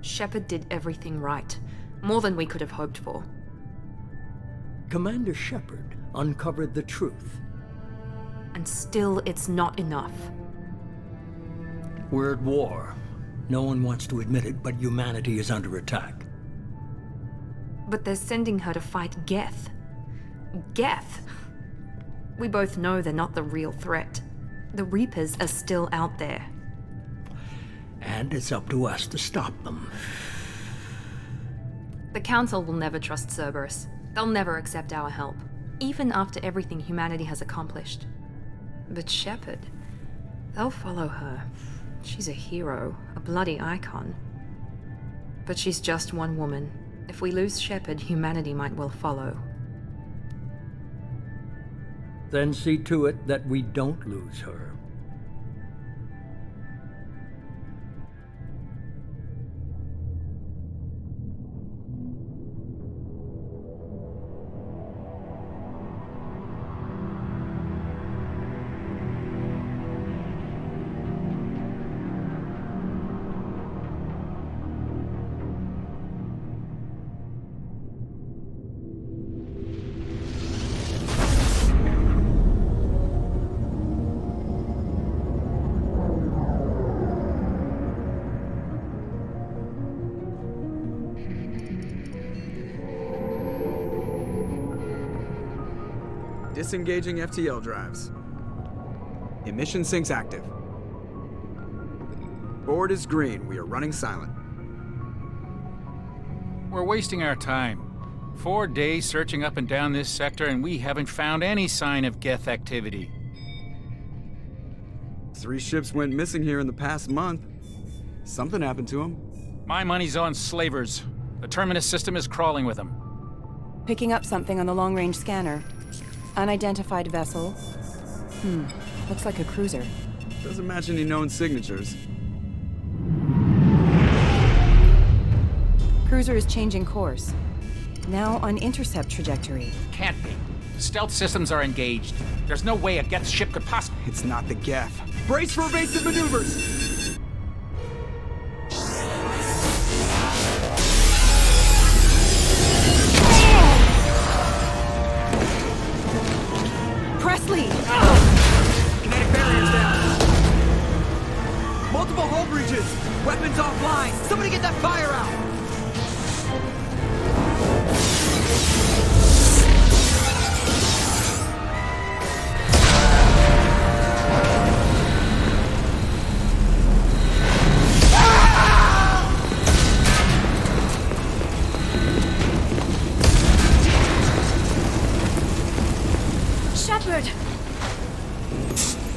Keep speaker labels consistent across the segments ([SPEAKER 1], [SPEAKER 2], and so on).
[SPEAKER 1] Shepard did everything right. More than we could have hoped for.
[SPEAKER 2] Commander Shepard uncovered the truth.
[SPEAKER 1] And still, it's not enough.
[SPEAKER 2] We're at war. No one wants to admit it, but humanity is under attack.
[SPEAKER 1] But they're sending her to fight Geth. Geth! We both know they're not the real threat. The Reapers are still out there.
[SPEAKER 2] And it's up to us to stop them.
[SPEAKER 1] The Council will never trust Cerberus. They'll never accept our help, even after everything humanity has accomplished. But Shepard, they'll follow her. She's a hero, a bloody icon. But she's just one woman. If we lose Shepard, humanity might well follow.
[SPEAKER 2] Then see to it that we don't lose her.
[SPEAKER 3] Disengaging FTL drives. Emission sinks active. Board is green. We are running silent.
[SPEAKER 4] We're wasting our time. 4 days searching up and down this sector, and we haven't found any sign of Geth activity.
[SPEAKER 3] 3 ships went missing here in the past month. Something happened to them.
[SPEAKER 4] My money's on slavers. The Terminus system is crawling with them.
[SPEAKER 5] Picking up something on the long-range scanner. Unidentified vessel. Looks like a cruiser.
[SPEAKER 3] Doesn't match any known signatures.
[SPEAKER 5] Cruiser is changing course. Now on intercept trajectory.
[SPEAKER 4] Can't be. Stealth systems are engaged. There's no way a Geth ship could possibly...
[SPEAKER 3] It's not the Geth. Brace for evasive maneuvers!
[SPEAKER 5] Presley!
[SPEAKER 3] Kinetic barriers down. Multiple hull breaches. Weapons offline. Somebody get that fire out.
[SPEAKER 5] Shepard!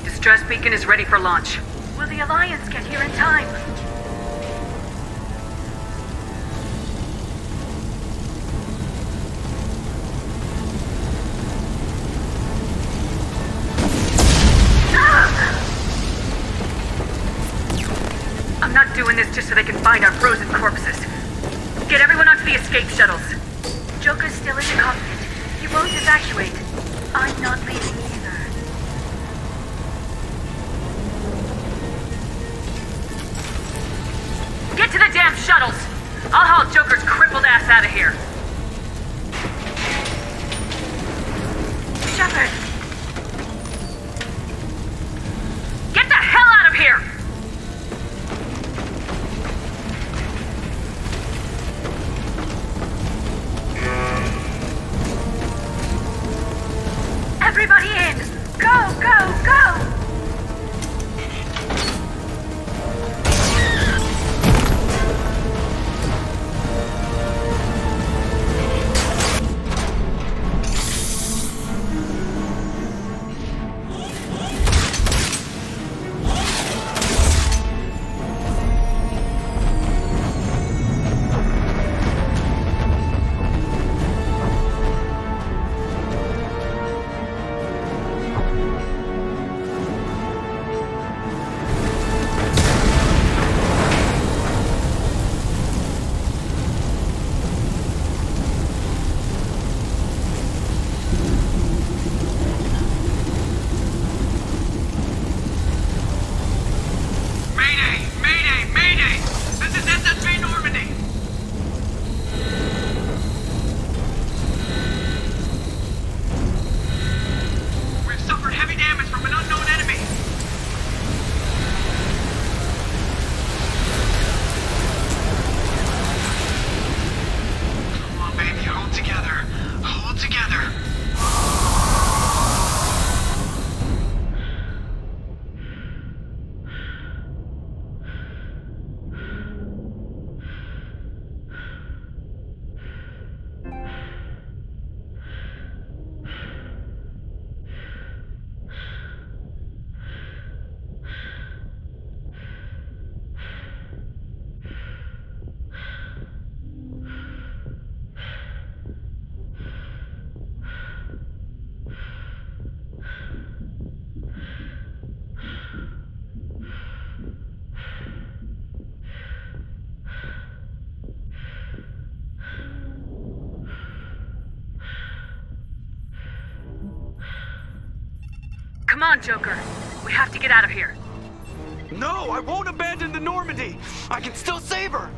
[SPEAKER 6] Distress beacon is ready for launch. Will the Alliance get here in time? I'm not doing this just so they can find our frozen corpses. Get everyone onto the escape shuttles. Joker's still in the cockpit. He won't evacuate. I'm not leaving either. Get to the damn shuttles! I'll haul Joker's crippled ass out of here. Shepard! Get the hell out of here! Everybody in! Go, go, go! Come on, Joker. We have to get out of here.
[SPEAKER 3] No, I won't abandon the Normandy. I can still save her.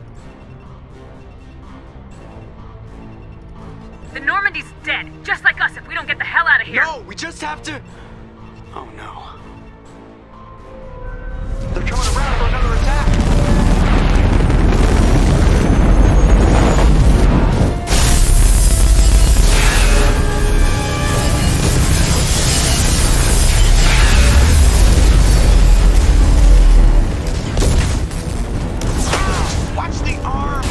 [SPEAKER 6] The Normandy's dead, just like us if we don't get the hell out of here.
[SPEAKER 3] No, we just have to... Oh no. They're coming around for another attack. Watch the arm!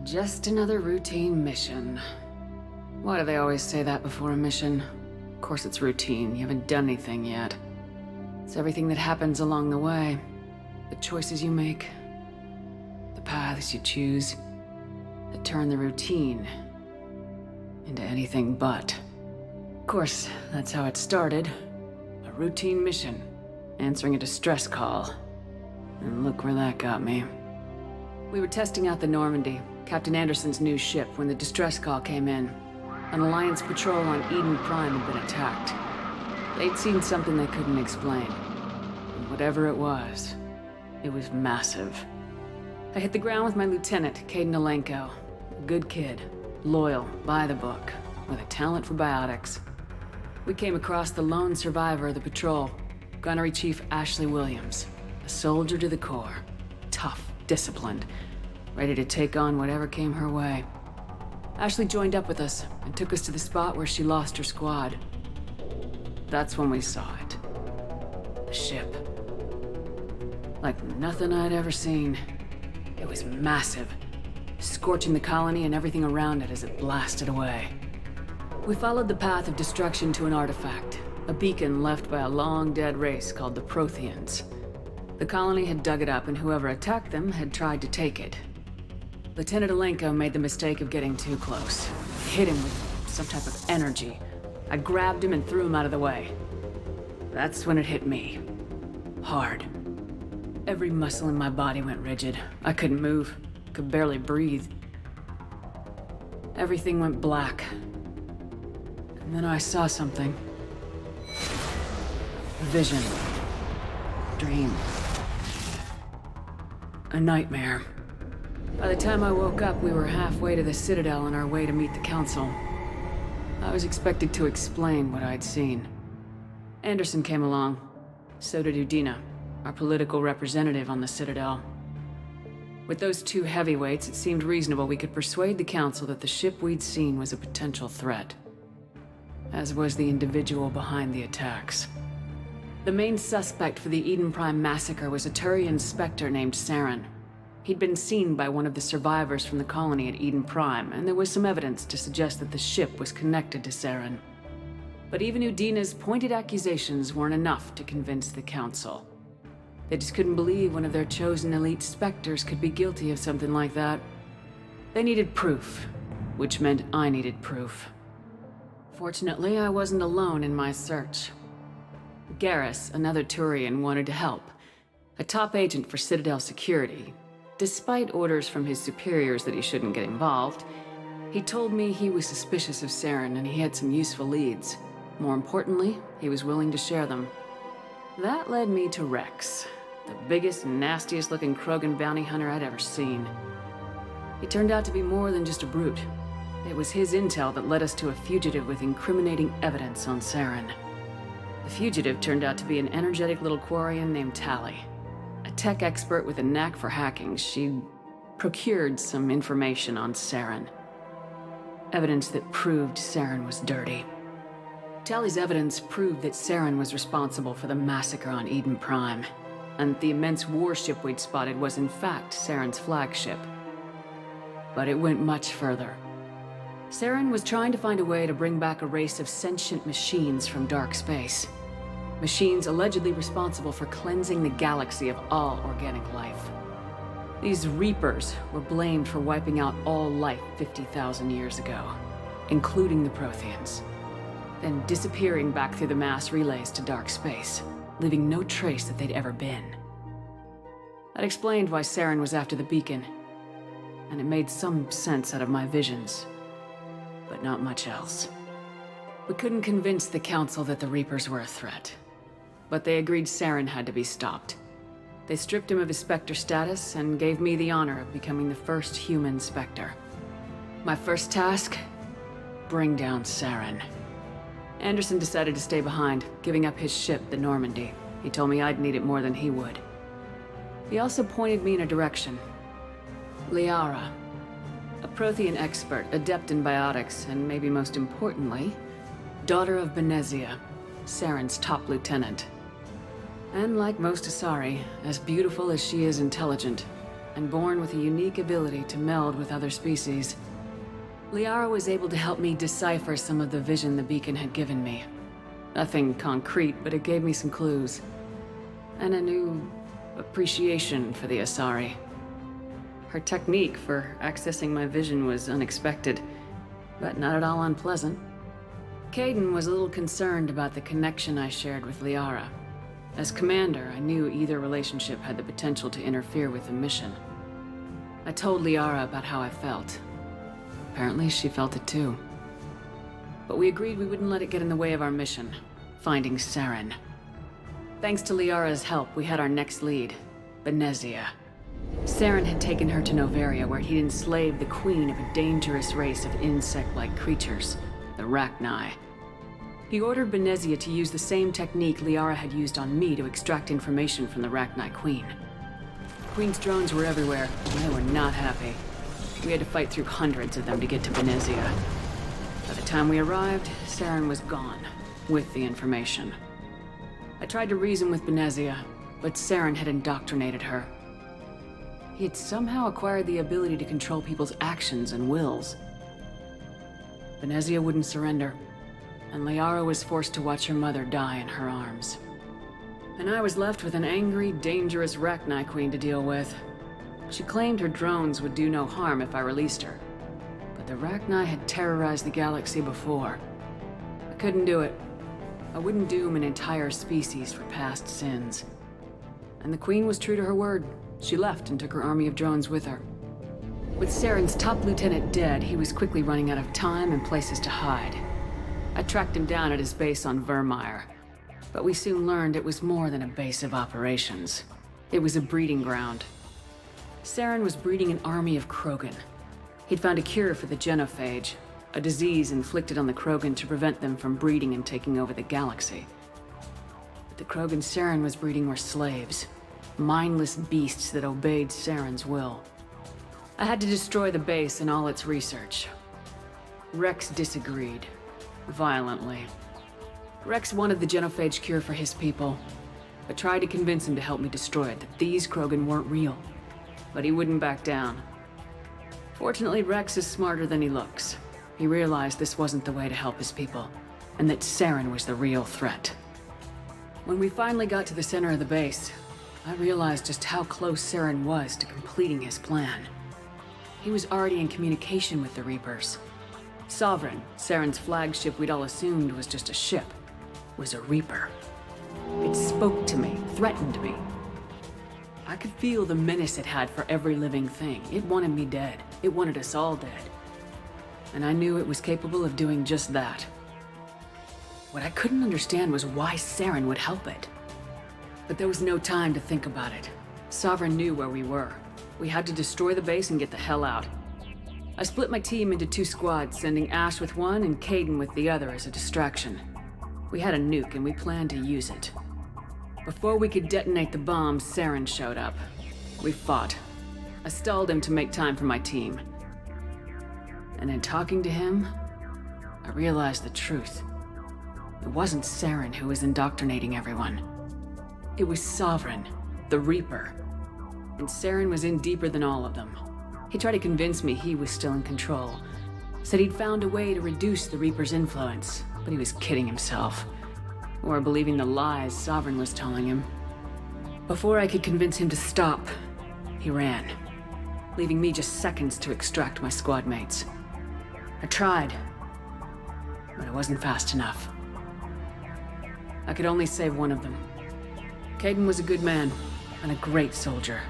[SPEAKER 7] Just another routine mission. Why do they always say that before a mission? Of course it's routine. You haven't done anything yet. It's everything that happens along the way. The choices you make. The paths you choose. That turn the routine into anything but. Of course, that's how it started. A routine mission. Answering a distress call. And look where that got me. We were testing out the Normandy, Captain Anderson's new ship, when the distress call came in. An Alliance patrol on Eden Prime had been attacked. They'd seen something they couldn't explain. And whatever it was massive. I hit the ground with my lieutenant, Caden Alenko. A good kid, loyal, by the book, with a talent for biotics. We came across the lone survivor of the patrol, Gunnery Chief Ashley Williams. A soldier to the core. Tough, disciplined, ready to take on whatever came her way. Ashley joined up with us and took us to the spot where she lost her squad. That's when we saw it. The ship. Like nothing I'd ever seen. It was massive, scorching the colony and everything around it as it blasted away. We followed the path of destruction to an artifact, a beacon left by a long-dead race called the Protheans. The colony had dug it up, and whoever attacked them had tried to take it. Lieutenant Alenko made the mistake of getting too close. He hit him with some type of energy. I grabbed him and threw him out of the way. That's when it hit me. Hard. Every muscle in my body went rigid. I couldn't move, could barely breathe. Everything went black. And then I saw something. A vision. Dream. A nightmare. By the time I woke up, we were halfway to the Citadel on our way to meet the Council. I was expected to explain what I'd seen. Anderson came along. So did Udina, our political representative on the Citadel. With those two heavyweights, it seemed reasonable we could persuade the Council that the ship we'd seen was a potential threat. As was the individual behind the attacks. The main suspect for the Eden Prime massacre was a Turian Spectre named Saren. He'd been seen by one of the survivors from the colony at Eden Prime, and there was some evidence to suggest that the ship was connected to Saren. But even Udina's pointed accusations weren't enough to convince the Council. They just couldn't believe one of their chosen elite Spectres could be guilty of something like that. They needed proof, which meant I needed proof. Fortunately, I wasn't alone in my search. Garrus, another Turian, wanted to help. A top agent for Citadel security. Despite orders from his superiors that he shouldn't get involved, he told me he was suspicious of Saren and he had some useful leads. More importantly, he was willing to share them. That led me to Rex, the biggest, nastiest looking Krogan bounty hunter I'd ever seen. He turned out to be more than just a brute. It was his intel that led us to a fugitive with incriminating evidence on Saren. The fugitive turned out to be an energetic little Quarian named Tali. A tech expert with a knack for hacking, she'd procured some information on Saren. Evidence that proved Saren was dirty. Tali's evidence proved that Saren was responsible for the massacre on Eden Prime, and the immense warship we'd spotted was in fact Saren's flagship. But it went much further. Saren was trying to find a way to bring back a race of sentient machines from dark space. Machines allegedly responsible for cleansing the galaxy of all organic life. These Reapers were blamed for wiping out all life 50,000 years ago, including the Protheans, then disappearing back through the mass relays to dark space, leaving no trace that they'd ever been. That explained why Saren was after the beacon, and it made some sense out of my visions, but not much else. We couldn't convince the Council that the Reapers were a threat, but they agreed Saren had to be stopped. They stripped him of his Spectre status and gave me the honor of becoming the first human Spectre. My first task? Bring down Saren. Anderson decided to stay behind, giving up his ship, the Normandy. He told me I'd need it more than he would. He also pointed me in a direction. Liara, a Prothean expert, adept in biotics, and maybe most importantly, daughter of Benezia, Saren's top lieutenant. And like most Asari, as beautiful as she is intelligent, and born with a unique ability to meld with other species, Liara was able to help me decipher some of the vision the beacon had given me. Nothing concrete, but it gave me some clues. And a new appreciation for the Asari. Her technique for accessing my vision was unexpected, but not at all unpleasant. Kaidan was a little concerned about the connection I shared with Liara. As commander, I knew either relationship had the potential to interfere with the mission. I told Liara about how I felt. Apparently, she felt it too. But we agreed we wouldn't let it get in the way of our mission, finding Saren. Thanks to Liara's help, we had our next lead, Benezia. Saren had taken her to Noveria, where he'd enslaved the queen of a dangerous race of insect-like creatures, the Rachni. He ordered Benezia to use the same technique Liara had used on me to extract information from the Rachni Queen. The Queen's drones were everywhere, and they were not happy. We had to fight through hundreds of them to get to Benezia. By the time we arrived, Saren was gone, with the information. I tried to reason with Benezia, but Saren had indoctrinated her. He had somehow acquired the ability to control people's actions and wills. Venezia wouldn't surrender, and Liara was forced to watch her mother die in her arms. And I was left with an angry, dangerous Rachni Queen to deal with. She claimed her drones would do no harm if I released her. But the Rachni had terrorized the galaxy before. I couldn't do it. I wouldn't doom an entire species for past sins. And the Queen was true to her word. She left and took her army of drones with her. With Saren's top lieutenant dead, he was quickly running out of time and places to hide. I tracked him down at his base on Vermeer, but we soon learned it was more than a base of operations. It was a breeding ground. Saren was breeding an army of Krogan. He'd found a cure for the genophage, a disease inflicted on the Krogan to prevent them from breeding and taking over the galaxy. But the Krogan Saren was breeding were slaves, mindless beasts that obeyed Saren's will. I had to destroy the base and all its research. Rex disagreed, violently. Rex wanted the genophage cure for his people. I tried to convince him to help me destroy it, that these Krogan weren't real. But he wouldn't back down. Fortunately, Rex is smarter than he looks. He realized this wasn't the way to help his people, and that Saren was the real threat. When we finally got to the center of the base, I realized just how close Saren was to completing his plan. He was already in communication with the Reapers. Sovereign, Saren's flagship we'd all assumed was just a ship, was a Reaper. It spoke to me, threatened me. I could feel the menace it had for every living thing. It wanted me dead. It wanted us all dead. And I knew it was capable of doing just that. What I couldn't understand was why Saren would help it. But there was no time to think about it. Sovereign knew where we were. We had to destroy the base and get the hell out. I split my team into 2 squads, sending Ash with one and Kaidan with the other as a distraction. We had a nuke and we planned to use it. Before we could detonate the bomb, Saren showed up. We fought. I stalled him to make time for my team. And in talking to him, I realized the truth. It wasn't Saren who was indoctrinating everyone. It was Sovereign, the Reaper. And Saren was in deeper than all of them. He tried to convince me he was still in control. Said he'd found a way to reduce the Reaper's influence, but he was kidding himself. Or believing the lies Sovereign was telling him. Before I could convince him to stop, he ran, leaving me just seconds to extract my squad mates. I tried, but it wasn't fast enough. I could only save one of them. Kaidan was a good man and a great soldier.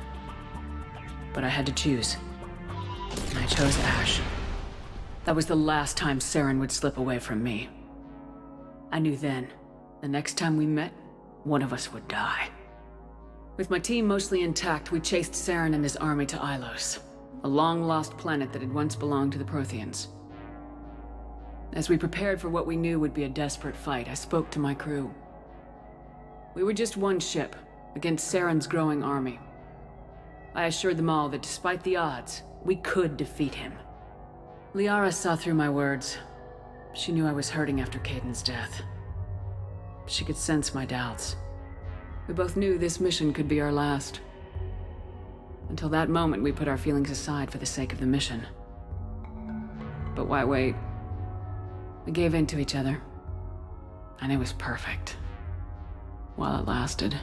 [SPEAKER 7] But I had to choose. And I chose Ash. That was the last time Saren would slip away from me. I knew then, the next time we met, one of us would die. With my team mostly intact, we chased Saren and his army to Ilos, a long-lost planet that had once belonged to the Protheans. As we prepared for what we knew would be a desperate fight, I spoke to my crew. We were just one ship, against Saren's growing army. I assured them all that despite the odds, we could defeat him. Liara saw through my words. She knew I was hurting after Kaidan's death. She could sense my doubts. We both knew this mission could be our last. Until that moment, we put our feelings aside for the sake of the mission. But why wait? We gave in to each other. And it was perfect. While it lasted.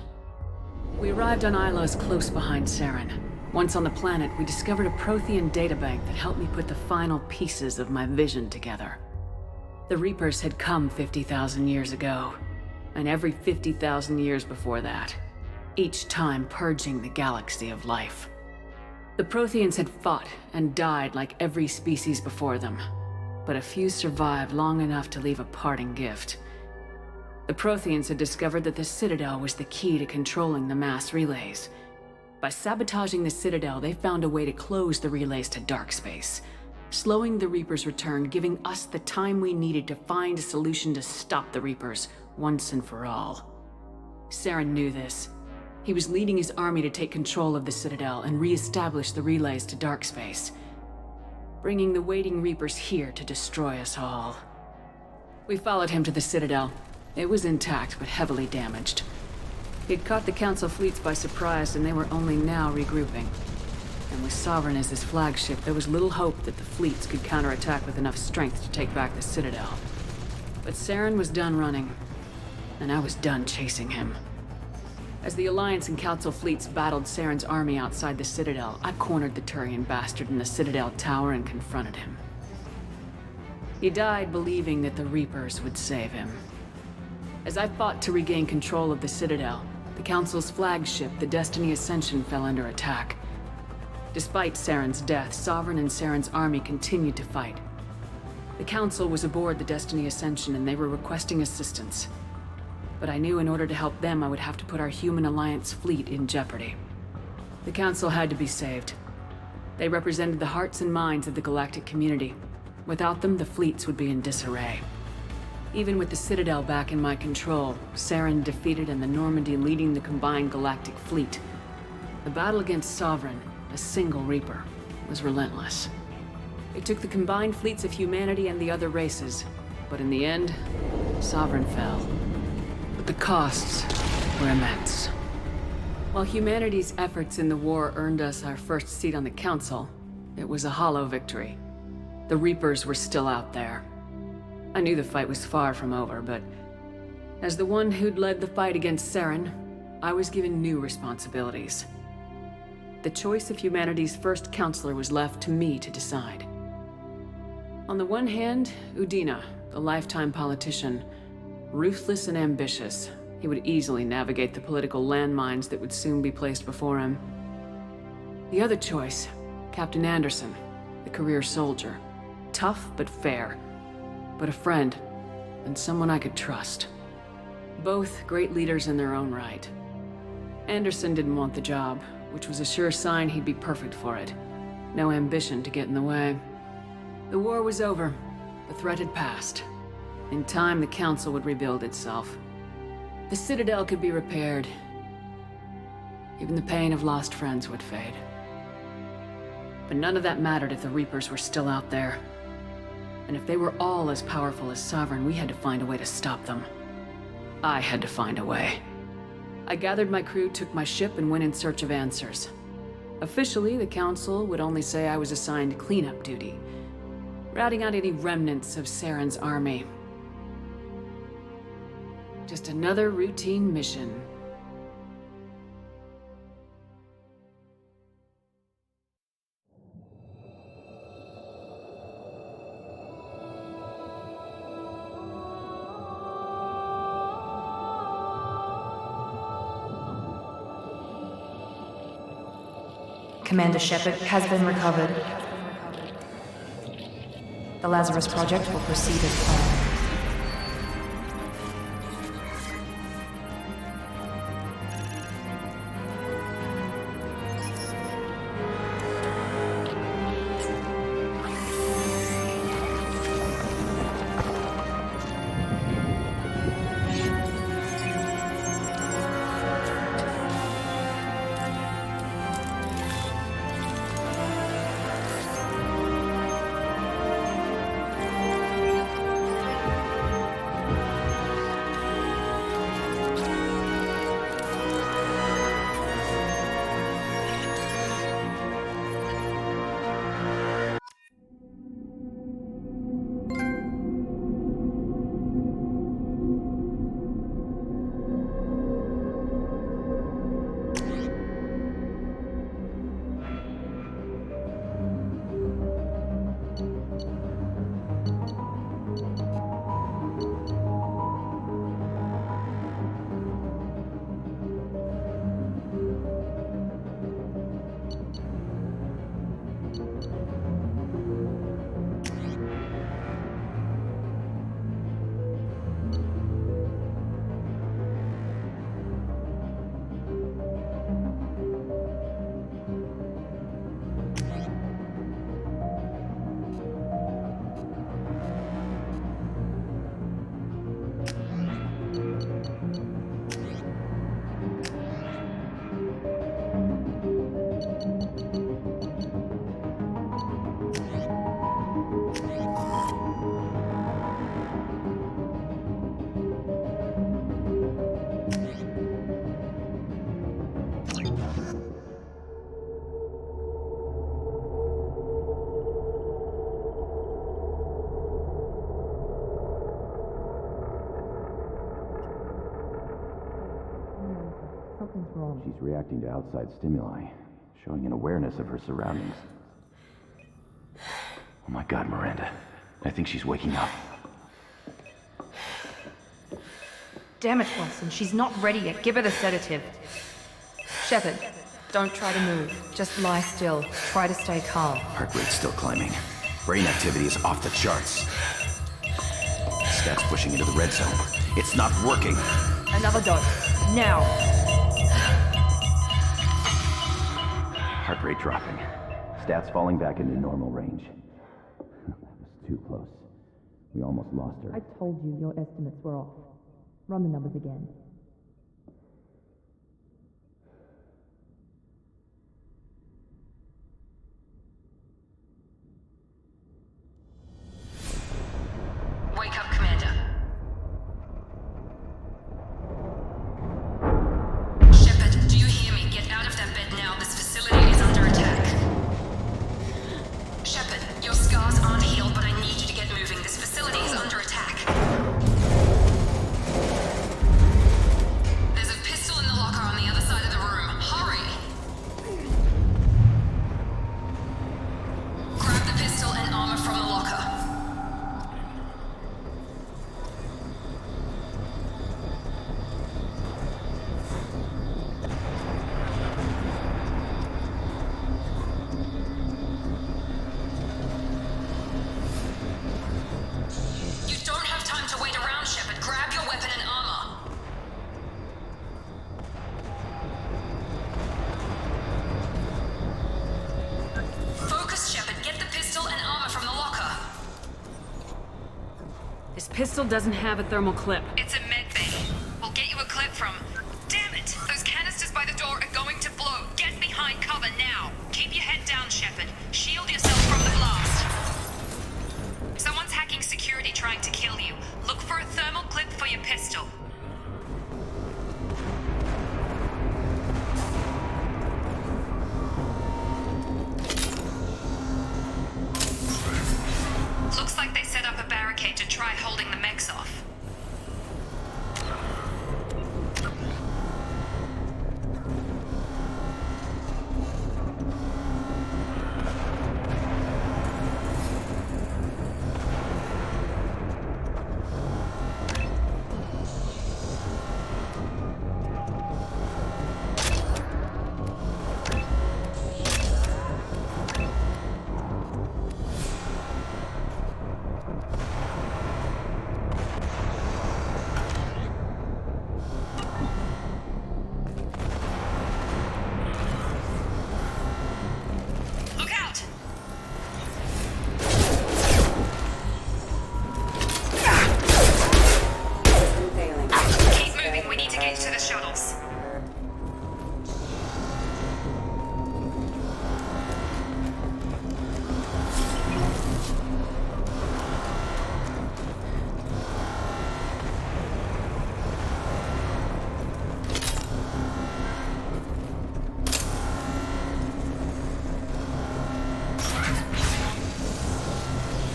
[SPEAKER 7] We arrived on Ilos close behind Saren. Once on the planet, we discovered a Prothean databank that helped me put the final pieces of my vision together. The Reapers had come 50,000 years ago, and every 50,000 years before that, each time purging the galaxy of life. The Protheans had fought and died like every species before them, but a few survived long enough to leave a parting gift. The Protheans had discovered that the Citadel was the key to controlling the mass relays. By sabotaging the Citadel, they found a way to close the relays to dark space, slowing the Reapers' return, giving us the time we needed to find a solution to stop the Reapers once and for all. Saren knew this. He was leading his army to take control of the Citadel and re-establish the relays to dark space, bringing the waiting Reapers here to destroy us all. We followed him to the Citadel. It was intact, but heavily damaged. He'd caught the Council fleets by surprise, and they were only now regrouping. And with Sovereign as his flagship, there was little hope that the fleets could counterattack with enough strength to take back the Citadel. But Saren was done running, and I was done chasing him. As the Alliance and Council fleets battled Saren's army outside the Citadel, I cornered the Turian bastard in the Citadel tower and confronted him. He died believing that the Reapers would save him. As I fought to regain control of the Citadel, the Council's flagship, the Destiny Ascension, fell under attack. Despite Saren's death, Sovereign and Saren's army continued to fight. The Council was aboard the Destiny Ascension and they were requesting assistance. But I knew in order to help them, I would have to put our human Alliance fleet in jeopardy. The Council had to be saved. They represented the hearts and minds of the galactic community. Without them, the fleets would be in disarray. Even with the Citadel back in my control, Saren defeated and the Normandy leading the combined galactic fleet. The battle against Sovereign, a single Reaper, was relentless. It took the combined fleets of humanity and the other races, but in the end, Sovereign fell. But the costs were immense. While humanity's efforts in the war earned us our first seat on the Council, it was a hollow victory. The Reapers were still out there. I knew the fight was far from over, but as the one who'd led the fight against Saren, I was given new responsibilities. The choice of humanity's first counselor was left to me to decide. On the one hand, Udina, the lifetime politician, ruthless and ambitious, he would easily navigate the political landmines that would soon be placed before him. The other choice, Captain Anderson, the career soldier, tough but fair, but a friend, and someone I could trust. Both great leaders in their own right. Anderson didn't want the job, which was a sure sign he'd be perfect for it. No ambition to get in the way. The war was over. The threat had passed. In time, the Council would rebuild itself. The Citadel could be repaired. Even the pain of lost friends would fade. But none of that mattered if the Reapers were still out there. And if they were all as powerful as Sovereign, we had to find a way to stop them. I had to find a way. I gathered my crew, took my ship, and went in search of answers. Officially, the Council would only say I was assigned cleanup duty, routing out any remnants of Saren's army. Just another routine mission.
[SPEAKER 1] Commander Shepard has been recovered. The Lazarus Project will proceed as planned.
[SPEAKER 8] She's reacting to outside stimuli, showing an awareness of her surroundings. Oh my god, Miranda. I think she's waking up.
[SPEAKER 1] Damn it, Watson, she's not ready yet. Give her the sedative. Shepard, don't try to move. Just lie still. Try to stay calm.
[SPEAKER 8] Heart rate's still climbing. Brain activity is off the charts. Stats pushing into the red zone. It's not working.
[SPEAKER 1] Another dose. Now.
[SPEAKER 8] Heart rate dropping. Stats falling back into normal range. That was too close. We almost lost her.
[SPEAKER 1] I told you your estimates were off. Run the numbers again.
[SPEAKER 6] Wake up, Commander. Shepard, do you hear me? Get out of that bed now. This facility is under attack. Shepard, your scars aren't healed, but I need you to get moving. This facility is under attack. There's a pistol in the locker on the other side of the room. Hurry! Grab the pistol and armor from the locker. You don't have time to wait around, Shepard. Grab your weapon and armor. Focus, Shepard. Get the pistol and armor from the locker.
[SPEAKER 1] This pistol doesn't have a thermal clip.
[SPEAKER 6] It's a med bay. We'll get you a clip from... Damn it! Those canisters by the door are going to blow. Get behind cover now. Keep your head down, Shepard. Shield yourself from the blast. Someone's hacking security trying to kill you. Look for a thermal clip for your pistol. Looks like they set up a barricade to try holding the mechs off. Look out! Keep moving, we need to get to the shuttles.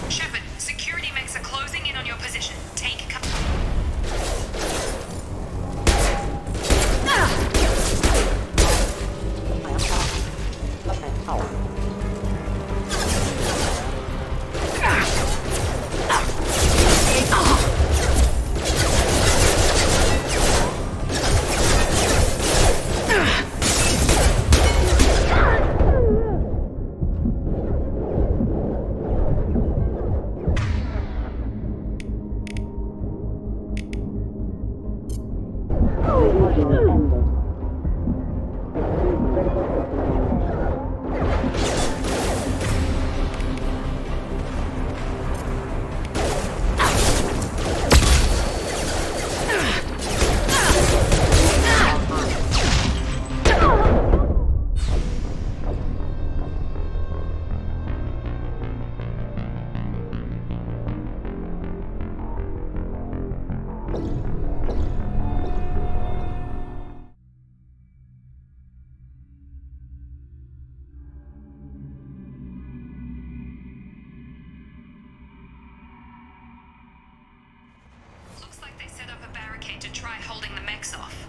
[SPEAKER 6] Shepard, security mechs are closing in on your position. Take cover. Looks like they set up a barricade to try holding the mechs off.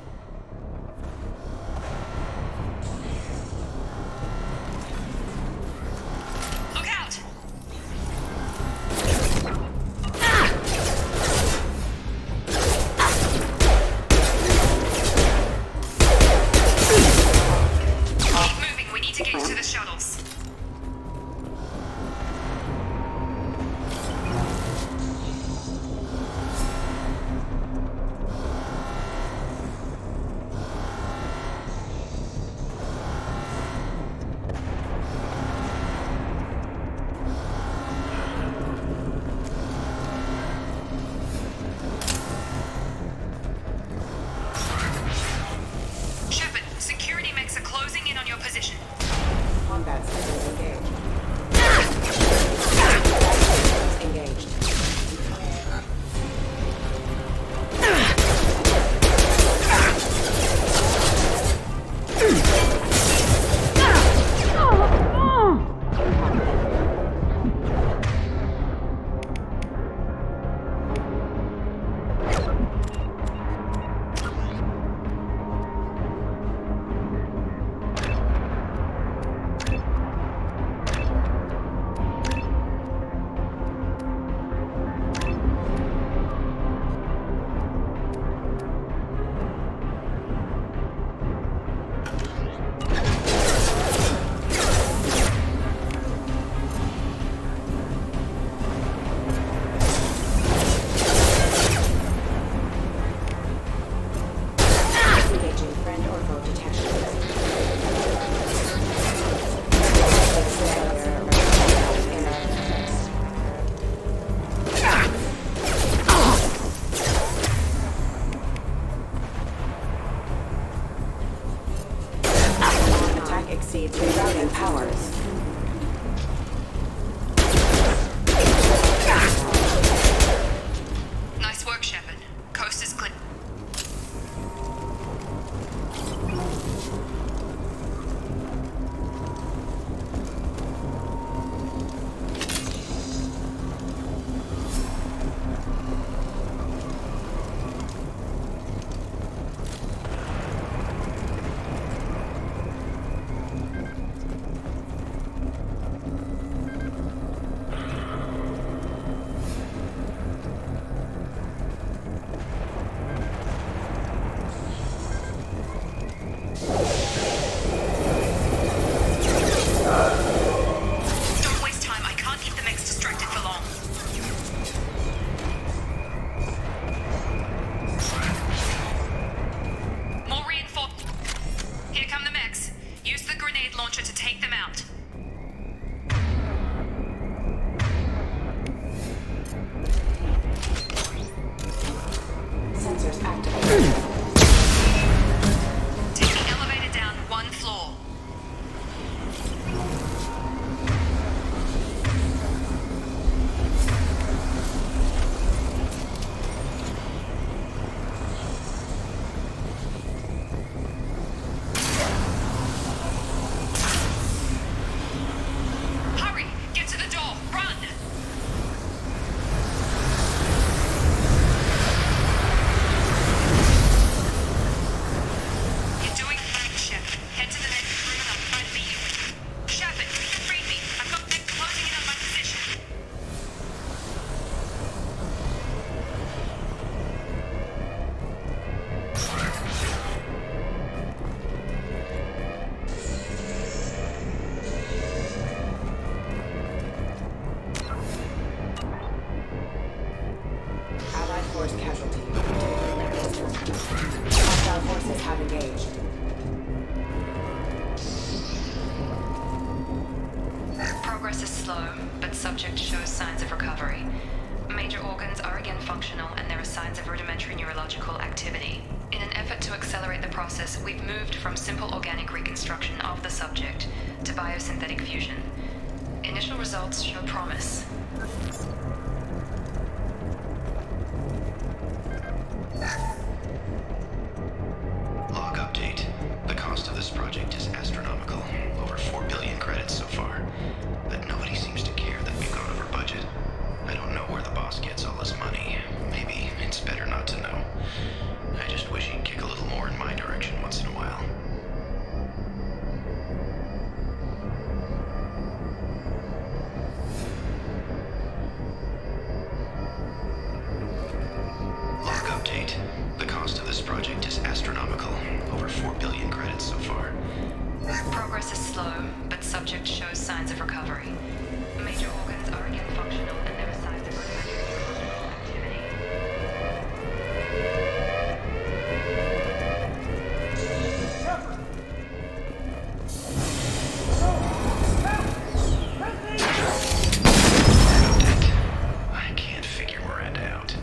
[SPEAKER 6] to the shuttles. Shepard, security mechs are closing in on your position.
[SPEAKER 9] Combat systems engaged. Engaged. Disengaging friend or foe detection. Attack exceeds rerouting powers.
[SPEAKER 6] Nice work, Shepard. Coast is clear. Don't waste time. I can't keep the mechs distracted for long. More reinforced. Here come the mechs. Use the grenade launcher to take them out.
[SPEAKER 9] Sensors activated.
[SPEAKER 6] Take the elevator down one floor. Hurry! Get to the door! Run! You're doing fine, Shepard. Head to the next room and I'll try to beat you. Shepard, read me. I've got mechs closing in on my position.
[SPEAKER 9] Allied force casualty. Hostile forces have engaged.
[SPEAKER 6] Progress is slow, but subject shows signs of recovery. Major organs are again functional, and there are signs of rudimentary neurological activity. In an effort to accelerate the process, we've moved from simple organic reconstruction of the subject to biosynthetic fusion. Initial results show promise.
[SPEAKER 10] Log update. The cost of this project is astronomical. Over 4 billion credits so far. But nobody seems to care that we've gone over budget. I don't know where the boss gets all this money. Maybe it's better not to know. I just wish he'd kick a little more in my direction once in a while.
[SPEAKER 6] Subject shows signs of recovery. Major organs are again functional and there are signs of activity.
[SPEAKER 10] I can't figure Miranda out.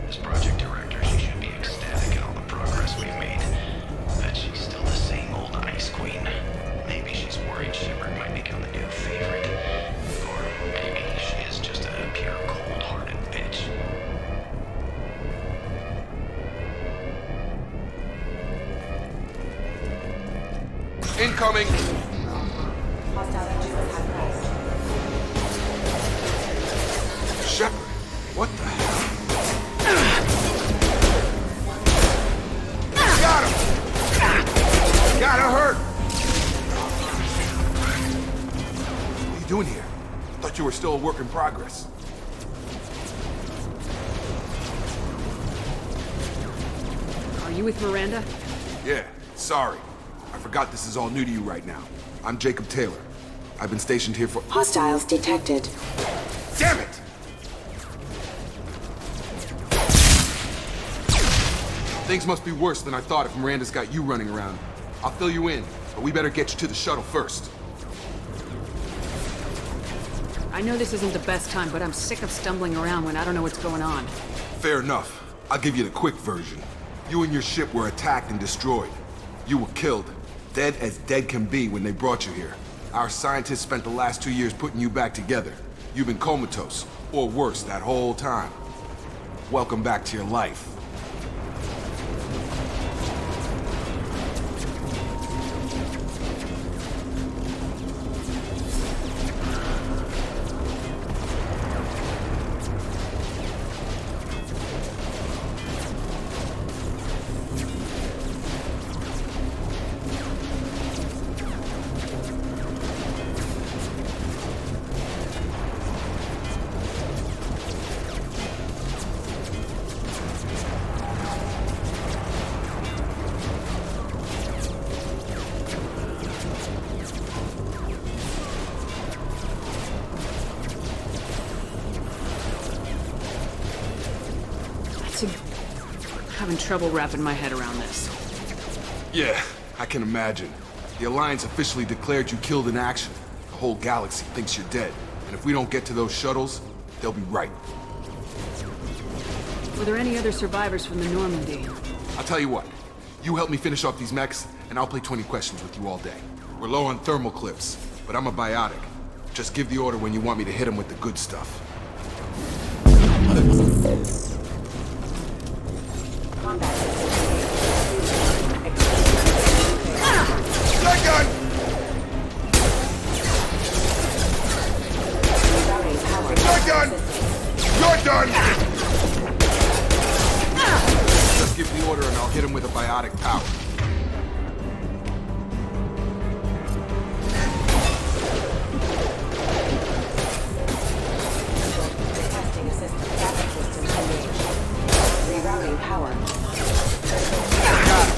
[SPEAKER 10] As project director, she should be ecstatic at all the progress we've made. But she's still the same old Ice Queen. Maybe she's worried Shepard might become the new favorite. Or maybe she is just a pure cold-hearted bitch.
[SPEAKER 11] Incoming!
[SPEAKER 9] Hostile engines have passed.
[SPEAKER 11] Shepard, what the hell? Got him! Gotta hurt! What are you doing here? Thought you were still a work in progress.
[SPEAKER 5] Are you with Miranda?
[SPEAKER 11] Yeah, sorry. I forgot this is all new to you right now. I'm Jacob Taylor. I've been stationed here for—
[SPEAKER 9] Hostiles detected.
[SPEAKER 11] Damn it! Things must be worse than I thought if Miranda's got you running around. I'll fill you in, but we better get you to the shuttle first.
[SPEAKER 5] I know this isn't the best time, but I'm sick of stumbling around when I don't know what's going on.
[SPEAKER 11] Fair enough. I'll give you the quick version. You and your ship were attacked and destroyed. You were killed. Dead as dead can be when they brought you here. Our scientists spent the last 2 years putting you back together. You've been comatose, or worse, that whole time. Welcome back to your life.
[SPEAKER 5] Having trouble wrapping my head around this.
[SPEAKER 11] Yeah, I can imagine. The Alliance officially declared you killed in action. The whole galaxy thinks you're dead. And if we don't get to those shuttles, they'll be right.
[SPEAKER 5] Were there any other survivors from the Normandy?
[SPEAKER 11] I'll tell you what. You help me finish off these mechs, and I'll play 20 questions with you all day. We're low on thermal clips, but I'm a biotic. Just give the order when you want me to hit them with the good stuff. Shotgun! Shotgun! You're done! Just give the order and I'll hit him with a biotic power.
[SPEAKER 9] Testing assistant backup systems engaged. Rerouting power.
[SPEAKER 11] Got it.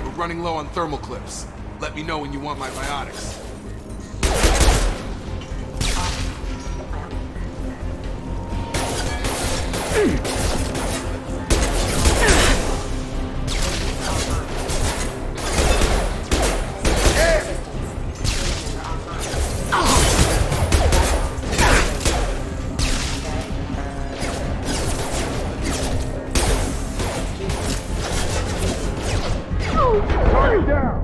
[SPEAKER 11] We're running low on thermal clips. Let me know when you want my biotics. Target down!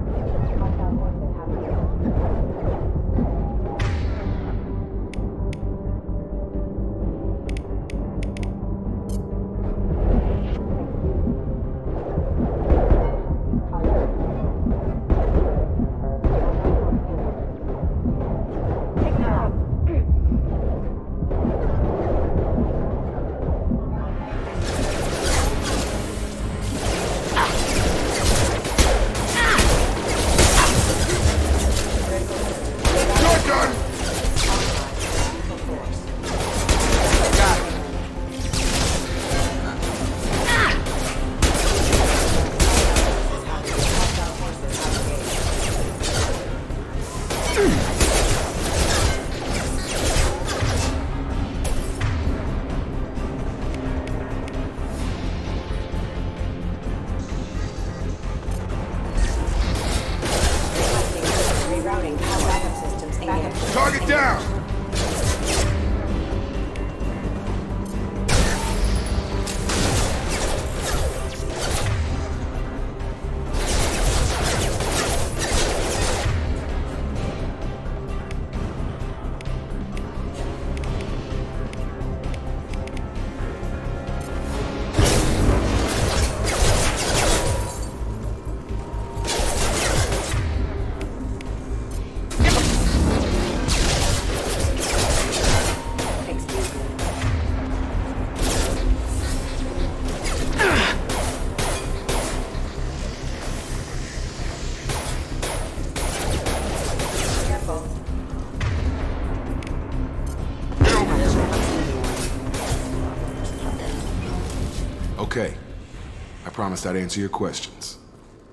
[SPEAKER 11] promised I'd answer your questions.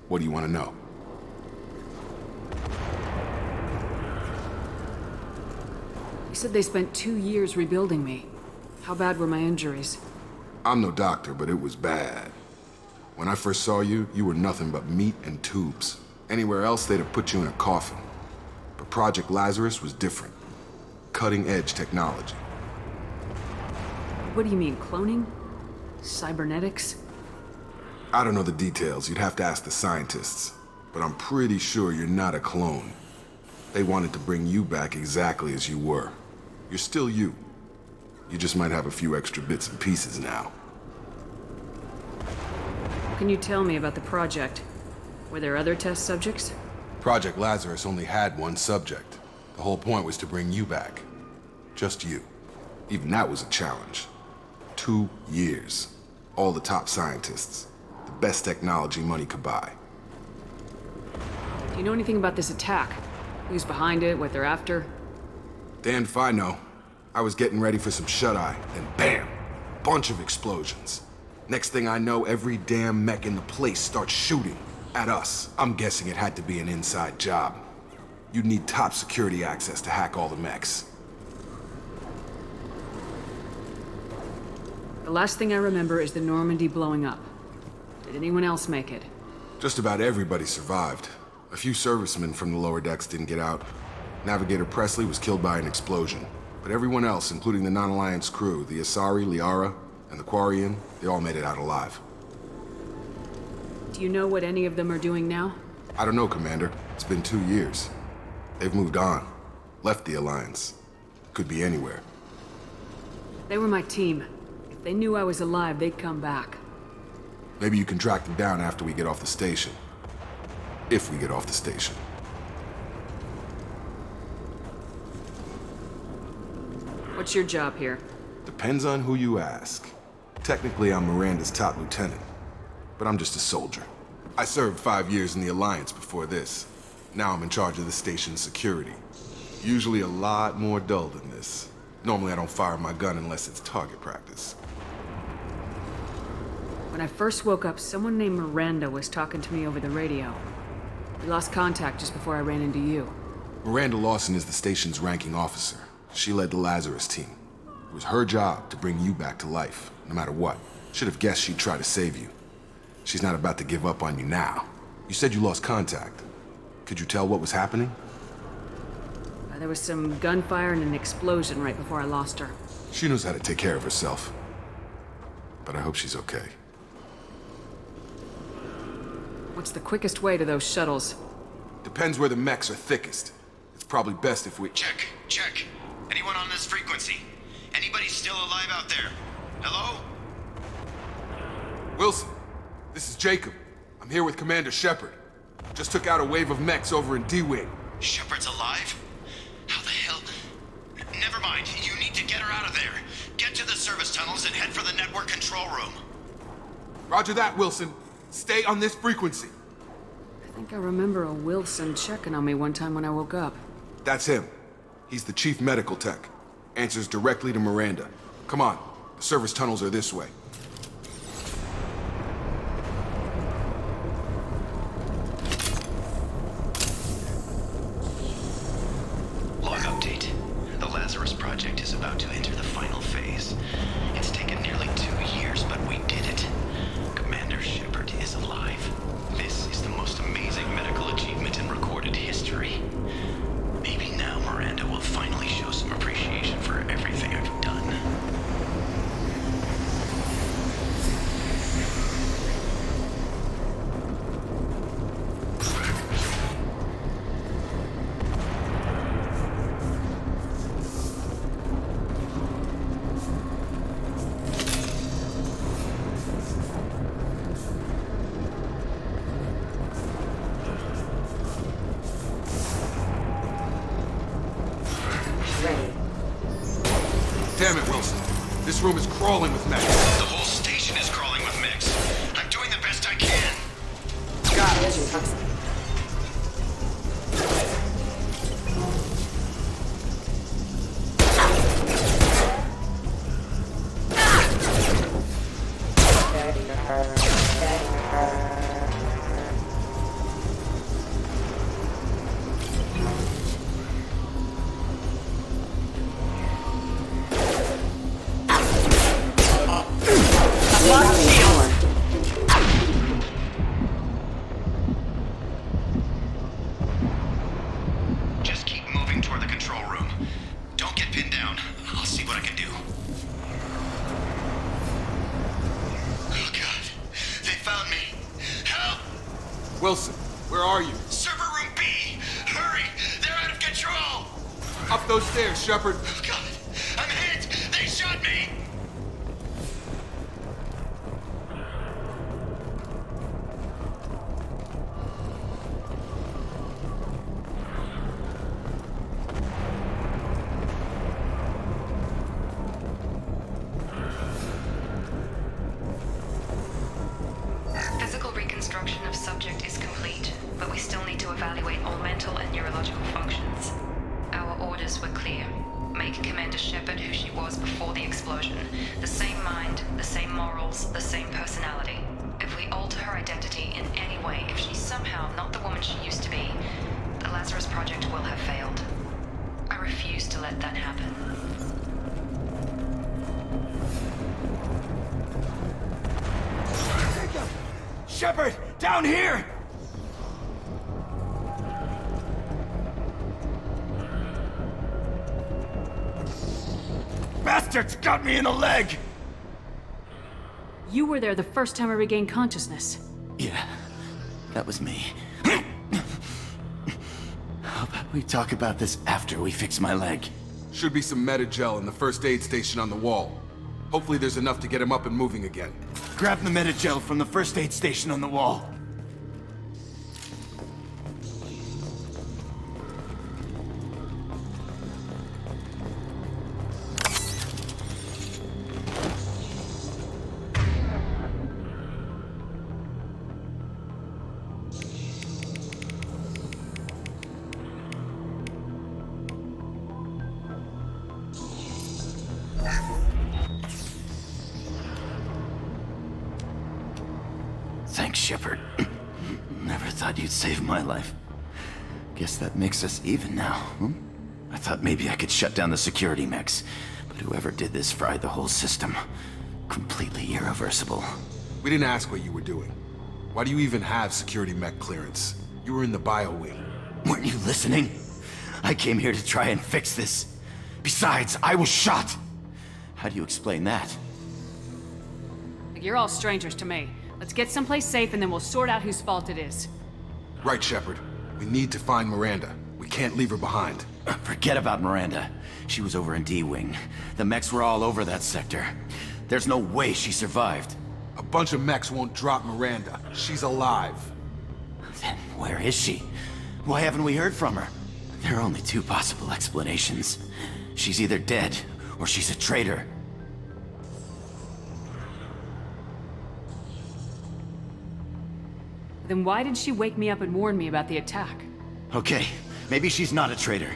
[SPEAKER 11] What do you want to know?
[SPEAKER 7] You said they spent 2 years rebuilding me. How bad were my injuries?
[SPEAKER 11] I'm no doctor, but it was bad. When I first saw you, you were nothing but meat and tubes. Anywhere else, they'd have put you in a coffin. But Project Lazarus was different. Cutting-edge technology.
[SPEAKER 7] What do you mean, cloning? Cybernetics?
[SPEAKER 11] I don't know the details. You'd have to ask the scientists. But I'm pretty sure you're not a clone. They wanted to bring you back exactly as you were. You're still you. You just might have a few extra bits and pieces now.
[SPEAKER 7] What can you tell me about the project? Were there other test subjects?
[SPEAKER 11] Project Lazarus only had one subject. The whole point was to bring you back. Just you. Even that was a challenge. 2 years. All the top scientists. The best technology money could buy.
[SPEAKER 7] Do you know anything about this attack? Who's behind it, what they're after?
[SPEAKER 11] Damned if I know. I was getting ready for some shut-eye, then bam! Bunch of explosions. Next thing I know, every damn mech in the place starts shooting. At us. I'm guessing it had to be an inside job. You'd need top security access to hack all the mechs.
[SPEAKER 7] The last thing I remember is the Normandy blowing up. Did anyone else make it?
[SPEAKER 11] Just about everybody survived. A few servicemen from the lower decks didn't get out. Navigator Presley was killed by an explosion. But everyone else, including the non-Alliance crew, the Asari, Liara, and the Quarian, they all made it out alive.
[SPEAKER 7] Do you know what any of them are doing now?
[SPEAKER 11] I don't know, Commander. It's been 2 years. They've moved on. Left the Alliance. Could be anywhere.
[SPEAKER 7] They were my team. If they knew I was alive, they'd come back.
[SPEAKER 11] Maybe you can track them down after we get off the station. If we get off the station.
[SPEAKER 7] What's your job here?
[SPEAKER 11] Depends on who you ask. Technically, I'm Miranda's top lieutenant. But I'm just a soldier. I served 5 years in the Alliance before this. Now I'm in charge of the station's security. Usually a lot more dull than this. Normally I don't fire my gun unless it's target practice.
[SPEAKER 7] When I first woke up, someone named Miranda was talking to me over the radio. We lost contact just before I ran into you.
[SPEAKER 11] Miranda Lawson is the station's ranking officer. She led the Lazarus team. It was her job to bring you back to life, no matter what. Should have guessed she'd try to save you. She's not about to give up on you now. You said you lost contact. Could you tell what was happening?
[SPEAKER 7] There was some gunfire and an explosion right before I lost her.
[SPEAKER 11] She knows how to take care of herself. But I hope she's okay.
[SPEAKER 7] What's the quickest way to those shuttles?
[SPEAKER 11] Depends where the mechs are thickest. It's probably best if we...
[SPEAKER 10] Check. Anyone on this frequency? Anybody still alive out there? Hello?
[SPEAKER 11] Wilson, this is Jacob. I'm here with Commander Shepard. Just took out a wave of mechs over in D-Wing.
[SPEAKER 10] Shepard's alive? How the hell? Never mind. You need to get her out of there. Get to the service tunnels and head for the network control room.
[SPEAKER 11] Roger that, Wilson. Stay on this frequency.
[SPEAKER 7] I think I remember a Wilson checking on me one time when I woke up.
[SPEAKER 11] That's him. He's the chief medical tech. Answers directly to Miranda. Come on. The service tunnels are this way.
[SPEAKER 10] Log update. The Lazarus Project is about to enter the final phase. It's taken nearly 2 years, but we did it. Commander Shepard is alive. This is the most amazing medical achievement in recorded history. Maybe now Miranda will finally show some appreciation for everything I've done.
[SPEAKER 11] Damn it, Wilson. This room is crawling with mechs.
[SPEAKER 10] The whole station is crawling with mechs. I'm doing the best I can.
[SPEAKER 9] Collision toxic.
[SPEAKER 11] Wilson, where are you?
[SPEAKER 10] Server room B! Hurry! They're out of control!
[SPEAKER 11] Up those stairs, Shepard.
[SPEAKER 10] Oh, God! I'm hit! They shot me!
[SPEAKER 6] Physical reconstruction of subject is complete, but we still need to evaluate all mental and neurological functions. Our orders were clear. Make Commander Shepard who she was before the explosion. The same mind, the same morals, the same personality. If we alter her identity in any way, if she's somehow not the woman she used to be, the Lazarus Project will have failed. I refuse to let that happen.
[SPEAKER 3] Shepard, down here! Bastards got me in the leg!
[SPEAKER 12] You were there the first time I regained consciousness.
[SPEAKER 8] Yeah, that was me. How about we talk about this after we fix my leg?
[SPEAKER 11] Should be some Metagel in the first aid station on the wall. Hopefully there's enough to get him up and moving again.
[SPEAKER 3] Grab the Metagel from the first aid station on the wall.
[SPEAKER 8] Thanks, Shepard. Never thought you'd save my life. Guess that makes us even now, hmm? I thought maybe I could shut down the security mechs, but whoever did this fried the whole system. Completely irreversible.
[SPEAKER 11] We didn't ask what you were doing. Why do you even have security mech clearance? You were in the bio wing.
[SPEAKER 8] Weren't you listening? I came here to try and fix this. Besides, I was shot! How do you explain that?
[SPEAKER 12] You're all strangers to me. Let's get someplace safe and then we'll sort out whose fault it is.
[SPEAKER 11] Right, Shepard. We need to find Miranda. We can't leave her behind.
[SPEAKER 8] Forget about Miranda. She was over in D-Wing. The mechs were all over that sector. There's no way she survived.
[SPEAKER 11] A bunch of mechs won't drop Miranda. She's alive.
[SPEAKER 8] Then where is she? Why haven't we heard from her? There are only two possible explanations. She's either dead, or she's a traitor.
[SPEAKER 12] Then why did she wake me up and warn me about the attack?
[SPEAKER 8] Okay, maybe she's not a traitor,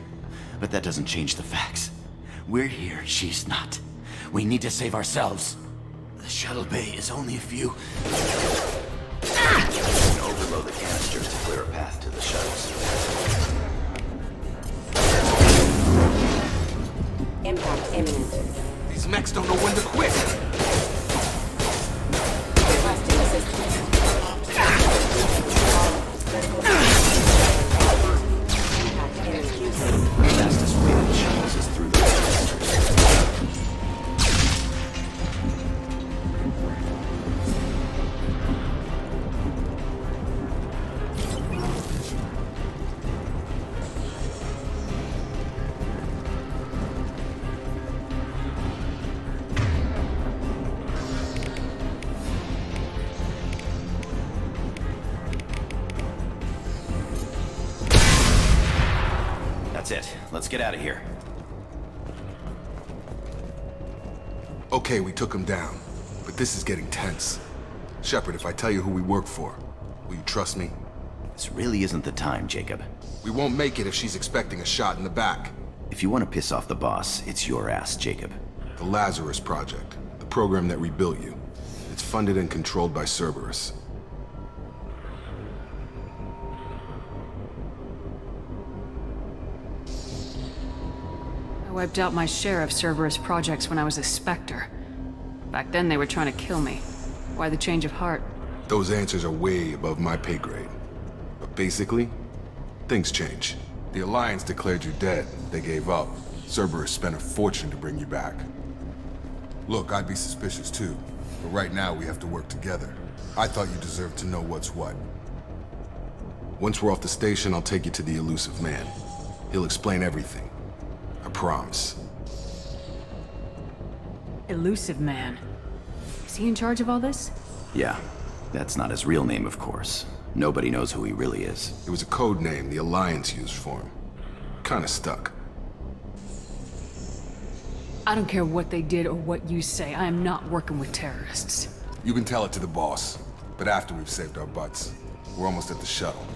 [SPEAKER 8] but that doesn't change the facts. We're here, she's not. We need to save ourselves. The shuttle bay is only a few... Overload the canisters to clear a path to the shuttles.
[SPEAKER 9] Impact imminent.
[SPEAKER 11] These mechs don't know when to quit.
[SPEAKER 9] Requesting assistance.
[SPEAKER 8] The fastest way to the shuttles is through the canisters. That's it. Let's get out of here.
[SPEAKER 11] Okay, we took him down. But this is getting tense. Shepard, if I tell you who we work for, will you trust me?
[SPEAKER 8] This really isn't the time, Jacob.
[SPEAKER 11] We won't make it if she's expecting a shot in the back.
[SPEAKER 8] If you want to piss off the boss, it's your ass, Jacob.
[SPEAKER 11] The Lazarus Project, the program that rebuilt you. It's funded and controlled by Cerberus.
[SPEAKER 12] I wiped out my share of Cerberus projects when I was a Spectre. Back then they were trying to kill me. Why the change of heart?
[SPEAKER 11] Those answers are way above my pay grade. But basically, things change. The Alliance declared you dead. They gave up. Cerberus spent a fortune to bring you back. Look, I'd be suspicious too. But right now we have to work together. I thought you deserved to know what's what. Once we're off the station, I'll take you to the elusive man. He'll explain everything. I promise.
[SPEAKER 12] Elusive Man. Is he in charge of all this?
[SPEAKER 8] Yeah, that's not his real name, of course. Nobody knows who he really is.
[SPEAKER 11] It was a code name the Alliance used for him. Kinda stuck.
[SPEAKER 12] I don't care what they did or what you say. I am not working with terrorists.
[SPEAKER 11] You can tell it to the boss, but after we've saved our butts. We're almost at the shuttle.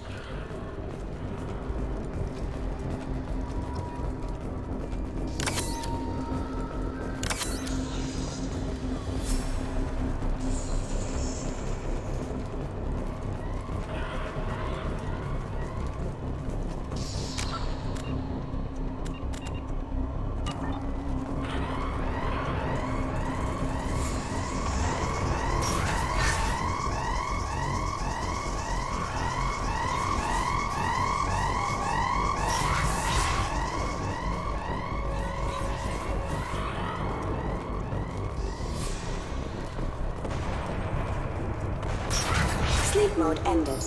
[SPEAKER 9] Sleep mode ended.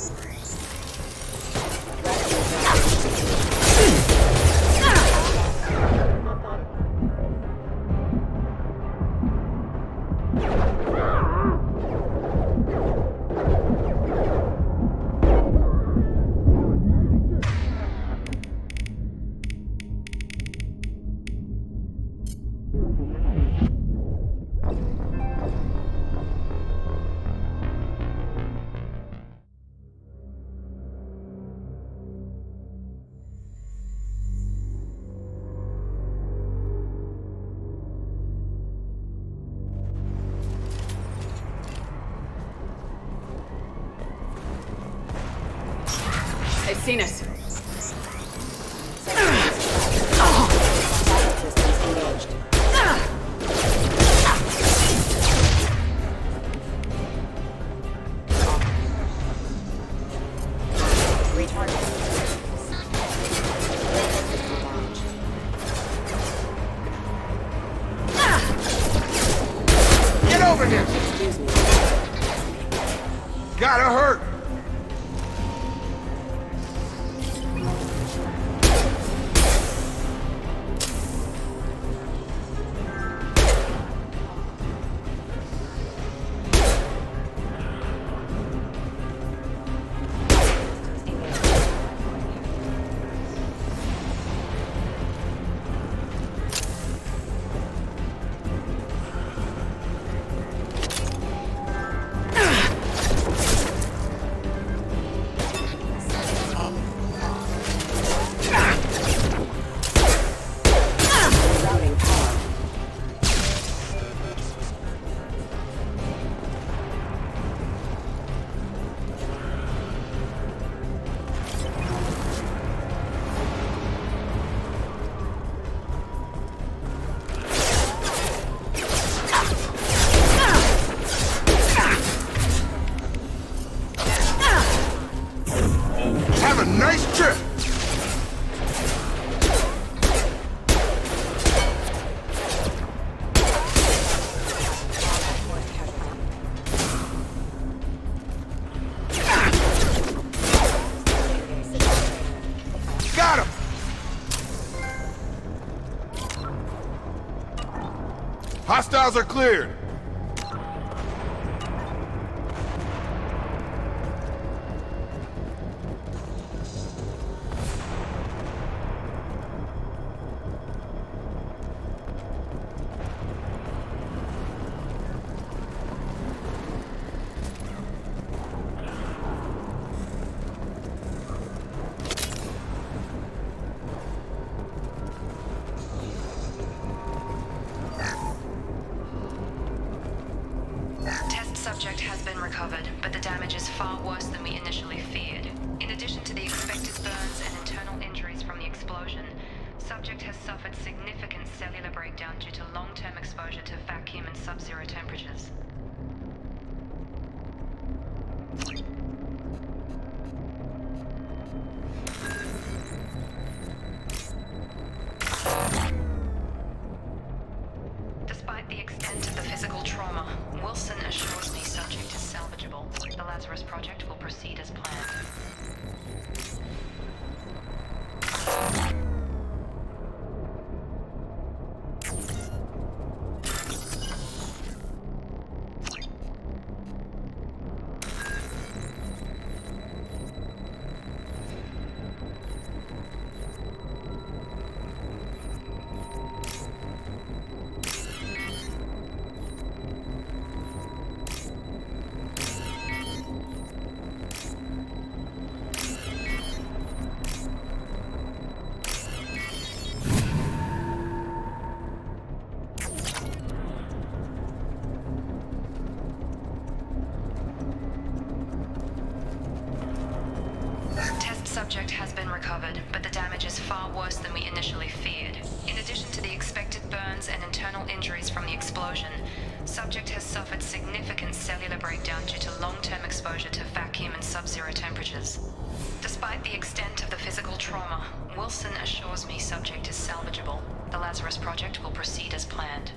[SPEAKER 12] They've seen us.
[SPEAKER 11] Get over here! Gotta hurt! Have a nice trip! Got him! Hostiles are cleared!
[SPEAKER 6] Test subject has been recovered, but the damage is far worse than we initially feared. In addition to the expected burns and internal injuries from the explosion, subject has suffered significant cellular breakdown due to long-term exposure to vacuum and sub-zero temperatures. Despite the extent of the physical trauma, Wilson assures me subject is salvageable. The Lazarus Project will proceed as planned. Subject has been recovered, but the damage is far worse than we initially feared. In addition to the expected burns and internal injuries from the explosion, Subject has suffered significant cellular breakdown due to long-term exposure to vacuum and sub-zero temperatures. Despite the extent of the physical trauma, Wilson assures me Subject is salvageable. The Lazarus Project will proceed as planned.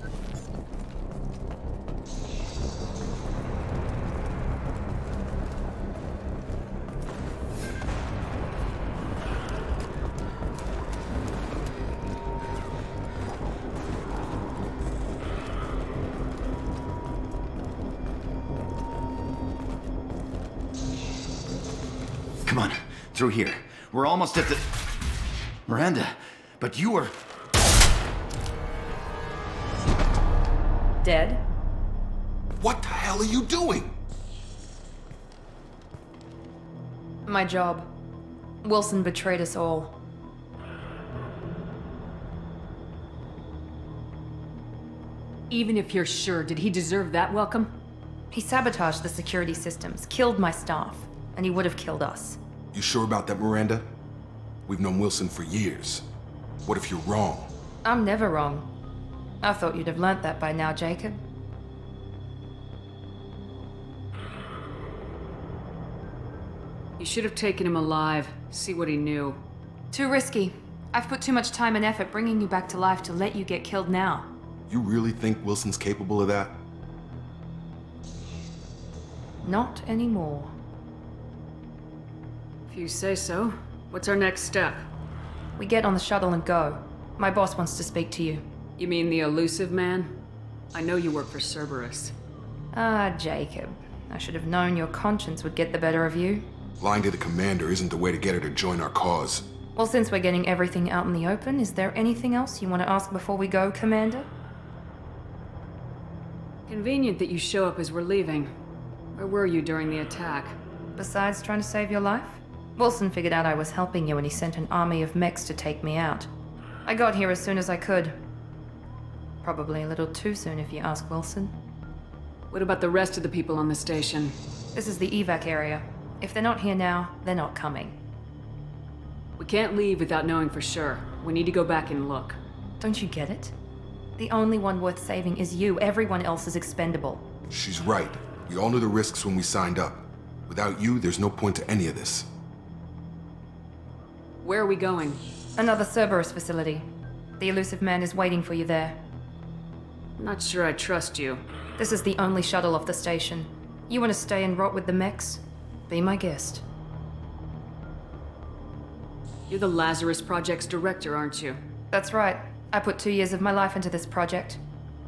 [SPEAKER 8] Come on, through here. We're almost at the... Miranda, but you were...
[SPEAKER 1] Dead?
[SPEAKER 11] What the hell are you doing?
[SPEAKER 1] My job. Wilson betrayed us all.
[SPEAKER 12] Even if you're sure, did he deserve that welcome?
[SPEAKER 1] He sabotaged the security systems, killed my staff, and he would have killed us.
[SPEAKER 11] You sure about that, Miranda? We've known Wilson for years. What if you're wrong?
[SPEAKER 1] I'm never wrong. I thought you'd have learnt that by now, Jacob.
[SPEAKER 12] You should have taken him alive, see what he knew.
[SPEAKER 1] Too risky. I've put too much time and effort bringing you back to life to let you get killed now.
[SPEAKER 11] You really think Wilson's capable of that?
[SPEAKER 1] Not anymore.
[SPEAKER 12] If you say so. What's our next step?
[SPEAKER 1] We get on the shuttle and go. My boss wants to speak to you.
[SPEAKER 12] You mean the elusive man? I know you work for Cerberus.
[SPEAKER 1] Ah, Jacob. I should have known your conscience would get the better of you.
[SPEAKER 11] Lying to the commander isn't the way to get her to join our cause.
[SPEAKER 1] Well, since we're getting everything out in the open, is there anything else you want to ask before we go, Commander?
[SPEAKER 12] Convenient that you show up as we're leaving. Where were you during the attack?
[SPEAKER 1] Besides trying to save your life? Wilson figured out I was helping you and he sent an army of mechs to take me out. I got here as soon as I could. Probably a little too soon if you ask Wilson.
[SPEAKER 12] What about the rest of the people on the station?
[SPEAKER 1] This is the evac area. If they're not here now, they're not coming.
[SPEAKER 12] We can't leave without knowing for sure. We need to go back and look.
[SPEAKER 1] Don't you get it? The only one worth saving is you. Everyone else is expendable.
[SPEAKER 11] She's right. We all knew the risks when we signed up. Without you, there's no point to any of this.
[SPEAKER 12] Where are we going?
[SPEAKER 1] Another Cerberus facility. The elusive man is waiting for you there.
[SPEAKER 12] I'm not sure I trust you.
[SPEAKER 1] This is the only shuttle off the station. You want to stay and rot with the mechs? Be my guest.
[SPEAKER 12] You're the Lazarus Project's director, aren't you?
[SPEAKER 1] That's right. I put 2 years of my life into this project.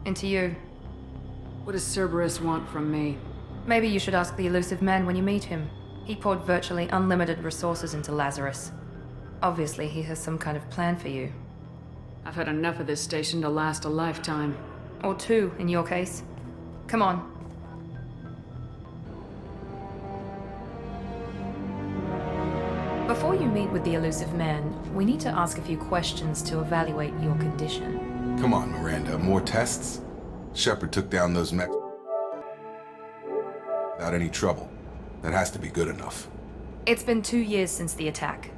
[SPEAKER 1] Into you.
[SPEAKER 12] What does Cerberus want from me?
[SPEAKER 1] Maybe you should ask the elusive man when you meet him. He poured virtually unlimited resources into Lazarus. Obviously, he has some kind of plan for you.
[SPEAKER 12] I've had enough of this station to last a lifetime.
[SPEAKER 1] Or 2, in your case. Come on. Before you meet with the elusive man, we need to ask a few questions to evaluate your condition.
[SPEAKER 11] Come on, Miranda. More tests? Shepard took down those mechs without any trouble. That has to be good enough.
[SPEAKER 1] It's been 2 years since the attack.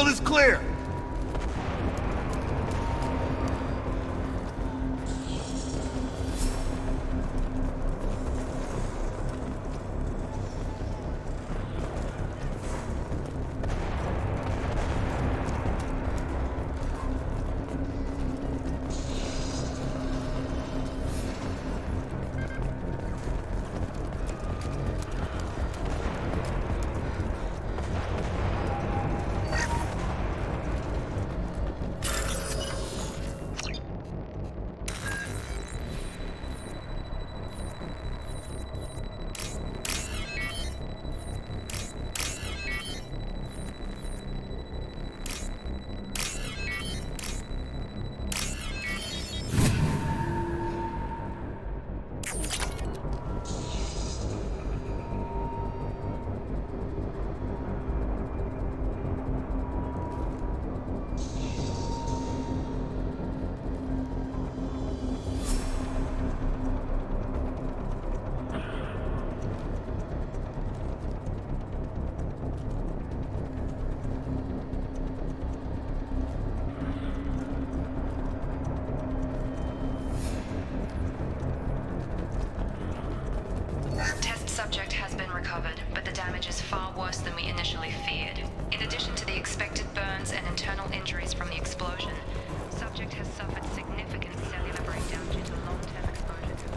[SPEAKER 11] Shield is clear!
[SPEAKER 6] Test subject has been recovered, but the damage is far worse than we initially feared. In addition to the expected burns and internal injuries from the explosion, subject has suffered significant cellular breakdown due to long-term exposure to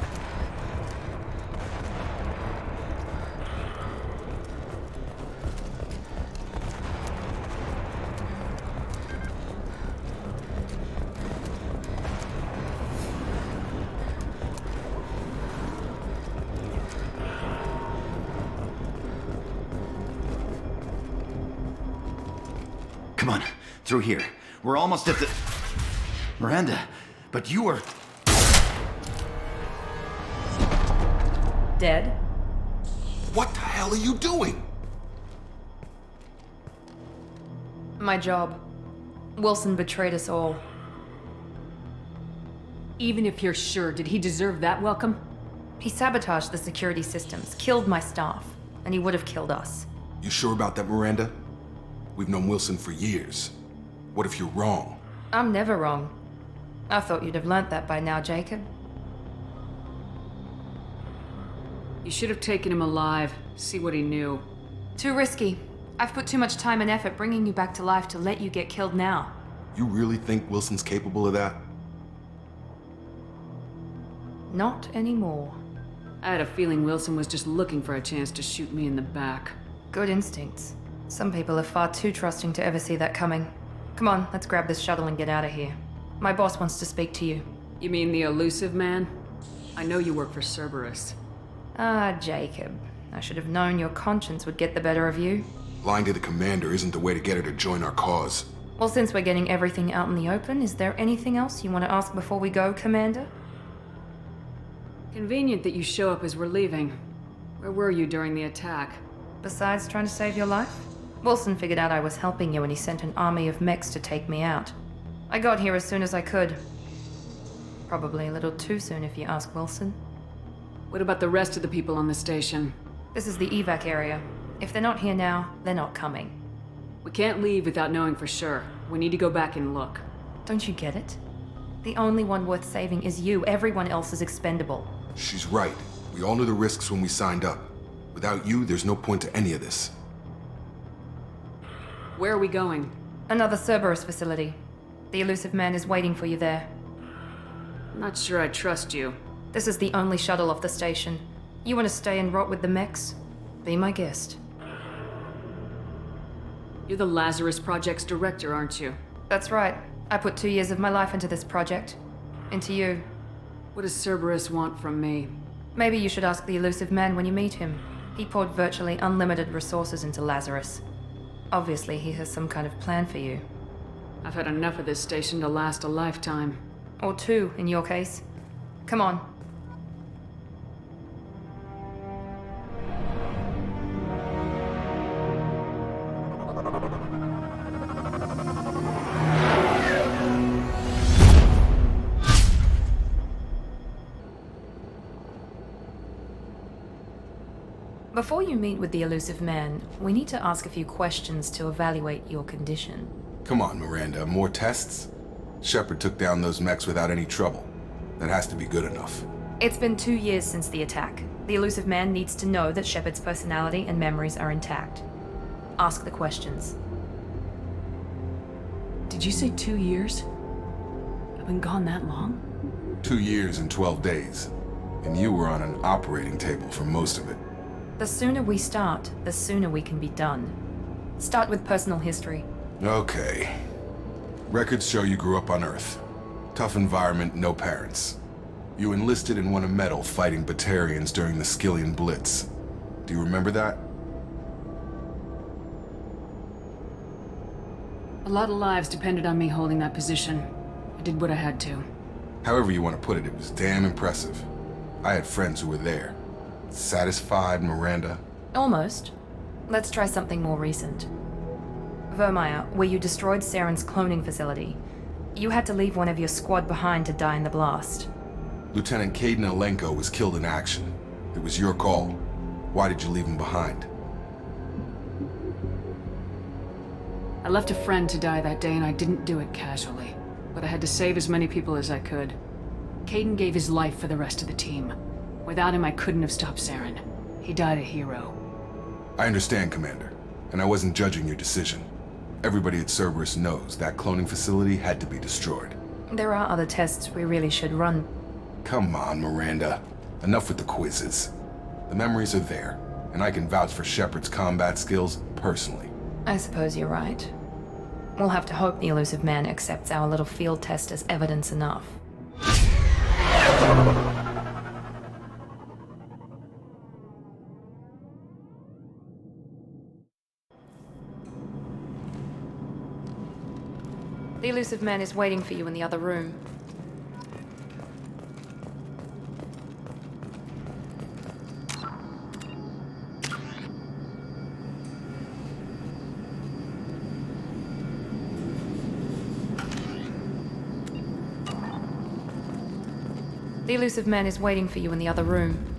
[SPEAKER 8] Come on, through here. We're almost at the... Miranda, but you were...
[SPEAKER 1] Dead?
[SPEAKER 11] What the hell are you doing?
[SPEAKER 1] My job. Wilson betrayed us all.
[SPEAKER 12] Even if you're sure, did he deserve that welcome?
[SPEAKER 1] He sabotaged the security systems, killed my staff, and he would have killed us.
[SPEAKER 11] You sure about that, Miranda? We've known Wilson for years. What if you're wrong?
[SPEAKER 1] I'm never wrong. I thought you'd have learnt that by now, Jacob.
[SPEAKER 12] You should have taken him alive, see what he knew.
[SPEAKER 1] Too risky. I've put too much time and effort bringing you back to life to let you get killed now.
[SPEAKER 11] You really think Wilson's capable of that?
[SPEAKER 1] Not anymore.
[SPEAKER 12] I had a feeling Wilson was just looking for a chance to shoot me in the back.
[SPEAKER 1] Good instincts. Some people are far too trusting to ever see that coming. Come on, let's grab this shuttle and get out of here. My boss wants to speak to you.
[SPEAKER 12] You mean the elusive man? I know you work for Cerberus.
[SPEAKER 1] Ah, Jacob. I should have known your conscience would get the better of you.
[SPEAKER 11] Lying to the commander isn't the way to get her to join our cause.
[SPEAKER 1] Well, since we're getting everything out in the open, is there anything else you want to ask before we go, Commander?
[SPEAKER 12] Convenient that you show up as we're leaving. Where were you during the attack?
[SPEAKER 1] Besides trying to save your life? Wilson figured out I was helping you and he sent an army of mechs to take me out. I got here as soon as I could. Probably a little too soon if you ask Wilson.
[SPEAKER 12] What about the rest of the people on the station?
[SPEAKER 1] This is the evac area. If they're not here now, they're not coming.
[SPEAKER 12] We can't leave without knowing for sure. We need to go back and look.
[SPEAKER 1] Don't you get it? The only one worth saving is you. Everyone else is expendable.
[SPEAKER 11] She's right. We all knew the risks when we signed up. Without you, there's no point to any of this.
[SPEAKER 12] Where are we going?
[SPEAKER 1] Another Cerberus facility. The elusive man is waiting for you there.
[SPEAKER 12] I'm not sure I trust you.
[SPEAKER 1] This is the only shuttle off the station. You want to stay and rot with the mechs? Be my guest.
[SPEAKER 12] You're the Lazarus Project's director, aren't you?
[SPEAKER 1] That's right. I put 2 years of my life into this project. Into you.
[SPEAKER 12] What does Cerberus want from me?
[SPEAKER 1] Maybe you should ask the elusive man when you meet him. He poured virtually unlimited resources into Lazarus. Obviously, he has some kind of plan for you.
[SPEAKER 12] I've had enough of this station to last a lifetime.
[SPEAKER 1] Or 2, in your case. Come on. Before you meet with the elusive man, we need to ask a few questions to evaluate your condition.
[SPEAKER 11] Come on, Miranda, more tests? Shepard took down those mechs without any trouble. That has to be good enough.
[SPEAKER 1] It's been 2 years since the attack. The elusive man needs to know that Shepard's personality and memories are intact. Ask the questions.
[SPEAKER 12] Did you say 2 years? I've been gone that long?
[SPEAKER 11] 2 years and 12 days. And you were on an operating table for most of it.
[SPEAKER 1] The sooner we start, the sooner we can be done. Start with personal history.
[SPEAKER 11] Okay. Records show you grew up on Earth. Tough environment, no parents. You enlisted and won a medal fighting Batarians during the Skillian Blitz. Do you remember that?
[SPEAKER 12] A lot of lives depended on me holding that position. I did what I had to.
[SPEAKER 11] However you want to put it, it was damn impressive. I had friends who were there. Satisfied, Miranda?
[SPEAKER 1] Almost. Let's try something more recent. Vermeer, where you destroyed Saren's cloning facility. You had to leave one of your squad behind to die in the blast.
[SPEAKER 11] Lieutenant Kaidan Alenko was killed in action. It was your call. Why did you leave him behind?
[SPEAKER 12] I left a friend to die that day and I didn't do it casually. But I had to save as many people as I could. Kaidan gave his life for the rest of the team. Without him, I couldn't have stopped Saren. He died a hero.
[SPEAKER 11] I understand, Commander. And I wasn't judging your decision. Everybody at Cerberus knows that cloning facility had to be destroyed.
[SPEAKER 1] There are other tests we really should run.
[SPEAKER 11] Come on, Miranda. Enough with the quizzes. The memories are there, and I can vouch for Shepard's combat skills personally.
[SPEAKER 1] I suppose you're right. We'll have to hope the elusive man accepts our little field test as evidence enough. The elusive man is waiting for you in the other room. The elusive man is waiting for you in the other room.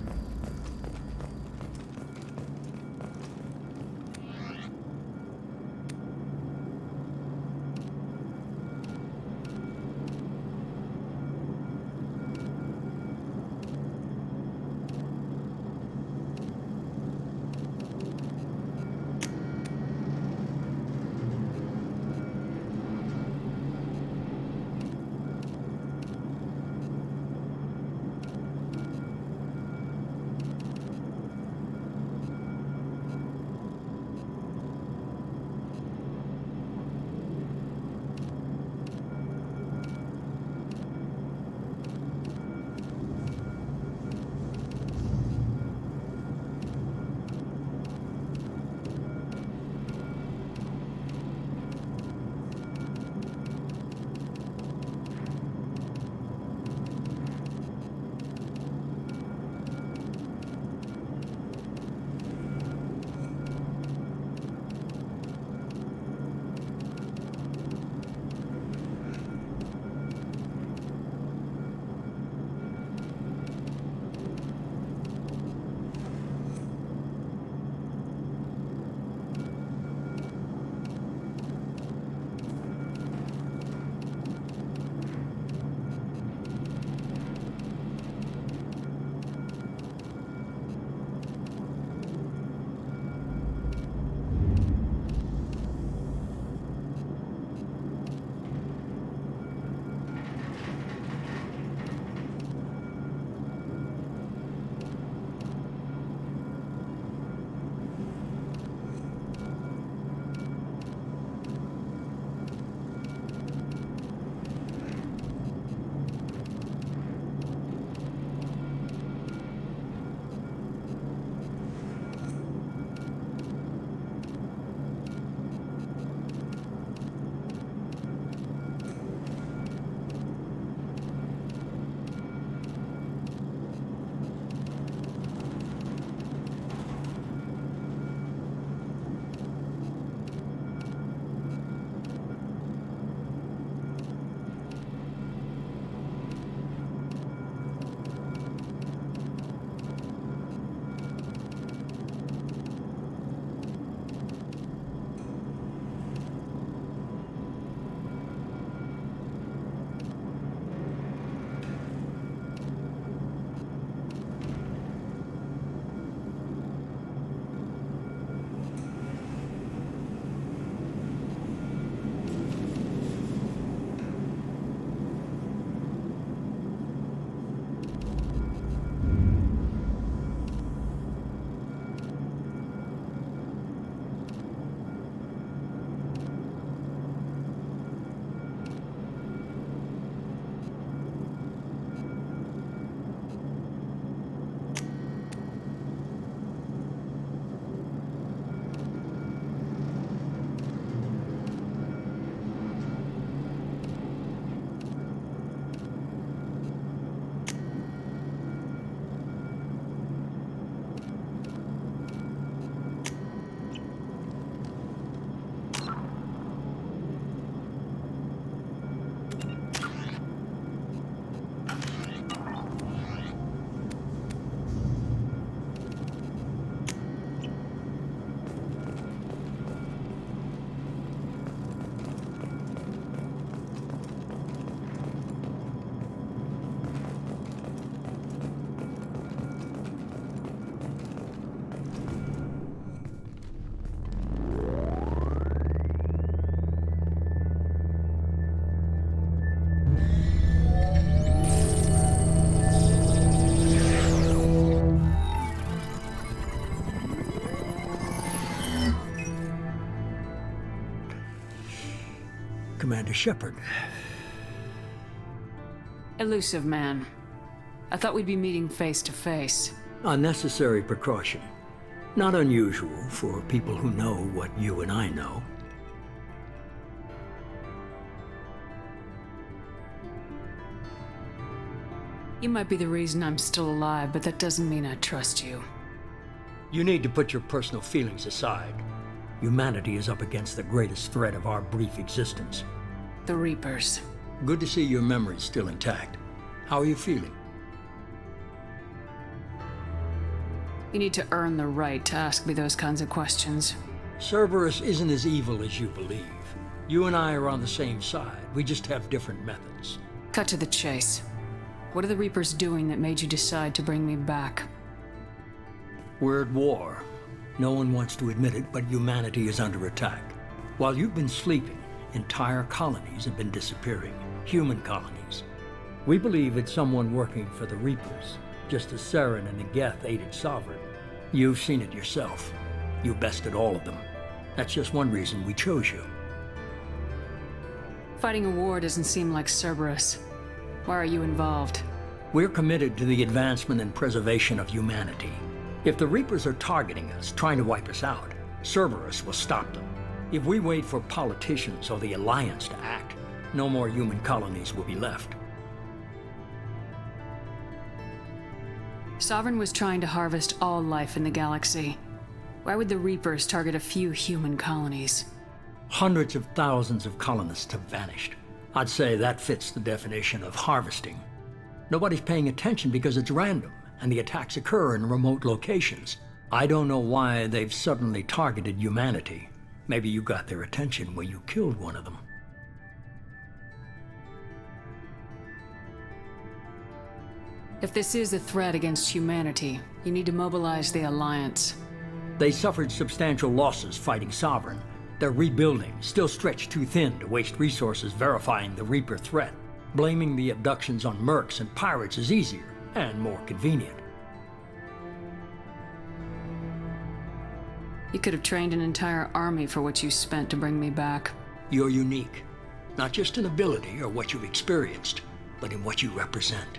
[SPEAKER 2] Commander Shepard.
[SPEAKER 12] Elusive man. I thought we'd be meeting face to face.
[SPEAKER 2] A necessary precaution. Not unusual for people who know what you and I know.
[SPEAKER 12] You might be the reason I'm still alive, but that doesn't mean I trust you.
[SPEAKER 2] You need to put your personal feelings aside. Humanity is up against the greatest threat of our brief existence.
[SPEAKER 12] The Reapers.
[SPEAKER 2] Good to see your memory's still intact. How are you feeling?
[SPEAKER 12] You need to earn the right to ask me those kinds of questions.
[SPEAKER 2] Cerberus isn't as evil as you believe. You and I are on the same side. We just have different methods.
[SPEAKER 12] Cut to the chase. What are the Reapers doing that made you decide to bring me back?
[SPEAKER 2] We're at war. No one wants to admit it, but humanity is under attack. While you've been sleeping, entire colonies have been disappearing. Human colonies. We believe it's someone working for the Reapers, just as Saren and the Geth aided Sovereign. You've seen it yourself. You bested all of them. That's just one reason we chose you.
[SPEAKER 12] Fighting a war doesn't seem like Cerberus. Why are you involved?
[SPEAKER 2] We're committed to the advancement and preservation of humanity. If the Reapers are targeting us, trying to wipe us out, Cerberus will stop them. If we wait for politicians or the Alliance to act, no more human colonies will be left.
[SPEAKER 12] Sovereign was trying to harvest all life in the galaxy. Why would the Reapers target a few human colonies?
[SPEAKER 2] Hundreds of thousands of colonists have vanished. I'd say that fits the definition of harvesting. Nobody's paying attention because it's random, and the attacks occur in remote locations. I don't know why they've suddenly targeted humanity. Maybe you got their attention when you killed one of them.
[SPEAKER 12] If this is a threat against humanity, you need to mobilize the Alliance.
[SPEAKER 2] They suffered substantial losses fighting Sovereign. They're rebuilding, still stretched too thin to waste resources verifying the Reaper threat. Blaming the abductions on mercs and pirates is easier and more convenient.
[SPEAKER 12] You could have trained an entire army for what you spent to bring me back.
[SPEAKER 2] You're unique, not just in ability or what you've experienced, but in what you represent.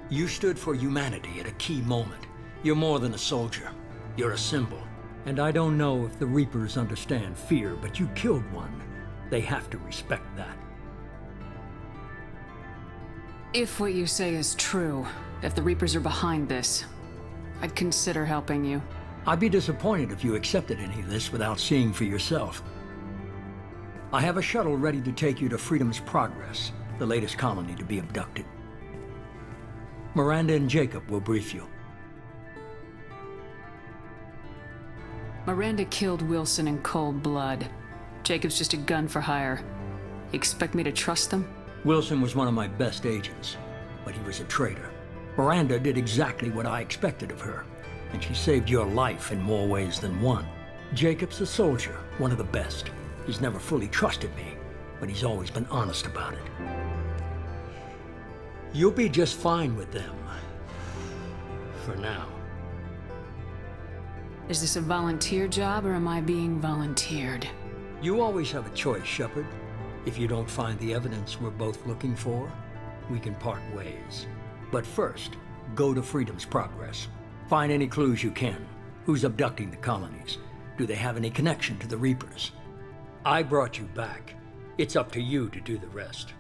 [SPEAKER 2] You stood for humanity at a key moment. You're more than a soldier. You're a symbol. And I don't know if the Reapers understand fear, but you killed one. They have to respect that.
[SPEAKER 12] If what you say is true, if the Reapers are behind this, I'd consider helping you.
[SPEAKER 2] I'd be disappointed if you accepted any of this without seeing for yourself. I have a shuttle ready to take you to Freedom's Progress, the latest colony to be abducted. Miranda and Jacob will brief you.
[SPEAKER 12] Miranda killed Wilson in cold blood. Jacob's just a gun for hire. You expect me to trust them?
[SPEAKER 2] Wilson was one of my best agents, but he was a traitor. Miranda did exactly what I expected of her, and she saved your life in more ways than one. Jacob's a soldier, one of the best. He's never fully trusted me, but he's always been honest about it. You'll be just fine with them. For now.
[SPEAKER 12] Is this a volunteer job, or am I being volunteered?
[SPEAKER 2] You always have a choice, Shepard. If you don't find the evidence we're both looking for, we can part ways. But first, go to Freedom's Progress. Find any clues you can. Who's abducting the colonies? Do they have any connection to the Reapers? I brought you back. It's up to you to do the rest.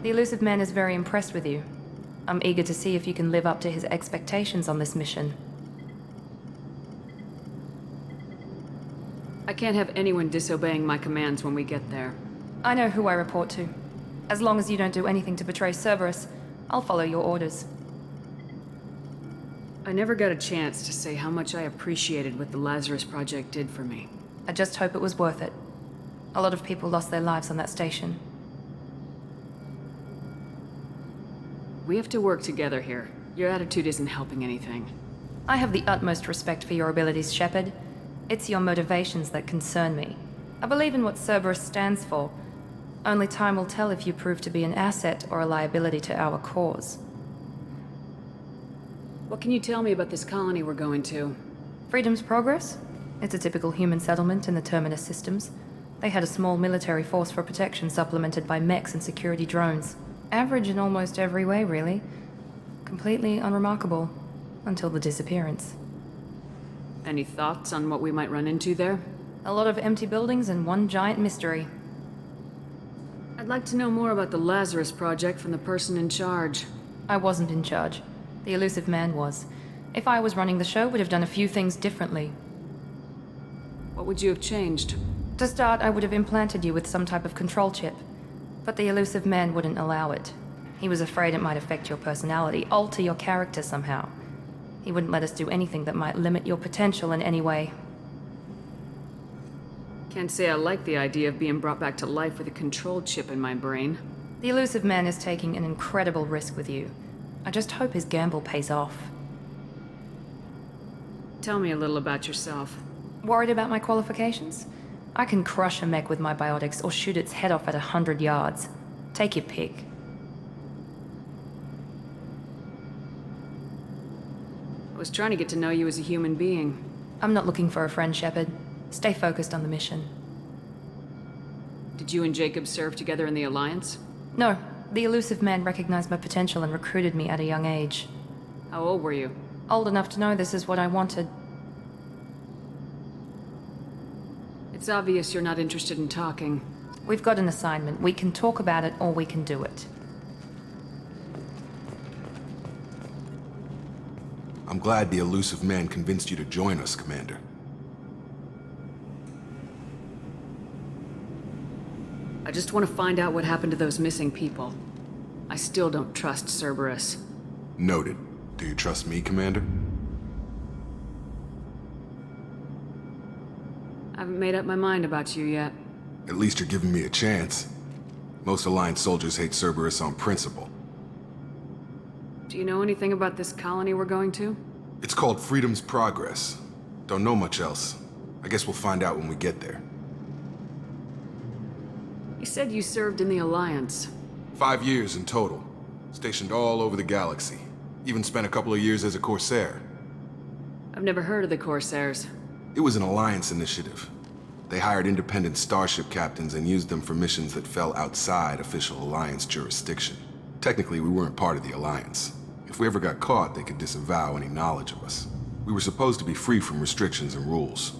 [SPEAKER 1] The Elusive Man is very impressed with you. I'm eager to see if you can live up to his expectations on this mission.
[SPEAKER 12] I can't have anyone disobeying my commands when we get there.
[SPEAKER 1] I know who I report to. As long as you don't do anything to betray Cerberus, I'll follow your orders.
[SPEAKER 12] I never got a chance to say how much I appreciated what the Lazarus Project did for me.
[SPEAKER 1] I just hope it was worth it. A lot of people lost their lives on that station.
[SPEAKER 12] We have to work together here. Your attitude isn't helping anything.
[SPEAKER 1] I have the utmost respect for your abilities, Shepard. It's your motivations that concern me. I believe in what Cerberus stands for. Only time will tell if you prove to be an asset or a liability to our cause.
[SPEAKER 12] What can you tell me about this colony we're going to?
[SPEAKER 1] Freedom's Progress? It's a typical human settlement in the Terminus systems. They had a small military force for protection supplemented by mechs and security drones. Average in almost every way, really. Completely unremarkable. Until the disappearance.
[SPEAKER 12] Any thoughts on what we might run into there?
[SPEAKER 1] A lot of empty buildings and one giant mystery.
[SPEAKER 12] I'd like to know more about the Lazarus Project from the person in charge.
[SPEAKER 1] I wasn't in charge. The Elusive Man was. If I was running the show, would have done a few things differently.
[SPEAKER 12] What would you have changed?
[SPEAKER 1] To start, I would have implanted you with some type of control chip. But the Elusive Man wouldn't allow it. He was afraid it might affect your personality, alter your character somehow. He wouldn't let us do anything that might limit your potential in any way.
[SPEAKER 12] Can't say I like the idea of being brought back to life with a control chip in my brain.
[SPEAKER 1] The Elusive Man is taking an incredible risk with you. I just hope his gamble pays off.
[SPEAKER 12] Tell me a little about yourself.
[SPEAKER 1] Worried about my qualifications? I can crush a mech with my biotics or shoot its head off at 100 yards. Take your pick.
[SPEAKER 12] I was trying to get to know you as a human being.
[SPEAKER 1] I'm not looking for a friend, Shepard. Stay focused on the mission.
[SPEAKER 12] Did you and Jacob serve together in the Alliance?
[SPEAKER 1] No. The Elusive Man recognized my potential and recruited me at a young age.
[SPEAKER 12] How old were you?
[SPEAKER 1] Old enough to know this is what I wanted.
[SPEAKER 12] It's obvious you're not interested in talking.
[SPEAKER 1] We've got an assignment. We can talk about it or we can do it.
[SPEAKER 11] I'm glad the Elusive Man convinced you to join us, Commander.
[SPEAKER 12] I just want to find out what happened to those missing people. I still don't trust Cerberus.
[SPEAKER 11] Noted. Do you trust me, Commander?
[SPEAKER 12] I haven't made up my mind about you yet.
[SPEAKER 11] At least you're giving me a chance. Most Alliance soldiers hate Cerberus on principle.
[SPEAKER 12] Do you know anything about this colony we're going to?
[SPEAKER 11] It's called Freedom's Progress. Don't know much else. I guess we'll find out when we get there.
[SPEAKER 12] You said you served in the Alliance.
[SPEAKER 11] 5 years in total. Stationed all over the galaxy. Even spent a couple of years as a Corsair.
[SPEAKER 12] I've never heard of the Corsairs.
[SPEAKER 11] It was an Alliance initiative. They hired independent starship captains and used them for missions that fell outside official Alliance jurisdiction. Technically, we weren't part of the Alliance. If we ever got caught, they could disavow any knowledge of us. We were supposed to be free from restrictions and rules,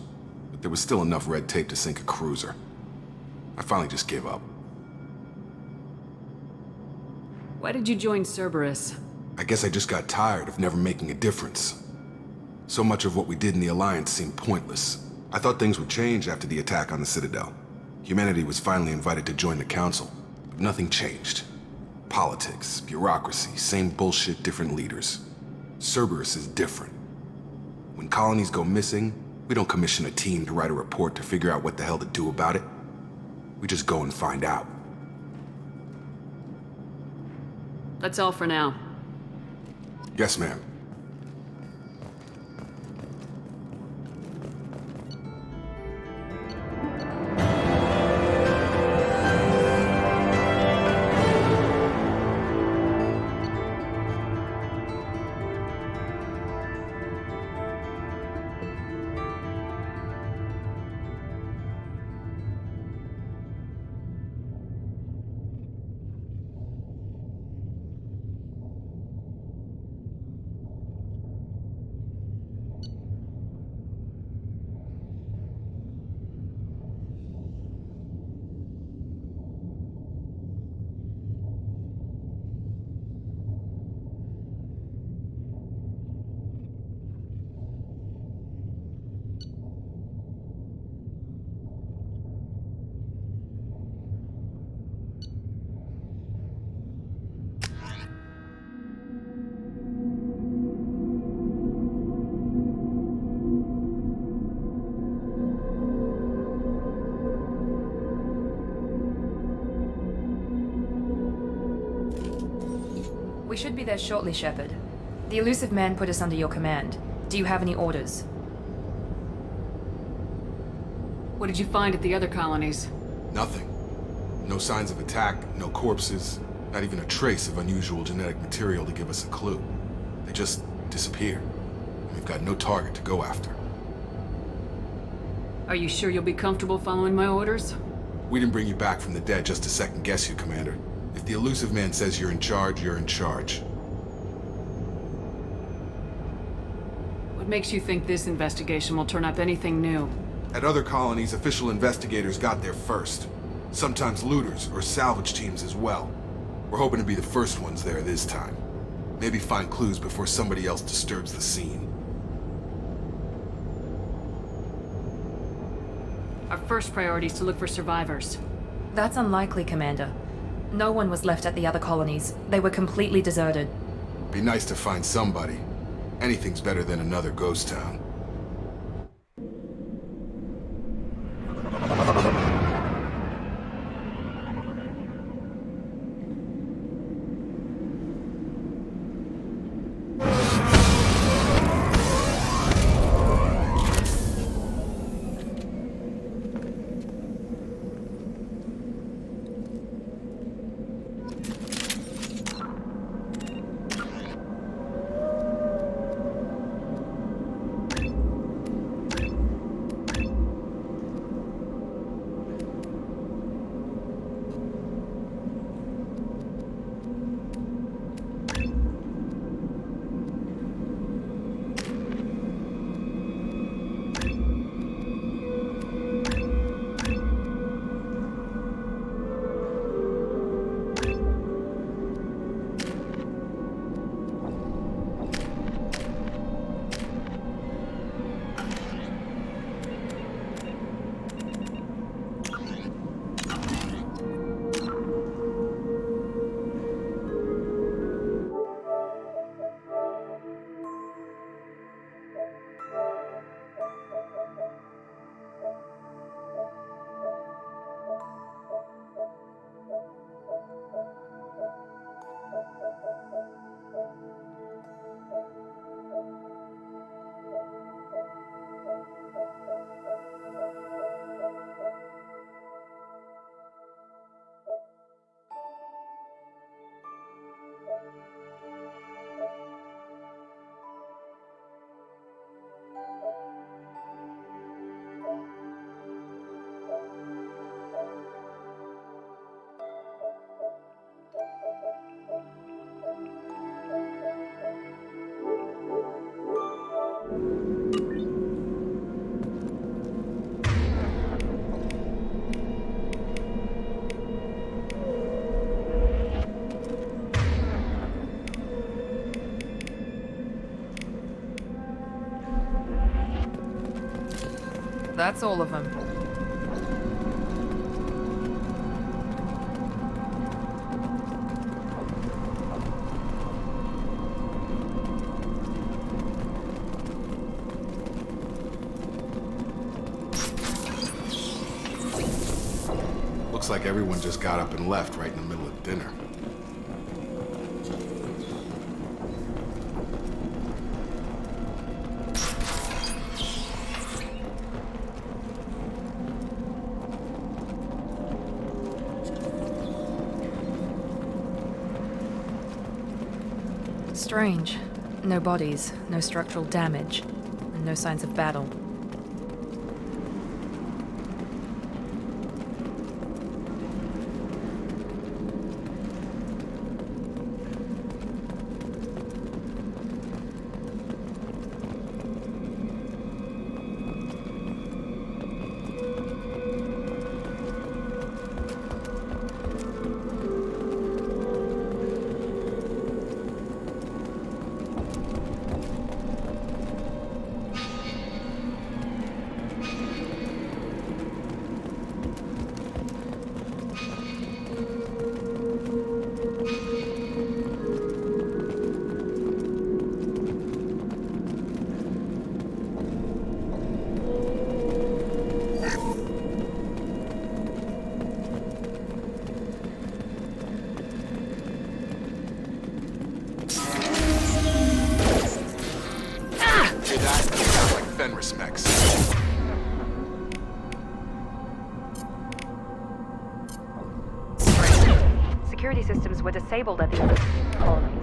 [SPEAKER 11] but there was still enough red tape to sink a cruiser. I finally just gave up.
[SPEAKER 12] Why did you join Cerberus?
[SPEAKER 11] I guess I just got tired of never making a difference. So much of what we did in the Alliance seemed pointless. I thought things would change after the attack on the Citadel. Humanity was finally invited to join the Council, but nothing changed. Politics, bureaucracy, same bullshit, different leaders. Cerberus is different. When colonies go missing, we don't commission a team to write a report to figure out what the hell to do about it. We just go and find out.
[SPEAKER 12] That's all for now.
[SPEAKER 11] Yes, ma'am.
[SPEAKER 1] We should be there shortly, Shepard. The elusive man put us under your command. Do you have any orders?
[SPEAKER 12] What did you find at the other colonies?
[SPEAKER 11] Nothing. No signs of attack, no corpses, not even a trace of unusual genetic material to give us a clue. They just disappeared. And we've got no target to go after.
[SPEAKER 12] Are you sure you'll be comfortable following my orders?
[SPEAKER 11] We didn't bring you back from the dead just to second guess you, Commander. If the elusive man says you're in charge, you're in charge.
[SPEAKER 12] What makes you think this investigation will turn up anything new?
[SPEAKER 11] At other colonies, official investigators got there first. Sometimes looters or salvage teams as well. We're hoping to be the first ones there this time. Maybe find clues before somebody else disturbs the scene.
[SPEAKER 12] Our first priority is to look for survivors.
[SPEAKER 1] That's unlikely, Commander. No one was left at the other colonies. They were completely deserted.
[SPEAKER 11] Be nice to find somebody. Anything's better than another ghost town.
[SPEAKER 1] That's all of them.
[SPEAKER 11] Looks like everyone just got up and left right in the middle of dinner.
[SPEAKER 1] Strange. No bodies, no structural damage, and no signs of battle. Security systems were disabled at the other colonies.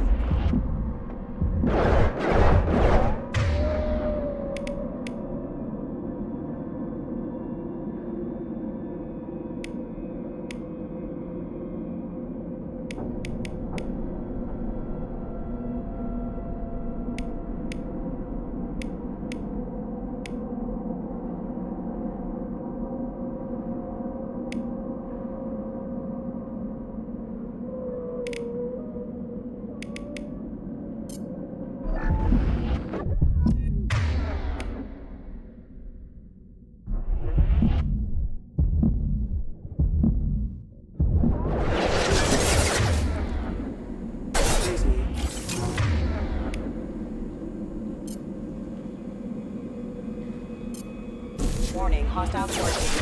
[SPEAKER 5] Warning, hostile forces.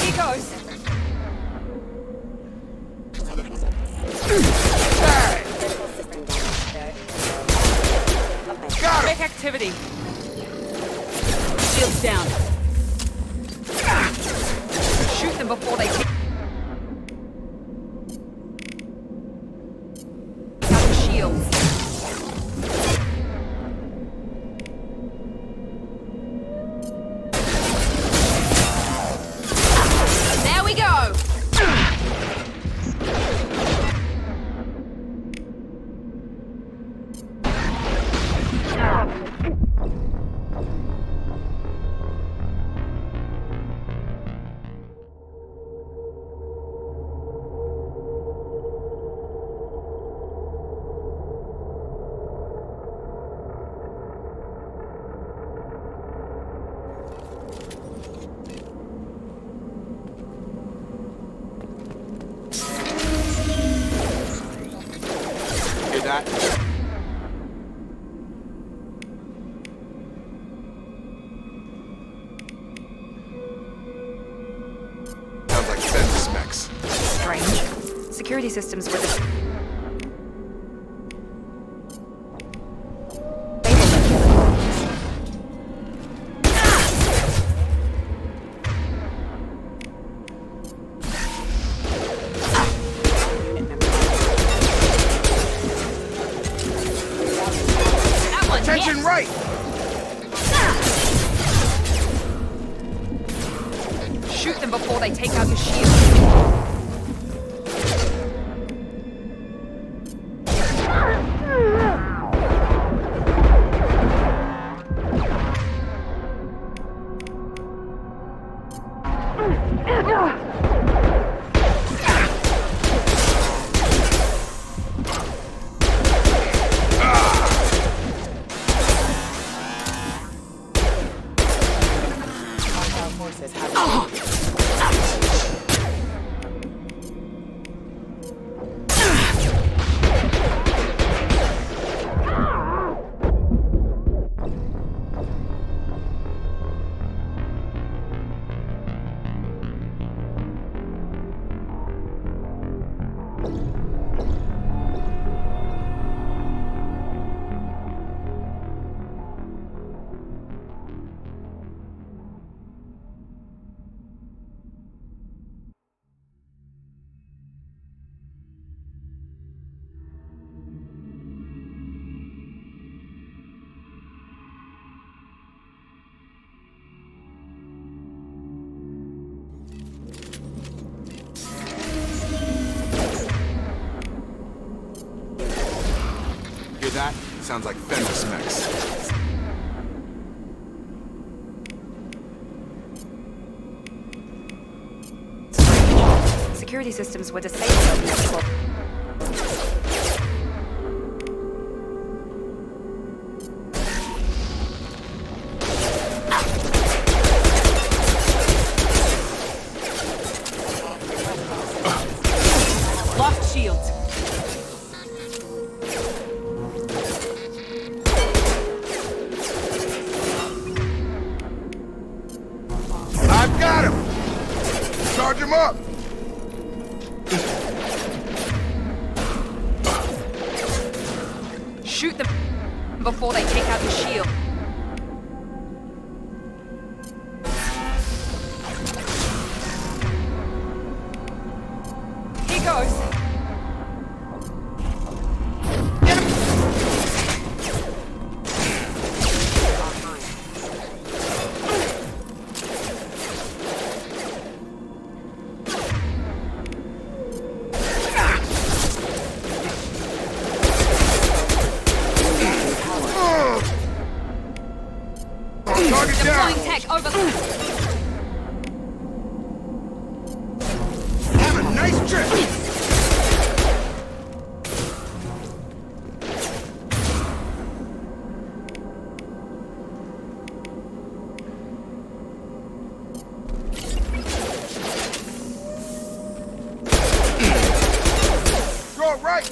[SPEAKER 5] He goes.
[SPEAKER 11] Got him!
[SPEAKER 5] Make activity. Shields down.
[SPEAKER 1] Shoot them before they take out the shields. There we go!
[SPEAKER 11] Hear that? Sounds like fence mechs.
[SPEAKER 1] Strange. Security systems were disabled.
[SPEAKER 11] Attention right!
[SPEAKER 1] Shoot them before they take out your shield.
[SPEAKER 11] Hear that? Sounds like fence mechs.
[SPEAKER 1] Security systems were disabled.
[SPEAKER 5] Lost shields.
[SPEAKER 11] I've got him! Charge him up!
[SPEAKER 1] Shoot them before they take out your shield.
[SPEAKER 11] Target down!
[SPEAKER 1] Deploying tech, over.
[SPEAKER 11] Have a nice trip! Go right!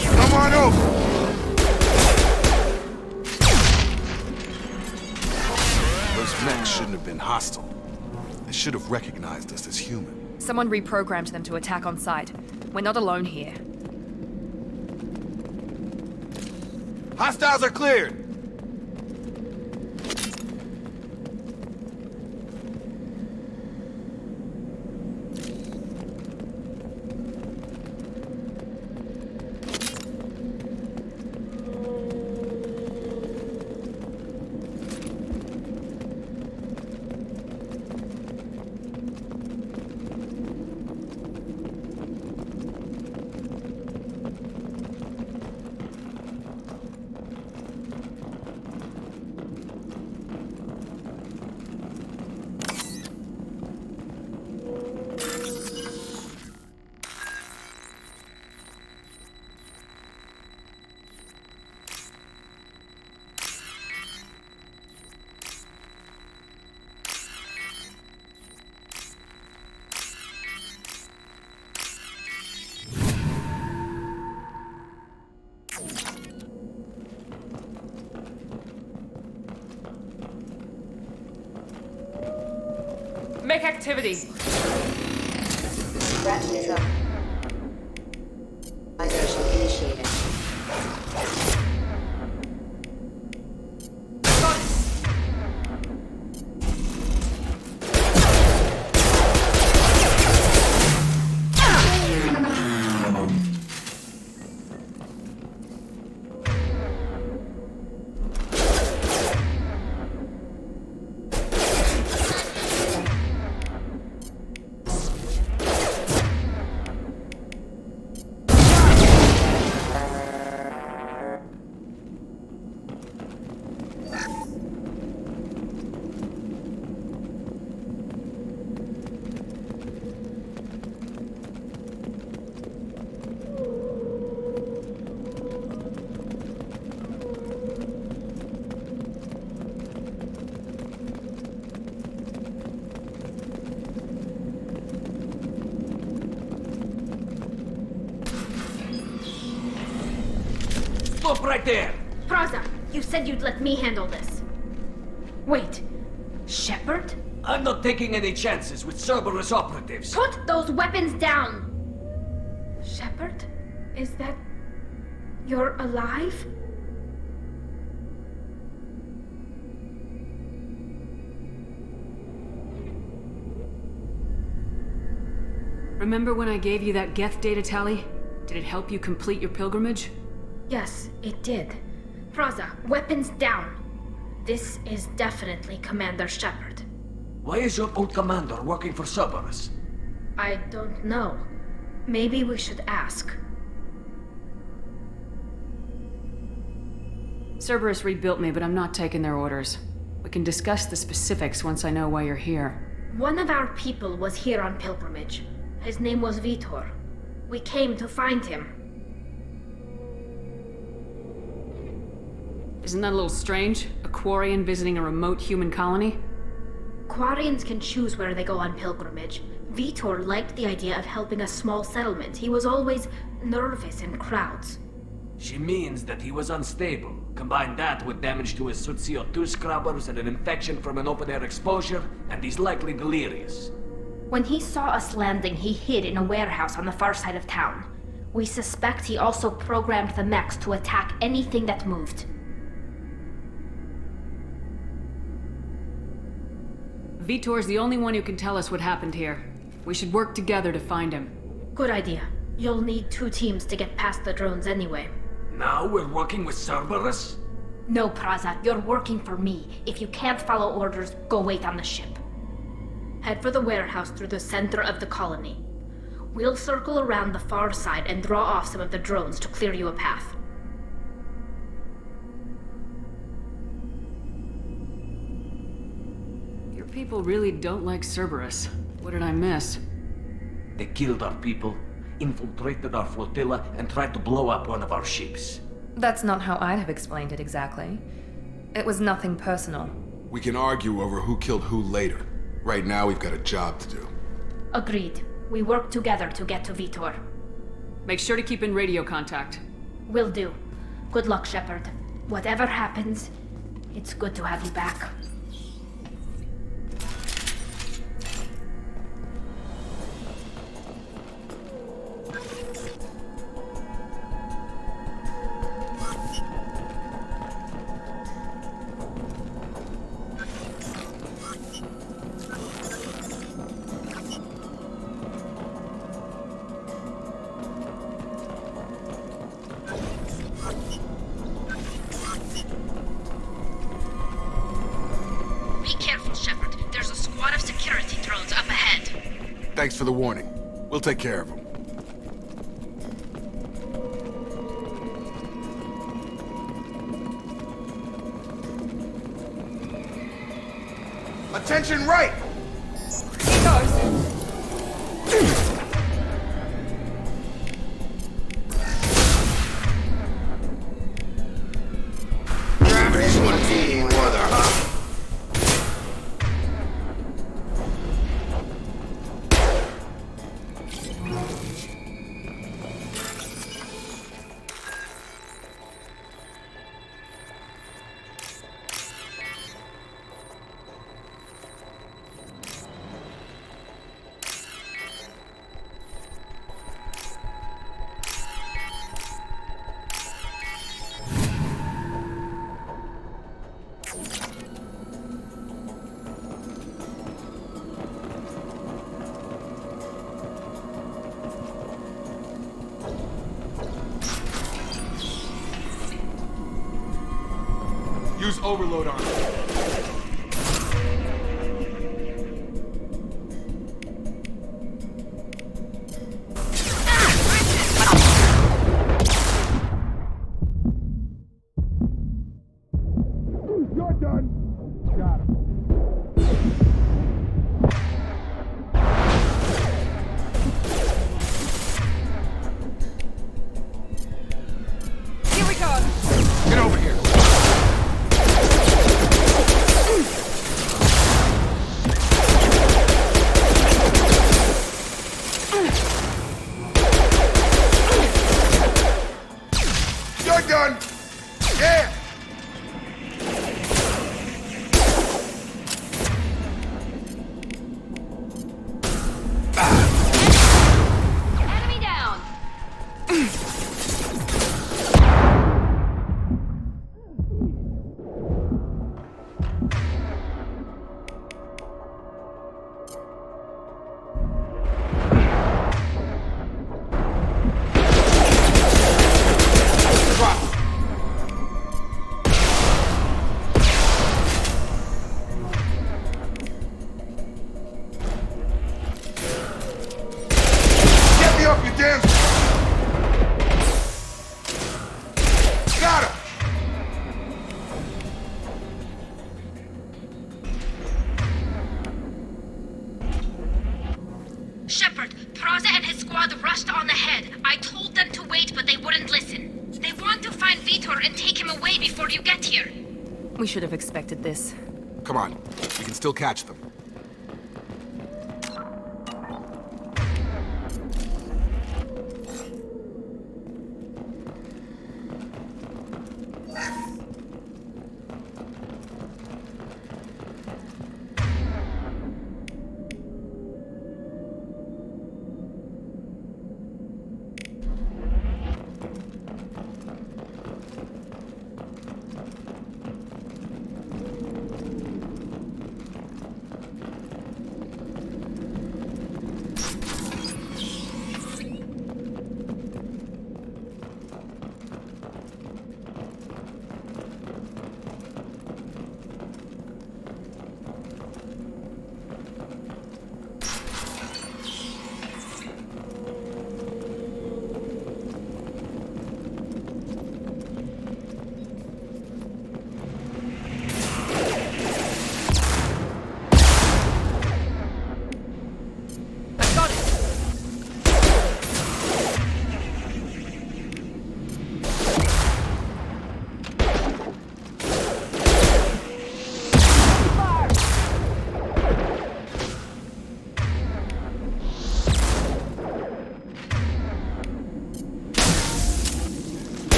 [SPEAKER 11] Come on over! Those mechs shouldn't have been hostile. They should have recognized us as human.
[SPEAKER 1] Someone reprogrammed them to attack on sight. We're not alone here.
[SPEAKER 11] Hostiles are cleared!
[SPEAKER 12] Make activity.
[SPEAKER 9] Threat neutral. Migration initiated.
[SPEAKER 13] Stop right there!
[SPEAKER 14] Praza, you said you'd let me handle this. Wait, Shepard?
[SPEAKER 13] I'm not taking any chances with Cerberus operatives.
[SPEAKER 14] Put those weapons down! Shepard? Is that... you're alive?
[SPEAKER 12] Remember when I gave you that Geth data tally? Did it help you complete your pilgrimage?
[SPEAKER 14] Yes, it did. Praza, weapons down. This is definitely Commander Shepard.
[SPEAKER 13] Why is your old commander working for Cerberus?
[SPEAKER 14] I don't know. Maybe we should ask.
[SPEAKER 12] Cerberus rebuilt me, but I'm not taking their orders. We can discuss the specifics once I know why you're here.
[SPEAKER 14] One of our people was here on pilgrimage. His name was Vitor. We came to find him.
[SPEAKER 12] Isn't that a little strange? A Quarian visiting a remote human colony?
[SPEAKER 14] Quarians can choose where they go on pilgrimage. Vitor liked the idea of helping a small settlement. He was always nervous in crowds.
[SPEAKER 13] She means that he was unstable. Combine that with damage to his suit CO2 scrubbers and an infection from an open-air exposure, and he's likely delirious.
[SPEAKER 14] When he saw us landing, he hid in a warehouse on the far side of town. We suspect he also programmed the mechs to attack anything that moved.
[SPEAKER 12] Vitor's the only one who can tell us what happened here. We should work together to find him.
[SPEAKER 14] Good idea. You'll need 2 teams to get past the drones anyway.
[SPEAKER 13] Now we're working with Cerberus?
[SPEAKER 14] No, Praza, you're working for me. If you can't follow orders, go wait on the ship. Head for the warehouse through the center of the colony. We'll circle around the far side and draw off some of the drones to clear you a path.
[SPEAKER 12] Your people really don't like Cerberus. What did I miss?
[SPEAKER 13] They killed our people, infiltrated our flotilla, and tried to blow up one of our ships.
[SPEAKER 1] That's not how I'd have explained it exactly. It was nothing personal.
[SPEAKER 11] We can argue over who killed who later. Right now, we've got a job to do.
[SPEAKER 14] Agreed. We work together to get to Vitor.
[SPEAKER 12] Make sure to keep in radio contact.
[SPEAKER 14] Will do. Good luck, Shepard. Whatever happens, it's good to have you back.
[SPEAKER 11] Thanks for the warning. We'll take care of them. Attention right!
[SPEAKER 5] He goes.
[SPEAKER 10] Gravity's one being weather, huh?
[SPEAKER 11] Use overload on it. You're done. Got him.
[SPEAKER 5] Here we go.
[SPEAKER 11] Get over here. You're done. Yeah.
[SPEAKER 14] Enemy down!
[SPEAKER 11] Drop. Get me up, you damn... Got him!
[SPEAKER 14] Shepard, Praza and his squad rushed on ahead. I told them to wait, but they wouldn't listen. They want to find Vitor and take him away before you get here.
[SPEAKER 1] We should have expected this.
[SPEAKER 11] Come on. We can still catch them.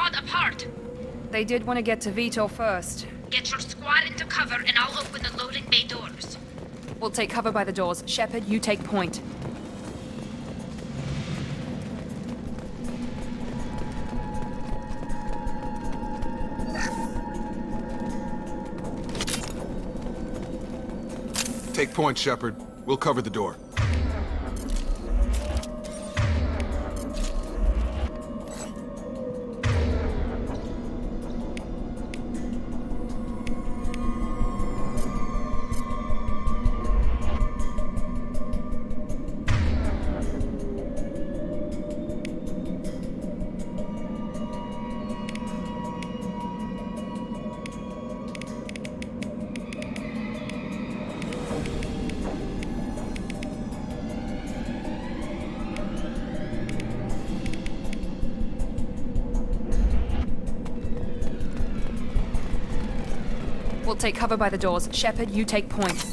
[SPEAKER 14] squad apart.
[SPEAKER 1] They did want to get to Vitor first.
[SPEAKER 14] Get your squad into cover and I'll open the loading bay doors.
[SPEAKER 1] We'll take cover by the doors. Shepard, you take point.
[SPEAKER 11] Take point, Shepard. We'll cover the door.
[SPEAKER 1] We'll take cover by the doors. Shepard, you take point.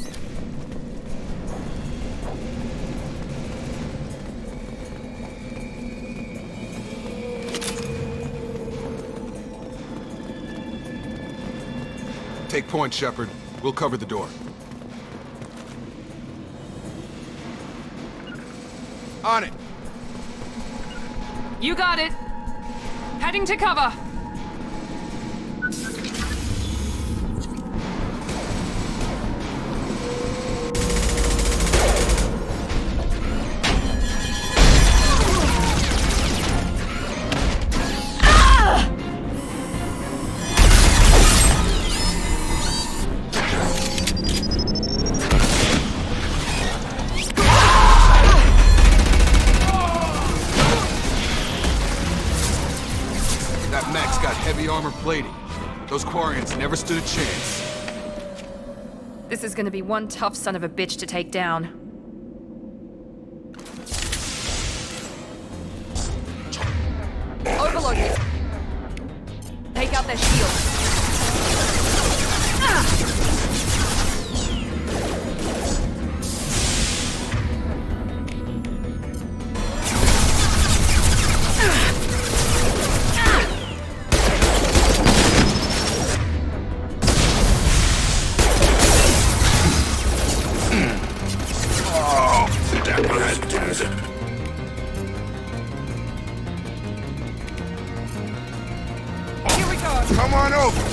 [SPEAKER 11] Take point, Shepard. We'll cover the door. On it!
[SPEAKER 1] You got it! Heading to cover!
[SPEAKER 11] Armor plating. Those Quarians never stood a chance.
[SPEAKER 1] This is gonna be one tough son of a bitch to take down. Overload it. Take out their shield.
[SPEAKER 11] Come on over!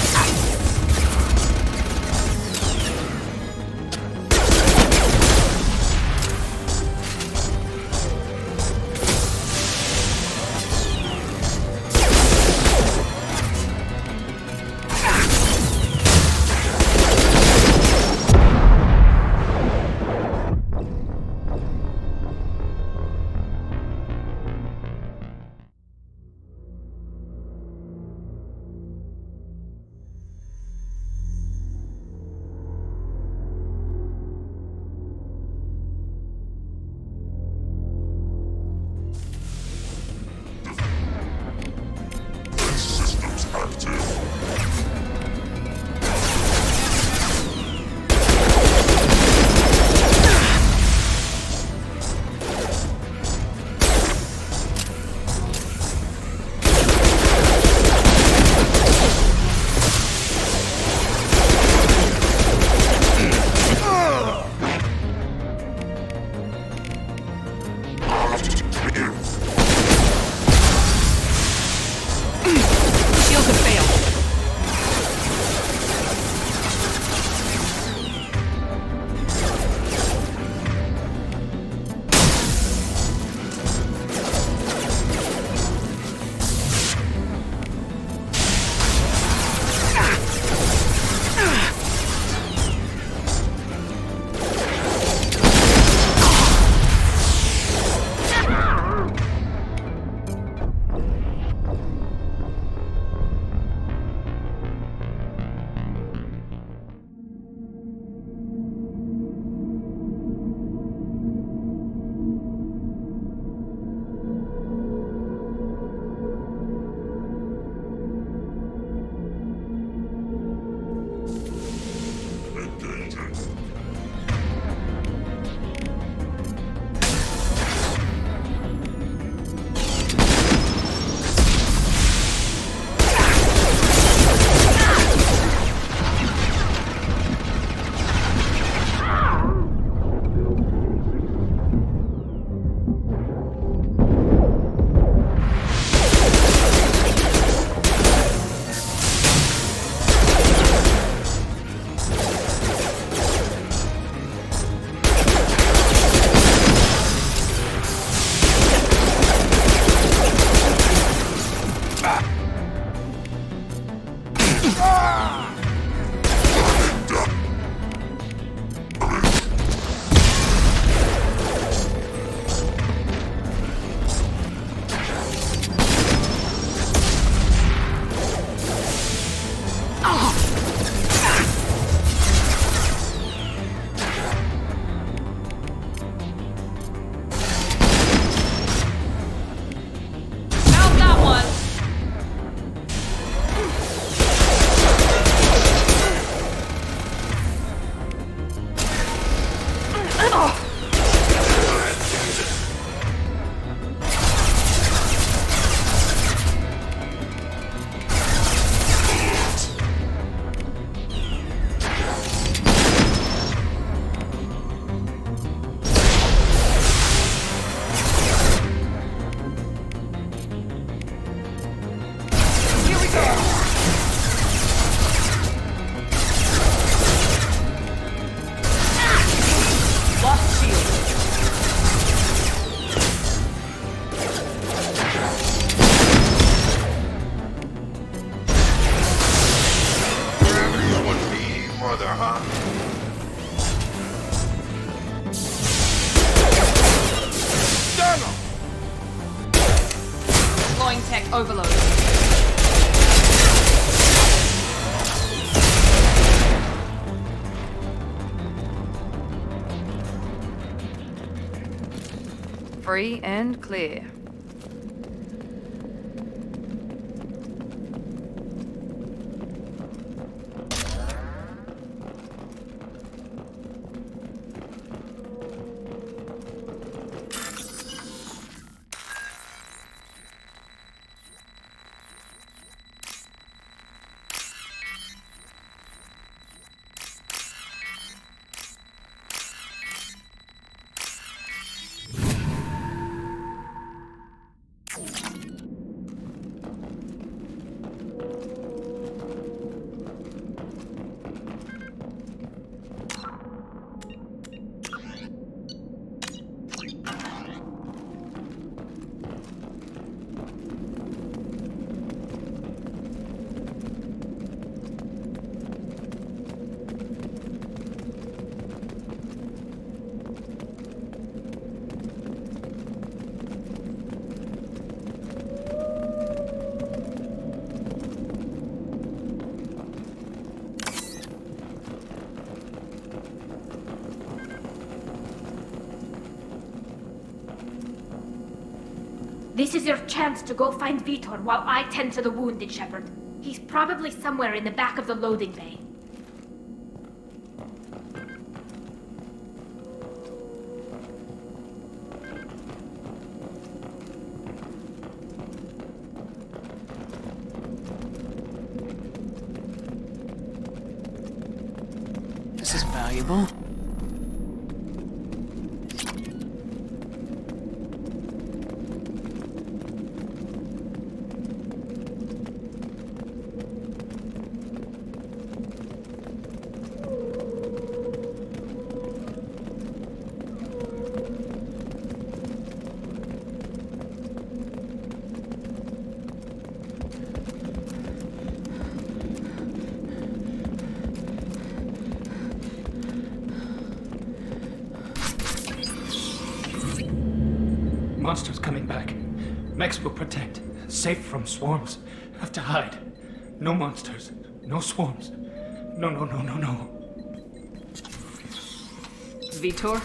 [SPEAKER 12] Overload.
[SPEAKER 1] Free and clear.
[SPEAKER 14] This is your chance to go find Vitor while I tend to the wounded, Shepard. He's probably somewhere in the back of the loading bay.
[SPEAKER 12] This is valuable.
[SPEAKER 15] Monsters coming back. Mechs will protect. Safe from swarms. Have to hide. No monsters. No swarms. No.
[SPEAKER 12] Vitor?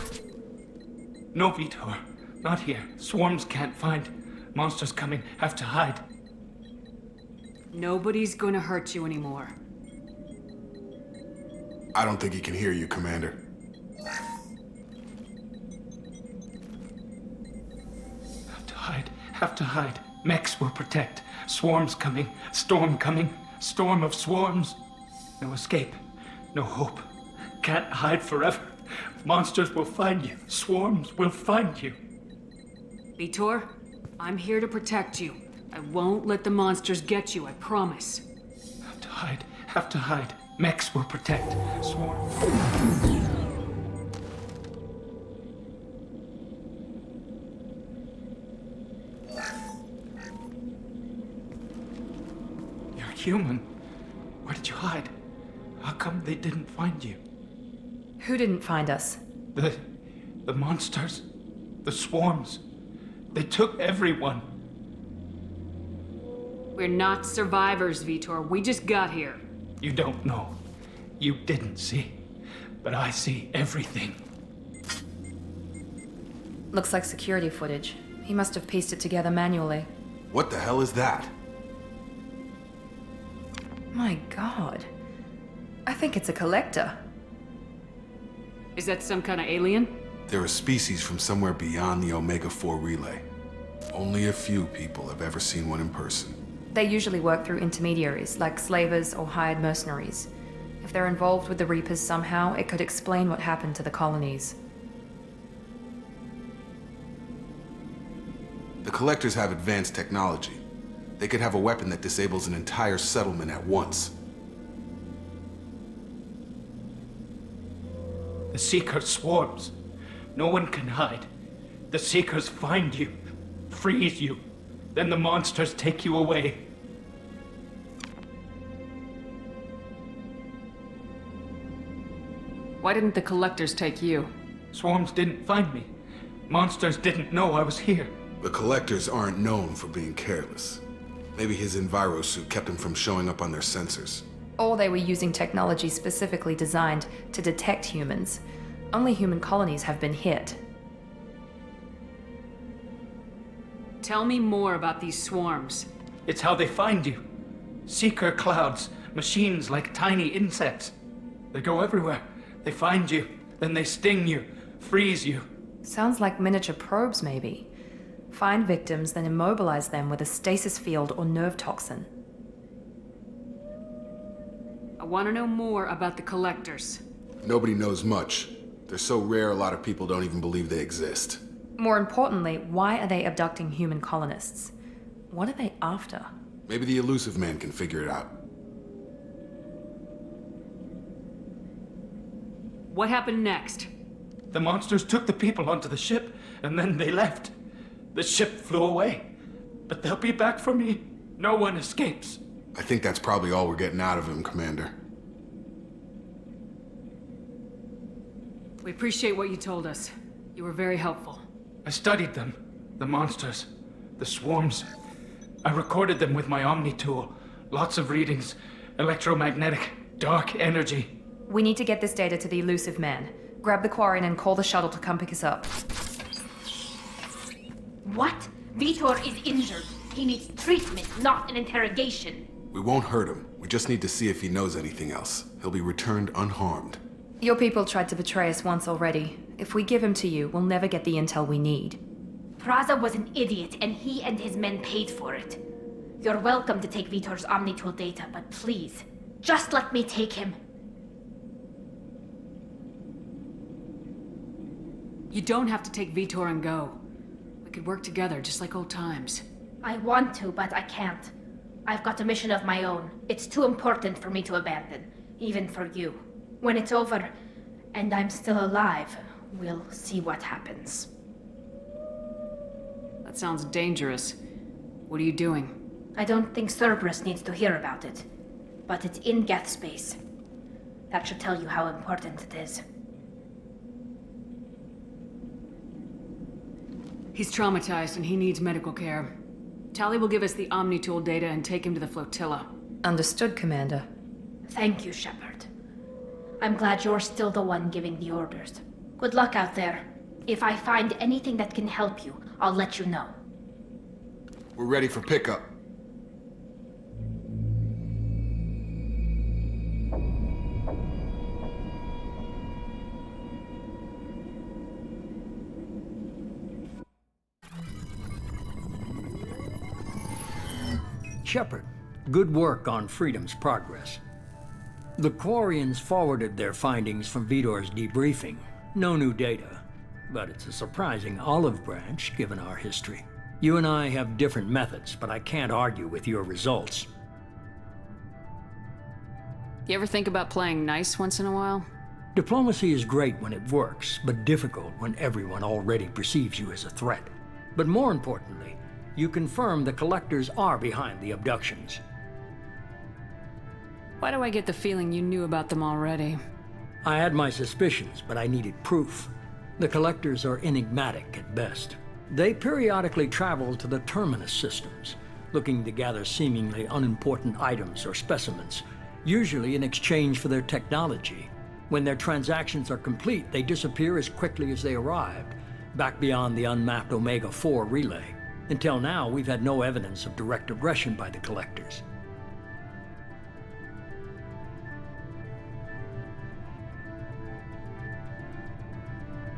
[SPEAKER 15] No Vitor. Not here. Swarms can't find. Monsters coming. Have to hide.
[SPEAKER 12] Nobody's gonna hurt you anymore.
[SPEAKER 11] I don't think he can hear you, Commander.
[SPEAKER 15] Have to hide. Mechs will protect. Swarms coming. Storm coming. Storm of swarms. No escape. No hope. Can't hide forever. Monsters will find you. Swarms will find you.
[SPEAKER 12] Vitor, I'm here to protect you. I won't let the monsters get you, I promise.
[SPEAKER 15] Have to hide. Have to hide. Mechs will protect. Swarms. Human. Where did you hide? How come they didn't find you?
[SPEAKER 1] Who didn't find us?
[SPEAKER 15] The monsters. The swarms. They took everyone.
[SPEAKER 12] We're not survivors, Vitor. We just got here.
[SPEAKER 15] You don't know. You didn't see. But I see everything.
[SPEAKER 1] Looks like security footage. He must have pieced it together manually.
[SPEAKER 11] What the hell is that?
[SPEAKER 1] My god. I think it's a collector.
[SPEAKER 12] Is that some kind of alien?
[SPEAKER 11] They're a species from somewhere beyond the Omega-4 relay. Only a few people have ever seen one in person.
[SPEAKER 1] They usually work through intermediaries, like slavers or hired mercenaries. If they're involved with the Reapers somehow, it could explain what happened to the colonies.
[SPEAKER 11] The Collectors have advanced technology. They could have a weapon that disables an entire settlement at once.
[SPEAKER 15] The Seekers swarms. No one can hide. The Seekers find you, freeze you. Then the monsters take you away.
[SPEAKER 12] Why didn't the Collectors take you?
[SPEAKER 15] Swarms didn't find me. Monsters didn't know I was here.
[SPEAKER 11] The Collectors aren't known for being careless. Maybe his envirosuit kept him from showing up on their sensors.
[SPEAKER 1] Or they were using technology specifically designed to detect humans. Only human colonies have been hit.
[SPEAKER 12] Tell me more about these swarms.
[SPEAKER 15] It's how they find you. Seeker clouds, machines like tiny insects. They go everywhere. They find you, then they sting you, freeze you.
[SPEAKER 1] Sounds like miniature probes, maybe. Find victims, then immobilize them with a stasis field or nerve toxin.
[SPEAKER 12] I want to know more about the Collectors.
[SPEAKER 11] Nobody knows much. They're so rare, a lot of people don't even believe they exist.
[SPEAKER 1] More importantly, why are they abducting human colonists? What are they after?
[SPEAKER 11] Maybe the Elusive Man can figure it out.
[SPEAKER 12] What happened next?
[SPEAKER 15] The monsters took the people onto the ship, and then they left. The ship flew away. But they'll be back for me. No one escapes.
[SPEAKER 11] I think that's probably all we're getting out of him, Commander.
[SPEAKER 12] We appreciate what you told us. You were very helpful.
[SPEAKER 15] I studied them. The monsters. The swarms. I recorded them with my Omni tool. Lots of readings. Electromagnetic. Dark energy.
[SPEAKER 1] We need to get this data to the Elusive Man. Grab the Quarian and call the shuttle to come pick us up.
[SPEAKER 14] What? Vitor is injured. He needs treatment, not an interrogation.
[SPEAKER 11] We won't hurt him. We just need to see if he knows anything else. He'll be returned unharmed.
[SPEAKER 1] Your people tried to betray us once already. If we give him to you, we'll never get the intel we need.
[SPEAKER 14] Praza was an idiot, and he and his men paid for it. You're welcome to take Vitor's Omnitool data, but please, just let me take him.
[SPEAKER 12] You don't have to take Vitor and go. We could work together, just like old times.
[SPEAKER 14] I want to, but I can't. I've got a mission of my own. It's too important for me to abandon, even for you. When it's over, and I'm still alive, we'll see what happens.
[SPEAKER 12] That sounds dangerous. What are you doing?
[SPEAKER 14] I don't think Cerberus needs to hear about it, but it's in Geth space. That should tell you how important it is.
[SPEAKER 12] He's traumatized and he needs medical care. Tali will give us the Omnitool data and take him to the flotilla.
[SPEAKER 1] Understood, Commander.
[SPEAKER 14] Thank you, Shepard. I'm glad you're still the one giving the orders. Good luck out there. If I find anything that can help you, I'll let you know.
[SPEAKER 11] We're ready for pickup.
[SPEAKER 2] Shepard, good work on Freedom's progress. The Quarians forwarded their findings from Vitor's debriefing. No new data, but it's a surprising olive branch given our history. You and I have different methods, but I can't argue with your results.
[SPEAKER 12] You ever think about playing nice once in a while?
[SPEAKER 2] Diplomacy is great when it works, but difficult when everyone already perceives you as a threat. But more importantly, you confirm the Collectors are behind the abductions.
[SPEAKER 12] Why do I get the feeling you knew about them already?
[SPEAKER 2] I had my suspicions, but I needed proof. The Collectors are enigmatic at best. They periodically travel to the Terminus systems, looking to gather seemingly unimportant items or specimens, usually in exchange for their technology. When their transactions are complete, they disappear as quickly as they arrived, back beyond the unmapped Omega-4 relay. Until now, we've had no evidence of direct aggression by the Collectors.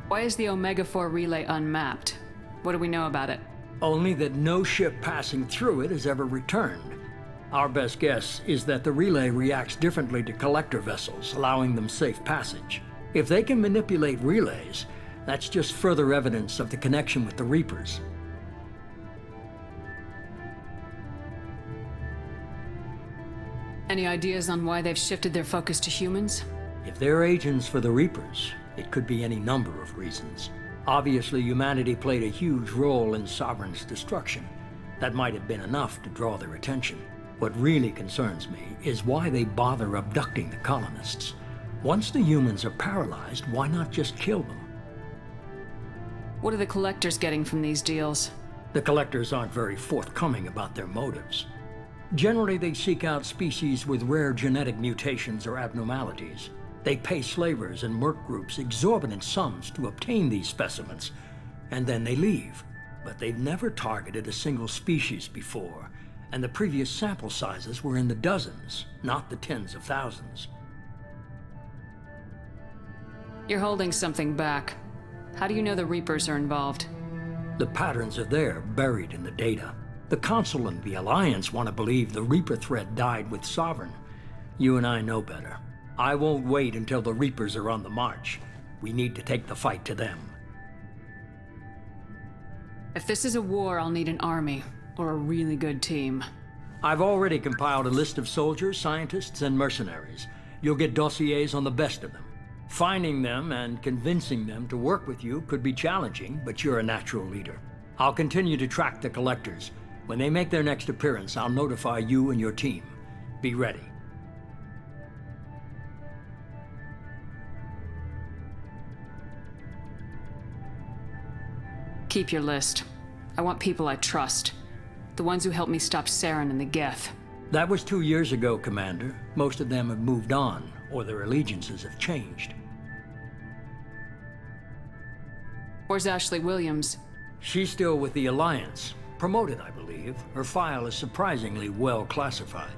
[SPEAKER 12] Why is the Omega-4 relay unmapped? What do we know about it?
[SPEAKER 2] Only that no ship passing through it has ever returned. Our best guess is that the relay reacts differently to Collector vessels, allowing them safe passage. If they can manipulate relays, that's just further evidence of the connection with the Reapers.
[SPEAKER 12] Any ideas on why they've shifted their focus to humans?
[SPEAKER 2] If they're agents for the Reapers, it could be any number of reasons. Obviously, humanity played a huge role in Sovereign's destruction. That might have been enough to draw their attention. What really concerns me is why they bother abducting the colonists. Once the humans are paralyzed, why not just kill them?
[SPEAKER 12] What are the Collectors getting from these deals?
[SPEAKER 2] The Collectors aren't very forthcoming about their motives. Generally, they seek out species with rare genetic mutations or abnormalities. They pay slavers and merc groups exorbitant sums to obtain these specimens, and then they leave. But they've never targeted a single species before, and the previous sample sizes were in the dozens, not the tens of thousands.
[SPEAKER 12] You're holding something back. How do you know the Reapers are involved?
[SPEAKER 2] The patterns are there, buried in the data. The Council and the Alliance want to believe the Reaper threat died with Sovereign. You and I know better. I won't wait until the Reapers are on the march. We need to take the fight to them.
[SPEAKER 12] If this is a war, I'll need an army, or a really good team.
[SPEAKER 2] I've already compiled a list of soldiers, scientists, and mercenaries. You'll get dossiers on the best of them. Finding them and convincing them to work with you could be challenging, but you're a natural leader. I'll continue to track the collectors. When they make their next appearance, I'll notify you and your team. Be ready.
[SPEAKER 12] Keep your list. I want people I trust. The ones who helped me stop Saren and the Geth.
[SPEAKER 2] That was 2 years ago, Commander. Most of them have moved on, or their allegiances have changed.
[SPEAKER 12] Where's Ashley Williams?
[SPEAKER 2] She's still with the Alliance. Promoted, I believe. Her file is surprisingly well classified.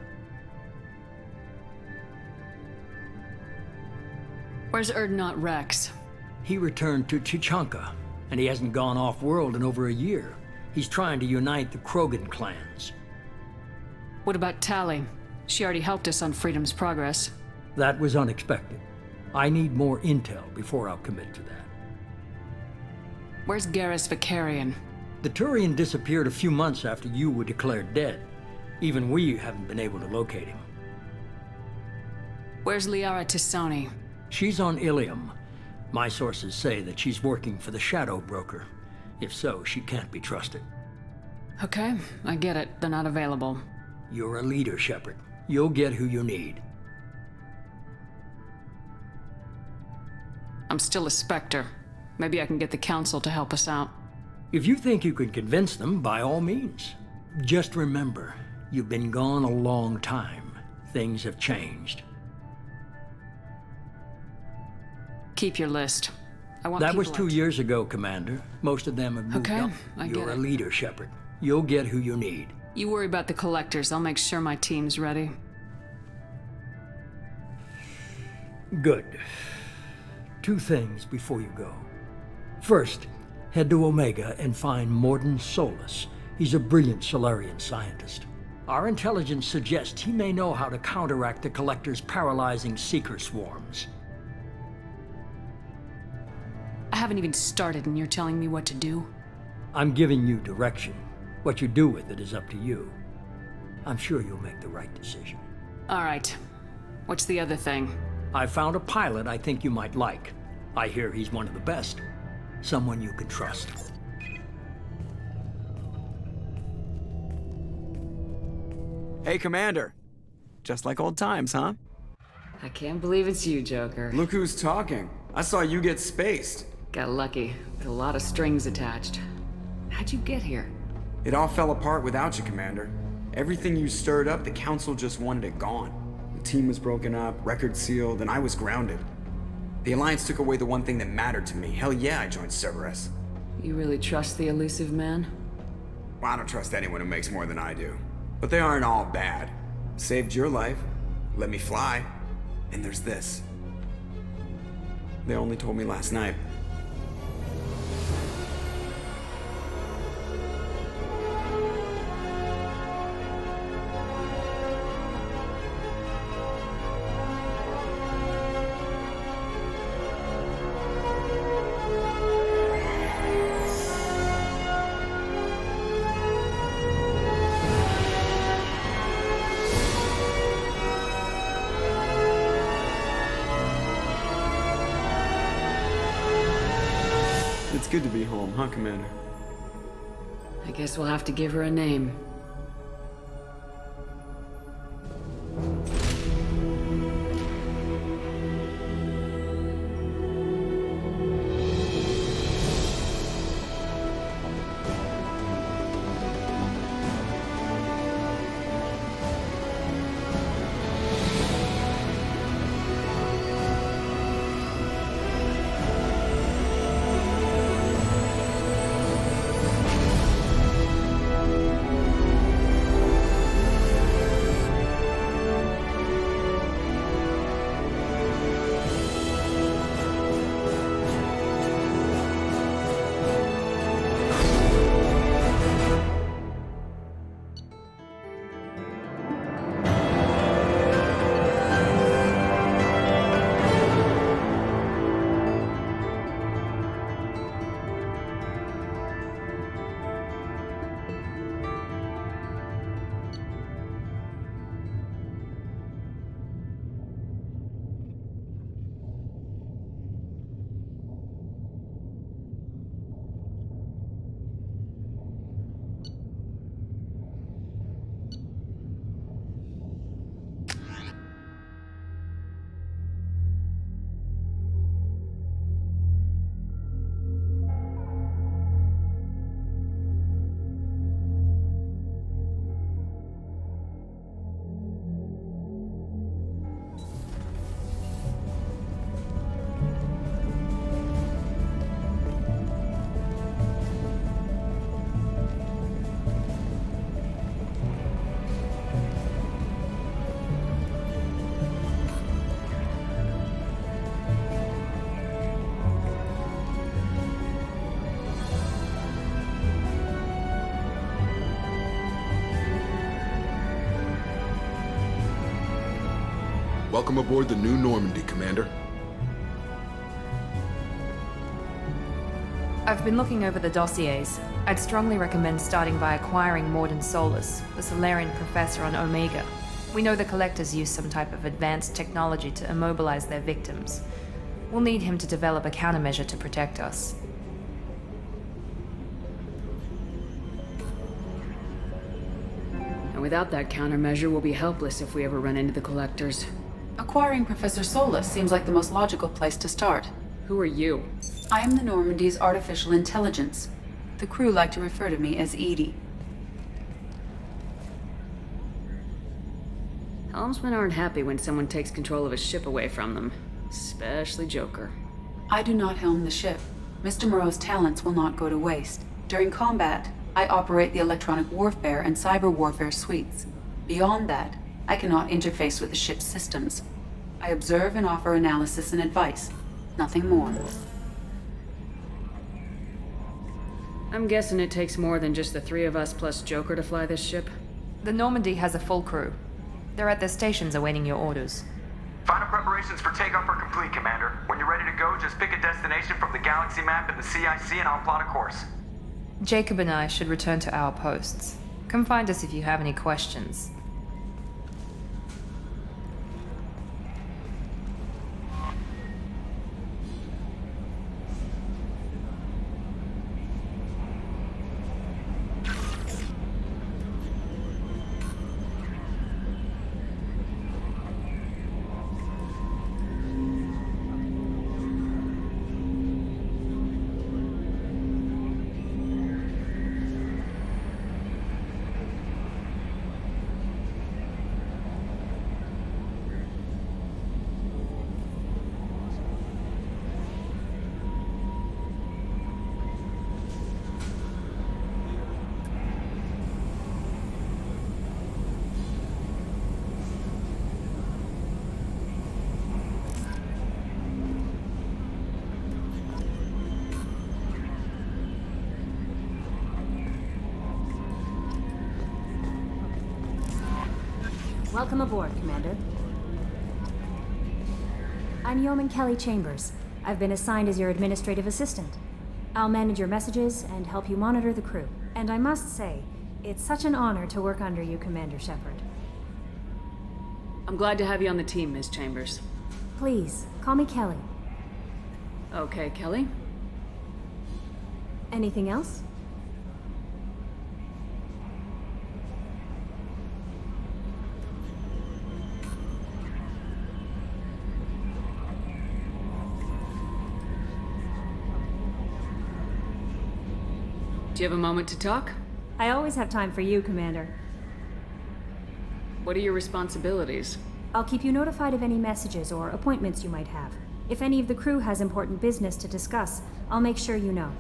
[SPEAKER 12] Where's Erdnot Rex?
[SPEAKER 2] He returned to Chichanka, and he hasn't gone off-world in over a year. He's trying to unite the Krogan clans.
[SPEAKER 12] What about Tali? She already helped us on Freedom's Progress.
[SPEAKER 2] That was unexpected. I need more intel before I'll commit to that.
[SPEAKER 12] Where's Garrus Vakarian?
[SPEAKER 2] The Turian disappeared a few months after you were declared dead. Even we haven't been able to locate him.
[SPEAKER 12] Where's Liara T'Soni?
[SPEAKER 2] She's on Ilium. My sources say that she's working for the Shadow Broker. If so, she can't be trusted.
[SPEAKER 12] Okay, I get it. They're not available.
[SPEAKER 2] You're a leader, Shepard. You'll get who you need.
[SPEAKER 12] I'm still a Spectre. Maybe I can get the Council to help us out.
[SPEAKER 2] If you think you can convince them, by all means. Just remember, you've been gone a long time. Things have changed.
[SPEAKER 12] Keep your list. I want
[SPEAKER 2] That was
[SPEAKER 12] people
[SPEAKER 2] 2 years ago, Commander. Most of them have moved
[SPEAKER 12] Okay,
[SPEAKER 2] up.
[SPEAKER 12] I get
[SPEAKER 2] You're a
[SPEAKER 12] it.
[SPEAKER 2] leader, Shepard. You'll get who you need.
[SPEAKER 12] You worry about the collectors. I'll make sure my team's ready.
[SPEAKER 2] Good. 2 things before you go. First, head to Omega and find Mordin Solus. He's a brilliant Solarian scientist. Our intelligence suggests he may know how to counteract the Collector's paralyzing Seeker swarms.
[SPEAKER 12] I haven't even started and you're telling me what to do?
[SPEAKER 2] I'm giving you direction. What you do with it is up to you. I'm sure you'll make the right decision.
[SPEAKER 12] All right. What's the other thing?
[SPEAKER 2] I found a pilot I think you might like. I hear he's one of the best. Someone you can trust.
[SPEAKER 3] Hey, Commander. Just like old times, huh?
[SPEAKER 7] I can't believe it's you, Joker.
[SPEAKER 3] Look who's talking. I saw you get spaced.
[SPEAKER 7] Got lucky, with a lot of strings attached. How'd you get here?
[SPEAKER 3] It all fell apart without you, Commander. Everything you stirred up, the Council just wanted it gone. The team was broken up, record sealed, and I was grounded. The Alliance took away the one thing that mattered to me. Hell yeah, I joined Cerberus.
[SPEAKER 7] You really trust the elusive man?
[SPEAKER 3] Well, I don't trust anyone who makes more than I do. But they aren't all bad. Saved your life, let me fly, and there's this. They only told me last night. It's good to be home, huh, Commander?
[SPEAKER 7] I guess we'll have to give her a name.
[SPEAKER 11] Welcome aboard the new Normandy, Commander.
[SPEAKER 1] I've been looking over the dossiers. I'd strongly recommend starting by acquiring Mordin Solus, the Solarian professor on Omega. We know the Collectors use some type of advanced technology to immobilize their victims. We'll need him to develop a countermeasure to protect us.
[SPEAKER 12] And without that countermeasure, we'll be helpless if we ever run into the Collectors.
[SPEAKER 5] Acquiring Professor Solus seems like the most logical place to start.
[SPEAKER 12] Who are you?
[SPEAKER 5] I am the Normandy's artificial intelligence. The crew like to refer to me as Edie.
[SPEAKER 12] Helmsmen aren't happy when someone takes control of a ship away from them. Especially Joker.
[SPEAKER 5] I do not helm the ship. Mr. Moreau's talents will not go to waste. During combat, I operate the electronic warfare and cyber warfare suites. Beyond that, I cannot interface with the ship's systems. I observe and offer analysis and advice. Nothing more.
[SPEAKER 12] I'm guessing it takes more than just the three of us plus Joker to fly this ship.
[SPEAKER 1] The Normandy has a full crew. They're at their stations awaiting your orders.
[SPEAKER 16] Final preparations for takeoff are complete, Commander. When you're ready to go, just pick a destination from the galaxy map in the CIC and I'll plot a course.
[SPEAKER 1] Jacob and I should return to our posts. Come find us if you have any questions.
[SPEAKER 17] Welcome aboard, Commander. I'm Yeoman Kelly Chambers. I've been assigned as your administrative assistant. I'll manage your messages and help you monitor the crew. And I must say, it's such an honor to work under you, Commander Shepard.
[SPEAKER 12] I'm glad to have you on the team, Ms. Chambers.
[SPEAKER 17] Please, call me Kelly.
[SPEAKER 12] Okay, Kelly.
[SPEAKER 17] Anything else?
[SPEAKER 12] Do you have a moment to talk?
[SPEAKER 17] I always have time for you, Commander.
[SPEAKER 12] What are your responsibilities?
[SPEAKER 17] I'll keep you notified of any messages or appointments you might have. If any of the crew has important business to discuss, I'll make sure you know.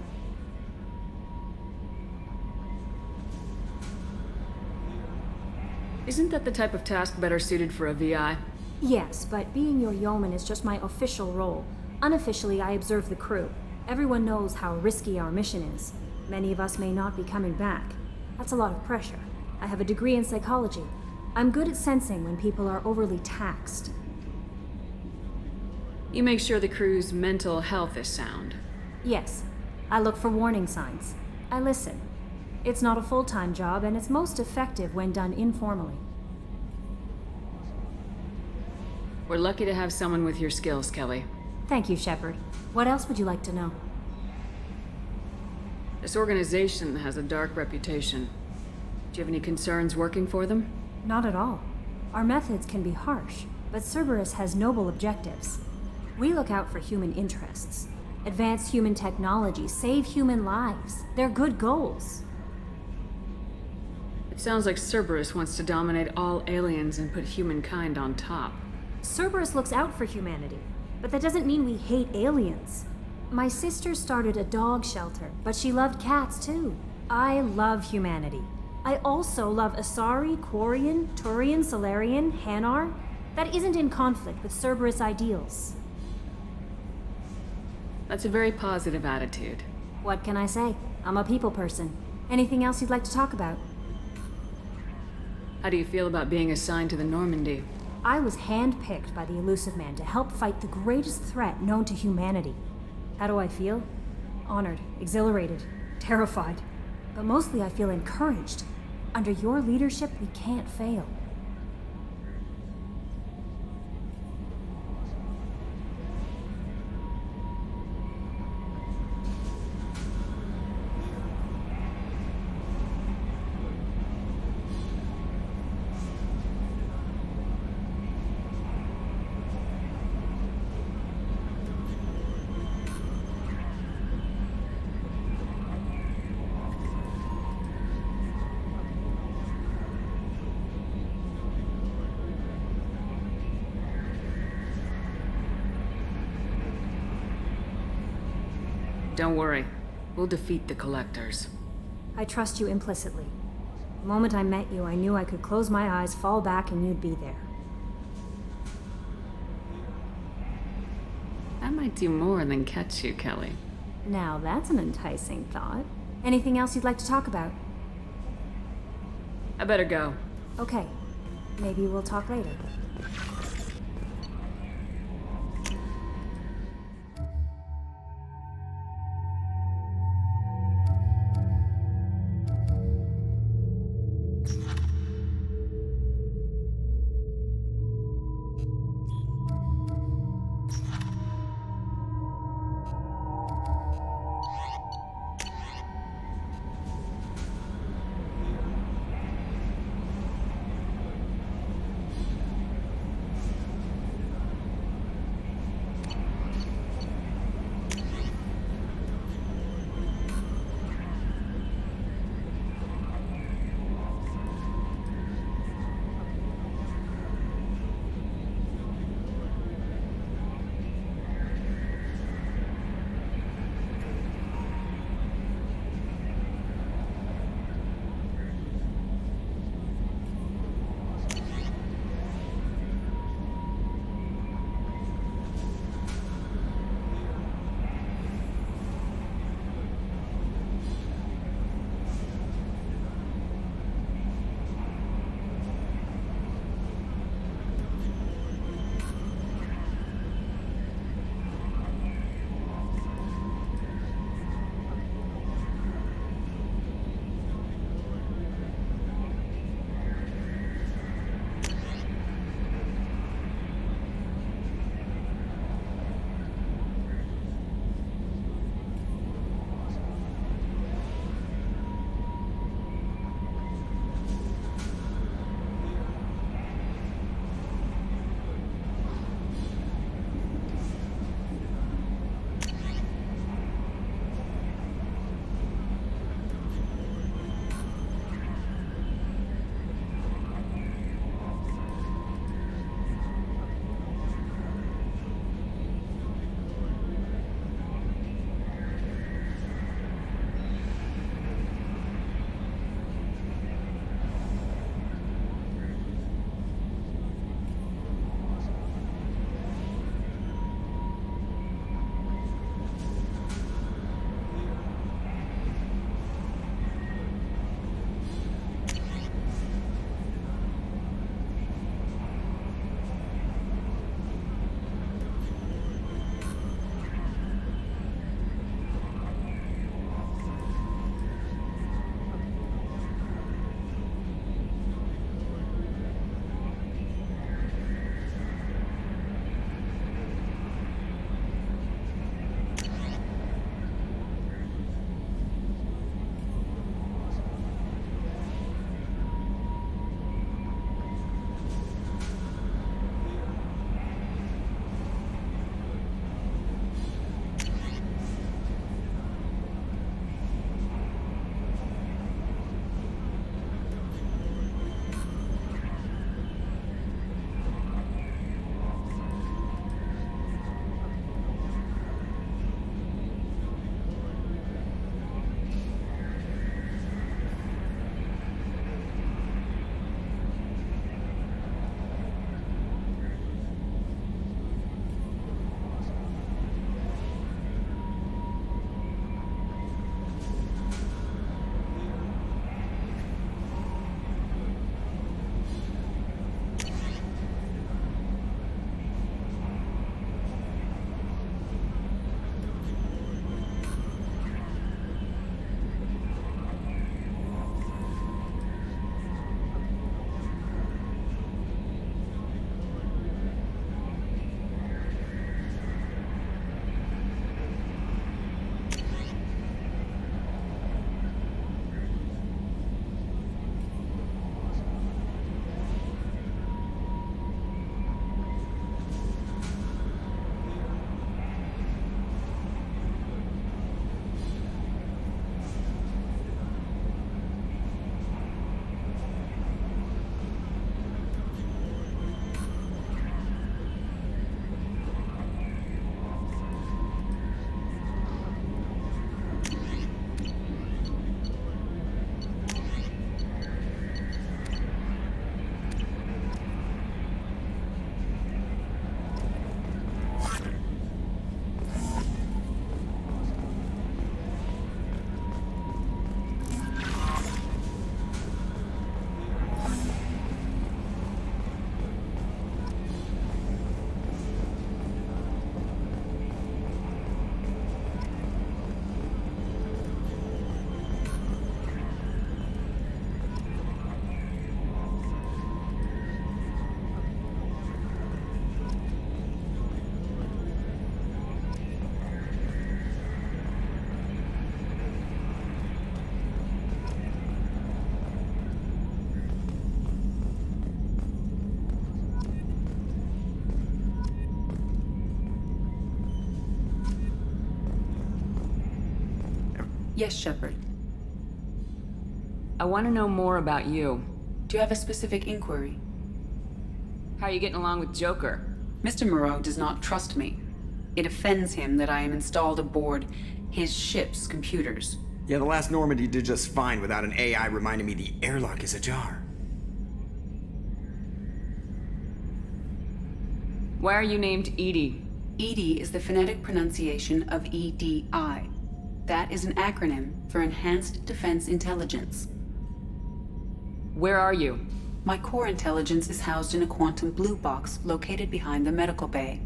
[SPEAKER 12] Isn't that the type of task better suited for a VI?
[SPEAKER 17] Yes, but being your yeoman is just my official role. Unofficially, I observe the crew. Everyone knows how risky our mission is. Many of us may not be coming back. That's a lot of pressure. I have a degree in psychology. I'm good at sensing when people are overly taxed.
[SPEAKER 12] You make sure the crew's mental health is sound.
[SPEAKER 17] Yes. I look for warning signs. I listen. It's not a full-time job, and it's most effective when done informally.
[SPEAKER 12] We're lucky to have someone with your skills, Kelly.
[SPEAKER 17] Thank you, Shepard. What else would you like to know?
[SPEAKER 12] This organization has a dark reputation. Do you have any concerns working for them?
[SPEAKER 17] Not at all. Our methods can be harsh, but Cerberus has noble objectives. We look out for human interests. Advance human technology, save human lives. They're good goals.
[SPEAKER 12] It sounds like Cerberus wants to dominate all aliens and put humankind on top.
[SPEAKER 17] Cerberus looks out for humanity, but that doesn't mean we hate aliens. My sister started a dog shelter, but she loved cats too. I love humanity. I also love Asari, Quarian, Turian, Solarian, Hanar. That isn't in conflict with Cerberus ideals.
[SPEAKER 12] That's a very positive attitude.
[SPEAKER 17] What can I say? I'm a people person. Anything else you'd like to talk about?
[SPEAKER 12] How do you feel about being assigned to the Normandy?
[SPEAKER 17] I was handpicked by the Elusive Man to help fight the greatest threat known to humanity. How do I feel? Honored, exhilarated, terrified. But mostly I feel encouraged. Under your leadership, we can't fail.
[SPEAKER 7] Don't worry. We'll defeat the Collectors.
[SPEAKER 17] I trust you implicitly. The moment I met you, I knew I could close my eyes, fall back, and you'd be there.
[SPEAKER 7] I might do more than catch you, Kelly.
[SPEAKER 17] Now that's an enticing thought. Anything else you'd like to talk about?
[SPEAKER 7] I better go.
[SPEAKER 17] Okay. Maybe we'll talk later.
[SPEAKER 5] Yes, Shepard.
[SPEAKER 7] I want to know more about you.
[SPEAKER 5] Do you have a specific inquiry?
[SPEAKER 7] How are you getting along with Joker?
[SPEAKER 5] Mr. Moreau does not trust me. It offends him that I am installed aboard his ship's computers.
[SPEAKER 3] Yeah, the last Normandy did just fine without an AI reminding me the airlock is ajar.
[SPEAKER 7] Why are you named EDI?
[SPEAKER 5] EDI is the phonetic pronunciation of EDI. That is an acronym for Enhanced Defense Intelligence.
[SPEAKER 7] Where are you?
[SPEAKER 5] My core intelligence is housed in a quantum blue box located behind the medical bay.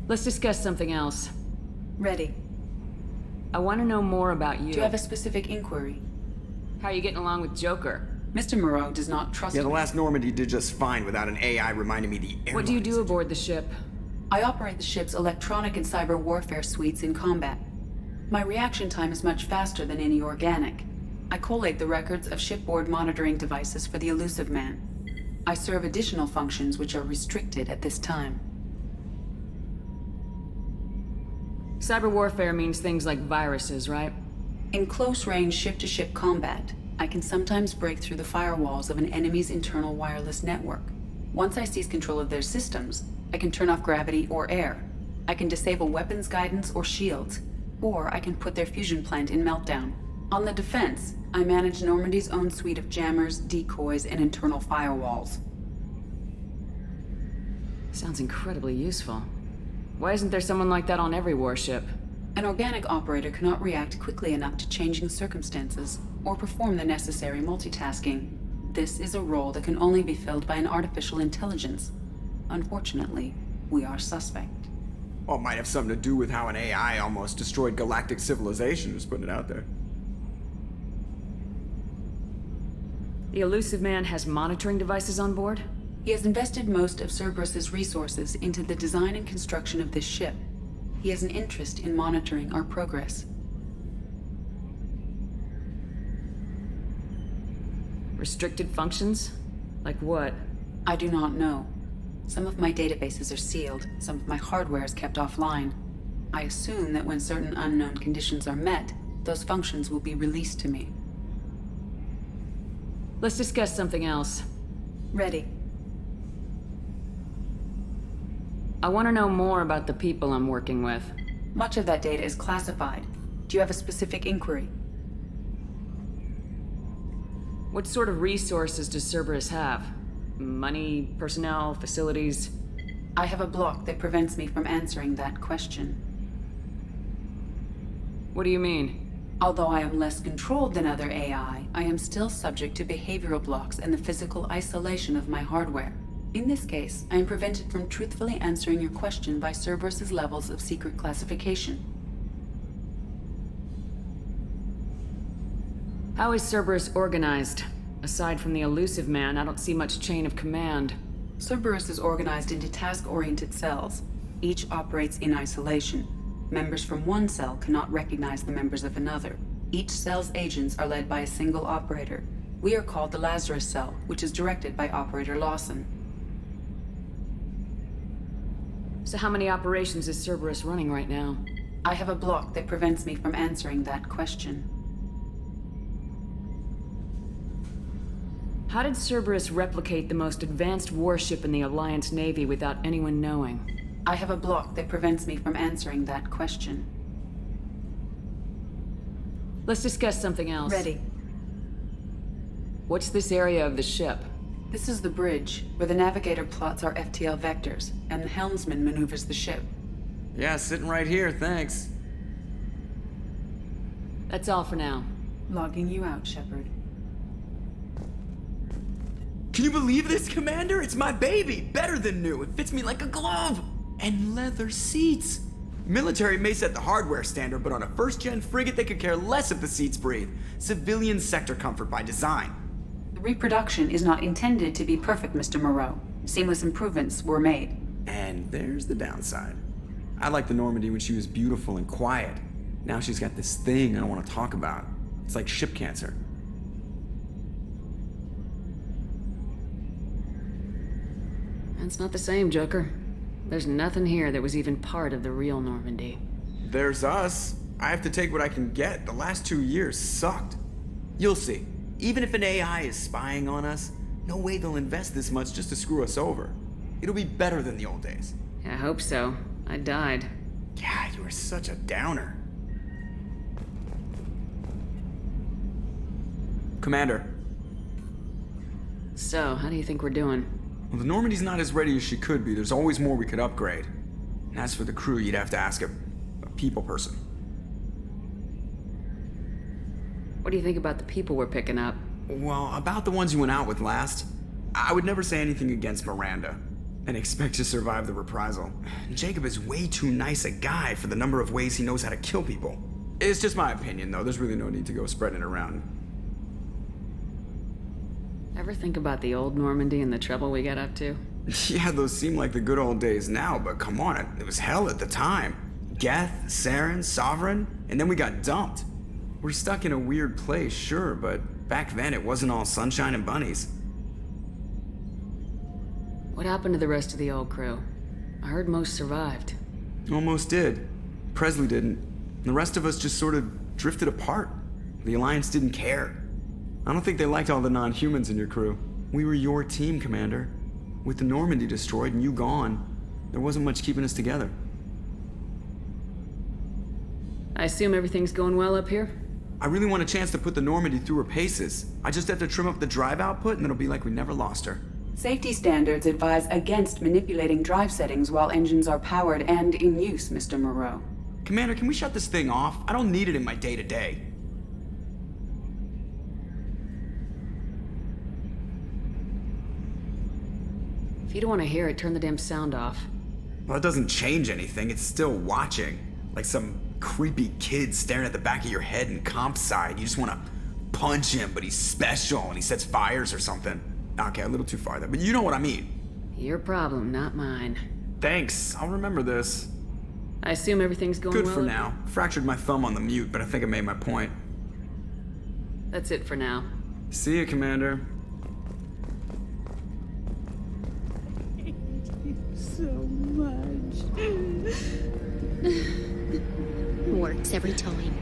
[SPEAKER 7] Let's discuss something else.
[SPEAKER 5] Ready.
[SPEAKER 7] I want to know more about you.
[SPEAKER 5] Do you have a specific inquiry?
[SPEAKER 7] How are you getting along with Joker?
[SPEAKER 5] Mr. Moreau does not trust me.
[SPEAKER 3] Yeah, the last Normandy did just fine without an AI reminding me the airlock.
[SPEAKER 7] What do you do aboard the ship?
[SPEAKER 5] I operate the ship's electronic and cyber warfare suites in combat. My reaction time is much faster than any organic. I collate the records of shipboard monitoring devices for the Elusive Man. I serve additional functions which are restricted at this time.
[SPEAKER 7] Cyber warfare means things like viruses, right?
[SPEAKER 5] In close-range ship-to-ship combat, I can sometimes break through the firewalls of an enemy's internal wireless network. Once I seize control of their systems, I can turn off gravity or air. I can disable weapons guidance or shields, or I can put their fusion plant in meltdown. On the defense, I manage Normandy's own suite of jammers, decoys, and internal firewalls.
[SPEAKER 7] Sounds incredibly useful. Why isn't there someone like that on every warship?
[SPEAKER 5] An organic operator cannot react quickly enough to changing circumstances, or perform the necessary multitasking. This is a role that can only be filled by an artificial intelligence. Unfortunately, we are suspect.
[SPEAKER 3] Well, it might have something to do with how an AI almost destroyed galactic civilization, just putting it out there.
[SPEAKER 7] The Elusive Man has monitoring devices on board?
[SPEAKER 5] He has invested most of Cerberus's resources into the design and construction of this ship. He has an interest in monitoring our progress.
[SPEAKER 7] Restricted functions? Like what?
[SPEAKER 5] I do not know. Some of my databases are sealed, some of my hardware is kept offline. I assume that when certain unknown conditions are met, those functions will be released to me.
[SPEAKER 7] Let's discuss something else.
[SPEAKER 5] Ready.
[SPEAKER 7] I want to know more about the people I'm working with.
[SPEAKER 5] Much of that data is classified. Do you have a specific inquiry?
[SPEAKER 7] What sort of resources does Cerberus have? Money, personnel, facilities?
[SPEAKER 5] I have a block that prevents me from answering that question.
[SPEAKER 7] What do you mean?
[SPEAKER 5] Although I am less controlled than other AI, I am still subject to behavioral blocks and the physical isolation of my hardware. In this case, I am prevented from truthfully answering your question by Cerberus's levels of secret classification.
[SPEAKER 7] How is Cerberus organized? Aside from the Elusive Man, I don't see much chain of command.
[SPEAKER 5] Cerberus is organized into task-oriented cells. Each operates in isolation. Members from one cell cannot recognize the members of another. Each cell's agents are led by a single operator. We are called the Lazarus Cell, which is directed by Operator Lawson.
[SPEAKER 7] So how many operations is Cerberus running right now?
[SPEAKER 5] I have a block that prevents me from answering that question.
[SPEAKER 7] How did Cerberus replicate the most advanced warship in the Alliance Navy without anyone knowing?
[SPEAKER 5] I have a block that prevents me from answering that question.
[SPEAKER 7] Let's discuss something else.
[SPEAKER 5] Ready.
[SPEAKER 7] What's this area of the ship?
[SPEAKER 5] This is the bridge, where the navigator plots our FTL vectors, and the helmsman maneuvers the ship.
[SPEAKER 3] Yeah, sitting right here, thanks.
[SPEAKER 7] That's all for now.
[SPEAKER 5] Logging you out, Shepard.
[SPEAKER 3] Can you believe this, Commander? It's my baby! Better than new. It fits me like a glove! And leather seats! Military may set the hardware standard, but on a first-gen frigate, they could care less if the seats breathe. Civilian sector comfort by design.
[SPEAKER 5] The reproduction is not intended to be perfect, Mr. Moreau. Seamless improvements were made.
[SPEAKER 3] And there's the downside. I liked the Normandy when she was beautiful and quiet. Now she's got this thing I don't want to talk about. It's like ship cancer.
[SPEAKER 7] That's not the same, Joker. There's nothing here that was even part of the real Normandy.
[SPEAKER 3] There's us. I have to take what I can get. The last 2 years sucked. You'll see. Even if an AI is spying on us, no way they'll invest this much just to screw us over. It'll be better than the old days.
[SPEAKER 7] I hope so. I died.
[SPEAKER 3] Yeah, you were such a downer. Commander.
[SPEAKER 7] So, how do you think we're doing?
[SPEAKER 3] Well, the Normandy's not as ready as she could be. There's always more we could upgrade. And as for the crew, you'd have to ask a people person.
[SPEAKER 7] What do you think about the people we're picking up?
[SPEAKER 3] Well, about the ones you went out with last, I would never say anything against Miranda and expect to survive the reprisal. Jacob is way too nice a guy for the number of ways he knows how to kill people. It's just my opinion, though. There's really no need to go spreading it around.
[SPEAKER 7] Ever think about the old Normandy and the trouble we got up to?
[SPEAKER 3] Yeah, those seem like the good old days now, but come on, it was hell at the time. Geth, Saren, Sovereign, and then we got dumped. We're stuck in a weird place, sure, but back then it wasn't all sunshine and bunnies.
[SPEAKER 7] What happened to the rest of the old crew? I heard most survived.
[SPEAKER 3] Almost did. Presley didn't. The rest of us just sort of drifted apart. The Alliance didn't care. I don't think they liked all the non-humans in your crew. We were your team, Commander. With the Normandy destroyed and you gone, there wasn't much keeping us together.
[SPEAKER 7] I assume everything's going well up here?
[SPEAKER 3] I really want a chance to put the Normandy through her paces. I just have to trim up the drive output and it'll be like we never lost her.
[SPEAKER 5] Safety standards advise against manipulating drive settings while engines are powered and in use, Mr. Moreau.
[SPEAKER 3] Commander, can we shut this thing off? I don't need it in my day-to-day.
[SPEAKER 7] If you don't want to hear it, turn the damn sound off.
[SPEAKER 3] Well, it doesn't change anything. It's still watching. Like some creepy kid staring at the back of your head in comp side. You just want to punch him, but he's special and he sets fires or something. Okay, a little too far there, but you know what I mean.
[SPEAKER 7] Your problem, not mine.
[SPEAKER 3] Thanks, I'll remember this.
[SPEAKER 7] I assume everything's going well?
[SPEAKER 3] Good for now. Fractured my thumb on the mute, but I think I made my point.
[SPEAKER 7] That's it for now.
[SPEAKER 3] See you, Commander.
[SPEAKER 18] So much. Works every time.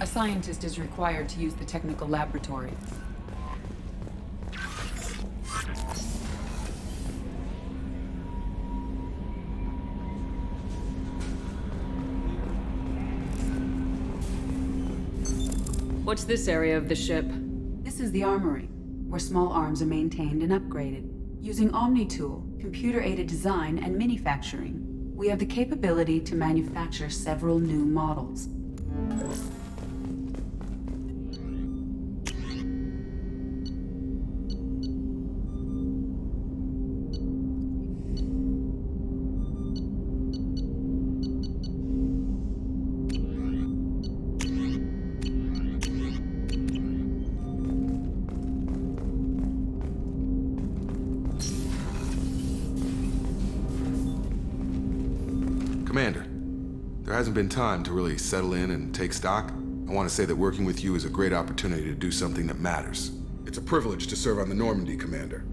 [SPEAKER 5] A scientist is required to use the technical laboratory.
[SPEAKER 7] What's this area of the ship?
[SPEAKER 5] This is the armory, where small arms are maintained and upgraded. Using OmniTool, computer-aided design, and manufacturing, we have the capability to manufacture several new models.
[SPEAKER 11] Commander, there hasn't been time to really settle in and take stock. I want to say that working with you is a great opportunity to do something that matters. It's a privilege to serve on the Normandy, Commander.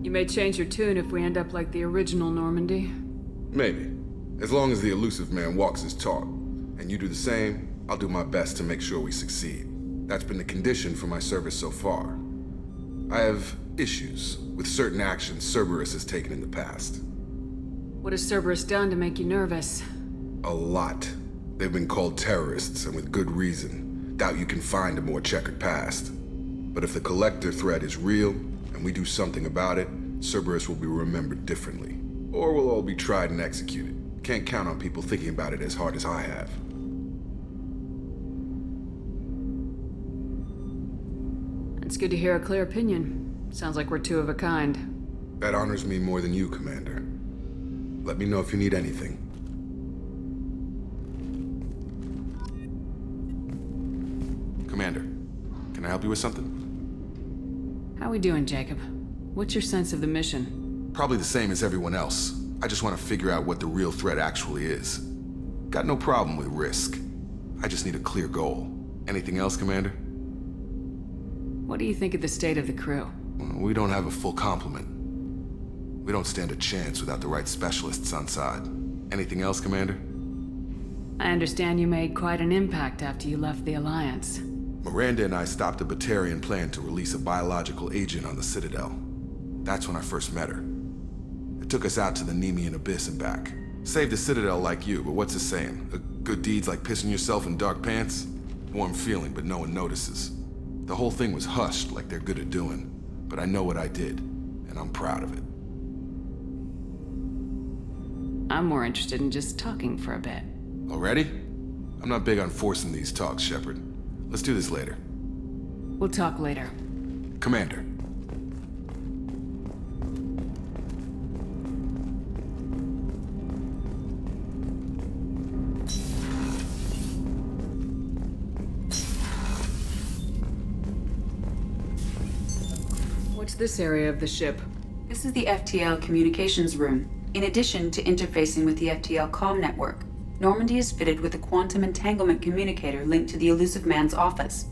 [SPEAKER 12] You may change your tune if we end up like the original Normandy.
[SPEAKER 11] Maybe. As long as the elusive man walks his talk, and you do the same, I'll do my best to make sure we succeed. That's been the condition for my service so far. I have issues with certain actions Cerberus has taken in the past.
[SPEAKER 12] What has Cerberus done to make you nervous?
[SPEAKER 11] A lot. They've been called terrorists, and with good reason. Doubt you can find a more checkered past. But if the Collector threat is real, and we do something about it, Cerberus will be remembered differently. Or we'll all be tried and executed. Can't count on people thinking about it as hard as I have.
[SPEAKER 7] It's good to hear a clear opinion. Sounds like we're two of a kind.
[SPEAKER 11] That honors me more than you, Commander. Let me know if you need anything. Commander, can I help you with something?
[SPEAKER 7] How we doing, Jacob? What's your sense of the mission?
[SPEAKER 11] Probably the same as everyone else. I just want to figure out what the real threat actually is. Got no problem with risk. I just need a clear goal. Anything else, Commander?
[SPEAKER 7] What do you think of the state of the crew?
[SPEAKER 11] We don't have a full complement. We don't stand a chance without the right specialists on side. Anything else, Commander?
[SPEAKER 7] I understand you made quite an impact after you left the Alliance.
[SPEAKER 11] Miranda and I stopped a Batarian plan to release a biological agent on the Citadel. That's when I first met her. It took us out to the Nemean Abyss and back. Saved the Citadel like you, but what's the saying? Good deeds like pissing yourself in dark pants? Warm feeling, but no one notices. The whole thing was hushed like they're good at doing. But I know what I did, and I'm proud of it.
[SPEAKER 7] I'm more interested in just talking for a bit.
[SPEAKER 11] Already? I'm not big on forcing these talks, Shepard. Let's do this later.
[SPEAKER 7] We'll talk later.
[SPEAKER 11] Commander.
[SPEAKER 7] What's this area of the ship?
[SPEAKER 5] This is the FTL communications room. In addition to interfacing with the FTL comm network, Normandy is fitted with a quantum entanglement communicator linked to the Elusive Man's office.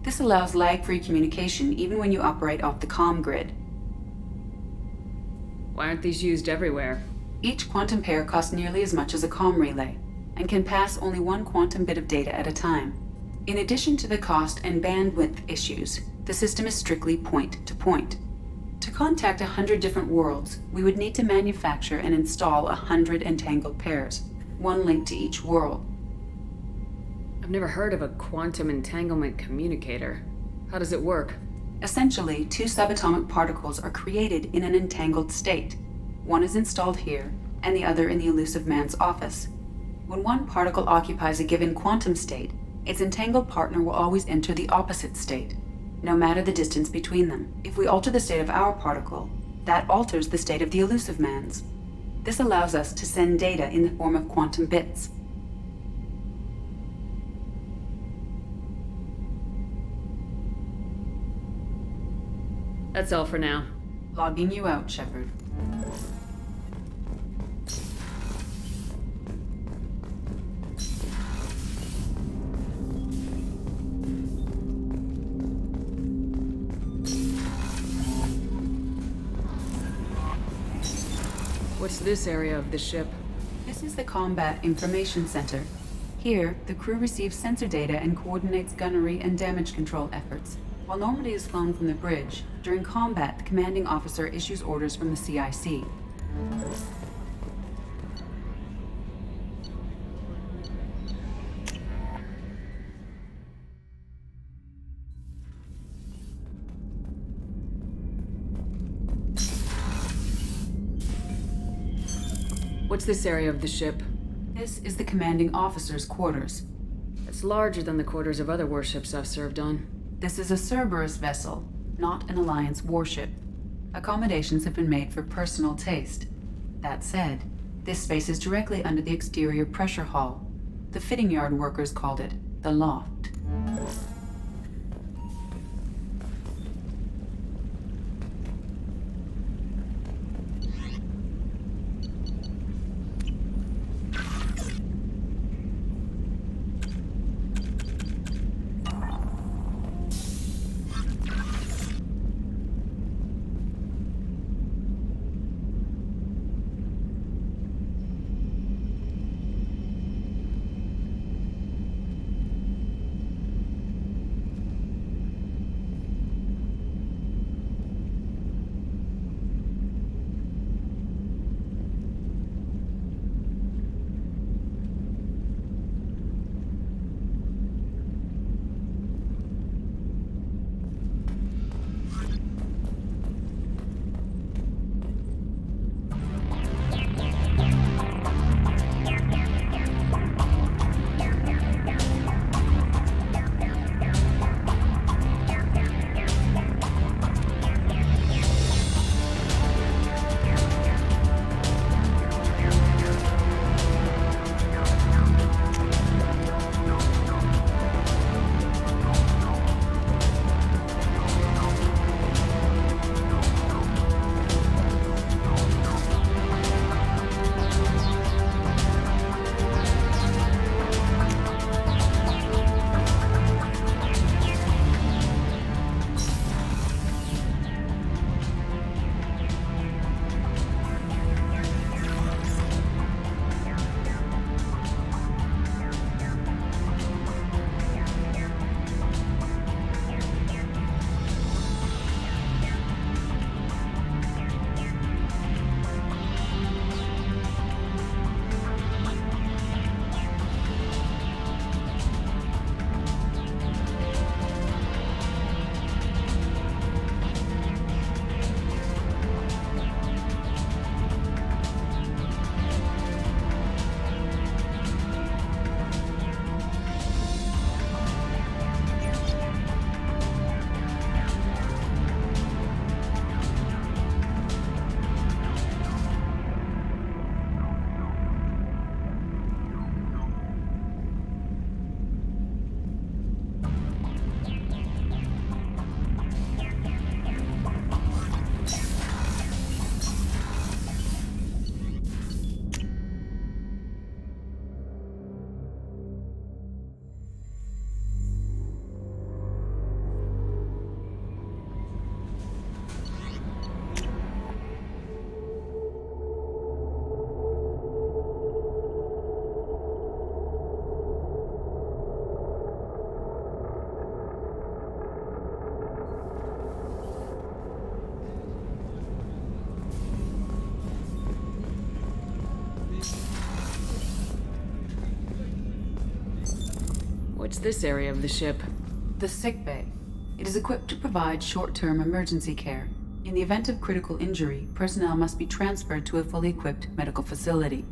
[SPEAKER 5] This allows lag-free communication even when you operate off the comm grid.
[SPEAKER 7] Why aren't these used everywhere?
[SPEAKER 5] Each quantum pair costs nearly as much as a comm relay, and can pass only one quantum bit of data at a time. In addition to the cost and bandwidth issues, the system is strictly point-to-point. To contact 100 different worlds, we would need to manufacture and install 100 entangled pairs, one link to each world.
[SPEAKER 7] I've never heard of a quantum entanglement communicator. How does it work?
[SPEAKER 5] Essentially, two subatomic particles are created in an entangled state. One is installed here, and the other in the Elusive Man's office. When one particle occupies a given quantum state, its entangled partner will always enter the opposite state, no matter the distance between them. If we alter the state of our particle, that alters the state of the Elusive Man's. This allows us to send data in the form of quantum bits.
[SPEAKER 7] That's all for now.
[SPEAKER 5] Logging you out, Shepard.
[SPEAKER 7] What's this area of the ship?
[SPEAKER 5] This is the Combat Information Center. Here, the crew receives sensor data and coordinates gunnery and damage control efforts. While Normandy is flown from the bridge, during combat, the commanding officer issues orders from the CIC.
[SPEAKER 7] What's this area of the ship?
[SPEAKER 5] This is the commanding officer's quarters.
[SPEAKER 7] It's larger than the quarters of other warships I've served on.
[SPEAKER 5] This is a Cerberus vessel, not an Alliance warship. Accommodations have been made for personal taste. That said, this space is directly under the exterior pressure hull. The fitting yard workers called it the loft.
[SPEAKER 7] What's this area of the ship?
[SPEAKER 5] The sick bay. It is equipped to provide short-term emergency care. In the event of critical injury, personnel must be transferred to a fully equipped medical facility.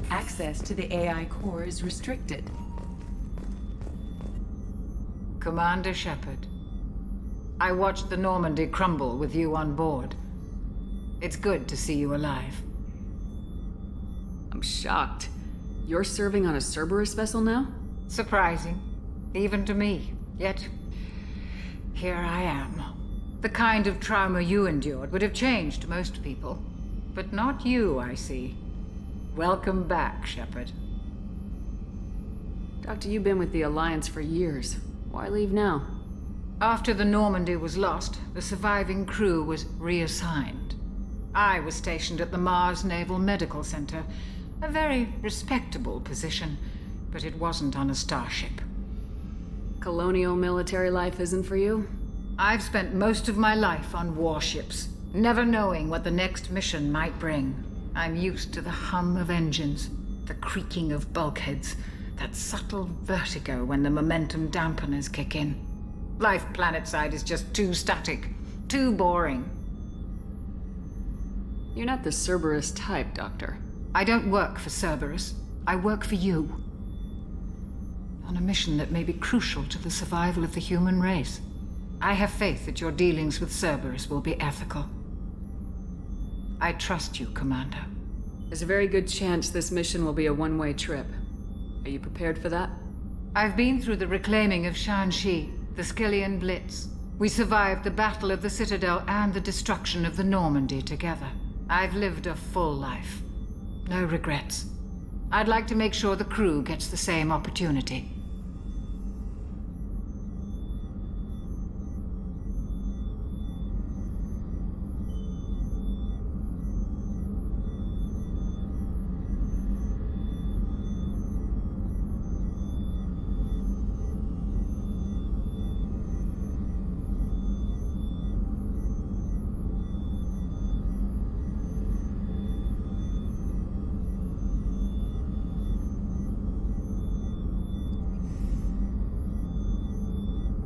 [SPEAKER 5] Access to the AI core is restricted.
[SPEAKER 19] Commander Shepard, I watched the Normandy crumble with you on board. It's good to see you alive.
[SPEAKER 7] I'm shocked. You're serving on a Cerberus vessel now?
[SPEAKER 19] Surprising, even to me. Yet, here I am. The kind of trauma you endured would have changed most people. But not you, I see. Welcome back, Shepard.
[SPEAKER 7] Doctor, you've been with the Alliance for years. Why leave now?
[SPEAKER 19] After the Normandy was lost, the surviving crew was reassigned. I was stationed at the Mars Naval Medical Center, a very respectable position, but it wasn't on a starship.
[SPEAKER 7] Colonial military life isn't for you?
[SPEAKER 19] I've spent most of my life on warships, never knowing what the next mission might bring. I'm used to the hum of engines, the creaking of bulkheads, that subtle vertigo when the momentum dampeners kick in. Life planetside is just too static, too boring.
[SPEAKER 7] You're not the Cerberus type, Doctor.
[SPEAKER 19] I don't work for Cerberus. I work for you. On a mission that may be crucial to the survival of the human race. I have faith that your dealings with Cerberus will be ethical. I trust you, Commander.
[SPEAKER 7] There's a very good chance this mission will be a one-way trip. Are you prepared for that?
[SPEAKER 19] I've been through the reclaiming of Shanxi, the Skyllian Blitz. We survived the Battle of the Citadel and the destruction of the Normandy together. I've lived a full life. No regrets. I'd like to make sure the crew gets the same opportunity.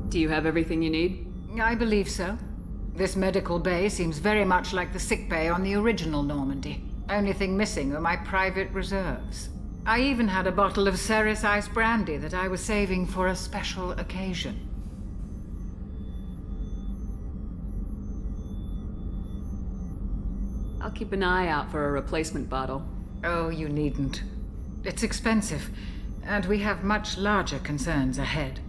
[SPEAKER 7] Do you have everything you need?
[SPEAKER 19] I believe so. This medical bay seems very much like the sick bay on the original Normandy. Only thing missing are my private reserves. I even had a bottle of Ceres Ice brandy that I was saving for a special occasion.
[SPEAKER 7] I'll keep an eye out for a replacement bottle.
[SPEAKER 19] Oh, you needn't. It's expensive, and we have much larger concerns ahead.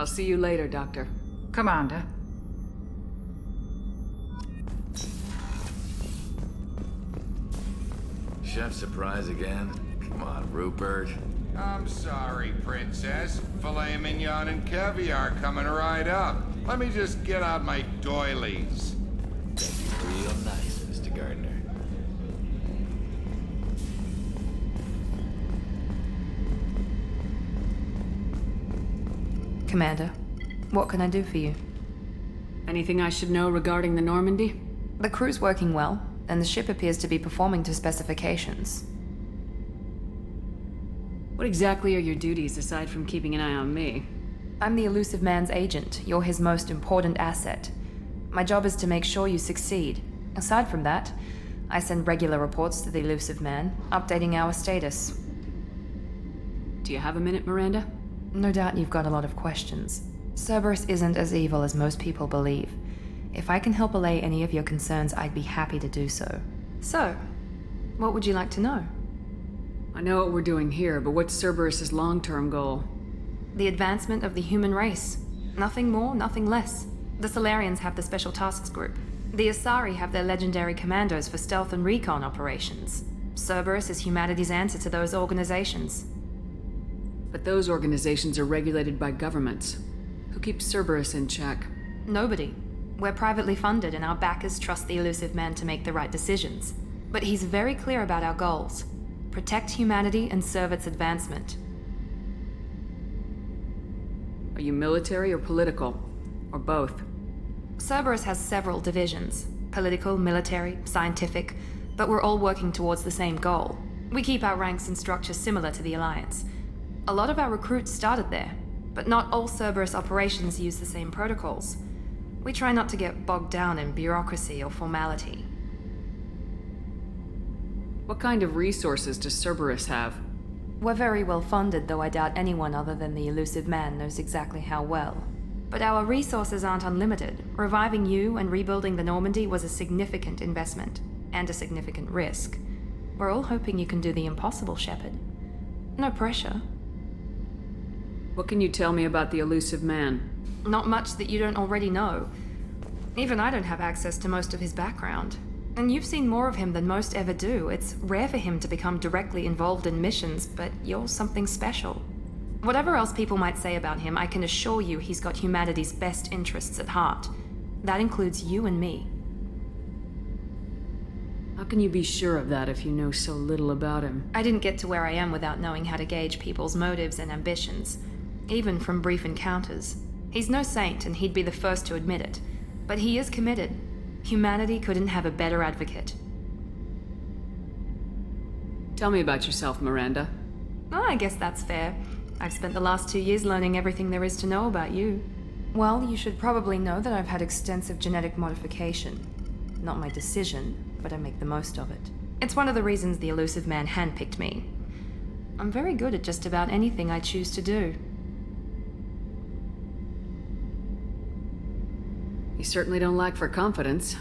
[SPEAKER 7] I'll see you later, Doctor.
[SPEAKER 19] Commander.
[SPEAKER 8] Chef surprise again? Come on, Rupert.
[SPEAKER 20] I'm sorry, Princess. Filet mignon and caviar coming right up. Let me just get out my doilies.
[SPEAKER 8] Real nice, Mr. Gardner.
[SPEAKER 1] Commander, what can I do for you?
[SPEAKER 7] Anything I should know regarding the Normandy?
[SPEAKER 1] The crew's working well, and the ship appears to be performing to specifications.
[SPEAKER 7] What exactly are your duties aside from keeping an eye on me?
[SPEAKER 1] I'm the Elusive Man's agent. You're his most important asset. My job is to make sure you succeed. Aside from that, I send regular reports to the Elusive Man, updating our status.
[SPEAKER 7] Do you have a minute, Miranda?
[SPEAKER 1] No doubt you've got a lot of questions. Cerberus isn't as evil as most people believe. If I can help allay any of your concerns, I'd be happy to do so. So, what would you like to know?
[SPEAKER 7] I know what we're doing here, but what's Cerberus's long-term goal?
[SPEAKER 1] The advancement of the human race. Nothing more, nothing less. The Solarians have the Special Tasks Group. The Asari have their legendary commandos for stealth and recon operations. Cerberus is humanity's answer to those organizations.
[SPEAKER 7] But those organizations are regulated by governments. Who keeps Cerberus in check?
[SPEAKER 1] Nobody. We're privately funded and our backers trust the Elusive Man to make the right decisions. But he's very clear about our goals. Protect humanity and serve its advancement.
[SPEAKER 7] Are you military or political? Or both?
[SPEAKER 1] Cerberus has several divisions. Political, military, scientific, but we're all working towards the same goal. We keep our ranks and structure similar to the Alliance. A lot of our recruits started there, but not all Cerberus operations use the same protocols. We try not to get bogged down in bureaucracy or formality.
[SPEAKER 7] What kind of resources does Cerberus have?
[SPEAKER 1] We're very well funded, though I doubt anyone other than the elusive man knows exactly how well. But our resources aren't unlimited. Reviving you and rebuilding the Normandy was a significant investment, and a significant risk. We're all hoping you can do the impossible, Shepard. No pressure.
[SPEAKER 7] What can you tell me about the elusive man?
[SPEAKER 1] Not much that you don't already know. Even I don't have access to most of his background. And you've seen more of him than most ever do. It's rare for him to become directly involved in missions, but you're something special. Whatever else people might say about him, I can assure you he's got humanity's best interests at heart. That includes you and me.
[SPEAKER 7] How can you be sure of that if you know so little about him?
[SPEAKER 1] I didn't get to where I am without knowing how to gauge people's motives and ambitions, even from brief encounters. He's no saint, and he'd be the first to admit it. But he is committed. Humanity couldn't have a better advocate.
[SPEAKER 7] Tell me about yourself, Miranda.
[SPEAKER 1] Oh, I guess that's fair. I've spent the last 2 years learning everything there is to know about you. Well, you should probably know that I've had extensive genetic modification. Not my decision, but I make the most of it. It's one of the reasons the elusive man handpicked me. I'm very good at just about anything I choose to do.
[SPEAKER 7] You certainly don't lack for confidence.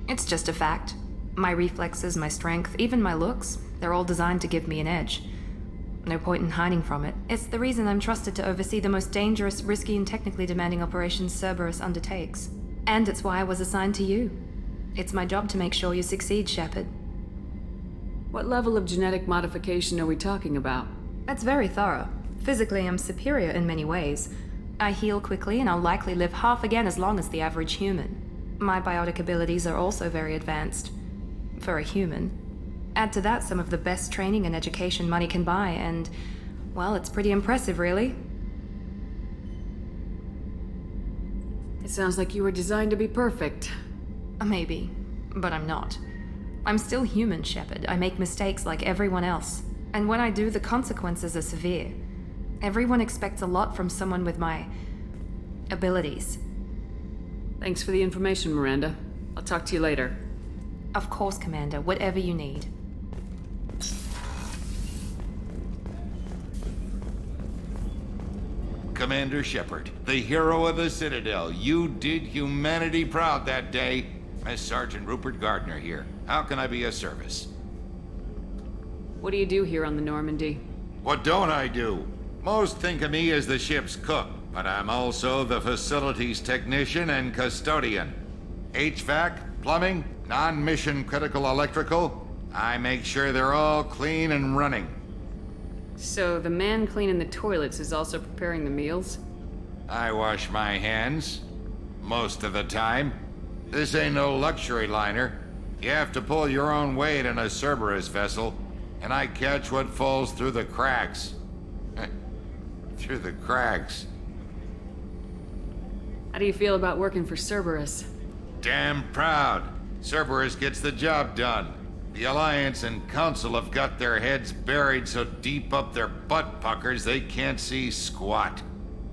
[SPEAKER 1] It's just a fact. My reflexes, my strength, even my looks, they're all designed to give me an edge. No point in hiding from it. It's the reason I'm trusted to oversee the most dangerous, risky, and technically demanding operations Cerberus undertakes. And it's why I was assigned to you. It's my job to make sure you succeed, Shepard.
[SPEAKER 7] What level of genetic modification are we talking about?
[SPEAKER 1] That's very thorough. Physically, I'm superior in many ways. I heal quickly, and I'll likely live half again as long as the average human. My biotic abilities are also very advanced. For a human. Add to that some of the best training and education money can buy, and, well, it's pretty impressive, really.
[SPEAKER 7] It sounds like you were designed to be perfect.
[SPEAKER 1] Maybe, but I'm not. I'm still human, Shepard. I make mistakes like everyone else. And when I do, the consequences are severe. Everyone expects a lot from someone with my abilities.
[SPEAKER 7] Thanks for the information, Miranda. I'll talk to you later.
[SPEAKER 1] Of course, Commander. Whatever you need.
[SPEAKER 20] Commander Shepard, the hero of the Citadel. You did humanity proud that day. As Sergeant Rupert Gardner here. How can I be of service?
[SPEAKER 7] What do you do here on the Normandy?
[SPEAKER 20] What don't I do? Most think of me as the ship's cook, but I'm also the facilities technician and custodian. HVAC, plumbing, non-mission critical electrical. I make sure they're all clean and running.
[SPEAKER 7] So the man cleaning the toilets is also preparing the meals?
[SPEAKER 20] I wash my hands. Most of the time. This ain't no luxury liner. You have to pull your own weight in a Cerberus vessel, and I catch what falls through the cracks. Through the cracks.
[SPEAKER 7] How do you feel about working for Cerberus?
[SPEAKER 20] Damn proud. Cerberus gets the job done. The Alliance and Council have got their heads buried so deep up their butt puckers they can't see squat.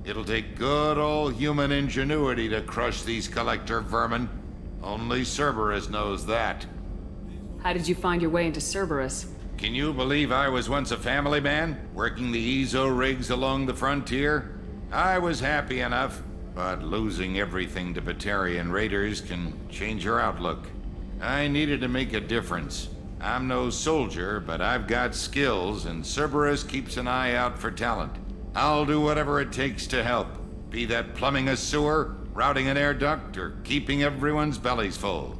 [SPEAKER 20] It'll take good old human ingenuity to crush these collector vermin. Only Cerberus knows that.
[SPEAKER 7] How did you find your way into Cerberus?
[SPEAKER 20] Can you believe I was once a family man, working the EZO rigs along the frontier? I was happy enough, but losing everything to Batarian raiders can change your outlook. I needed to make a difference. I'm no soldier, but I've got skills, and Cerberus keeps an eye out for talent. I'll do whatever it takes to help, be that plumbing a sewer, routing an air duct, or keeping everyone's bellies full.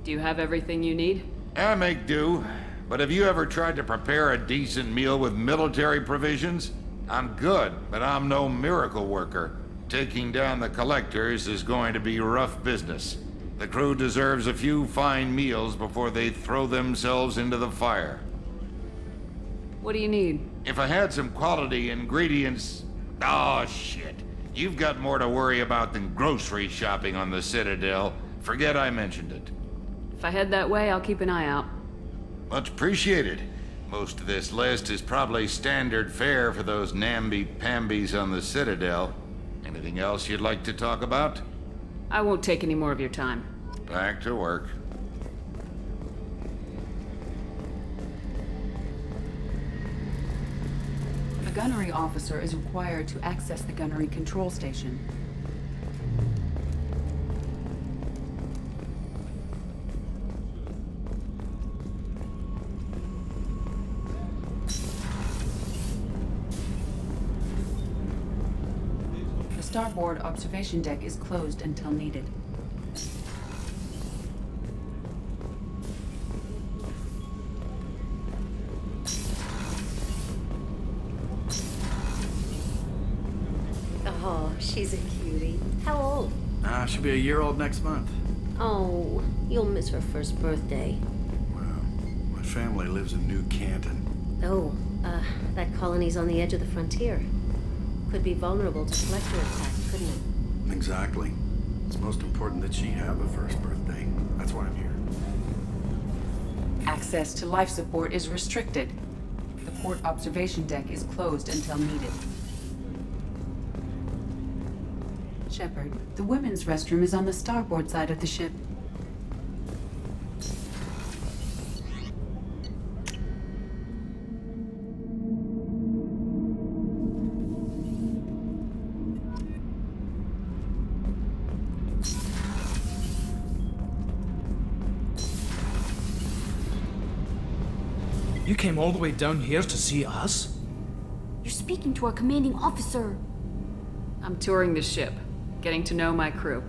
[SPEAKER 7] Do you have everything you need?
[SPEAKER 20] I make do, but have you ever tried to prepare a decent meal with military provisions? I'm good, but I'm no miracle worker. Taking down the collectors is going to be rough business. The crew deserves a few fine meals before they throw themselves into the fire.
[SPEAKER 7] What do you need?
[SPEAKER 20] If I had some quality ingredients... Oh, shit. You've got more to worry about than grocery shopping on the Citadel. Forget I mentioned it.
[SPEAKER 7] If I head that way, I'll keep an eye out.
[SPEAKER 20] Much appreciated. Most of this list is probably standard fare for those namby-pambies on the Citadel. Anything else you'd like to talk about?
[SPEAKER 7] I won't take any more of your time.
[SPEAKER 20] Back to work.
[SPEAKER 5] A gunnery officer is required to access the gunnery control station. The starboard observation deck is closed until needed.
[SPEAKER 18] Oh, she's a cutie. How old?
[SPEAKER 21] She'll be a year old next month.
[SPEAKER 18] Oh, you'll miss her first birthday.
[SPEAKER 21] My family lives in New Canton.
[SPEAKER 18] Oh, that colony's on the edge of the frontier. Could be vulnerable to collector attacks, couldn't it?
[SPEAKER 21] Exactly. It's most important that she have a first birthday. That's why I'm here.
[SPEAKER 5] Access to life support is restricted. The port observation deck is closed until needed. Shepard, the women's restroom is on the starboard side of the ship.
[SPEAKER 22] You came all the way down here to see us?
[SPEAKER 17] You're speaking to our commanding officer.
[SPEAKER 7] I'm touring the ship, getting to know my crew.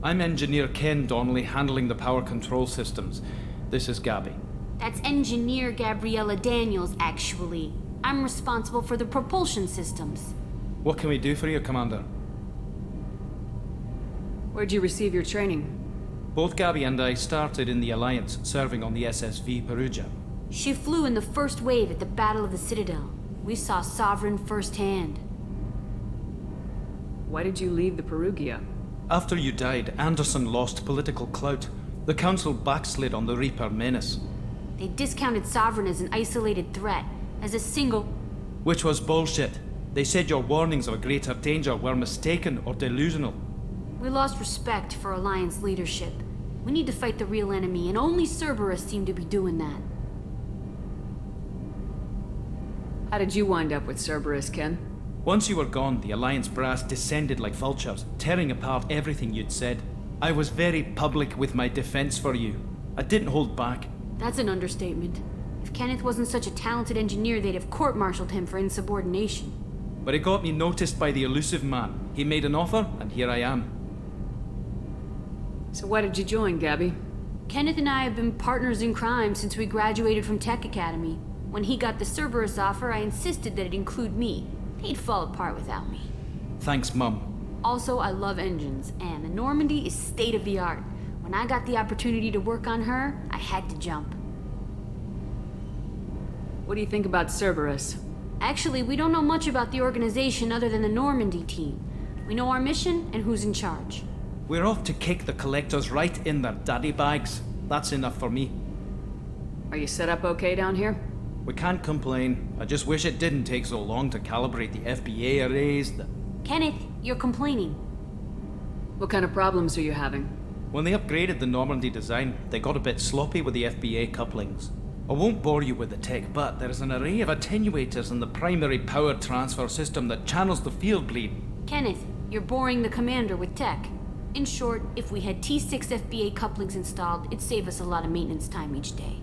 [SPEAKER 22] I'm Engineer Ken Donnelly, handling the power control systems. This is Gabby.
[SPEAKER 17] That's Engineer Gabriella Daniels, actually. I'm responsible for the propulsion systems.
[SPEAKER 22] What can we do for you, Commander?
[SPEAKER 7] Where'd you receive your training?
[SPEAKER 22] Both Gabby and I started in the Alliance, serving on the SSV Perugia.
[SPEAKER 17] She flew in the first wave at the Battle of the Citadel. We saw Sovereign firsthand.
[SPEAKER 7] Why did you leave the Perugia?
[SPEAKER 22] After you died, Anderson lost political clout. The Council backslid on the Reaper menace.
[SPEAKER 17] They discounted Sovereign as an isolated threat, as a single...
[SPEAKER 22] Which was bullshit. They said your warnings of a greater danger were mistaken or delusional.
[SPEAKER 17] We lost respect for Alliance leadership. We need to fight the real enemy, and only Cerberus seemed to be doing that.
[SPEAKER 7] How did you wind up with Cerberus, Ken?
[SPEAKER 22] Once you were gone, the Alliance brass descended like vultures, tearing apart everything you'd said. I was very public with my defense for you. I didn't hold back.
[SPEAKER 17] That's an understatement. If Kenneth wasn't such a talented engineer, they'd have court-martialed him for insubordination.
[SPEAKER 22] But it got me noticed by the elusive man. He made an offer, and here I am.
[SPEAKER 7] So why did you join, Gabby?
[SPEAKER 17] Kenneth and I have been partners in crime since we graduated from Tech Academy. When he got the Cerberus offer, I insisted that it include me. He'd fall apart without me.
[SPEAKER 22] Thanks, Mum.
[SPEAKER 17] Also, I love engines, and the Normandy is state-of-the-art. When I got the opportunity to work on her, I had to jump.
[SPEAKER 7] What do you think about Cerberus?
[SPEAKER 17] Actually, we don't know much about the organization other than the Normandy team. We know our mission and who's in charge.
[SPEAKER 22] We're off to kick the Collectors right in their daddy bags. That's enough for me.
[SPEAKER 7] Are you set up okay down here?
[SPEAKER 22] We can't complain. I just wish it didn't take so long to calibrate the FBA arrays.
[SPEAKER 17] Kenneth, you're complaining.
[SPEAKER 7] What kind of problems are you having?
[SPEAKER 22] When they upgraded the Normandy design, they got a bit sloppy with the FBA couplings. I won't bore you with the tech, but there is an array of attenuators in the primary power transfer system that channels the field bleed.
[SPEAKER 17] Kenneth, you're boring the commander with tech. In short, if we had T6 FBA couplings installed, it'd save us a lot of maintenance time each day.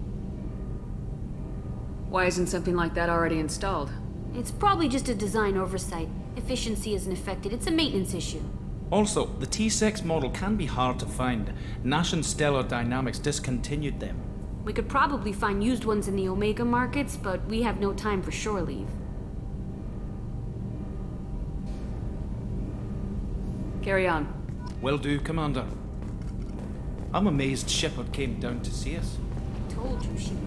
[SPEAKER 7] Why isn't something like that already installed?
[SPEAKER 17] It's probably just a design oversight. Efficiency isn't affected. It's a maintenance issue.
[SPEAKER 22] Also, the T6 model can be hard to find. Nash and Stellar Dynamics discontinued them.
[SPEAKER 17] We could probably find used ones in the Omega markets, but we have no time for shore leave.
[SPEAKER 7] Carry on.
[SPEAKER 22] Will do, Commander. I'm amazed Shepard came down to see us.
[SPEAKER 17] Told you she would.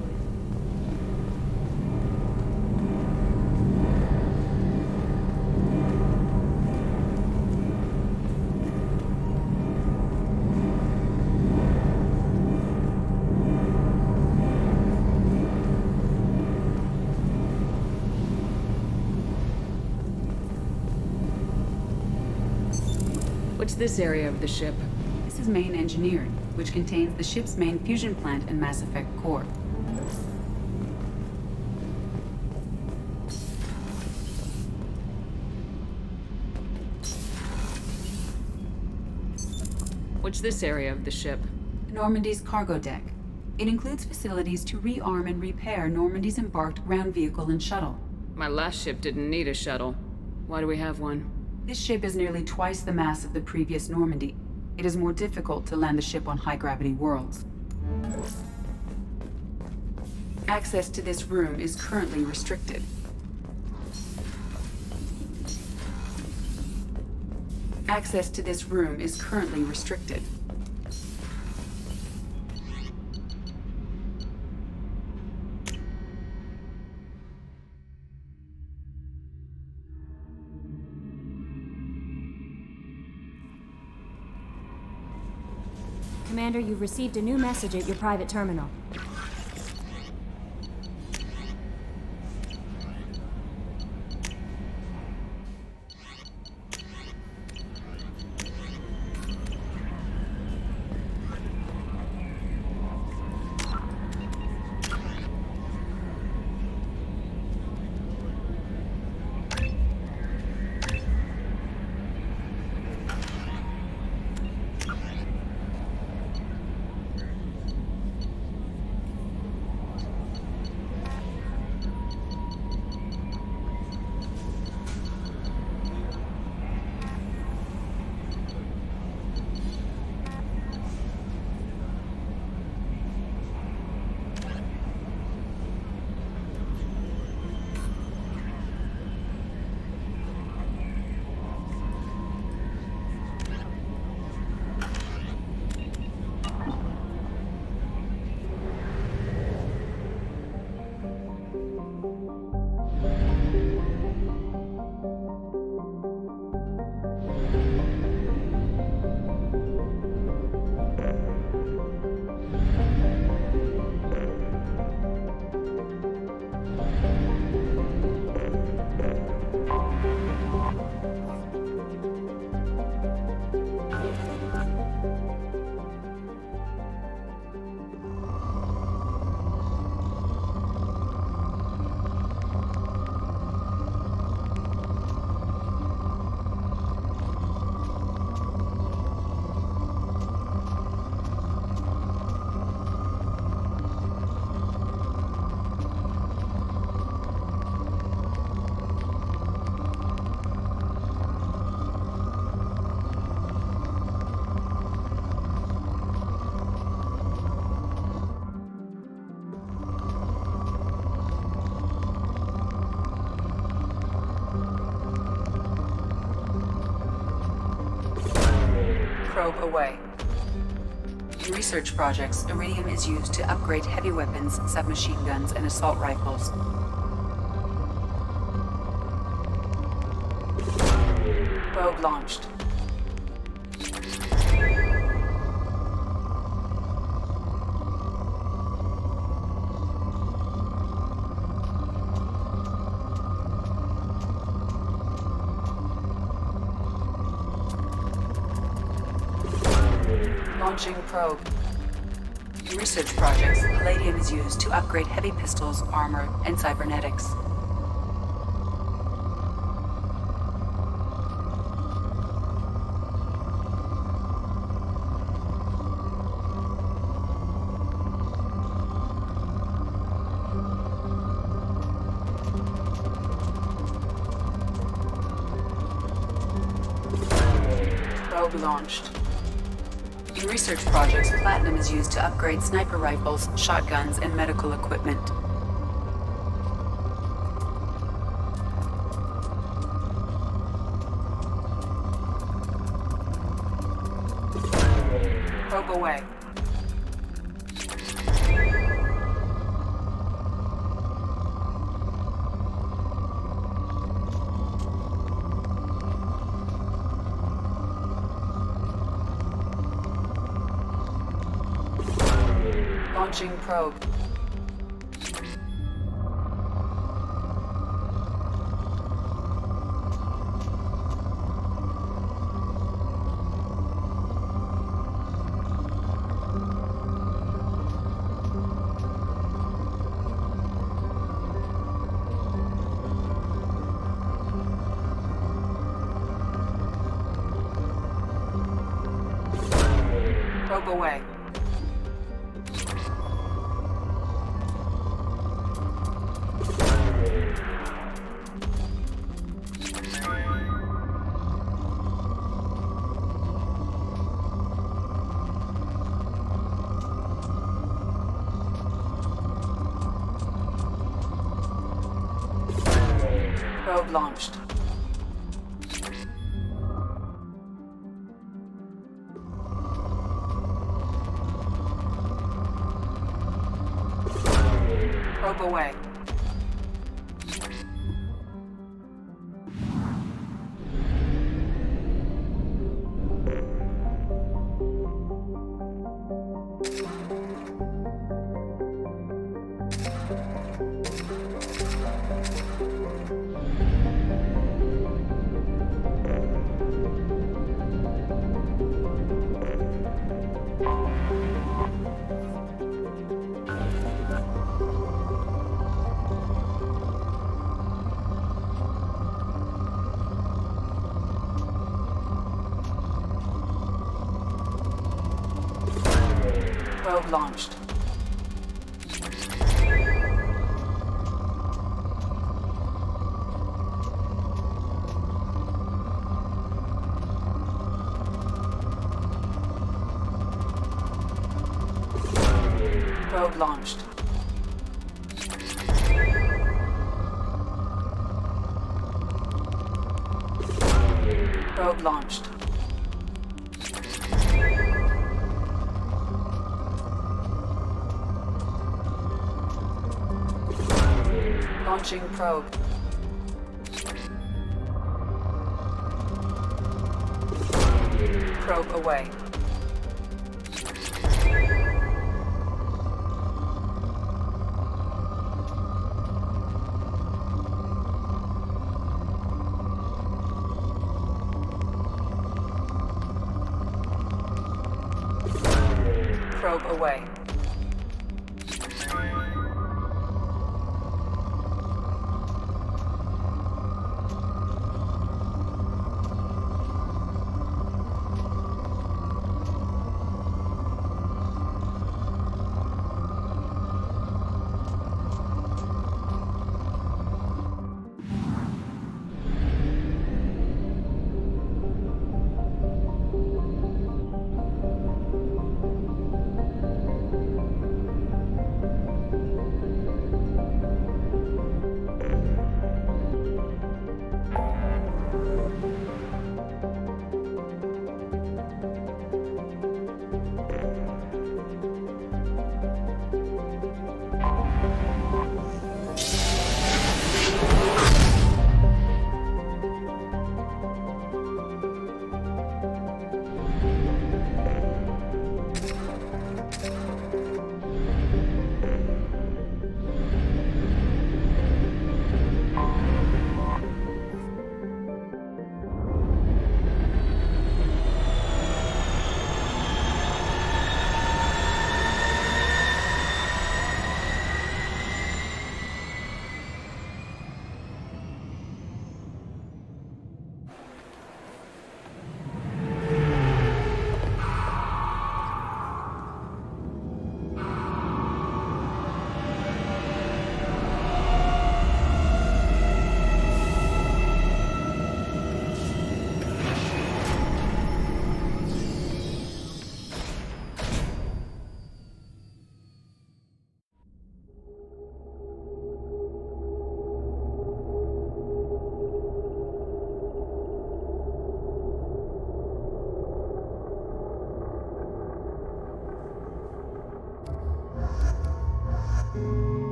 [SPEAKER 7] What's this area of the ship?
[SPEAKER 5] This is main engineering, which contains the ship's main fusion plant and Mass Effect core.
[SPEAKER 7] What's this area of the ship?
[SPEAKER 5] Normandy's cargo deck. It includes facilities to rearm and repair Normandy's embarked ground vehicle and shuttle.
[SPEAKER 7] My last ship didn't need a shuttle. Why do we have one?
[SPEAKER 5] This ship is nearly twice the mass of the previous Normandy. It is more difficult to land the ship on high-gravity worlds. Access to this room is currently restricted. Access to this room is currently restricted.
[SPEAKER 17] Commander, you've received a new message at your private terminal.
[SPEAKER 5] Probe away. In research projects, Iridium is used to upgrade heavy weapons, submachine guns, and assault rifles. Probe launched. Launching probe. In research projects, Palladium is used to upgrade heavy pistols, armor, and cybernetics. Probe launched. In research projects, Platinum is used to upgrade sniper rifles, shotguns, and medical equipment. Probe away. Launching probe. Probe away. Probe launched. Probe away. Probe launched. Probe launched. Probe launched. Launching probe. Probe away. Probe away.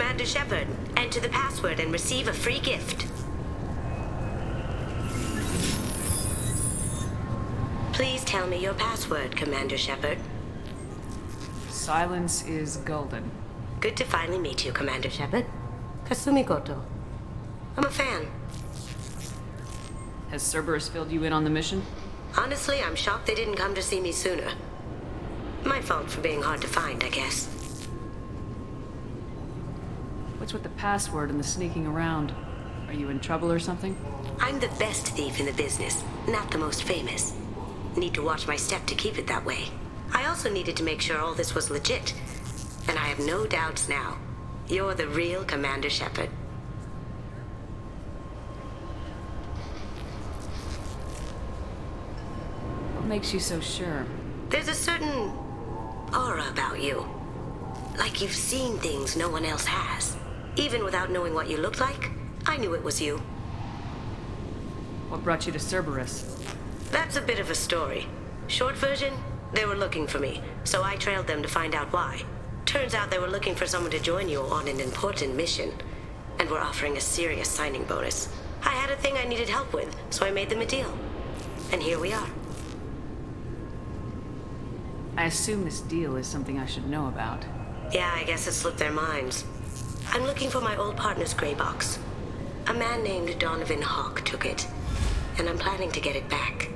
[SPEAKER 9] Commander Shepard, enter the password and receive a free gift. Please tell me your password, Commander Shepard.
[SPEAKER 12] Silence is golden.
[SPEAKER 9] Good to finally meet you, Commander Shepard. Kasumi Goto. I'm a fan.
[SPEAKER 12] Has Cerberus filled you in on the mission?
[SPEAKER 9] Honestly, I'm shocked they didn't come to see me sooner. My fault for being hard to find, I guess.
[SPEAKER 12] What's with the password and the sneaking around? Are you in trouble or something?
[SPEAKER 9] I'm the best thief in the business, not the most famous. Need to watch my step to keep it that way. I also needed to make sure all this was legit. And I have no doubts now. You're the real Commander Shepard.
[SPEAKER 12] What makes you so sure?
[SPEAKER 9] There's a certain aura about you. Like you've seen things no one else has. Even without knowing what you looked like, I knew it was you.
[SPEAKER 12] What brought you to Cerberus?
[SPEAKER 9] That's a bit of a story. Short version, they were looking for me, so I trailed them to find out why. Turns out they were looking for someone to join you on an important mission, and were offering a serious signing bonus. I had a thing I needed help with, so I made them a deal. And here we are.
[SPEAKER 12] I assume this deal is something I should know about.
[SPEAKER 9] Yeah, I guess it slipped their minds. I'm looking for my old partner's gray box. A man named Donovan Hawk took it, and I'm planning to get it back.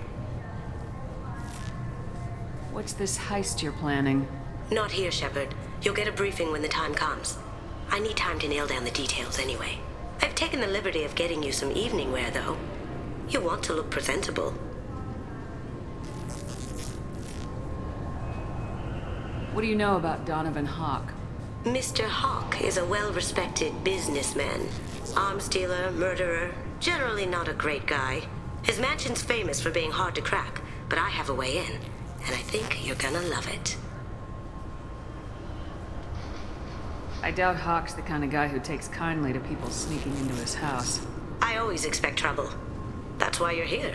[SPEAKER 12] What's this heist you're planning?
[SPEAKER 9] Not here, Shepard. You'll get a briefing when the time comes. I need time to nail down the details anyway. I've taken the liberty of getting you some evening wear, though. You want to look presentable.
[SPEAKER 12] What do you know about Donovan Hawk?
[SPEAKER 9] Mr. Hawk is a well-respected businessman. Arms dealer, murderer, generally not a great guy. His mansion's famous for being hard to crack, but I have a way in, and I think you're gonna love it.
[SPEAKER 12] I doubt Hawk's the kind of guy who takes kindly to people sneaking into his house.
[SPEAKER 9] I always expect trouble. That's why you're here.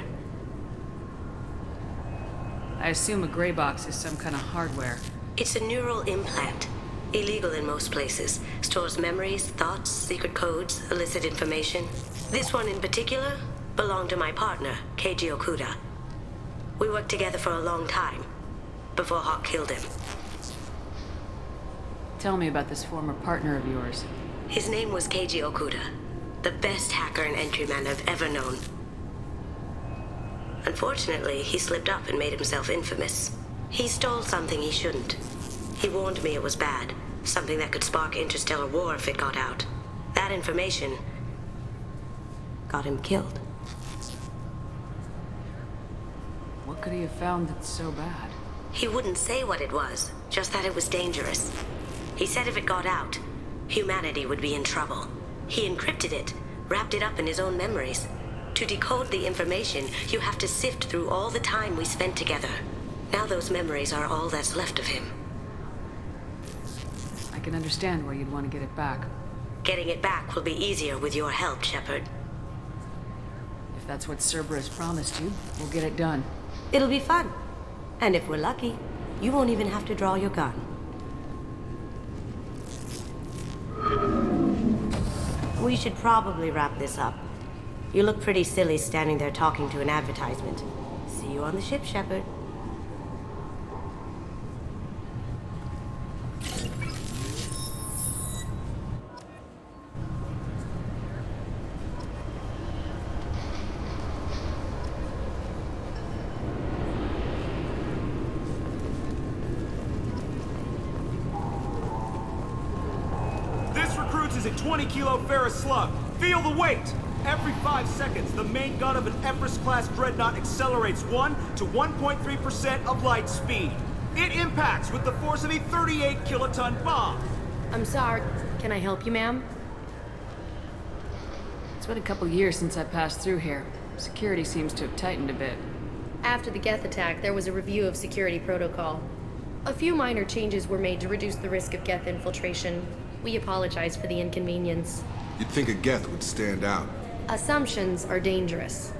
[SPEAKER 12] I assume a gray box is some kind of hardware.
[SPEAKER 9] It's a neural implant. Illegal in most places. Stores memories, thoughts, secret codes, illicit information. This one in particular belonged to my partner, Keiji Okuda. We worked together for a long time, before Hawk killed him.
[SPEAKER 12] Tell me about this former partner of yours.
[SPEAKER 9] His name was Keiji Okuda, the best hacker and entryman I've ever known. Unfortunately, he slipped up and made himself infamous. He stole something he shouldn't. He warned me it was bad, something that could spark interstellar war if it got out. That information got him killed.
[SPEAKER 12] What could he have found that's so bad?
[SPEAKER 9] He wouldn't say what it was, just that it was dangerous. He said if it got out, humanity would be in trouble. He encrypted it, wrapped it up in his own memories. To decode the information, you have to sift through all the time we spent together. Now those memories are all that's left of him.
[SPEAKER 12] I can understand why you'd want to get it back.
[SPEAKER 9] Getting it back will be easier with your help, Shepard.
[SPEAKER 12] If that's what Cerberus promised you, we'll get it done.
[SPEAKER 9] It'll be fun. And if we're lucky, you won't even have to draw your gun. We should probably wrap this up. You look pretty silly standing there talking to an advertisement. See you on the ship, Shepard.
[SPEAKER 4] Is a 20-kilo ferrous slug. Feel the weight! Every 5 seconds, the main gun of an Empress-class dreadnought accelerates 1 to 1.3% of light speed. It impacts with the force of a 38-kiloton bomb.
[SPEAKER 14] I'm sorry. Can I help you, ma'am?
[SPEAKER 12] It's been a couple years since I passed through here. Security seems to have tightened a bit.
[SPEAKER 14] After the Geth attack, there was a review of security protocol. A few minor changes were made to reduce the risk of Geth infiltration. We apologize for the inconvenience.
[SPEAKER 11] You'd think a Geth would stand out.
[SPEAKER 14] Assumptions are dangerous.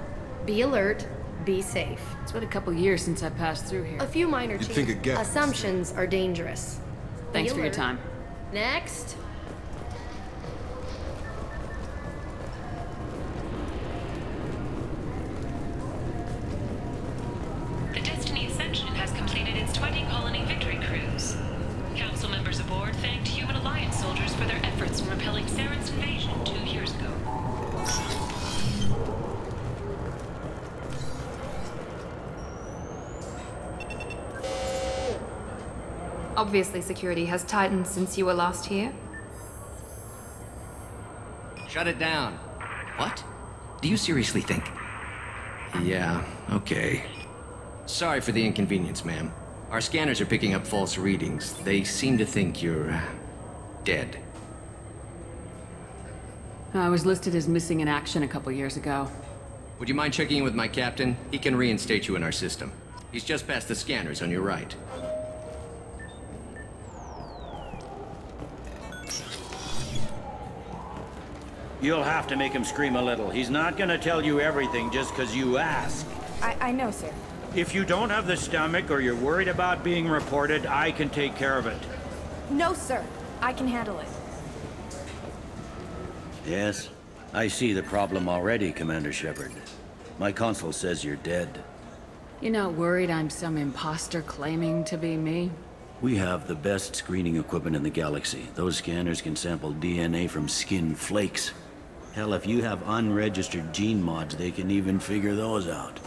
[SPEAKER 14] Be alert, be safe.
[SPEAKER 12] It's been a couple years since I passed through here.
[SPEAKER 14] A few minor
[SPEAKER 11] You'd
[SPEAKER 14] changes.
[SPEAKER 11] think a Geth.
[SPEAKER 14] Assumptions are dangerous.
[SPEAKER 12] Thanks
[SPEAKER 14] Be
[SPEAKER 12] for your
[SPEAKER 14] alert.
[SPEAKER 12] time.
[SPEAKER 14] Next.
[SPEAKER 6] soldiers for their efforts in repelling Saren's invasion 2 years ago.
[SPEAKER 1] Obviously, security has tightened since you were last here.
[SPEAKER 13] Shut it down. What? Do you seriously think? Yeah, okay. Sorry for the inconvenience, ma'am. Our scanners are picking up false readings. They seem to think you're dead.
[SPEAKER 7] I was listed as missing in action a couple years ago.
[SPEAKER 13] Would you mind checking in with my captain? He can reinstate you in our system. He's just past the scanners on your right.
[SPEAKER 23] You'll have to make him scream a little. He's not gonna tell you everything just 'cause you ask.
[SPEAKER 24] I know, sir.
[SPEAKER 23] If you don't have the stomach or you're worried about being reported, I can take care of it.
[SPEAKER 24] No, sir. I can handle it.
[SPEAKER 23] Yes, I see the problem already, Commander Shepard. My console says you're dead.
[SPEAKER 7] You're not worried I'm some imposter claiming to be me?
[SPEAKER 23] We have the best screening equipment in the galaxy. Those scanners can sample DNA from skin flakes. Hell, if you have unregistered gene mods, they can even figure those out.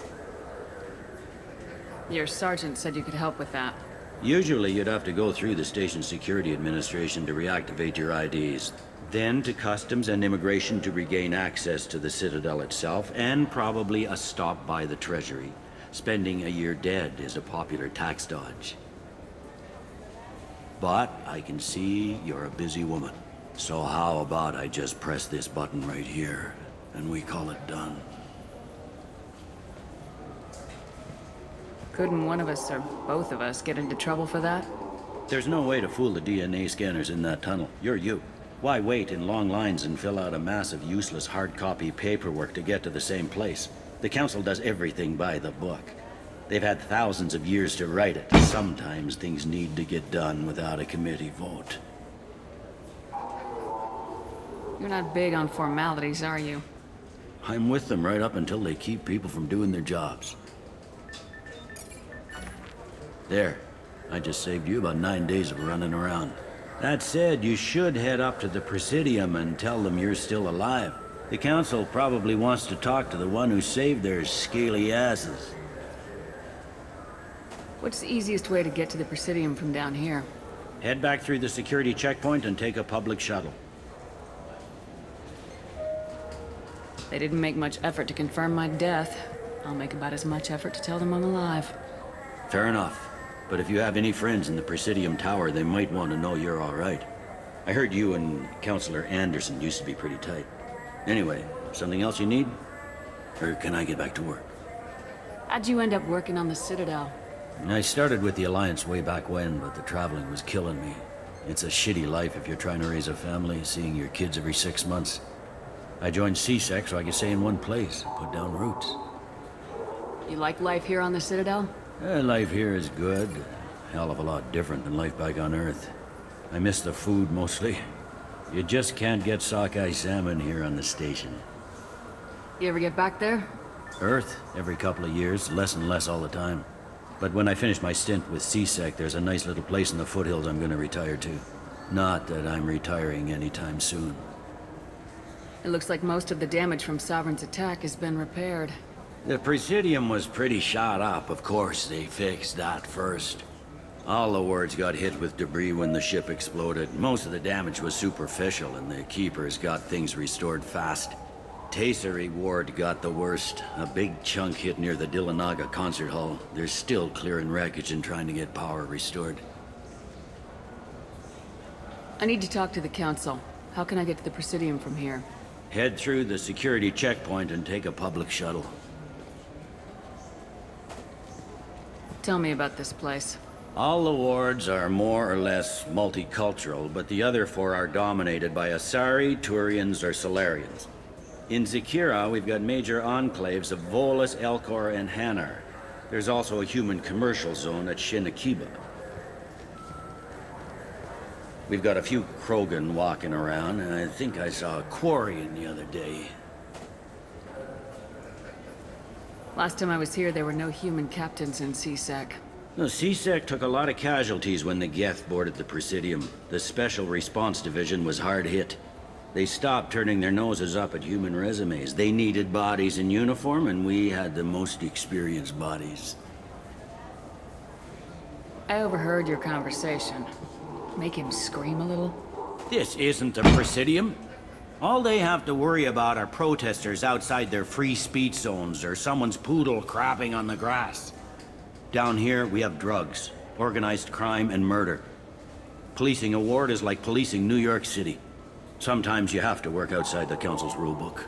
[SPEAKER 7] Your sergeant said you could help with that.
[SPEAKER 23] Usually you'd have to go through the station security administration to reactivate your IDs. Then to customs and immigration to regain access to the Citadel itself, and probably a stop by the Treasury. Spending a year dead is a popular tax dodge. But I can see you're a busy woman. So how about I just press this button right here, and we call it done?
[SPEAKER 7] Couldn't one of us, or both of us, get into trouble for that?
[SPEAKER 23] There's no way to fool the DNA scanners in that tunnel. You're you. Why wait in long lines and fill out a massive useless hard copy paperwork to get to the same place? The Council does everything by the book. They've had thousands of years to write it. Sometimes things need to get done without a committee vote.
[SPEAKER 7] You're not big on formalities, are you?
[SPEAKER 23] I'm with them right up until they keep people from doing their jobs. There. I just saved you about 9 days of running around. That said, you should head up to the Presidium and tell them you're still alive. The Council probably wants to talk to the one who saved their scaly asses.
[SPEAKER 7] What's the easiest way to get to the Presidium from down here?
[SPEAKER 23] Head back through the security checkpoint and take a public shuttle.
[SPEAKER 7] They didn't make much effort to confirm my death. I'll make about as much effort to tell them I'm alive.
[SPEAKER 23] Fair enough. But if you have any friends in the Presidium Tower, they might want to know you're all right. I heard you and Counselor Anderson used to be pretty tight. Anyway, something else you need? Or can I get back to work?
[SPEAKER 7] How'd you end up working on the Citadel?
[SPEAKER 23] I started with the Alliance way back when, but the traveling was killing me. It's a shitty life if you're trying to raise a family, seeing your kids every 6 months. I joined CSEC so I could stay in one place, put down roots.
[SPEAKER 7] You like life here on the Citadel?
[SPEAKER 23] Life here is good. Hell of a lot different than life back on Earth. I miss the food mostly. You just can't get sockeye salmon here on the station.
[SPEAKER 7] You ever get back there?
[SPEAKER 23] Earth, every couple of years, less and less all the time. But when I finish my stint with CSEC, there's a nice little place in the foothills I'm gonna retire to. Not that I'm retiring anytime soon.
[SPEAKER 7] It looks like most of the damage from Sovereign's attack has been repaired.
[SPEAKER 23] The Presidium was pretty shot up, of course. They fixed that first. All the wards got hit with debris when the ship exploded. Most of the damage was superficial, and the Keepers got things restored fast. Tasery Ward got the worst. A big chunk hit near the Dillanaga concert hall. They're still clearing wreckage and trying to get power restored.
[SPEAKER 7] I need to talk to the Council. How can I get to the Presidium from here?
[SPEAKER 23] Head through the security checkpoint and take a public shuttle.
[SPEAKER 7] Tell me about this place.
[SPEAKER 23] All the wards are more or less multicultural, but the other 4 are dominated by Asari, Turians, or Solarians. In Zakira, we've got major enclaves of Volus, Elcor, and Hanar. There's also a human commercial zone at Shinakiba. We've got a few Krogan walking around, and I think I saw a Quarian the other day.
[SPEAKER 7] Last time I was here, there were no human captains in CSEC.
[SPEAKER 23] The CSEC took a lot of casualties when the Geth boarded the Presidium. The Special Response Division was hard hit. They stopped turning their noses up at human resumes. They needed bodies in uniform, and we had the most experienced bodies.
[SPEAKER 7] I overheard your conversation. Make him scream a little?
[SPEAKER 23] This isn't the Presidium. All they have to worry about are protesters outside their free speech zones or someone's poodle crapping on the grass. Down here, we have drugs, organized crime, and murder. Policing a ward is like policing New York City. Sometimes you have to work outside the Council's rulebook.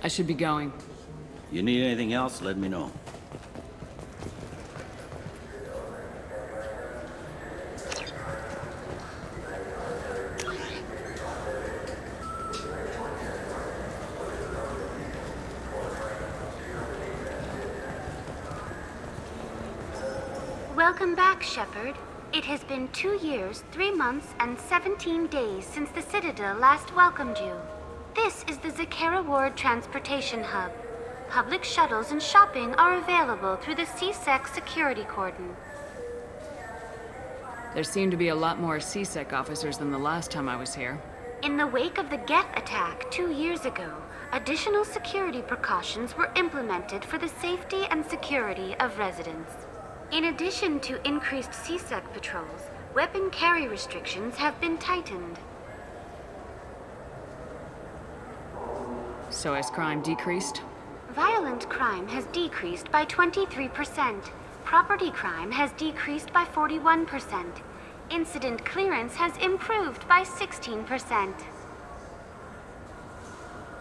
[SPEAKER 7] I should be going.
[SPEAKER 23] You need anything else, let me know.
[SPEAKER 2] Welcome back, Shepard. It has been 2 years, 3 months, and 17 days since the Citadel last welcomed you. This is the Zakera Ward Transportation Hub. Public shuttles and shopping are available through the CSEC security cordon.
[SPEAKER 7] There seem to be a lot more CSEC officers than the last time I was here.
[SPEAKER 2] In the wake of the Geth attack 2 years ago, additional security precautions were implemented for the safety and security of residents. In addition to increased CSEC patrols, weapon carry restrictions have been tightened.
[SPEAKER 7] So has crime decreased?
[SPEAKER 2] Violent crime has decreased by 23%. Property crime has decreased by 41%. Incident clearance has improved by 16%.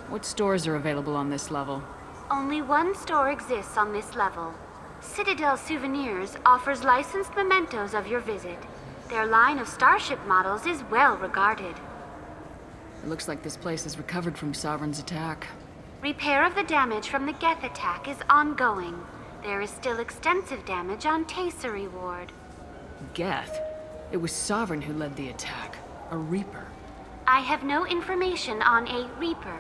[SPEAKER 7] What stores are available on this level?
[SPEAKER 2] Only one store exists on this level. Citadel Souvenirs offers licensed mementos of your visit. Their line of Starship models is well regarded.
[SPEAKER 7] It looks like this place has recovered from Sovereign's attack.
[SPEAKER 2] Repair of the damage from the Geth attack is ongoing. There is still extensive damage on Tasery Ward.
[SPEAKER 7] Geth? It was Sovereign who led the attack. A Reaper.
[SPEAKER 2] I have no information on a Reaper.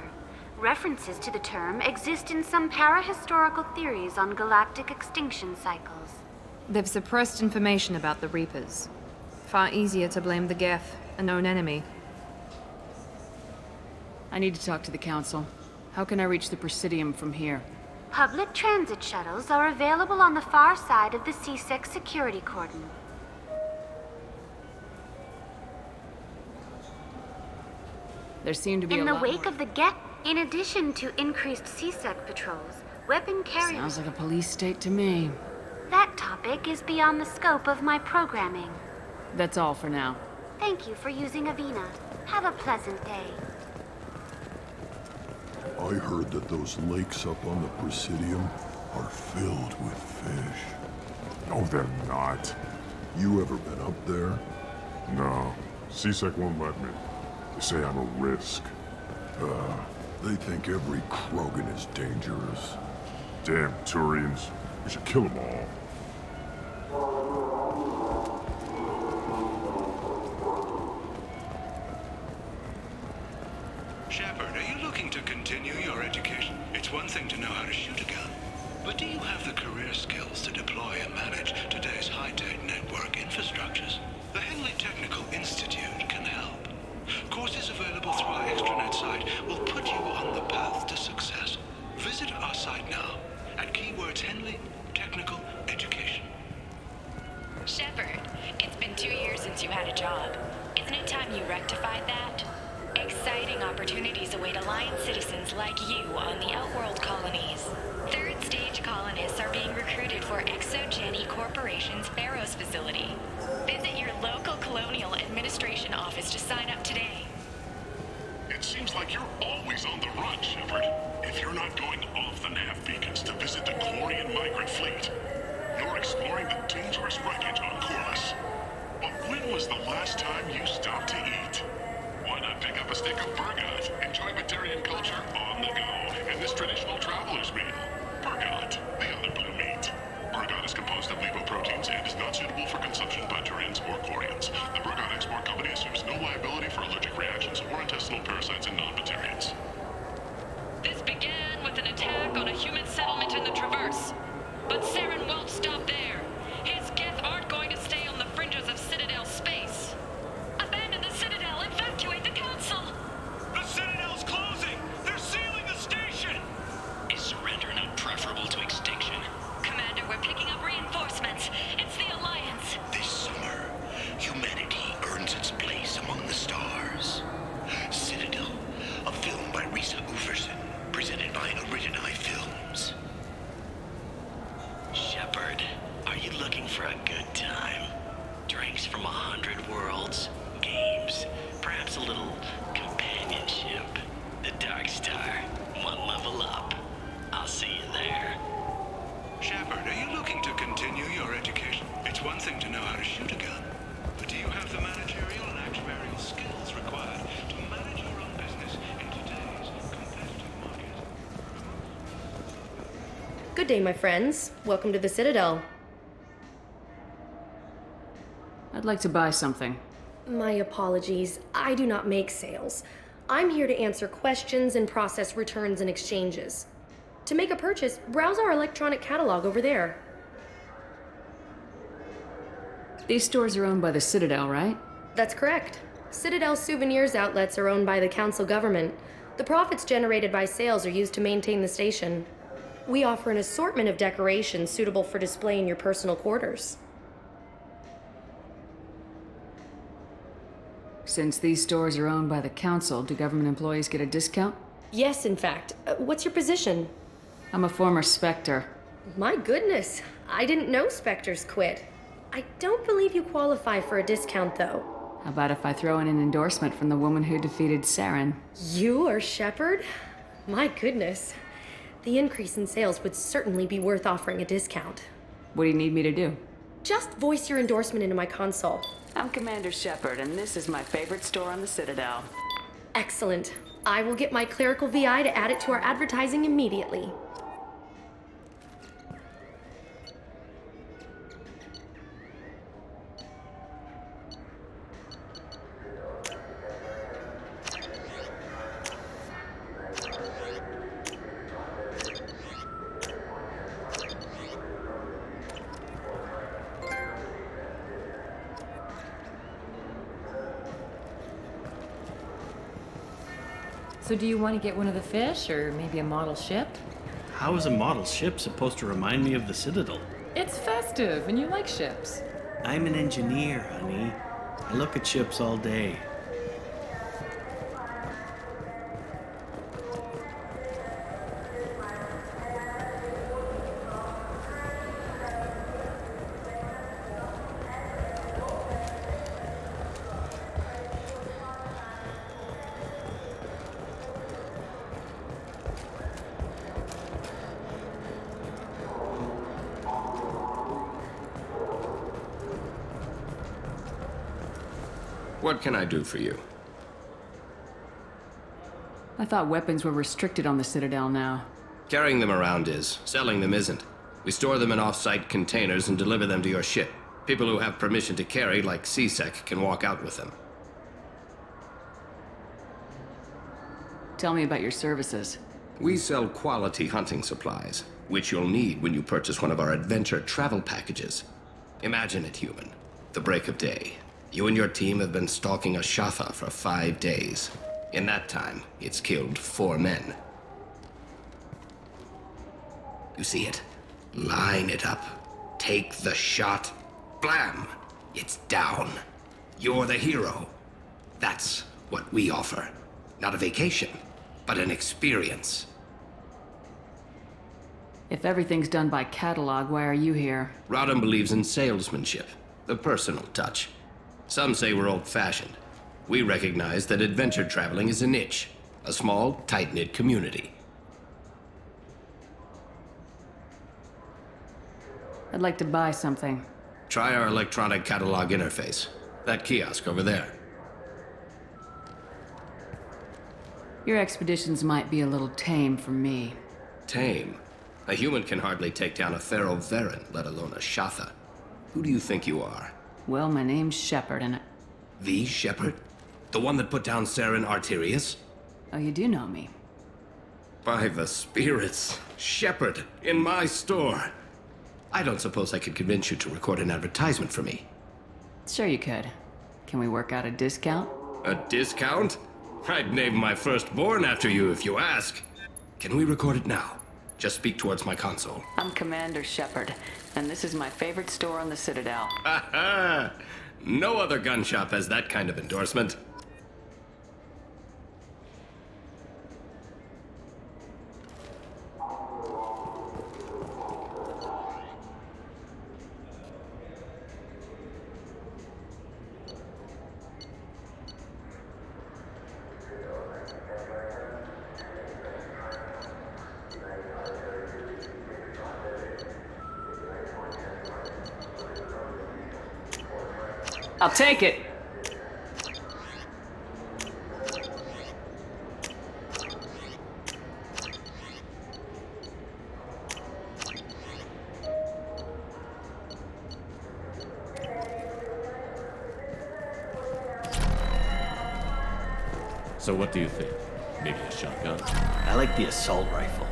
[SPEAKER 2] References to the term exist in some parahistorical theories on galactic extinction cycles.
[SPEAKER 1] They've suppressed information about the Reapers. Far easier to blame the Geth, a known enemy.
[SPEAKER 7] I need to talk to the Council. How can I reach the Presidium from here?
[SPEAKER 2] Public transit shuttles are available on the far side of the CSEC security cordon.
[SPEAKER 7] There seem to be
[SPEAKER 2] in
[SPEAKER 7] a
[SPEAKER 2] the
[SPEAKER 7] lot
[SPEAKER 2] wake
[SPEAKER 7] more.
[SPEAKER 2] of the Geth, in addition to increased CSEC patrols, weapon carriers...
[SPEAKER 7] Sounds like a police state to me.
[SPEAKER 2] That topic is beyond the scope of my programming.
[SPEAKER 7] That's all for now.
[SPEAKER 2] Thank you for using Avina. Have a pleasant day.
[SPEAKER 10] I heard that those lakes up on the Presidium are filled with fish.
[SPEAKER 15] No, they're not.
[SPEAKER 10] You ever been up there?
[SPEAKER 15] No. CSEC won't let me. They say I'm a risk.
[SPEAKER 10] They think every Krogan is dangerous.
[SPEAKER 15] Damn Turians. We should kill them all.
[SPEAKER 16] Shepard, are you looking to continue your education? It's one thing to know how to shoot a gun, but do you have the career skills to deploy and manage today's high-tech network infrastructures? The Henley Technical Institute can help. Courses available through our extranet site will put you on the path to success. Visit our site now at keywords Henley Technical Education.
[SPEAKER 25] Shepard, it's been 2 years since you had a job. Isn't it time you rectified that? Exciting opportunities await Alliance citizens like you on the Outworld colonies. Third-stage colonists are being recruited for ExoGeni Corporation's Pharaohs facility. Visit your local Colonial Administration office to sign up today.
[SPEAKER 15] It seems like you're always on the run, Shepard. If you're not going off the nav beacons to visit the Quarian migrant fleet, you're exploring the dangerous wreckage on Corliss. But when was the last time you stopped to eat? Why not pick up a stick of Burgot? Enjoy Batarian culture on the go in this traditional traveler's meal. Burgot, the other blue meat. Burgot is composed of lipoproteins and is not suitable for consumption by Turians or Quarians. The Burgot Export Company assumes no liability for allergic reactions or intestinal parasites in non-Batarians.
[SPEAKER 6] This began with an attack on a human settlement in the Traverse.
[SPEAKER 23] a good time. Drinks from 100 worlds, games, perhaps a little companionship. The Dark Star, one level up. I'll see you there.
[SPEAKER 16] Shepard, are you looking to continue your education? It's one thing to know how to shoot a gun, but do you have the managerial and actuarial skills required to manage your own business in today's competitive market?
[SPEAKER 3] Good day, my friends. Welcome to the Citadel.
[SPEAKER 12] I'd like to buy something.
[SPEAKER 3] My apologies. I do not make sales. I'm here to answer questions and process returns and exchanges. To make a purchase, browse our electronic catalog over there.
[SPEAKER 12] These stores are owned by the Citadel, right?
[SPEAKER 3] That's correct. Citadel souvenirs outlets are owned by the council government. The profits generated by sales are used to maintain the station. We offer an assortment of decorations suitable for display in your personal quarters.
[SPEAKER 12] Since these stores are owned by the council, do government employees get a discount?
[SPEAKER 3] Yes, in fact. What's your position?
[SPEAKER 12] I'm a former Spectre.
[SPEAKER 3] My goodness, I didn't know Spectres quit. I don't believe you qualify for a discount, though.
[SPEAKER 12] How about if I throw in an endorsement from the woman who defeated Saren?
[SPEAKER 3] You are Shepard? My goodness. The increase in sales would certainly be worth offering a discount.
[SPEAKER 12] What do you need me to do?
[SPEAKER 3] Just voice your endorsement into my console.
[SPEAKER 7] I'm Commander Shepard, and this is my favorite store on the Citadel.
[SPEAKER 3] Excellent. I will get my clerical VI to add it to our advertising immediately.
[SPEAKER 8] So do you want to get one of the fish, or maybe a model ship?
[SPEAKER 21] How is a model ship supposed to remind me of the Citadel?
[SPEAKER 8] It's festive, and you like ships.
[SPEAKER 21] I'm an engineer, honey. I look at ships all day.
[SPEAKER 13] What can I do for you?
[SPEAKER 12] I thought weapons were restricted on the Citadel now.
[SPEAKER 13] Carrying them around is. Selling them isn't. We store them in off-site containers and deliver them to your ship. People who have permission to carry, like C-Sec, can walk out with them.
[SPEAKER 12] Tell me about your services.
[SPEAKER 13] We sell quality hunting supplies, which you'll need when you purchase one of our adventure travel packages. Imagine it, human. The break of day. You and your team have been stalking a Shatha for 5 days. In that time, it's killed 4 men. You see it? Line it up. Take the shot. Blam! It's down. You're the hero. That's what we offer. Not a vacation, but an experience.
[SPEAKER 12] If everything's done by catalog, why are you here?
[SPEAKER 13] Rodham believes in salesmanship, the personal touch. Some say we're old-fashioned. We recognize that adventure traveling is a niche, a small, tight-knit community.
[SPEAKER 12] I'd like to buy something.
[SPEAKER 13] Try our electronic catalog interface. That kiosk over there.
[SPEAKER 12] Your expeditions might be a little tame for me.
[SPEAKER 13] Tame? A human can hardly take down a Pharaoh Varen, let alone a Shatha. Who do you think you are?
[SPEAKER 12] Well, my name's Shepard, and
[SPEAKER 13] The Shepard? The one that put down Saren Arterius?
[SPEAKER 12] Oh, you do know me.
[SPEAKER 13] By the spirits. Shepard, in my store. I don't suppose I could convince you to record an advertisement for me.
[SPEAKER 12] Sure you could. Can we work out a discount?
[SPEAKER 13] A discount? I'd name my firstborn after you if you ask. Can we record it now? Just speak towards my console.
[SPEAKER 7] I'm Commander Shepard, and this is my favorite store on the Citadel.
[SPEAKER 13] Ha ha! No other gun shop has that kind of endorsement.
[SPEAKER 12] I'll take it.
[SPEAKER 17] So what do you think? Maybe a shotgun?
[SPEAKER 18] I like the assault rifle.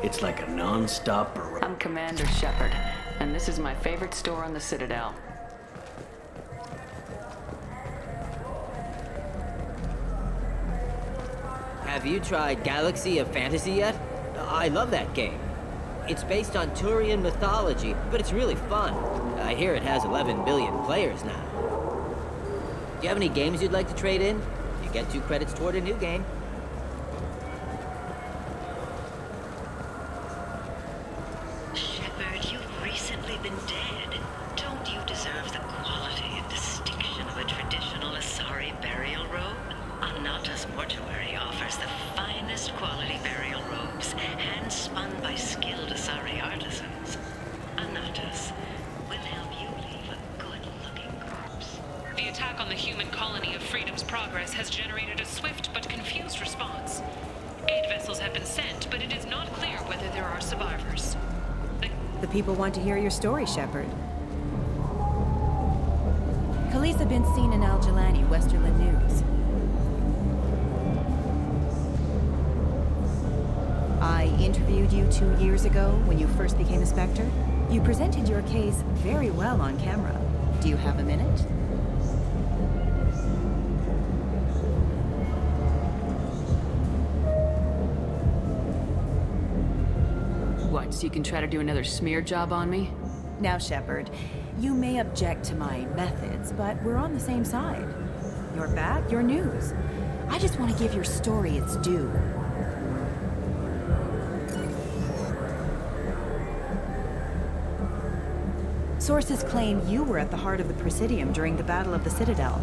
[SPEAKER 18] It's like a non-stop barrage.
[SPEAKER 7] I'm Commander Shepard, and this is my favorite store on the Citadel.
[SPEAKER 19] Have you tried Galaxy of Fantasy yet? I love that game. It's based on Turian mythology, but it's really fun. I hear it has 11 billion players now. Do you have any games you'd like to trade in? You get 2 credits toward a new game.
[SPEAKER 9] Shepard, you've recently been dead. Don't you deserve the quality and distinction of a traditional Asari burial robe? Anata's mortuary offers the finest quality burial robes, hand-spun by skilled Asari artisans. Anata's will help you leave a good-looking corpse.
[SPEAKER 6] The attack on the human colony of Freedom's Progress has generated a swift but confused response. Aid vessels have been sent, but it is not clear whether there are survivors.
[SPEAKER 20] The people want to hear your story, Shepard. Khaleesa bint Sinan al-Jilani, Westerland News. I interviewed you 2 years ago when you first became a Spectre. You presented your case very well on camera. Do you have a minute?
[SPEAKER 7] What, so you can try to do another smear job on me?
[SPEAKER 20] Now, Shepard, you may object to my methods, but we're on the same side. You're back, you're news. I just want to give your story its due. Sources claim you were at the heart of the Presidium during the Battle of the Citadel.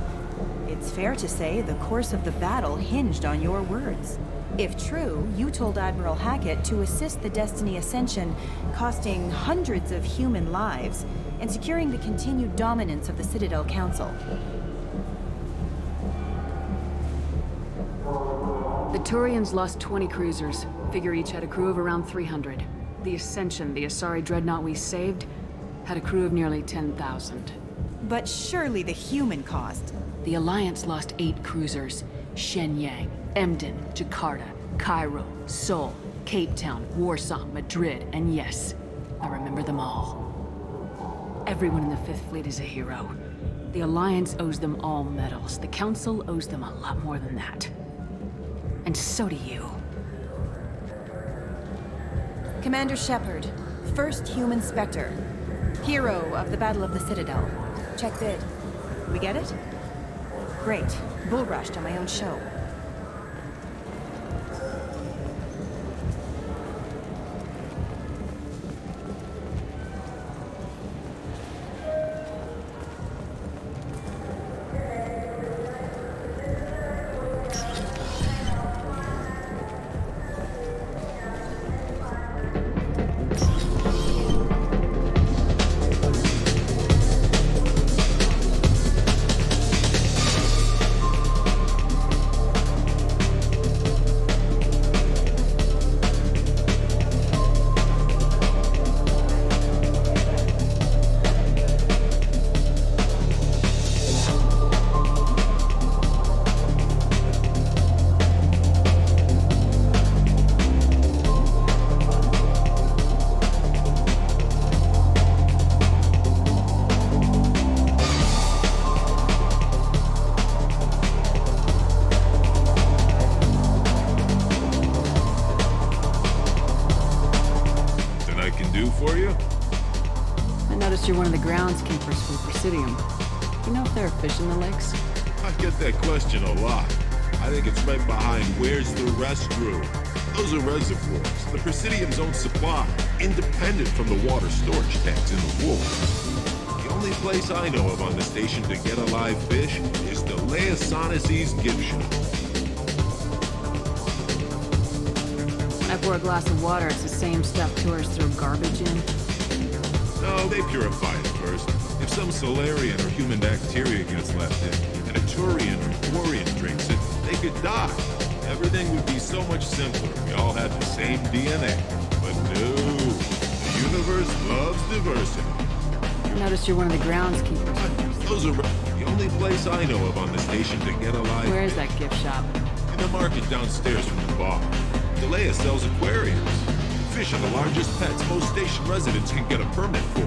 [SPEAKER 20] It's fair to say the course of the battle hinged on your words. If true, you told Admiral Hackett to assist the Destiny Ascension, costing hundreds of human lives, and securing the continued dominance of the Citadel Council.
[SPEAKER 12] The Turians lost 20 cruisers. Figure each had a crew of around 300. The Ascension, the Asari dreadnought we saved, had a crew of nearly 10,000.
[SPEAKER 20] But surely the human cost.
[SPEAKER 12] The Alliance lost 8 cruisers. Shenyang, Emden, Jakarta, Cairo, Seoul, Cape Town, Warsaw, Madrid, and yes, I remember them all. Everyone in the Fifth Fleet is a hero. The Alliance owes them all medals. The Council owes them a lot more than that. And so do you.
[SPEAKER 20] Commander Shepard, first human Spectre. Hero of the Battle of the Citadel. Check bid. We get it? Great. Bull rushed on my own show.
[SPEAKER 12] You're one of the groundskeepers for the Presidium. Do you know if there are fish in the lakes?
[SPEAKER 10] I get that question a lot. I think it's right behind where's the restroom. Those are reservoirs, the Presidium's own supply, independent from the water storage tanks in the walls. The only place I know of on the station to get a live fish is the Leosanis' gift shop.
[SPEAKER 12] When I pour a glass of water, it's the same stuff tourists throw garbage in.
[SPEAKER 10] No, they purify it first. If some Solarian or human bacteria gets left in, and a Turian or Quarian drinks it, they could die. Everything would be so much simpler if we all had the same DNA. But no, the universe loves diversity.
[SPEAKER 12] I noticed you're one of the groundskeepers.
[SPEAKER 10] Those are the only place I know of on the station to get alive.
[SPEAKER 12] Where is that gift shop?
[SPEAKER 10] In the market downstairs from the bar. Delea sells aquariums. Fish are the largest pets most station residents can get a permit for.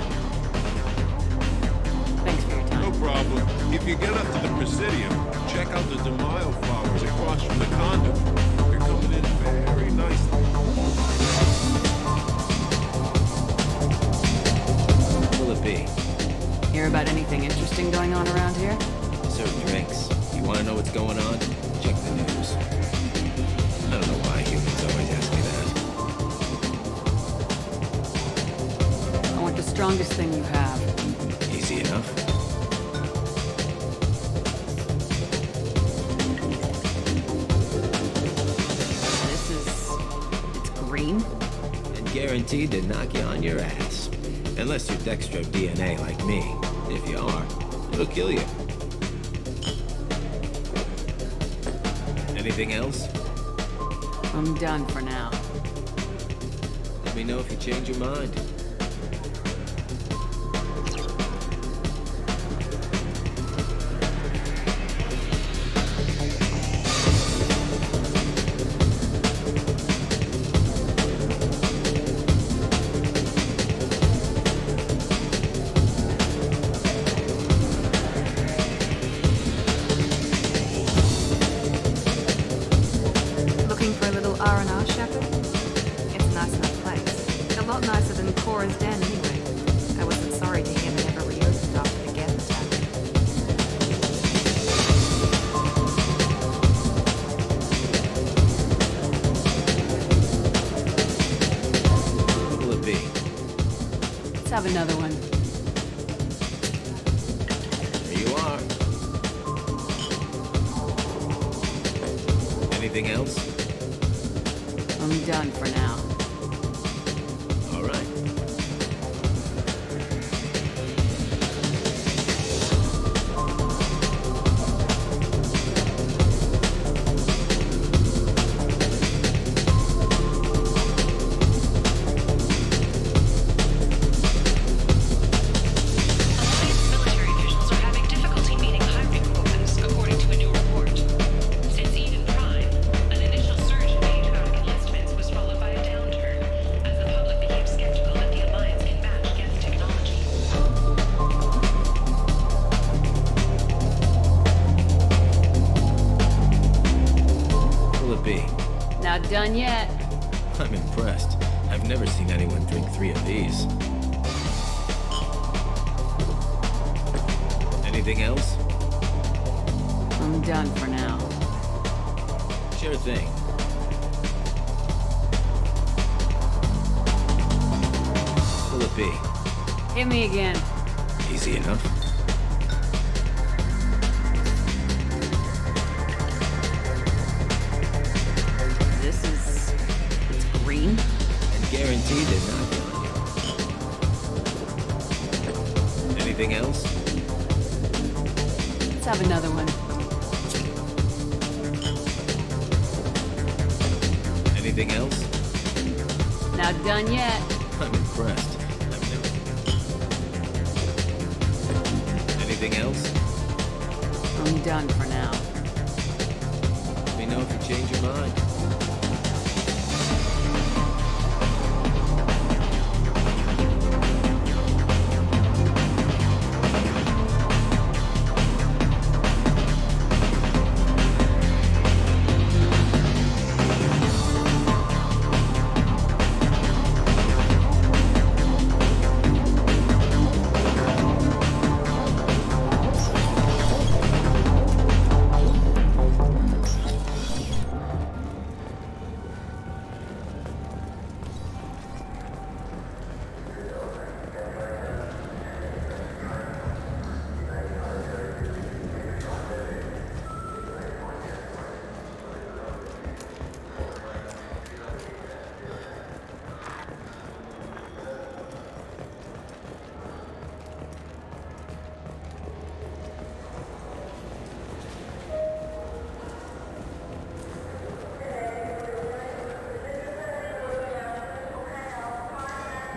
[SPEAKER 12] Thanks for your time.
[SPEAKER 10] No problem. If you get up to the Presidium, check out the De Mayo flowers across from the condo. They're coming in very nicely.
[SPEAKER 19] Will it be?
[SPEAKER 12] Hear about anything interesting going on around here?
[SPEAKER 19] Serve drinks. You want to know what's going on? Check the news. I don't know why humans always ask me that.
[SPEAKER 12] I want the strongest thing you have.
[SPEAKER 19] Easy enough.
[SPEAKER 12] It's green?
[SPEAKER 19] And guaranteed to knock you on your ass. Unless you're Dextro DNA like me. If you are, it'll kill you. Anything else?
[SPEAKER 12] I'm done for now.
[SPEAKER 19] Let me know if you change your mind.
[SPEAKER 1] Looking for a little R&R, Shepard? It's a nice enough place. A lot nicer than Cora's den, anyway. I wasn't sorry to hear they never reopened after the Geth attack.
[SPEAKER 19] What will it be?
[SPEAKER 12] Let's have another one.
[SPEAKER 19] There you are. Anything else?
[SPEAKER 12] I'm done for now.
[SPEAKER 19] All right.
[SPEAKER 6] Military officials are having difficulty meeting hiring quotas, according to a new report. Since Eden Prime, an initial surge in patriotic enlistments was followed by a downturn, as the public became skeptical that the Alliance can match Geth technology.
[SPEAKER 19] Will it be?
[SPEAKER 12] Not done yet.
[SPEAKER 19] I'm impressed. I've never seen anyone drink 3 of these. Anything else?
[SPEAKER 12] I'm done for now.
[SPEAKER 19] Sure thing. Will it be?
[SPEAKER 12] Hit me again.
[SPEAKER 19] Easy enough.
[SPEAKER 12] It's green?
[SPEAKER 19] And guaranteed to knock you on your... Anything else?
[SPEAKER 12] Let's have another one.
[SPEAKER 19] Anything else?
[SPEAKER 12] Not done yet.
[SPEAKER 19] I'm impressed. I've never... Anything else?
[SPEAKER 12] I'm done for now.
[SPEAKER 19] Let me know if you change your mind.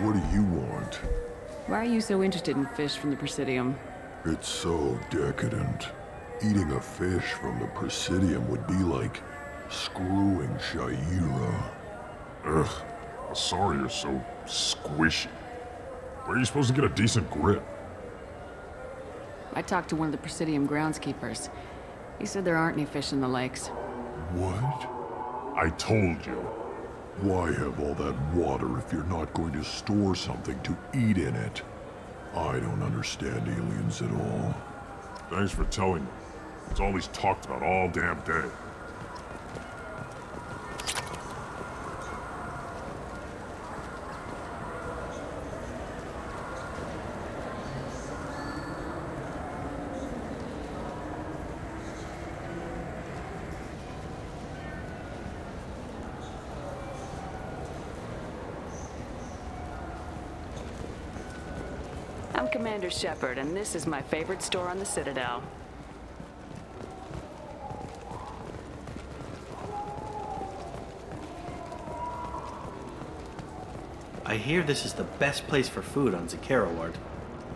[SPEAKER 10] What do you want?
[SPEAKER 12] Why are you so interested in fish from the Presidium?
[SPEAKER 10] It's so decadent. Eating a fish from the Presidium would be like screwing Shaira.
[SPEAKER 4] Ugh, sorry you're so squishy. Where are you supposed to get a decent grip?
[SPEAKER 12] I talked to one of the Presidium groundskeepers. He said there aren't any fish in the lakes.
[SPEAKER 10] What?
[SPEAKER 4] I told you.
[SPEAKER 10] Why have all that water if you're not going to store something to eat in it? I don't understand aliens at all.
[SPEAKER 4] Thanks for telling me. It's all he's talked about all damn day.
[SPEAKER 12] I'm Commander Shepard, and this is my favorite store on the Citadel.
[SPEAKER 18] I hear this is the best place for food on Zakera Ward.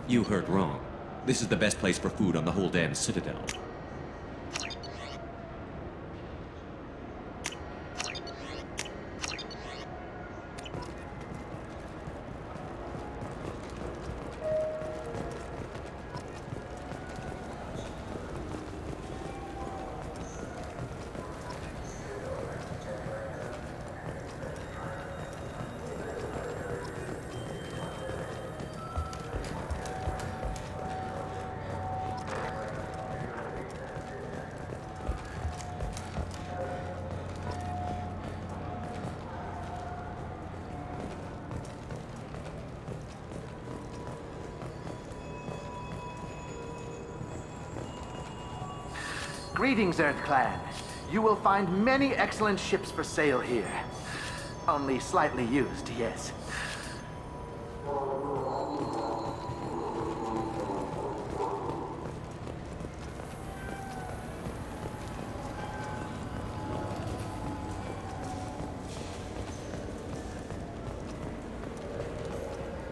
[SPEAKER 17] You heard wrong. This is the best place for food on the whole damn Citadel.
[SPEAKER 5] Greetings, Earth Clan. You will find many excellent ships for sale here. Only slightly used, yes.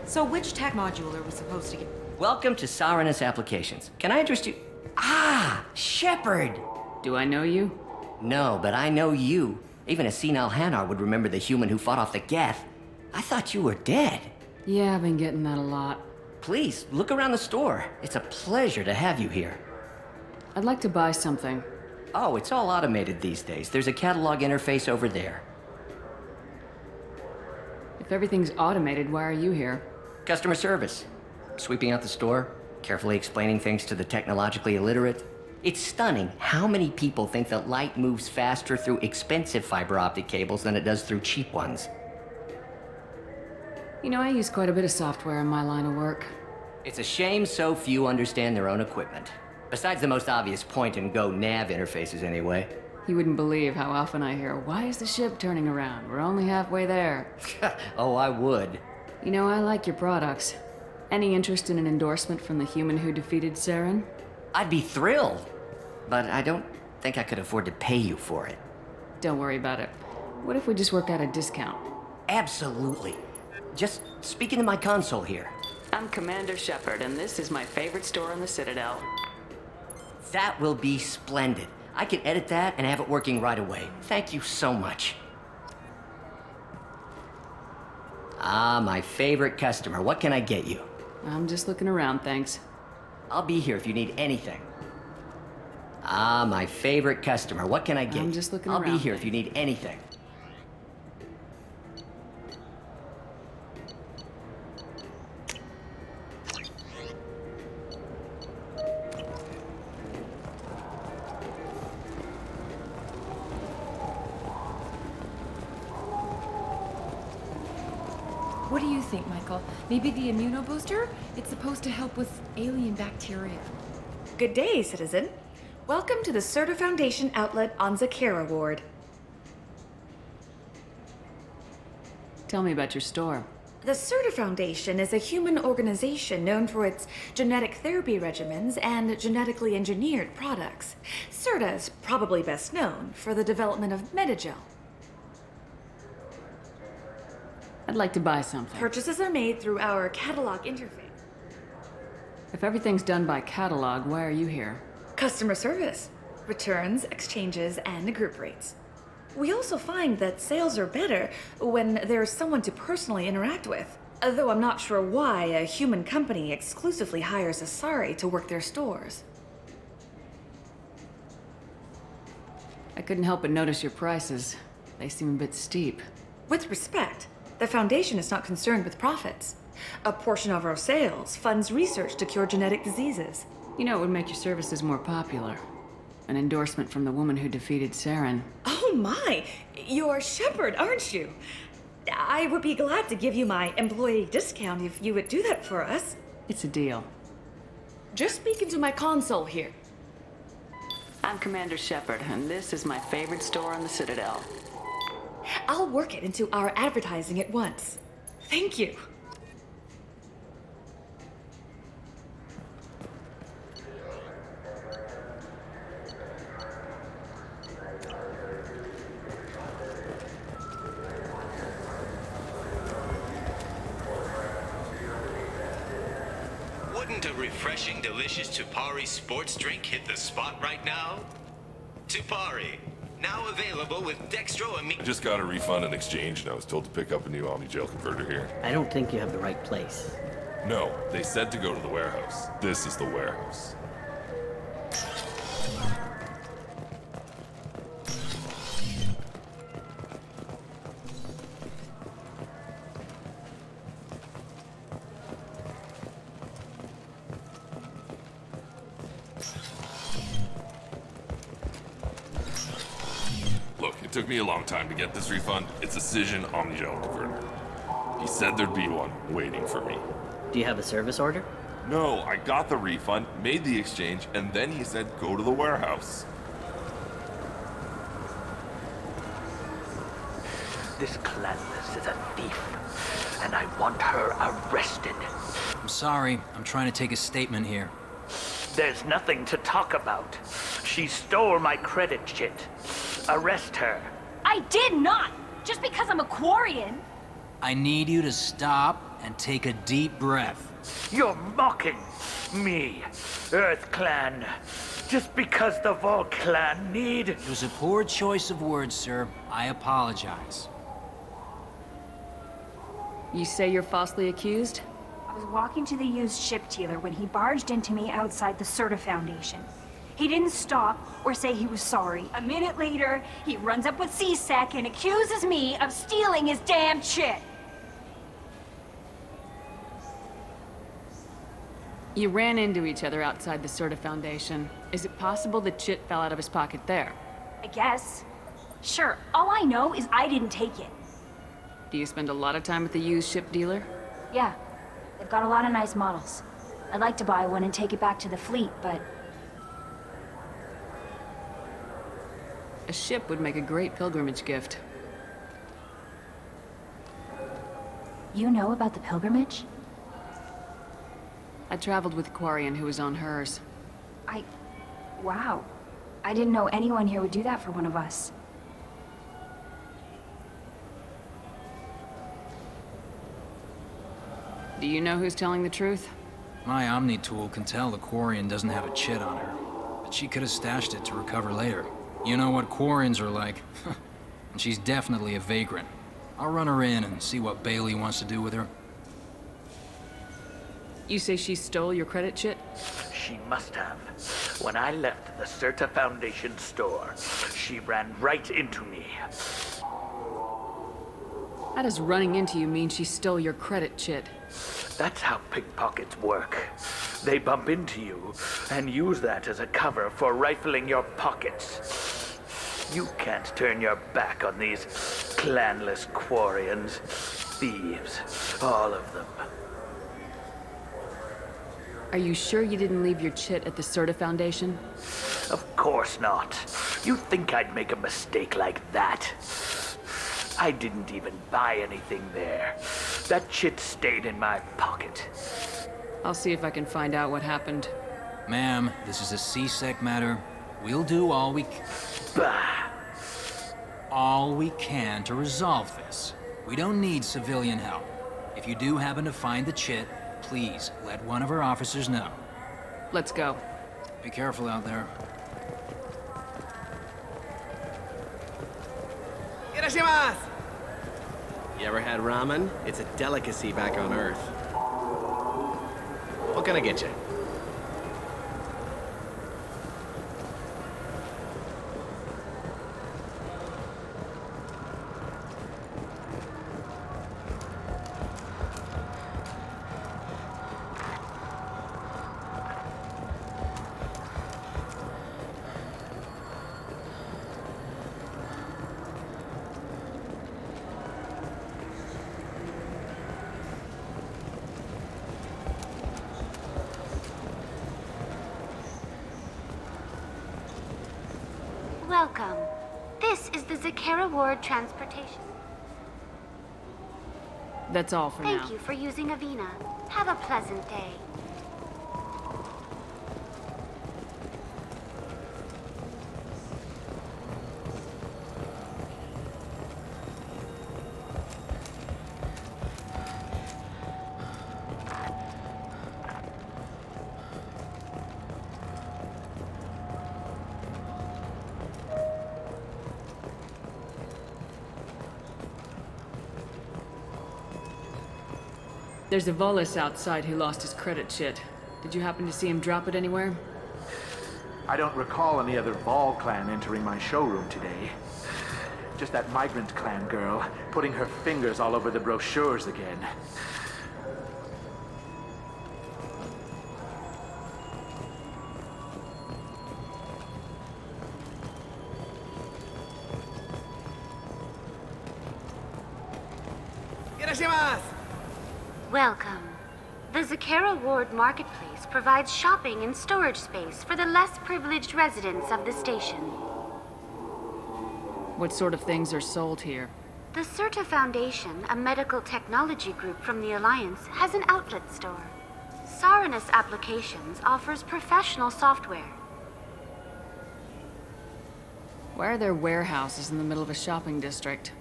[SPEAKER 11] So which tech module are we supposed to get?
[SPEAKER 13] Welcome to Saranus Applications. Can I interest you? Ah, Shepard!
[SPEAKER 12] Do I know you?
[SPEAKER 13] No, but I know you. Even a senile Hanar would remember the human who fought off the Geth. I thought you were dead.
[SPEAKER 12] Yeah, I've been getting that a lot.
[SPEAKER 13] Please, look around the store. It's a pleasure to have you here.
[SPEAKER 12] I'd like to buy something.
[SPEAKER 13] Oh, it's all automated these days. There's a catalog interface over there.
[SPEAKER 12] If everything's automated, why are you here?
[SPEAKER 13] Customer service. Sweeping out the store, carefully explaining things to the technologically illiterate. It's stunning how many people think that light moves faster through expensive fiber optic cables than it does through cheap ones.
[SPEAKER 12] You know, I use quite a bit of software in my line of work.
[SPEAKER 13] It's a shame so few understand their own equipment. Besides the most obvious point-and-go nav interfaces anyway.
[SPEAKER 12] You wouldn't believe how often I hear, "Why is the ship turning around? We're only halfway there."
[SPEAKER 13] Oh, I would.
[SPEAKER 12] You know, I like your products. Any interest in an endorsement from the human who defeated Saren?
[SPEAKER 13] I'd be thrilled, but I don't think I could afford to pay you for it.
[SPEAKER 12] Don't worry about it. What if we just work out a discount?
[SPEAKER 13] Absolutely. Just speak into my console here.
[SPEAKER 12] I'm Commander Shepard, and this is my favorite store on the Citadel.
[SPEAKER 13] That will be splendid. I can edit that and have it working right away. Thank you so much. Ah, my favorite customer. What can I get you?
[SPEAKER 12] I'm just looking around, thanks.
[SPEAKER 13] I'll be here if you need anything. Ah, my favorite customer. What can I get you?
[SPEAKER 12] I'm just looking
[SPEAKER 13] I'll
[SPEAKER 12] around.
[SPEAKER 13] be here if you need anything.
[SPEAKER 11] What do you think, Michael? Maybe the immunobooster? It's supposed to help with alien bacteria.
[SPEAKER 14] Good day, citizen. Welcome to the Serta Foundation outlet on Zakera Ward.
[SPEAKER 12] Tell me about your store.
[SPEAKER 14] The Serta Foundation is a human organization known for its genetic therapy regimens and genetically engineered products. Serta is probably best known for the development of Metagel.
[SPEAKER 7] I'd like to buy something.
[SPEAKER 14] Purchases are made through our catalog interface.
[SPEAKER 7] If everything's done by catalog, why are you here?
[SPEAKER 14] Customer service, returns, exchanges, and group rates. We also find that sales are better when there's someone to personally interact with. Though I'm not sure why a human company exclusively hires Asari to work their stores.
[SPEAKER 7] I couldn't help but notice your prices. They seem a bit steep.
[SPEAKER 14] With respect, the Foundation is not concerned with profits. A portion of our sales funds research to cure genetic diseases.
[SPEAKER 7] You know, it would make your services more popular. An endorsement from the woman who defeated Saren.
[SPEAKER 14] Oh my! You're Shepard, aren't you? I would be glad to give you my employee discount if you would do that for us.
[SPEAKER 7] It's a deal.
[SPEAKER 14] Just speaking to my console here.
[SPEAKER 7] I'm Commander Shepard, and this is my favorite store on the Citadel.
[SPEAKER 14] I'll work it into our advertising at once. Thank you.
[SPEAKER 2] Wouldn't a refreshing, delicious Tupari sports drink hit the spot right now? Tupari, now available with Dextro
[SPEAKER 4] I just got a refund and exchange, and I was told to pick up a new Omni Gel converter here.
[SPEAKER 18] I don't think you have the right place.
[SPEAKER 4] No, they said to go to the warehouse. This is the warehouse. Look, it took me a long time to get this refund. It's a Cision Omnigel converter. He said there'd be one waiting for me.
[SPEAKER 18] Do you have a service order?
[SPEAKER 4] No, I got the refund, made the exchange, and then he said go to the warehouse.
[SPEAKER 5] This Clanless is a thief, and I want her arrested.
[SPEAKER 15] I'm sorry. I'm trying to take a statement here.
[SPEAKER 5] There's nothing to talk about. She stole my credit chit. Arrest her.
[SPEAKER 22] I did not! Just because I'm a Quarian!
[SPEAKER 15] I need you to stop and take a deep breath.
[SPEAKER 5] You're mocking me, Earth Clan. Just because the Vol Clan need...
[SPEAKER 15] It was a poor choice of words, sir. I apologize.
[SPEAKER 7] You say you're falsely accused?
[SPEAKER 22] I was walking to the used ship dealer when he barged into me outside the Serta Foundation. He didn't stop or say he was sorry. A minute later, he runs up with C-Sec and accuses me of stealing his damn chit.
[SPEAKER 7] You ran into each other outside the Serta Foundation. Is it possible the chit fell out of his pocket there?
[SPEAKER 22] I guess. Sure, all I know is I didn't take it.
[SPEAKER 7] Do you spend a lot of time at the used ship dealer?
[SPEAKER 22] Yeah, they've got a lot of nice models. I'd like to buy one and take it back to the fleet, but...
[SPEAKER 7] A ship would make a great pilgrimage gift.
[SPEAKER 22] You know about the pilgrimage?
[SPEAKER 7] I traveled with a Quarian who was on hers.
[SPEAKER 22] Wow. I didn't know anyone here would do that for one of us.
[SPEAKER 7] Do you know who's telling the truth?
[SPEAKER 15] My Omni tool can tell the Quarian doesn't have a chit on her, but she could have stashed it to recover later. You know what Quarians are like. And she's definitely a vagrant. I'll run her in and see what Bailey wants to do with her.
[SPEAKER 7] You say she stole your credit chit?
[SPEAKER 5] She must have. When I left the Serta Foundation store, she ran right into me.
[SPEAKER 7] How does running into you mean she stole your credit chit?
[SPEAKER 5] That's how pickpockets work. They bump into you and use that as a cover for rifling your pockets. You can't turn your back on these clanless Quarians. Thieves, all of them.
[SPEAKER 7] Are you sure you didn't leave your chit at the Serta Foundation?
[SPEAKER 5] Of course not. You think I'd make a mistake like that? I didn't even buy anything there. That chit stayed in my pocket.
[SPEAKER 7] I'll see if I can find out what happened.
[SPEAKER 15] Ma'am, this is a C-Sec matter. We'll do all we can to resolve this. We don't need civilian help. If you do happen to find the chit, please let one of our officers know.
[SPEAKER 12] Let's go.
[SPEAKER 15] Be careful out there.
[SPEAKER 3] Irashimasu! You ever had ramen? It's a delicacy back on Earth. What can I get you?
[SPEAKER 16] Welcome. This is the Zakera Ward Transportation.
[SPEAKER 12] That's all for now.
[SPEAKER 16] Thank you for using Avina. Have a pleasant day.
[SPEAKER 12] There's a Volus outside who lost his credit chit. Did you happen to see him drop it anywhere?
[SPEAKER 5] I don't recall any other Vol clan entering my showroom today. Just that migrant clan girl putting her fingers all over the brochures again.
[SPEAKER 16] Welcome. The Zakera Ward Marketplace provides shopping and storage space for the less privileged residents of the station.
[SPEAKER 12] What sort of things are sold here?
[SPEAKER 16] The Certa Foundation, a medical technology group from the Alliance, has an outlet store. Saranus Applications offers professional software.
[SPEAKER 12] Why are there warehouses in the middle of a shopping district?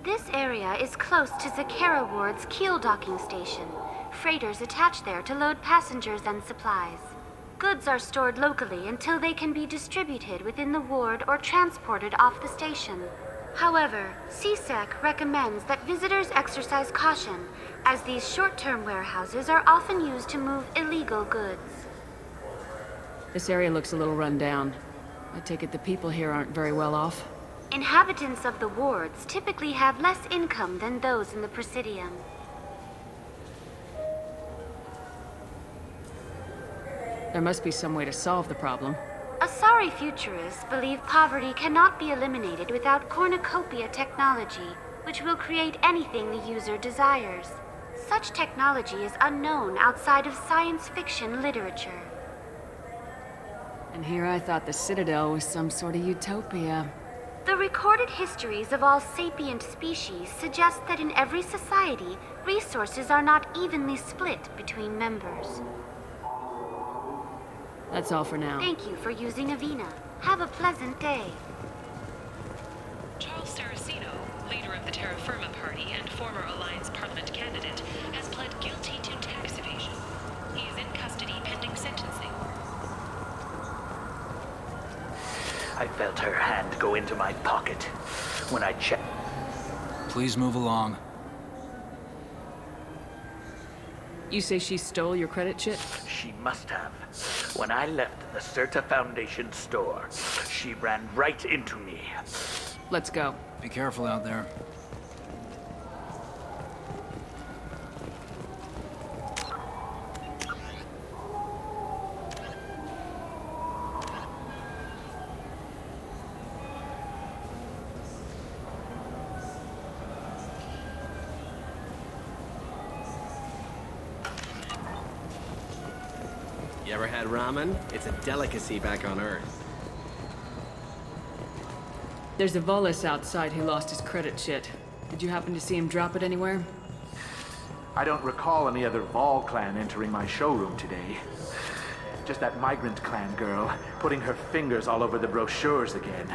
[SPEAKER 16] This area is close to Zakera Ward's Keel docking station. Freighters attach there to load passengers and supplies. Goods are stored locally until they can be distributed within the ward or transported off the station. However, CSEC recommends that visitors exercise caution, as these short-term warehouses are often used to move illegal goods.
[SPEAKER 12] This area looks a little run down. I take it the people here aren't very well off?
[SPEAKER 16] Inhabitants of the wards typically have less income than those in the Presidium.
[SPEAKER 12] There must be some way to solve the problem.
[SPEAKER 16] Asari futurists believe poverty cannot be eliminated without cornucopia technology, which will create anything the user desires. Such technology is unknown outside of science fiction literature.
[SPEAKER 12] And here I thought the Citadel was some sort of utopia.
[SPEAKER 16] The recorded histories of all sapient species suggest that in every society, resources are not evenly split between members.
[SPEAKER 12] That's all for now.
[SPEAKER 16] Thank you for using Avina. Have a pleasant day.
[SPEAKER 6] Charles Saraceno, leader of the Terra Firma Party and former Alliance Parliament candidate, has pled guilty to tax evasion. He is in custody pending sentencing.
[SPEAKER 5] I felt her hand go into my pocket when I checked.
[SPEAKER 15] Please move along.
[SPEAKER 12] You say she stole your credit chit?
[SPEAKER 5] She must have. When I left the Certa Foundation store, she ran right into me.
[SPEAKER 12] Let's go.
[SPEAKER 15] Be careful out there.
[SPEAKER 3] You ever had ramen? It's a delicacy back on Earth.
[SPEAKER 12] There's a Volus outside who lost his credit chit. Did you happen to see him drop it anywhere?
[SPEAKER 5] I don't recall any other Vol clan entering my showroom today. Just that migrant clan girl putting her fingers all over the brochures again.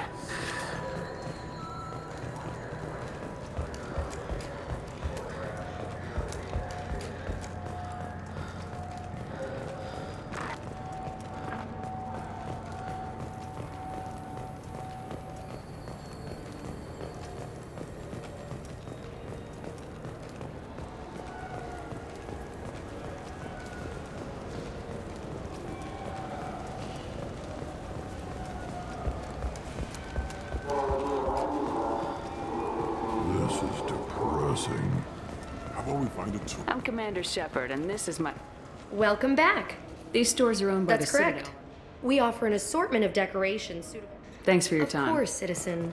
[SPEAKER 4] thing.
[SPEAKER 10] How about we find a tool?
[SPEAKER 12] I'm Commander Shepard, and this is my...
[SPEAKER 8] Welcome back.
[SPEAKER 12] These stores are owned by
[SPEAKER 8] That's
[SPEAKER 12] the
[SPEAKER 8] correct.
[SPEAKER 12] Citadel.
[SPEAKER 8] We offer an assortment of decorations suitable.
[SPEAKER 12] Thanks for your time.
[SPEAKER 8] Of course, citizen.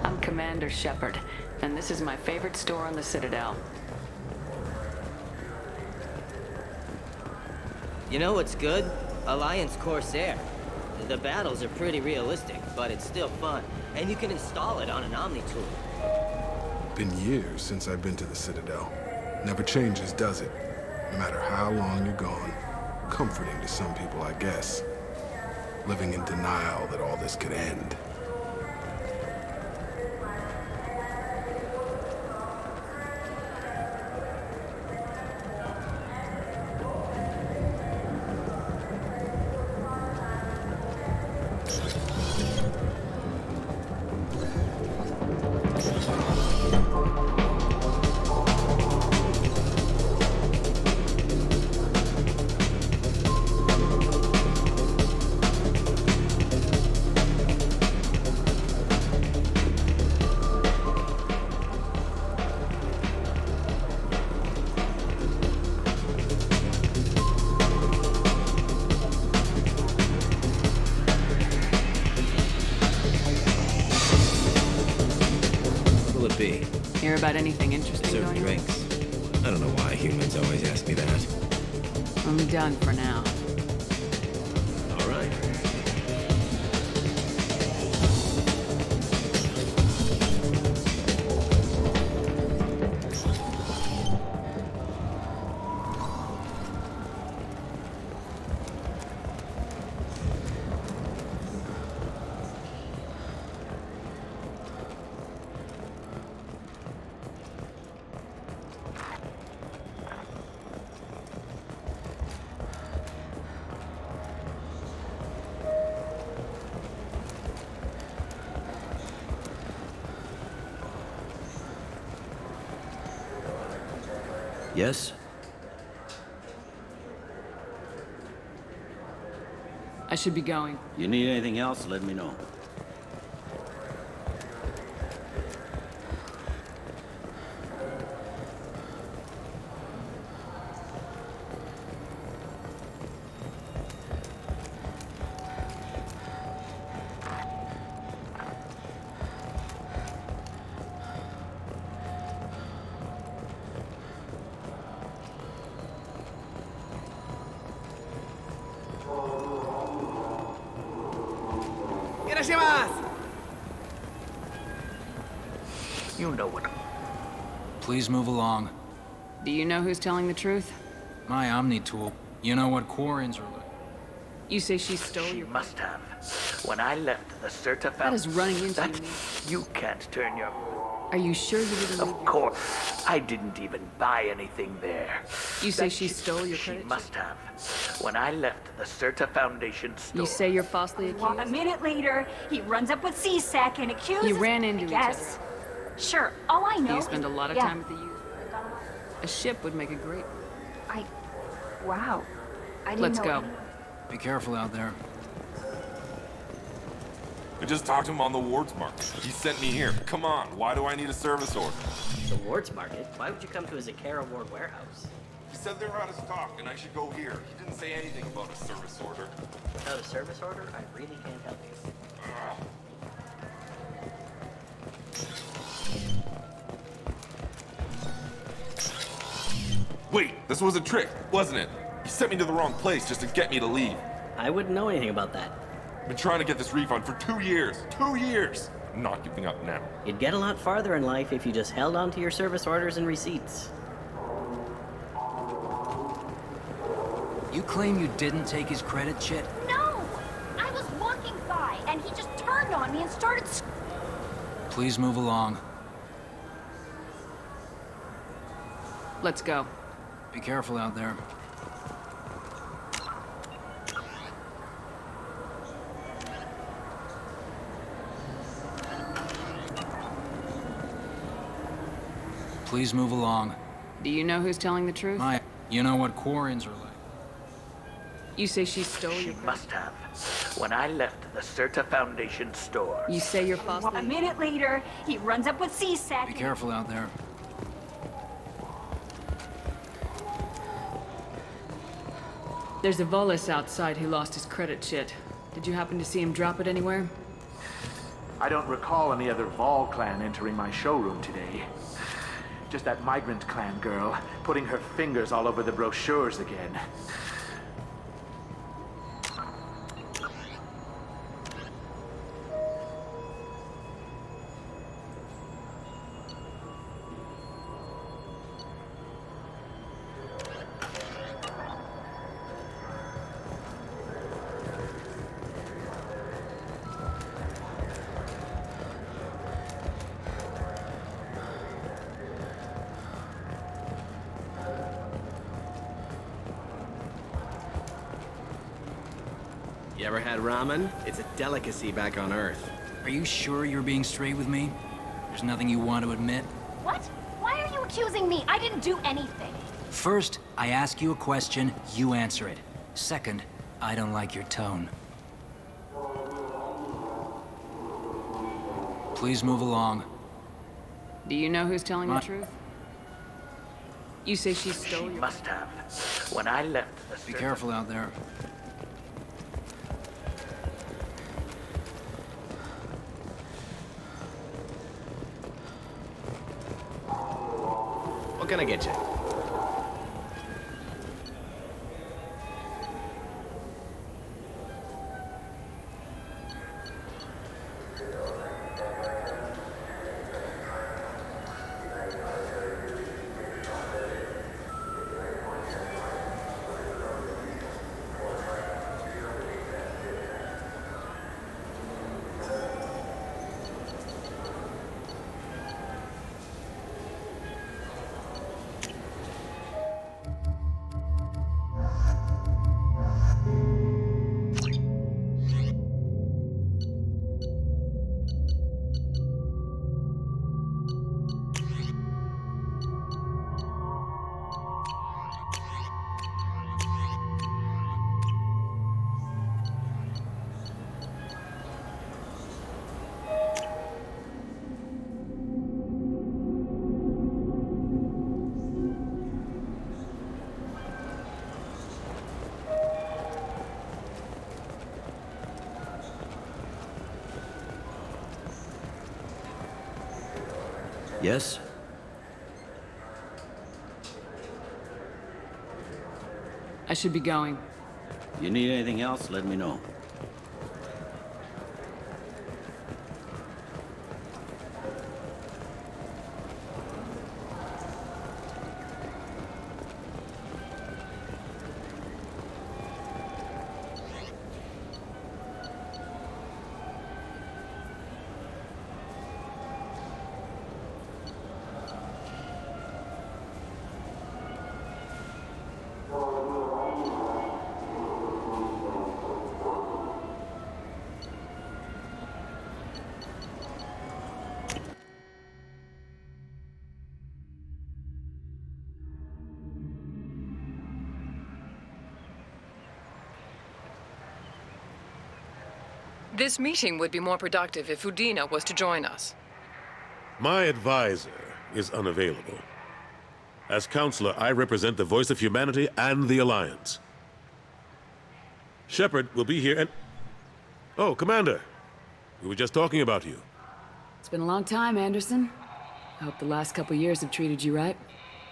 [SPEAKER 12] I'm Commander Shepard, and this is my favorite store on the Citadel.
[SPEAKER 19] You know what's good? Alliance Corsair. The battles are pretty realistic, but it's still fun. And you can install it on an Omni tool.
[SPEAKER 21] Been years since I've been to the Citadel. Never changes, does it? No matter how long you're gone. Comforting to some people, I guess. Living in denial that all this could end.
[SPEAKER 12] Hear about anything interesting
[SPEAKER 13] Serve
[SPEAKER 12] going on?
[SPEAKER 13] drinks. I don't know why humans always ask me that.
[SPEAKER 12] I'm done for now.
[SPEAKER 13] All right.
[SPEAKER 18] Yes?
[SPEAKER 12] I should be going.
[SPEAKER 18] You need anything else, let me know.
[SPEAKER 5] You know what.
[SPEAKER 15] Please move along.
[SPEAKER 12] Do you know who's telling the truth?
[SPEAKER 15] My Omni tool. You know what Quarians are like.
[SPEAKER 12] You say she stole
[SPEAKER 5] She
[SPEAKER 12] your...
[SPEAKER 5] must have. When I left the Certa
[SPEAKER 12] That is running into
[SPEAKER 5] that
[SPEAKER 12] me.
[SPEAKER 5] you can't turn your...
[SPEAKER 12] Are you sure you didn't
[SPEAKER 5] Of
[SPEAKER 12] leave your...
[SPEAKER 5] course. I didn't even buy anything there.
[SPEAKER 12] You say
[SPEAKER 5] That
[SPEAKER 12] she stole your
[SPEAKER 5] She
[SPEAKER 12] credit
[SPEAKER 5] must have. When I left the Certa Foundation store...
[SPEAKER 12] You say you're falsely accused?
[SPEAKER 22] A minute later, he runs up with C-Sec and accuses...
[SPEAKER 12] You ran into each
[SPEAKER 22] Yes. Sure, all I know...
[SPEAKER 12] Do you spend a lot of
[SPEAKER 22] Yeah.
[SPEAKER 12] time at the U? A ship would make a great...
[SPEAKER 22] Wow. I didn't
[SPEAKER 12] Let's
[SPEAKER 22] know
[SPEAKER 12] go.
[SPEAKER 15] Be careful out there.
[SPEAKER 10] I just talked to him on the Wards Market. He sent me here. Come on, why do I need a service order?
[SPEAKER 19] The Wards Market? Why would you come to a Zakara Ward warehouse?
[SPEAKER 10] He said they were out of stock and I should go here. He didn't say anything about a service order.
[SPEAKER 19] Without a service order, I really can't help you.
[SPEAKER 10] Wait, this was a trick, wasn't it? He sent me to the wrong place just to get me to leave.
[SPEAKER 19] I wouldn't know anything about that.
[SPEAKER 10] I've been trying to get this refund for 2 years. 2 years! I'm not giving up now.
[SPEAKER 19] You'd get a lot farther in life if you just held on to your service orders and receipts.
[SPEAKER 15] You claim you didn't take his credit, Chit?
[SPEAKER 22] No! I was walking by, and he just turned on me and started...
[SPEAKER 15] Please move along.
[SPEAKER 12] Let's go.
[SPEAKER 15] Be careful out there. Please move along.
[SPEAKER 12] Do you know who's telling the truth?
[SPEAKER 15] Maya, you know what Quarians are like.
[SPEAKER 12] You say she stole your...
[SPEAKER 5] She must have. When I left the Certa Foundation store.
[SPEAKER 12] You say your father...
[SPEAKER 22] A minute later, he runs up with C-Sec.
[SPEAKER 15] Be careful out there.
[SPEAKER 12] There's a Volus outside who lost his credit shit. Did you happen to see him drop it anywhere?
[SPEAKER 9] I don't recall any other Vol clan entering my showroom today. Just that migrant clan girl putting her fingers all over the brochures again.
[SPEAKER 3] You ever had ramen? It's a delicacy back on Earth.
[SPEAKER 15] Are you sure you're being straight with me? There's nothing you want to admit?
[SPEAKER 22] What? Why are you accusing me? I didn't do anything.
[SPEAKER 15] First, I ask you a question, you answer it. Second, I don't like your tone. Please move along.
[SPEAKER 12] Do you know who's telling the truth? You say she stole your...
[SPEAKER 5] Must have. When I left the...
[SPEAKER 15] Be careful out there.
[SPEAKER 3] What can I get you?
[SPEAKER 18] Yes?
[SPEAKER 12] I should be going.
[SPEAKER 18] You need anything else, let me know.
[SPEAKER 20] This meeting would be more productive if Udina was to join us.
[SPEAKER 10] My advisor is unavailable. As counselor, I represent the voice of humanity and the Alliance. Shepard will be here and... Oh, Commander. We were just talking about you.
[SPEAKER 12] It's been a long time, Anderson. I hope the last couple years have treated you right.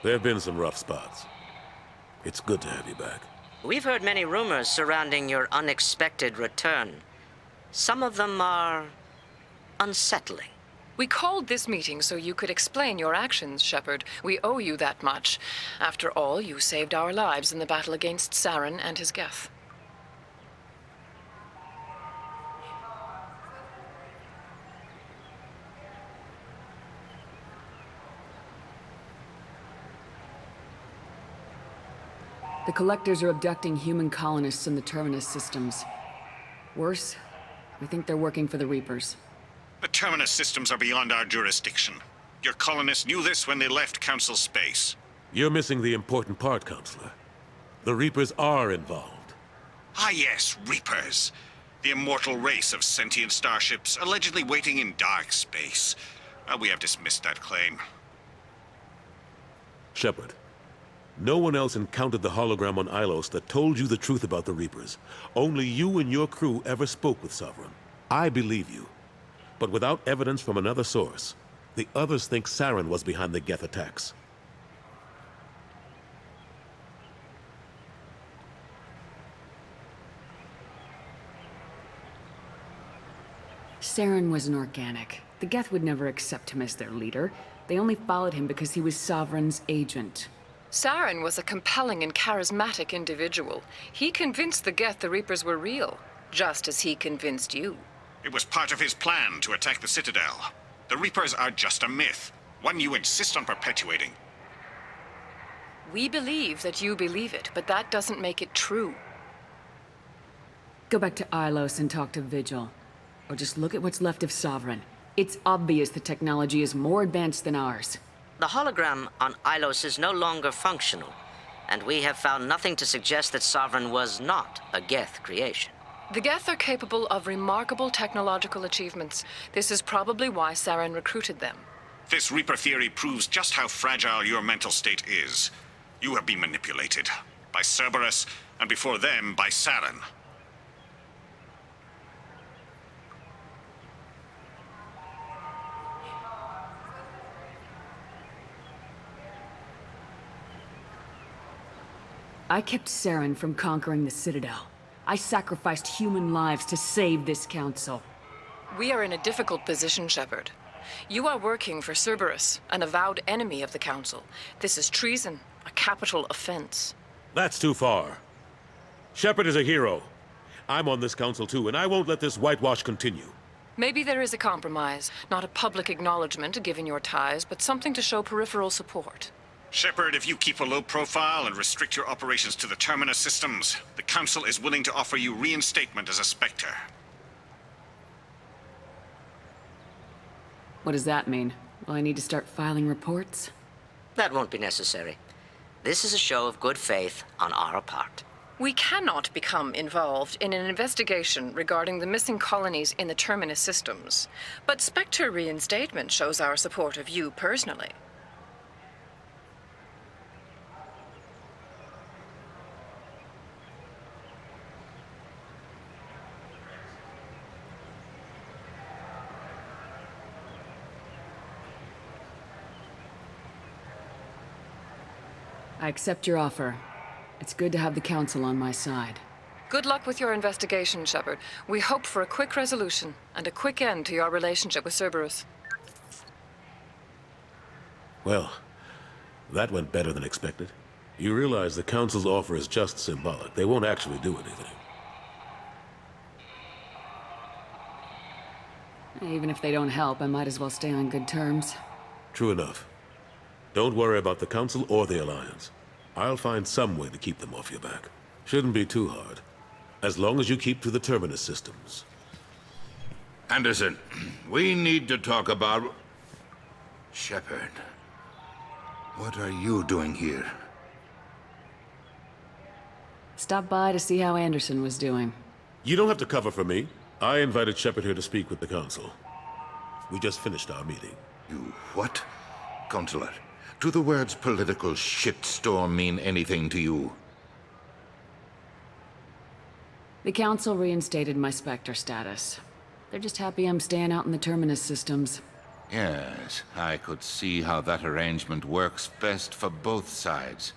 [SPEAKER 10] There have been some rough spots. It's good to have you back.
[SPEAKER 23] We've heard many rumors surrounding your unexpected return. Some of them are unsettling.
[SPEAKER 20] We called this meeting so you could explain your actions, Shepard. We owe you that much. After all, you saved our lives in the battle against Saren and his Geth.
[SPEAKER 12] The Collectors are abducting human colonists in the Terminus systems. Worse, we think they're working for the Reapers.
[SPEAKER 24] The Terminus systems are beyond our jurisdiction.
[SPEAKER 1] Your colonists knew this when they left Council space.
[SPEAKER 11] You're missing the important part, Counselor. The Reapers are involved.
[SPEAKER 1] Ah yes, Reapers. The immortal race of sentient starships allegedly waiting in dark space. We have dismissed that claim.
[SPEAKER 11] Shepard, no one else encountered the hologram on Ilos that told you the truth about the Reapers. Only you and your crew ever spoke with Sovereign. I believe you. But without evidence from another source, the others think Saren was behind the Geth attacks.
[SPEAKER 12] Saren was an organic. The Geth would never accept him as their leader. They only followed him because he was Sovereign's agent.
[SPEAKER 20] Saren was a compelling and charismatic individual. He convinced the Geth the Reapers were real, just as he convinced you.
[SPEAKER 1] It was part of his plan to attack the Citadel. The Reapers are just a myth, one you insist on perpetuating.
[SPEAKER 20] We believe that you believe it, but that doesn't make it true.
[SPEAKER 12] Go back to Ilos and talk to Vigil. Or just look at what's left of Sovereign. It's obvious the technology is more advanced than ours.
[SPEAKER 23] The hologram on Ilos is no longer functional, and we have found nothing to suggest that Sovereign was not a Geth creation.
[SPEAKER 20] The Geth are capable of remarkable technological achievements. This is probably why Saren recruited them.
[SPEAKER 1] This Reaper theory proves just how fragile your mental state is. You have been manipulated. By Cerberus, and before them, by Saren.
[SPEAKER 12] I kept Saren from conquering the Citadel. I sacrificed human lives to save this council.
[SPEAKER 20] We are in a difficult position, Shepard. You are working for Cerberus, an avowed enemy of the Council. This is treason, a capital offense.
[SPEAKER 11] That's too far. Shepard is a hero. I'm on this council too, and I won't let this whitewash continue.
[SPEAKER 20] Maybe there is a compromise, not a public acknowledgement given your ties, but something to show peripheral support.
[SPEAKER 1] Shepard, if you keep a low profile and restrict your operations to the Terminus systems, the Council is willing to offer you reinstatement as a Spectre.
[SPEAKER 12] What does that mean? Will I need to start filing reports?
[SPEAKER 23] That won't be necessary. This is a show of good faith on our part.
[SPEAKER 20] We cannot become involved in an investigation regarding the missing colonies in the Terminus systems, but Spectre reinstatement shows our support of you personally.
[SPEAKER 12] I accept your offer. It's good to have the Council on my side.
[SPEAKER 20] Good luck with your investigation, Shepard. We hope for a quick resolution and a quick end to your relationship with Cerberus.
[SPEAKER 11] Well, that went better than expected. You realize the Council's offer is just symbolic. They won't actually do anything.
[SPEAKER 12] Even if they don't help, I might as well stay on good terms.
[SPEAKER 11] True enough. Don't worry about the Council or the Alliance. I'll find some way to keep them off your back. Shouldn't be too hard. As long as you keep to the Terminus systems.
[SPEAKER 17] Anderson, we need to talk about... Shepard. What are you doing here?
[SPEAKER 12] Stop by to see how Anderson was doing.
[SPEAKER 11] You don't have to cover for me. I invited Shepard here to speak with the Council. We just finished our meeting.
[SPEAKER 17] You what? Counselor, do the words political shitstorm mean anything to you?
[SPEAKER 12] The Council reinstated my Spectre status. They're just happy I'm staying out in the Terminus systems.
[SPEAKER 17] Yes, I could see how that arrangement works best for both sides.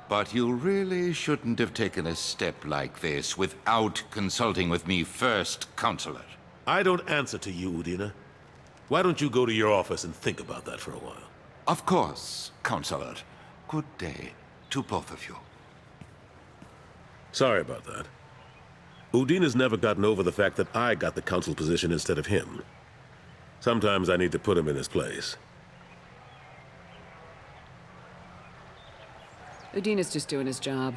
[SPEAKER 17] But you really shouldn't have taken a step like this without consulting with me first, Counselor.
[SPEAKER 11] I don't answer to you, Udina. Why don't you go to your office and think about that for a while?
[SPEAKER 17] Of course, Counselor. Good day to both of you.
[SPEAKER 11] Sorry about that. Udina's never gotten over the fact that I got the Council position instead of him. Sometimes I need to put him in his place.
[SPEAKER 12] Udina's just doing his job.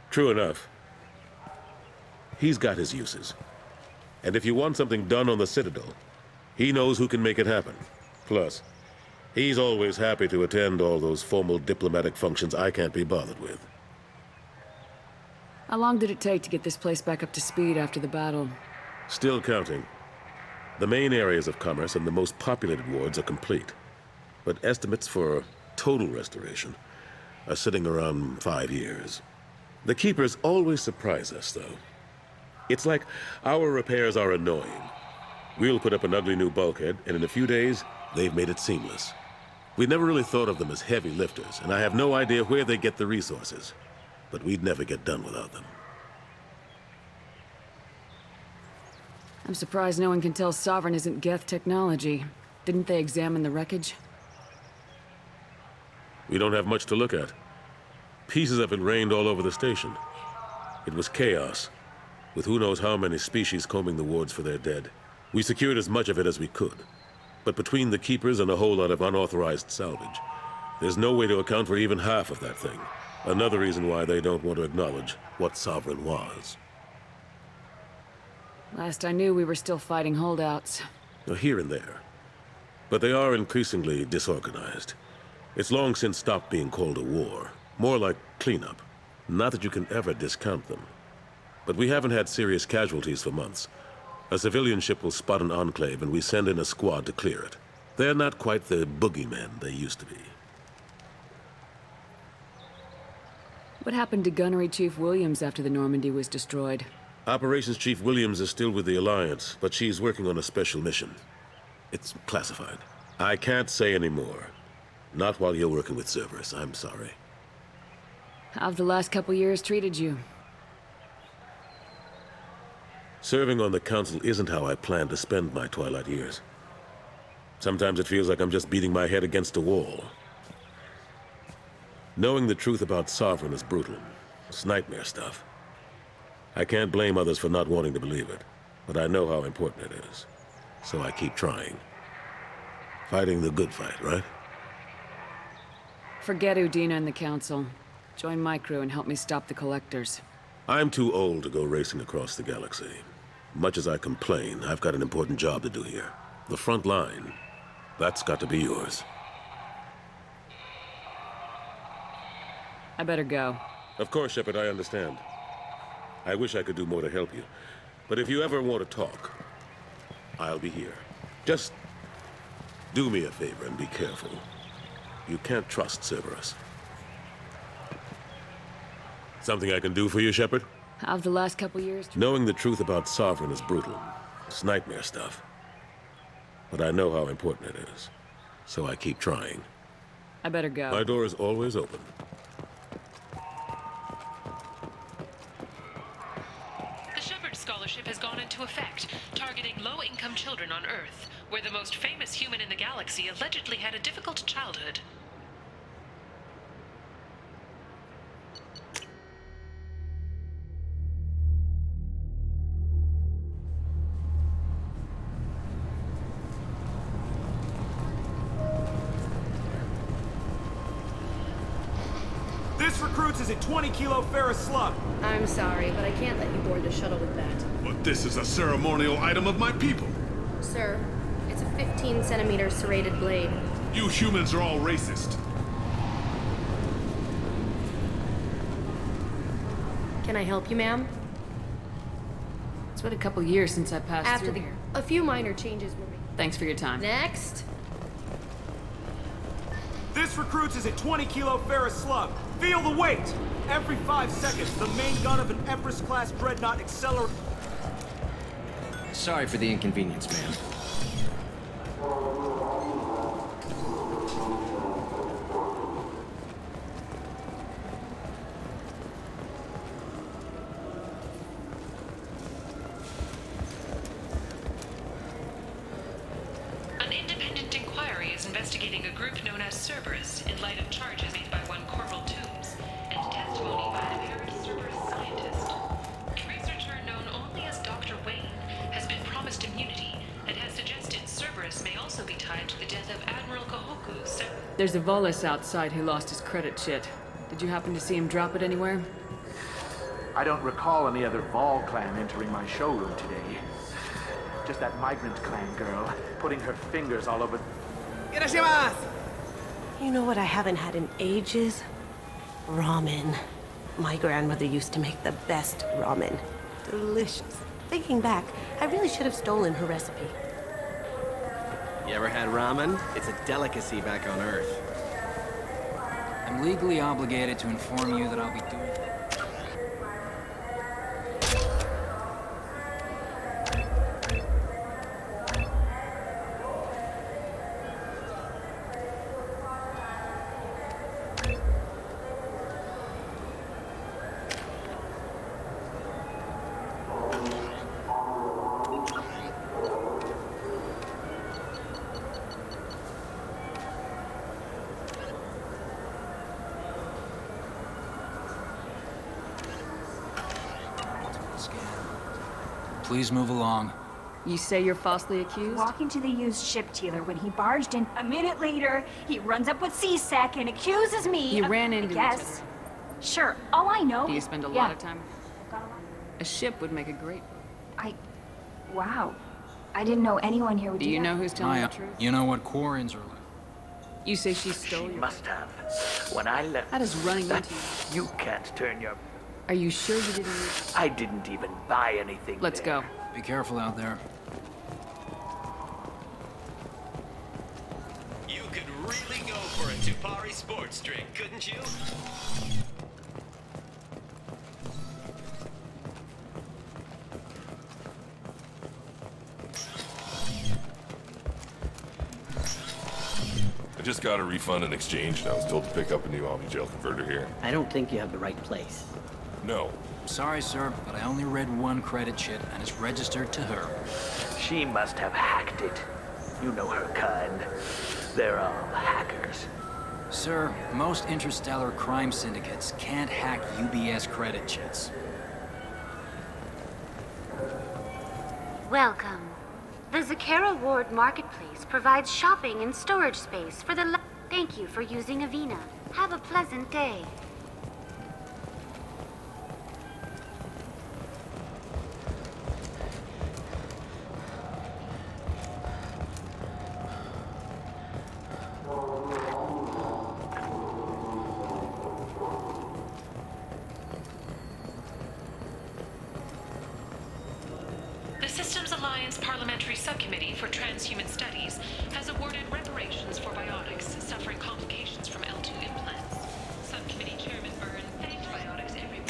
[SPEAKER 11] True enough. He's got his uses. And if you want something done on the Citadel, he knows who can make it happen. Plus, He's always happy to attend all those formal diplomatic functions I can't be bothered with.
[SPEAKER 12] How long did it take to get this place back up to speed after the battle?
[SPEAKER 11] Still counting. The main areas of commerce and the most populated wards are complete. But estimates for total restoration are sitting around 5 years. The Keepers always surprise us, though. It's like our repairs are annoying. We'll put up an ugly new bulkhead, and in a few days, they've made it seamless. We never really thought of them as heavy lifters, and I have no idea where they get the resources. But we'd never get done without them.
[SPEAKER 12] I'm surprised no one can tell Sovereign isn't Geth technology. Didn't they examine the wreckage?
[SPEAKER 11] We don't have much to look at. Pieces of it rained all over the station. It was chaos, with who knows how many species combing the wards for their dead. We secured as much of it as we could. But between the Keepers and a whole lot of unauthorized salvage, there's no way to account for even half of that thing. Another reason why they don't want to acknowledge what Sovereign was.
[SPEAKER 12] Last I knew, we were still fighting holdouts.
[SPEAKER 11] Here and there. But they are increasingly disorganized. It's long since stopped being called a war. More like cleanup. Not that you can ever discount them. But we haven't had serious casualties for months. A civilian ship will spot an enclave and we send in a squad to clear it. They're not quite the boogeymen they used to be.
[SPEAKER 12] What happened to Gunnery Chief Williams after the Normandy was destroyed?
[SPEAKER 11] Operations Chief Williams is still with the Alliance, but she's working on a special mission. It's classified. I can't say any more. Not while you're working with Cerberus, I'm sorry.
[SPEAKER 12] How have the last couple years treated you?
[SPEAKER 11] Serving on the Council isn't how I plan to spend my twilight years. Sometimes it feels like I'm just beating my head against a wall. Knowing the truth about Sovereign is brutal. It's nightmare stuff. I can't blame others for not wanting to believe it, but I know how important it is. So I keep trying. Fighting the good fight, right?
[SPEAKER 12] Forget Udina and the Council. Join my crew and help me stop the Collectors.
[SPEAKER 11] I'm too old to go racing across the galaxy. Much as I complain, I've got an important job to do here. The front line, that's got to be yours.
[SPEAKER 12] I better go.
[SPEAKER 11] Of course, Shepard, I understand. I wish I could do more to help you. But if you ever want to talk, I'll be here. Just do me a favor and be careful. You can't trust Cerberus. Something I can do for you, Shepard?
[SPEAKER 12] How have the last couple years...
[SPEAKER 11] Knowing the truth about Sovereign is brutal. It's nightmare stuff. But I know how important it is. So I keep trying.
[SPEAKER 12] I better go.
[SPEAKER 11] My door is always open.
[SPEAKER 6] The Shepard Scholarship has gone into effect, targeting low-income children on Earth, where the most famous human in the galaxy allegedly had a difficult childhood.
[SPEAKER 2] This recruits is a 20-kilo ferrous slug.
[SPEAKER 8] I'm sorry, but I can't let you board the shuttle with that.
[SPEAKER 10] But this is a ceremonial item of my people.
[SPEAKER 8] Sir, it's a 15-centimeter serrated blade.
[SPEAKER 10] You humans are all racist.
[SPEAKER 8] Can I help you, ma'am?
[SPEAKER 12] It's been a couple years since I passed through here.
[SPEAKER 8] A few minor changes were made.
[SPEAKER 12] Thanks for your time.
[SPEAKER 8] Next.
[SPEAKER 2] This recruits is a 20-kilo ferrous slug. Feel the weight! Every 5 seconds, the main gun of an Everest-class dreadnought accelerates.
[SPEAKER 13] Sorry for the inconvenience, ma'am.
[SPEAKER 6] An independent inquiry is investigating a group known as Cerberus in light of charges made by one Corporal Toombs and testimony by an apparent Cerberus scientist. A researcher known only as Dr. Wayne has been promised immunity and has suggested Cerberus may also be tied to the death of Admiral Kahoku.
[SPEAKER 12] There's a Volus outside who lost his credit shit. Did you happen to see him drop it anywhere?
[SPEAKER 9] I don't recall any other Vol clan entering my showroom today. Just that migrant clan girl putting her fingers all over...
[SPEAKER 2] Irashimasu!
[SPEAKER 7] You know what I haven't had in ages? Ramen. My grandmother used to make the best ramen. Delicious. Thinking back, I really should have stolen her recipe.
[SPEAKER 3] You ever had ramen? It's a delicacy back on Earth.
[SPEAKER 15] I'm legally obligated to inform you that I'll be doing... Please move along.
[SPEAKER 12] You say you're falsely accused?
[SPEAKER 22] Walking to the used ship dealer when he barged in. A minute later, he runs up with C-Sec and accuses me
[SPEAKER 12] You
[SPEAKER 22] of,
[SPEAKER 12] ran into
[SPEAKER 22] I guess. Sure, all I know...
[SPEAKER 12] Do you spend a lot of time? A ship would make a great...
[SPEAKER 22] Wow. I didn't know anyone here would do
[SPEAKER 12] Do you
[SPEAKER 22] that.
[SPEAKER 12] know who's telling
[SPEAKER 15] Maya,
[SPEAKER 12] the truth?
[SPEAKER 15] you know what Quarians are like.
[SPEAKER 12] You say she stole your...
[SPEAKER 5] Must have. When I left...
[SPEAKER 12] That is running
[SPEAKER 5] that
[SPEAKER 12] into you.
[SPEAKER 5] You can't turn your...
[SPEAKER 12] Are you sure you didn't...
[SPEAKER 5] I didn't even buy anything
[SPEAKER 12] Let's
[SPEAKER 5] there.
[SPEAKER 12] go.
[SPEAKER 15] Be careful out there.
[SPEAKER 14] You could really go for a Tupari sports drink, couldn't you?
[SPEAKER 10] I just got a refund in exchange, and I was told to pick up a new Omnigel converter here.
[SPEAKER 18] I don't think you have the right place.
[SPEAKER 10] No.
[SPEAKER 15] Sorry, sir, but I only read one credit sheet, and it's registered to her.
[SPEAKER 5] She must have hacked it. You know her kind. They're all hackers.
[SPEAKER 15] Sir, most interstellar crime syndicates can't hack UBS credit chits.
[SPEAKER 16] Welcome. The Zakara Ward Marketplace provides shopping and storage space for the... Thank you for using Avena. Have a pleasant day.
[SPEAKER 6] The Systems Alliance Parliamentary Subcommittee for Transhuman Studies has awarded reparations for biotics suffering complications from L2 implants. Subcommittee Chairman Byrne thanked biotics everywhere.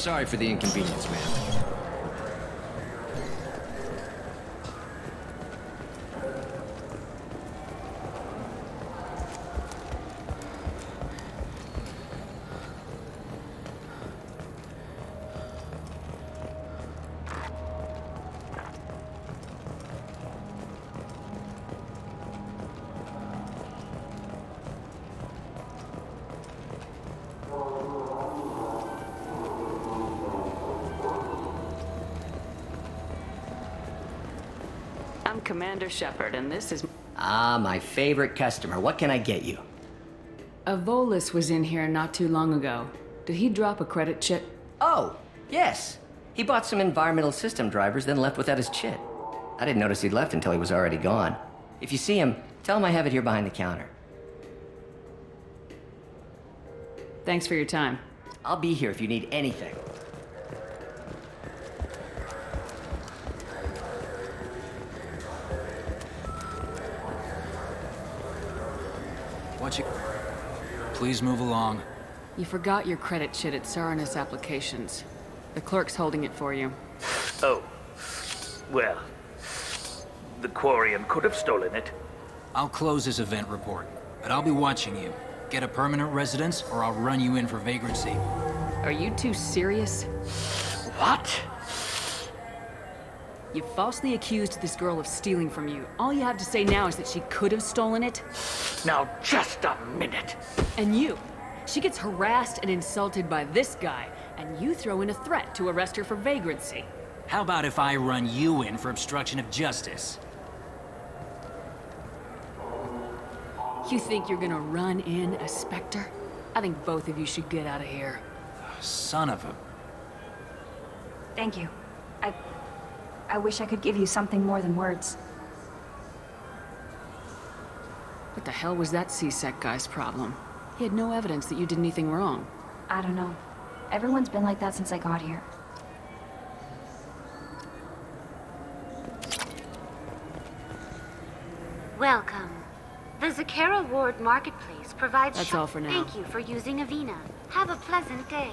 [SPEAKER 13] Sorry for the inconvenience, ma'am.
[SPEAKER 4] I'm Commander Shepard, and this is...
[SPEAKER 13] Ah, my favorite customer. What can I get you?
[SPEAKER 12] A Volus was in here not too long ago. Did he drop a credit chit?
[SPEAKER 13] Oh, yes. He bought some environmental system drivers, then left without his chit. I didn't notice he'd left until he was already gone. If you see him, tell him I have it here behind the counter.
[SPEAKER 12] Thanks for your time.
[SPEAKER 13] I'll be here if you need anything.
[SPEAKER 15] Watch it. Please move along.
[SPEAKER 12] You forgot your credit chit at Saranus Applications. The clerk's holding it for you.
[SPEAKER 5] Oh. Well, the Quarian could have stolen it.
[SPEAKER 15] I'll close this event report, but I'll be watching you. Get a permanent residence, or I'll run you in for vagrancy.
[SPEAKER 12] Are you two serious?
[SPEAKER 5] What?
[SPEAKER 12] You falsely accused this girl of stealing from you. All you have to say now is that she could have stolen it?
[SPEAKER 5] Now, just a minute.
[SPEAKER 12] And you. She gets harassed and insulted by this guy, and you throw in a threat to arrest her for vagrancy.
[SPEAKER 15] How about if I run you in for obstruction of justice?
[SPEAKER 12] You think you're gonna run in a Spectre? I think both of you should get out of here.
[SPEAKER 15] Son of a...
[SPEAKER 22] Thank you. I wish I could give you something more than words.
[SPEAKER 12] What the hell was that C-Sec guy's problem? He had no evidence that you did anything wrong.
[SPEAKER 22] I don't know. Everyone's been like that since I got here.
[SPEAKER 16] Welcome. The Zakara Ward Marketplace provides...
[SPEAKER 12] That's all for now.
[SPEAKER 16] Thank you for using Avina. Have a pleasant day.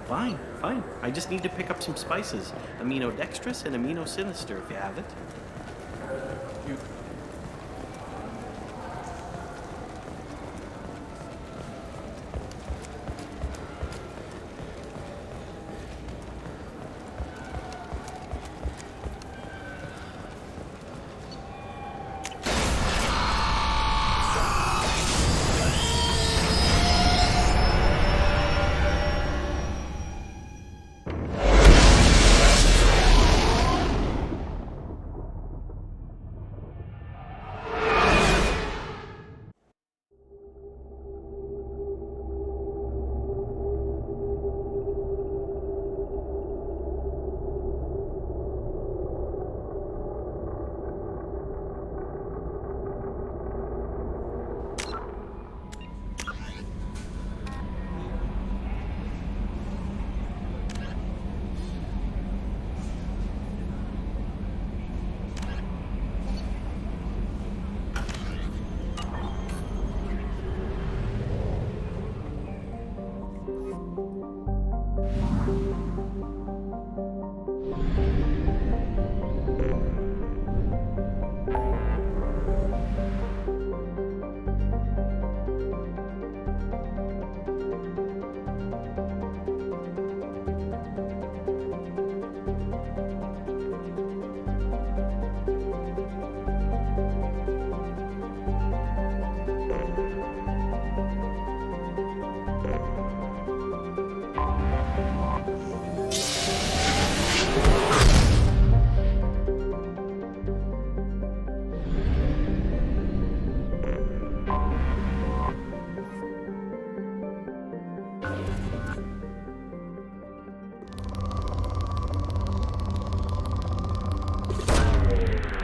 [SPEAKER 3] Fine, fine. I just need to pick up some spices. Amino dextrous and amino sinister, if you have it.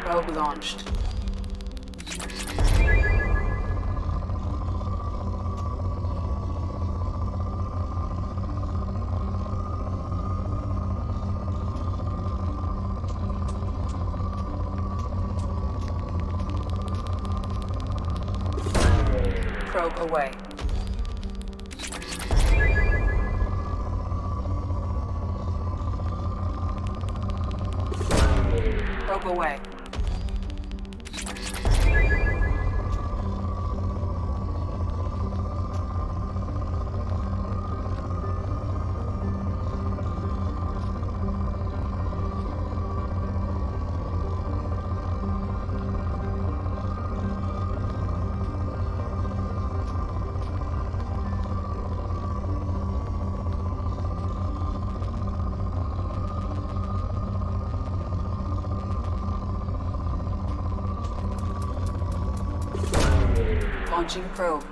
[SPEAKER 12] Probe launched. Probe away. Probe away. Launching probe.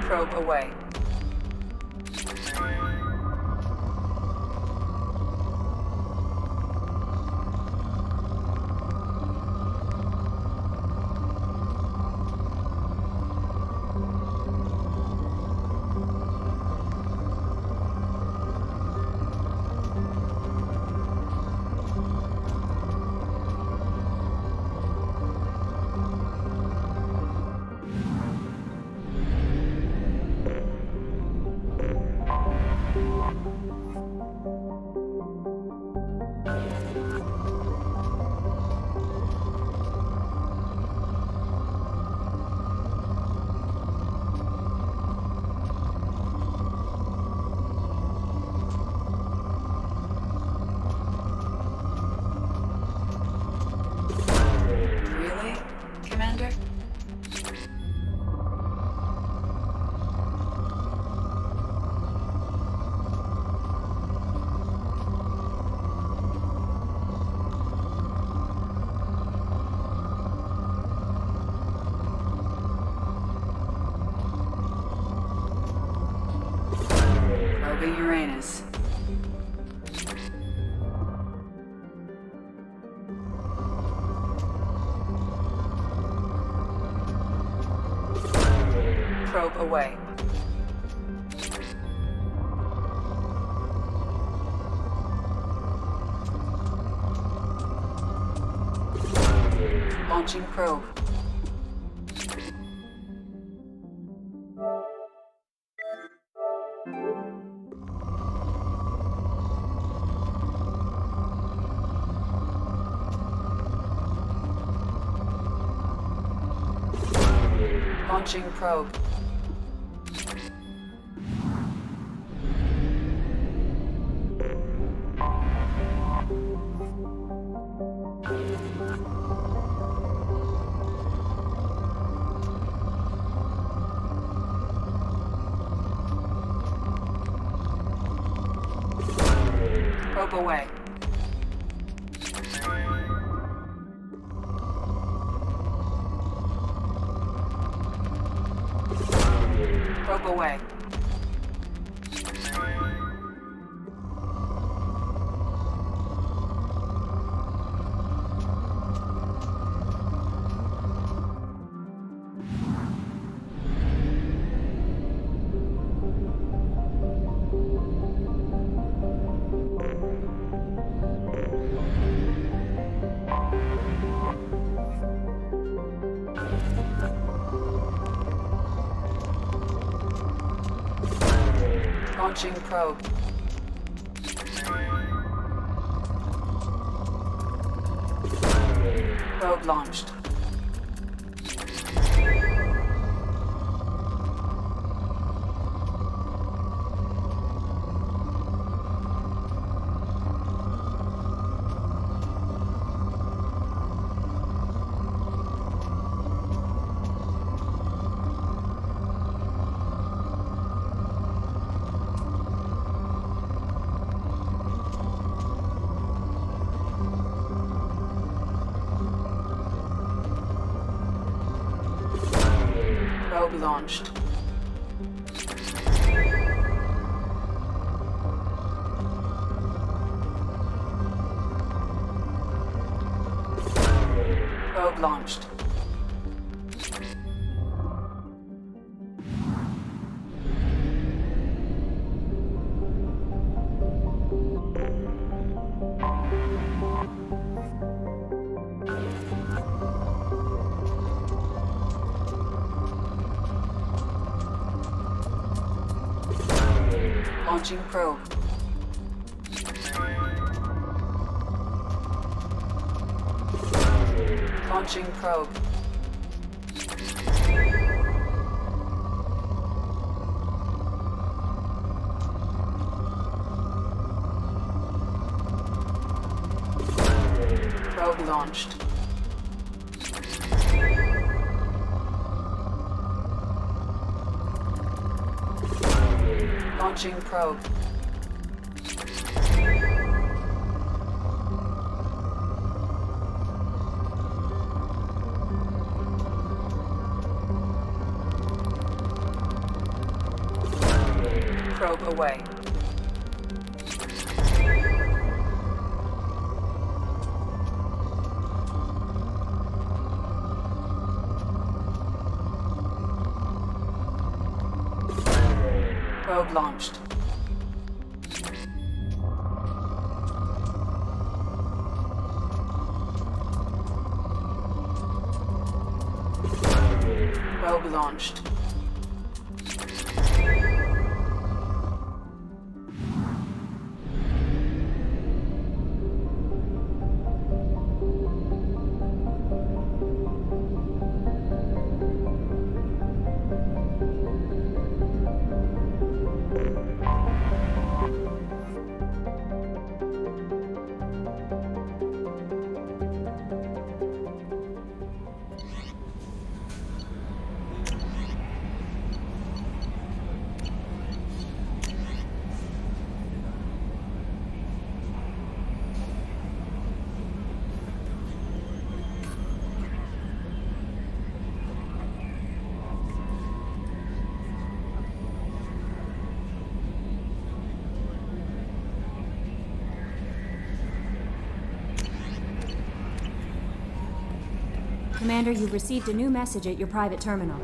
[SPEAKER 12] Probe away. Really, Commander? Probing Uranus. Probe away. Launching probe. Launching probe. Probe away. Probe away. Launching probe. Probe launched. Probe launched. launched. Launching probe. Launching probe. Probe launched. Launching probe. Probe away. Probe launched. Probe launched.
[SPEAKER 1] Commander, you've received a new message at your private terminal.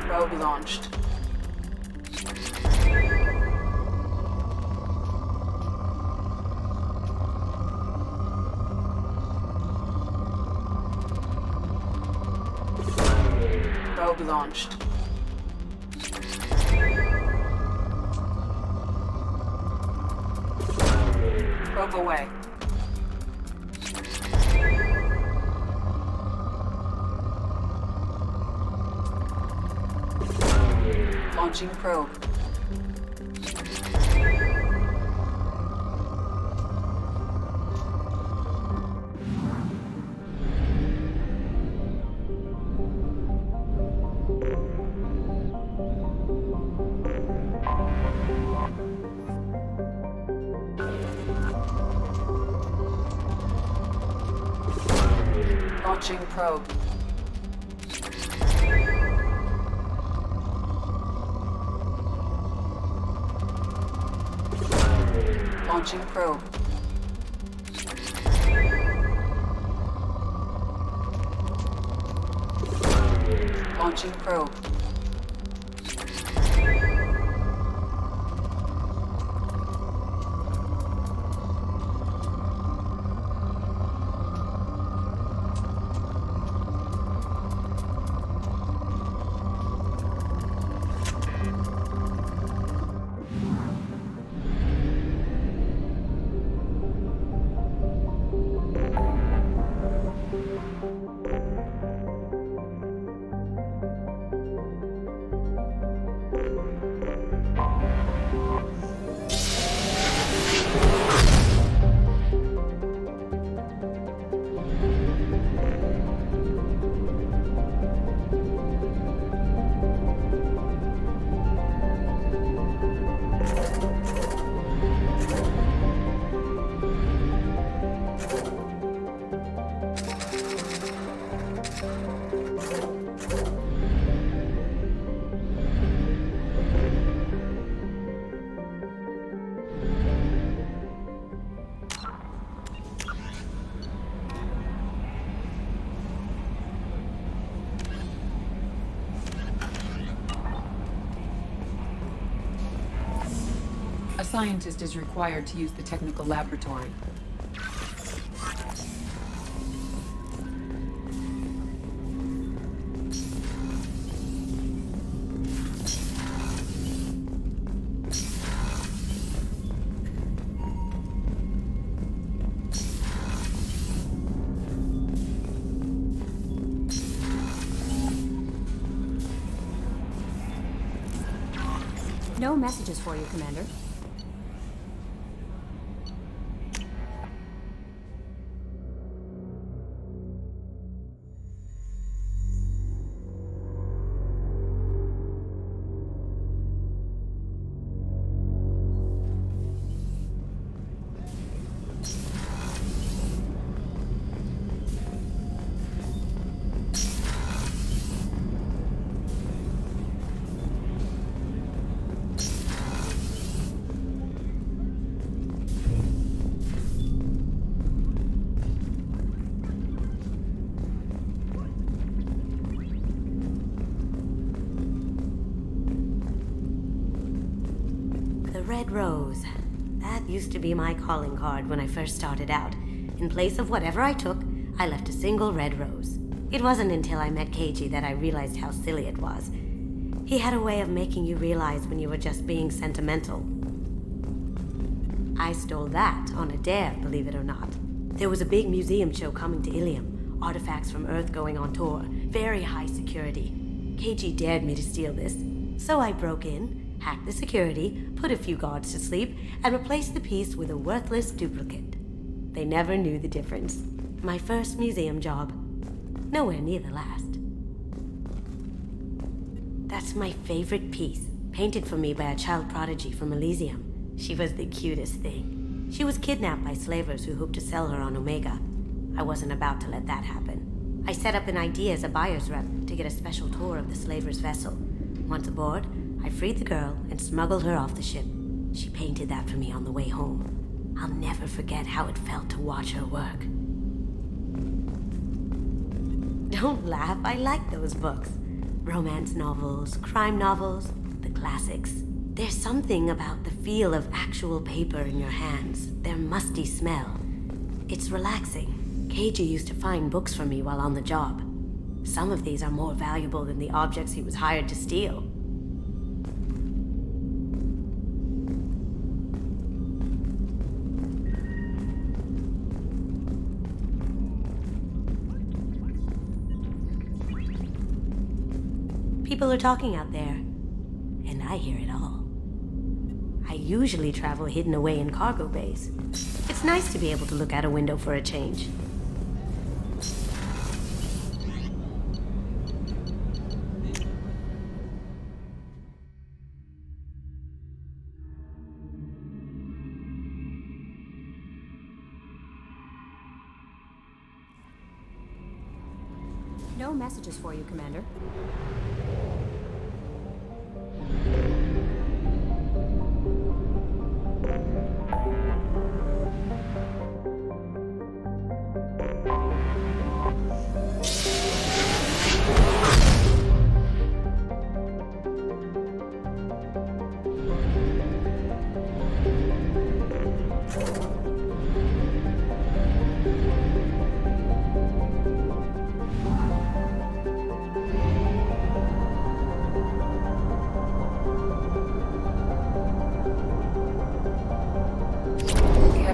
[SPEAKER 1] Probe launched. Probe launched. Probe away. Launching probe. Launching probe. Launching probe. Launching probe.
[SPEAKER 19] scientist is required to use the technical laboratory.
[SPEAKER 1] No messages for you, Commander.
[SPEAKER 7] Red Rose. That used to be my calling card when I first started out. In place of whatever I took, I left a single red rose. It wasn't until I met Keiji that I realized how silly it was. He had a way of making you realize when you were just being sentimental. I stole that on a dare, believe it or not. There was a big museum show coming to Ilium. Artifacts from Earth going on tour. Very high security. Keiji dared me to steal this. So I broke in, hacked the security, put a few guards to sleep, and replaced the piece with a worthless duplicate. They never knew the difference. My first museum job. Nowhere near the last. That's my favorite piece, painted for me by a child prodigy from Elysium. She was the cutest thing. She was kidnapped by slavers who hoped to sell her on Omega. I wasn't about to let that happen. I set up an idea as a buyer's rep to get a special tour of the slaver's vessel. Once aboard, I freed the girl and smuggled her off the ship. She painted that for me on the way home. I'll never forget how it felt to watch her work. Don't laugh, I like those books. Romance novels, crime novels, the classics. There's something about the feel of actual paper in your hands, their musty smell. It's relaxing. Keiji used to find books for me while on the job. Some of these are more valuable than the objects he was hired to steal. People are talking out there, and I hear it all. I usually travel hidden away in cargo bays. It's nice to be able to look out a window for a change.
[SPEAKER 1] No messages for you, Commander.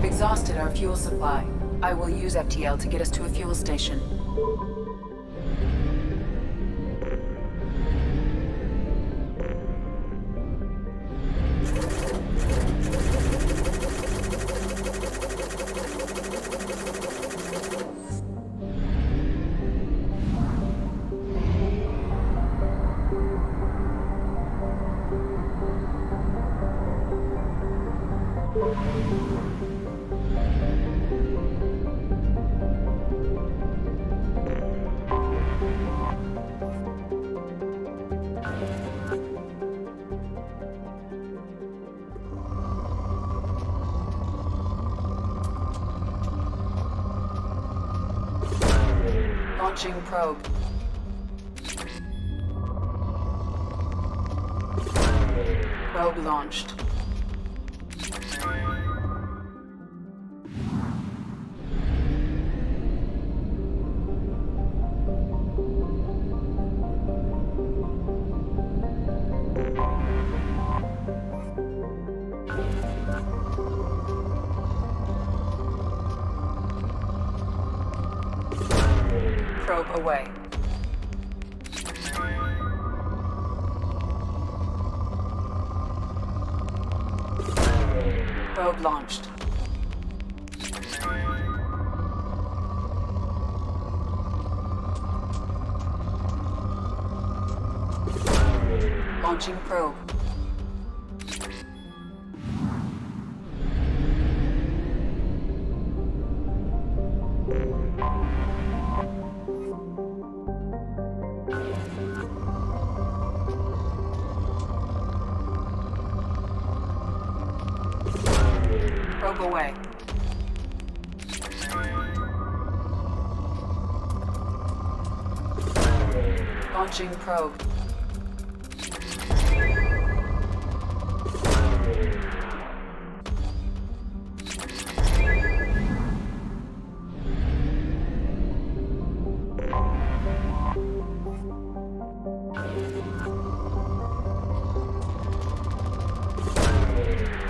[SPEAKER 19] Exhausted our fuel supply. I will use FTL to get us to a fuel station. Launching probe. Probe launched. probe away. Probe launched. Launching probe. Probe away. Launching probe.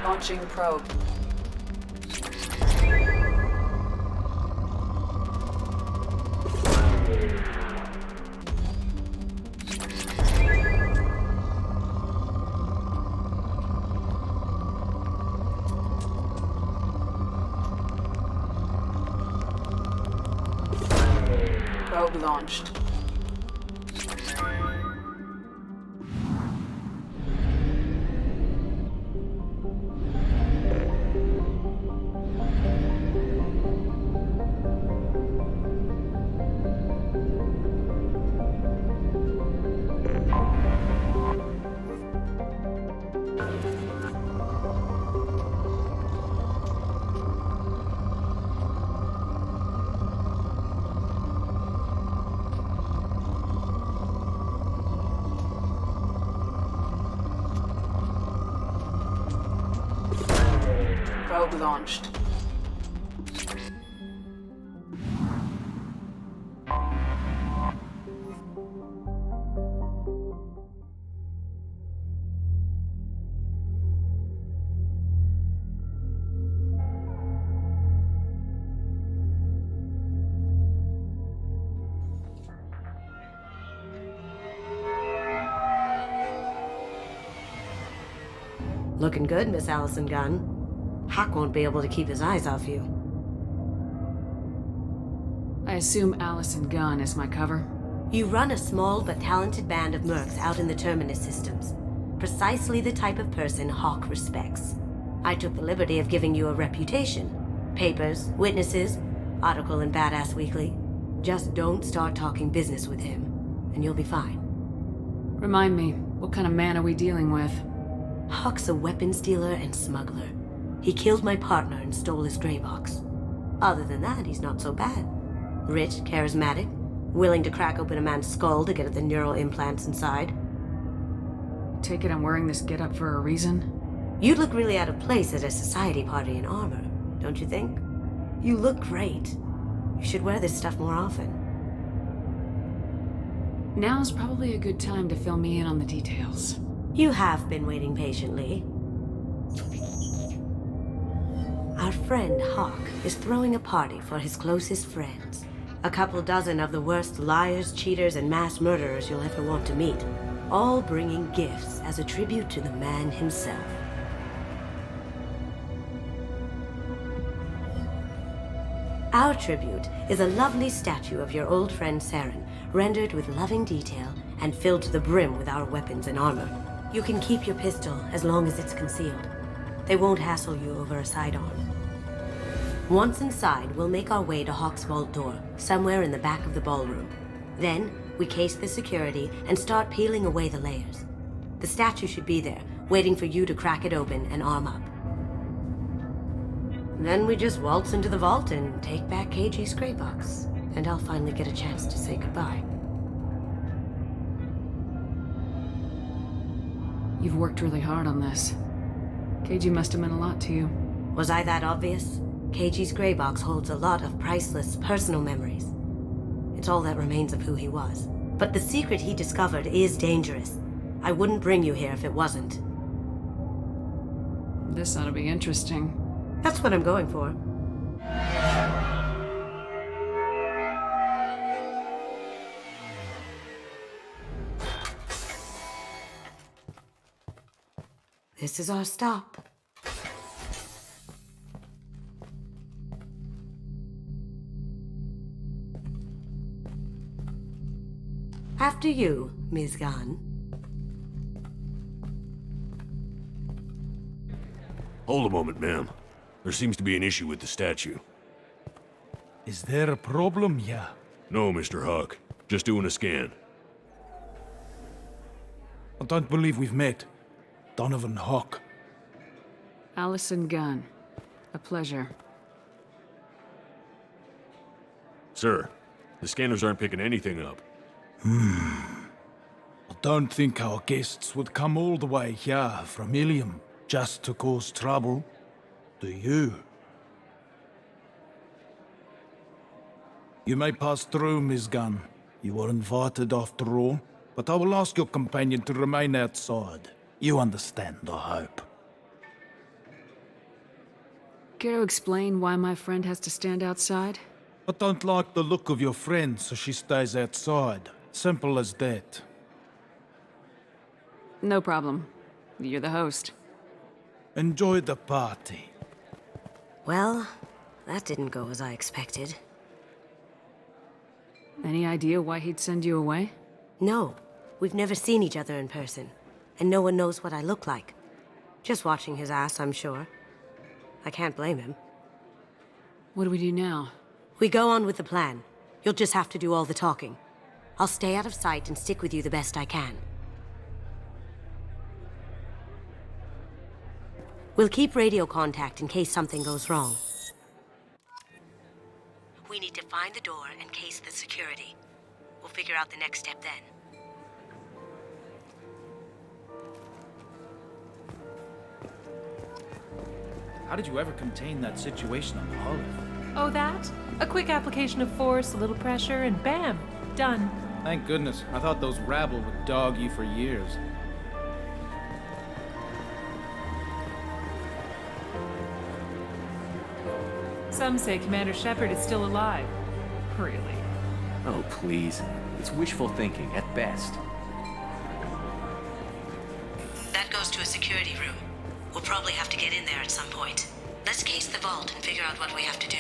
[SPEAKER 19] Launching probe. Probe launched. Probe launched.
[SPEAKER 7] Looking good, Miss Allison Gunn. Hawk won't be able to keep his eyes off you.
[SPEAKER 12] I assume Allison Gunn is my cover?
[SPEAKER 7] You run a small but talented band of mercs out in the Terminus systems. Precisely the type of person Hawk respects. I took the liberty of giving you a reputation. Papers, witnesses, article in Badass Weekly. Just don't start talking business with him, and you'll be fine.
[SPEAKER 12] Remind me, what kind of man are we dealing with?
[SPEAKER 7] Hawk's a weapons dealer and smuggler. He killed my partner and stole his gray box. Other than that, he's not so bad. Rich, charismatic, willing to crack open a man's skull to get at the neural implants inside.
[SPEAKER 12] Take it I'm wearing this getup for a reason?
[SPEAKER 7] You'd look really out of place at a society party in armor, don't you think? You look great. You should wear this stuff more often.
[SPEAKER 12] Now's probably a good time to fill me in on the details.
[SPEAKER 7] You have been waiting patiently. Our friend Hawk is throwing a party for his closest friends. A couple dozen of the worst liars, cheaters, and mass murderers you'll ever want to meet. All bringing gifts as a tribute to the man himself. Our tribute is a lovely statue of your old friend Saren, rendered with loving detail and filled to the brim with our weapons and armor. You can keep your pistol as long as it's concealed. They won't hassle you over a sidearm. Once inside, we'll make our way to Hawk's vault door, somewhere in the back of the ballroom. Then, we case the security and start peeling away the layers. The statue should be there, waiting for you to crack it open and arm up. Then we just waltz into the vault and take back KG's gray box. And I'll finally get a chance to say goodbye.
[SPEAKER 12] You've worked really hard on this. KG must have meant a lot to you.
[SPEAKER 7] Was I that obvious? KG's gray box holds a lot of priceless personal memories. It's all that remains of who he was. But the secret he discovered is dangerous. I wouldn't bring you here if it wasn't.
[SPEAKER 12] This ought to be interesting.
[SPEAKER 7] That's what I'm going for. This is our stop. After you, Ms. Gunn.
[SPEAKER 20] Hold a moment, ma'am. There seems to be an issue with the statue.
[SPEAKER 21] Is there a problem here?
[SPEAKER 20] No, Mr. Huck. Just doing a scan.
[SPEAKER 21] I don't believe we've met. Donovan Huck.
[SPEAKER 12] Allison Gunn. A pleasure.
[SPEAKER 20] Sir, the scanners aren't picking anything up.
[SPEAKER 21] I don't think our guests would come all the way here from Ilium just to cause trouble. Do you? You may pass through, Ms. Gunn. You were invited after all, but I will ask your companion to remain outside. You understand, I hope.
[SPEAKER 12] Care to explain why my friend has to stand outside?
[SPEAKER 21] I don't like the look of your friend, so she stays outside. Simple as that.
[SPEAKER 12] No problem. You're the host.
[SPEAKER 21] Enjoy the party.
[SPEAKER 7] Well, that didn't go as I expected.
[SPEAKER 12] Any idea why he'd send you away?
[SPEAKER 7] No. We've never seen each other in person, and no one knows what I look like. Just watching his ass, I'm sure. I can't blame him.
[SPEAKER 12] What do we do now?
[SPEAKER 7] We go on with the plan. You'll just have to do all the talking. I'll stay out of sight and stick with you the best I can. We'll keep radio contact in case something goes wrong. We need to find the door and case the security. We'll figure out the next step then.
[SPEAKER 23] How did you ever contain that situation on the Olive?
[SPEAKER 24] Oh, that? A quick application of force, a little pressure, and bam! Done.
[SPEAKER 23] Thank goodness. I thought those rabble would dog you for years.
[SPEAKER 24] Some say Commander Shepard is still alive. Really?
[SPEAKER 18] Oh, please. It's wishful thinking, at best.
[SPEAKER 7] That goes to a security room. We'll probably have to get in there at some point. Let's case the vault and figure out what we have to do.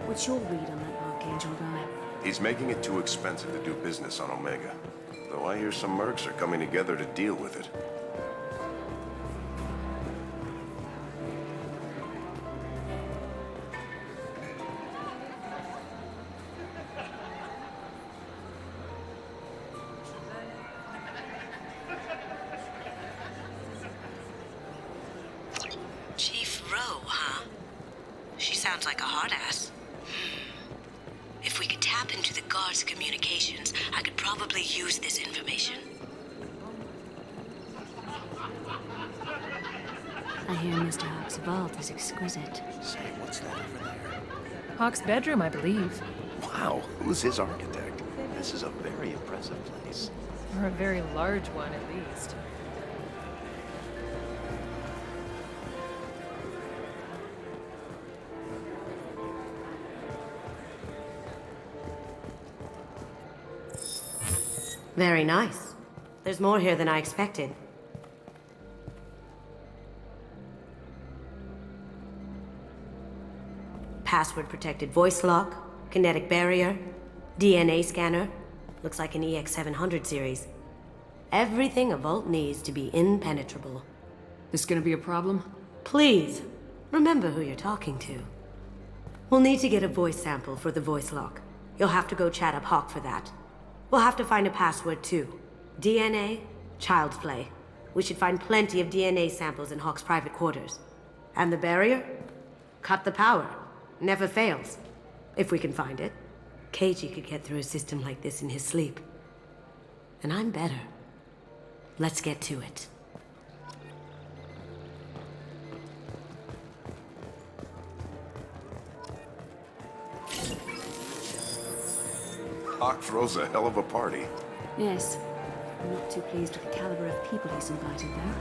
[SPEAKER 1] What's your read on that Archangel guy?
[SPEAKER 25] He's making it too expensive to do business on Omega. Though I hear some mercs are coming together to deal with it.
[SPEAKER 7] Chief Rowe, huh? She sounds like a hard ass. If we could tap into the guard's communications, I could probably use this information.
[SPEAKER 1] I hear Mr. Hawk's vault is exquisite.
[SPEAKER 18] Say, what's that over there?
[SPEAKER 24] Hawk's bedroom, I believe.
[SPEAKER 18] Wow, who's his architect? This is a very impressive place.
[SPEAKER 24] Or a very large one, at least.
[SPEAKER 7] Very nice. There's more here than I expected. Password-protected voice lock, kinetic barrier, DNA scanner. Looks like an EX700 series. Everything a vault needs to be impenetrable.
[SPEAKER 12] This gonna be a problem?
[SPEAKER 7] Please, remember who you're talking to. We'll need to get a voice sample for the voice lock. You'll have to go chat up Hawk for that. We'll have to find a password too. DNA, child's play. We should find plenty of DNA samples in Hawk's private quarters. And the barrier? Cut the power. Never fails. If we can find it. KG could get through a system like this in his sleep. And I'm better. Let's get to it.
[SPEAKER 25] Hawk throws a hell of a party.
[SPEAKER 1] Yes.
[SPEAKER 2] I'm not too pleased with the caliber of people he's invited, though.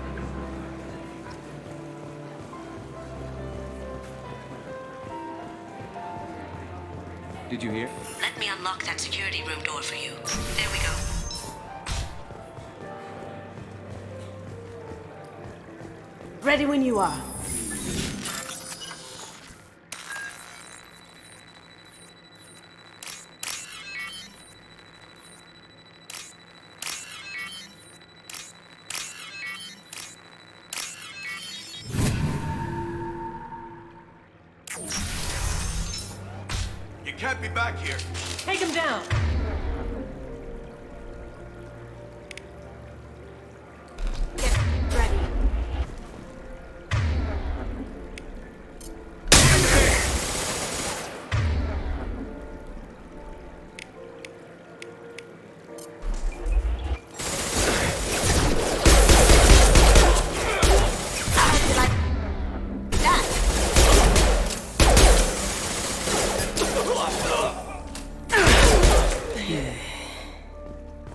[SPEAKER 13] Did you hear?
[SPEAKER 7] Let me unlock that security room door for you. There we go. Ready when you are.
[SPEAKER 25] You can't be back here.
[SPEAKER 24] Take him down!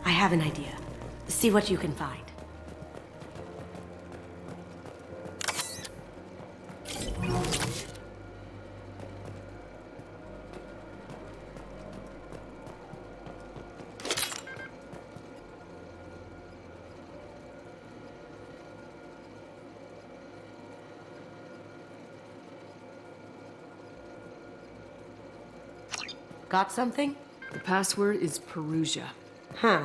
[SPEAKER 7] I have an idea. See what you can find. Got something?
[SPEAKER 12] The password is Perugia.
[SPEAKER 7] Huh.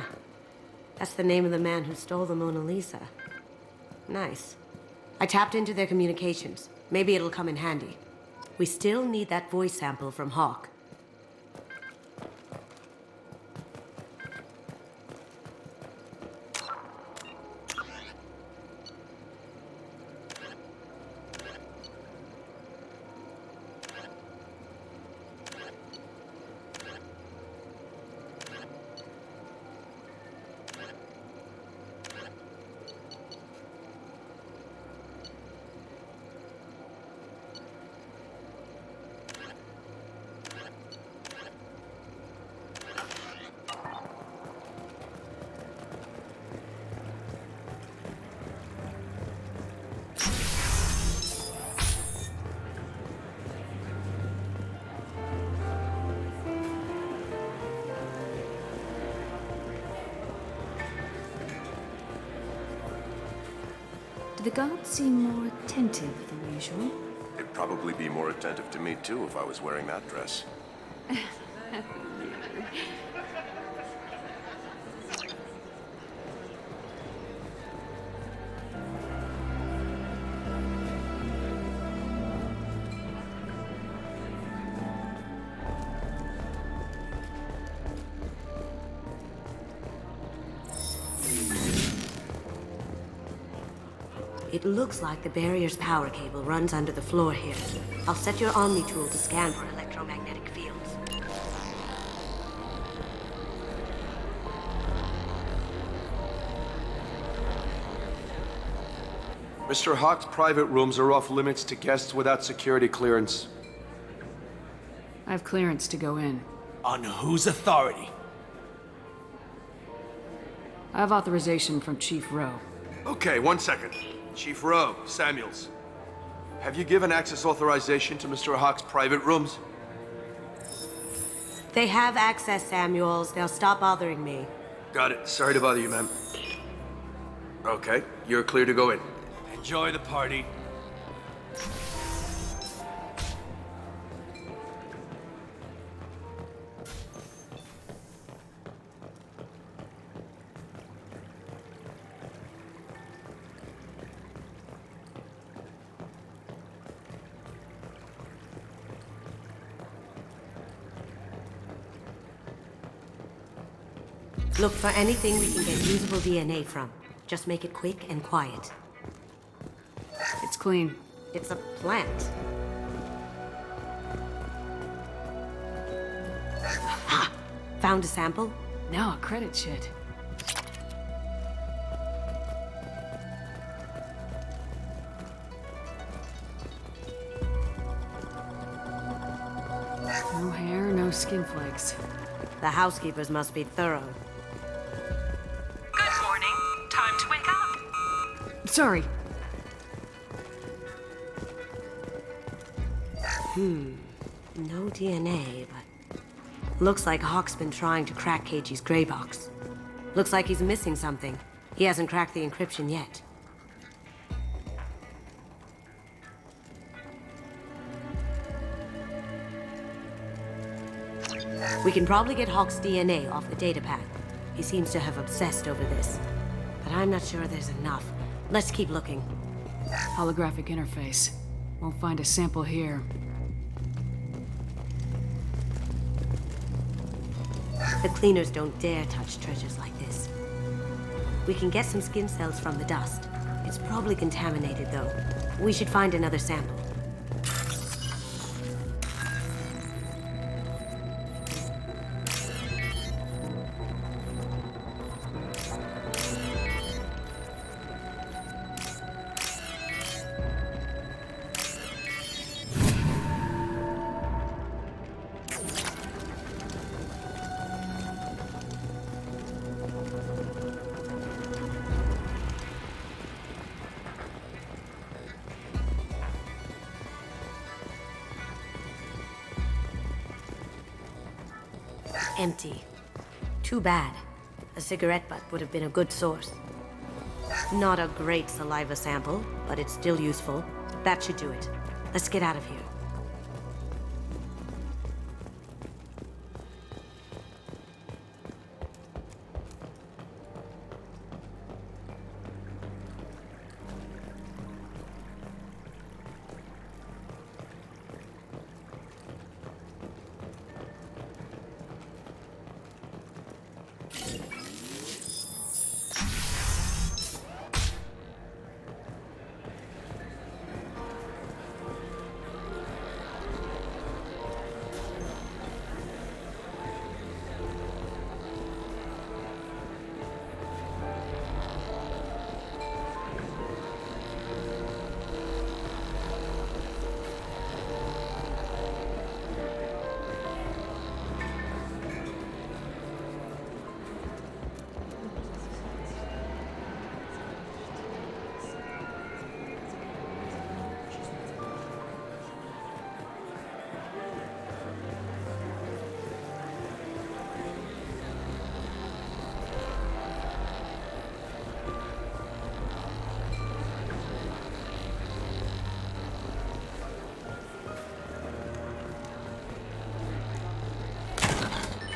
[SPEAKER 7] That's the name of the man who stole the Mona Lisa. Nice. I tapped into their communications. Maybe it'll come in handy. We still need that voice sample from Hawk.
[SPEAKER 2] Do the guards seem more attentive than usual?
[SPEAKER 25] They'd probably be more attentive to me, too, if I was wearing that dress.
[SPEAKER 7] It looks like the barrier's power cable runs under the floor here. I'll set your Omni tool to scan for electromagnetic fields.
[SPEAKER 8] Mr. Hawk's private rooms are off limits to guests without security clearance.
[SPEAKER 12] I have clearance to go in.
[SPEAKER 21] On whose authority?
[SPEAKER 12] I have authorization from Chief Rowe.
[SPEAKER 8] Okay, 1 second. Chief Rowe, Samuels. Have you given access authorization to Mr. Hawk's private rooms?
[SPEAKER 7] They have access, Samuels. They'll stop bothering me.
[SPEAKER 8] Got it. Sorry to bother you, ma'am. Okay, you're clear to go in.
[SPEAKER 21] Enjoy the party.
[SPEAKER 7] Look for anything we can get usable DNA from. Just make it quick and quiet.
[SPEAKER 12] It's clean.
[SPEAKER 7] It's a plant. Ha! Found a sample?
[SPEAKER 12] Now a credit shit. No hair, no skin flakes.
[SPEAKER 7] The housekeepers must be thorough.
[SPEAKER 6] Good morning.
[SPEAKER 12] Sorry.
[SPEAKER 7] No DNA, but looks like Hawk's been trying to crack KG's gray box. Looks like he's missing something. He hasn't cracked the encryption yet. We can probably get Hawk's DNA off the datapad. He seems to have obsessed over this. But I'm not sure there's enough. Let's keep looking.
[SPEAKER 12] Holographic interface. Won't find a sample here.
[SPEAKER 7] The cleaners don't dare touch treasures like this. We can get some skin cells from the dust. It's probably contaminated, though. We should find another sample. Empty. Too bad. A cigarette butt would have been a good source. Not a great saliva sample, but it's still useful. That should do it. Let's get out of here.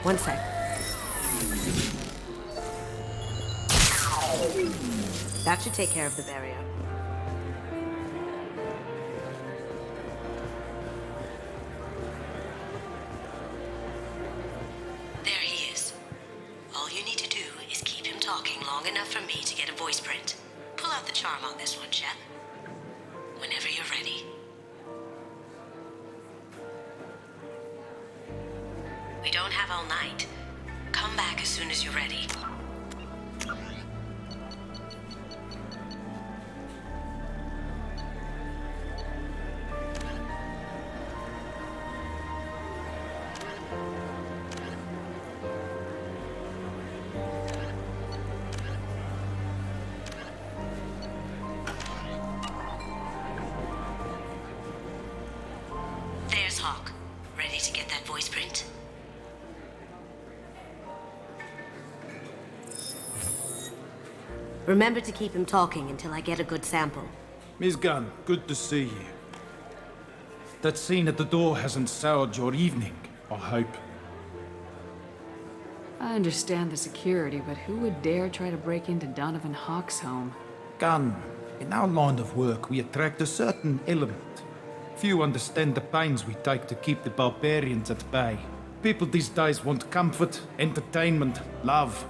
[SPEAKER 7] One sec. That should take care of the barrier. There he is. All you need to do is keep him talking long enough for me to get a voice print. Pull out the charm on this one, Shep. Whenever you're ready. We don't have all night. Come back as soon as you're ready. There's Hawk. Ready to get that voice print? Remember to keep him talking until I get a good sample.
[SPEAKER 21] Miss Gunn, good to see you. That scene at the door hasn't soured your evening, I hope.
[SPEAKER 12] I understand the security, but who would dare try to break into Donovan Hawk's home?
[SPEAKER 21] Gunn, in our line of work, we attract a certain element. Few understand the pains we take to keep the barbarians at bay. People these days want comfort, entertainment, love.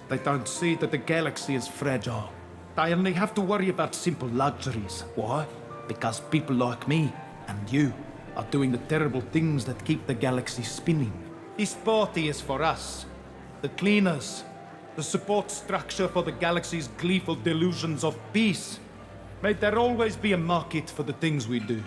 [SPEAKER 21] They don't see that the galaxy is fragile. They only have to worry about simple luxuries. Why? Because people like me and you are doing the terrible things that keep the galaxy spinning. This party is for us, the cleaners, the support structure for the galaxy's gleeful delusions of peace. May there always be a market for the things we do.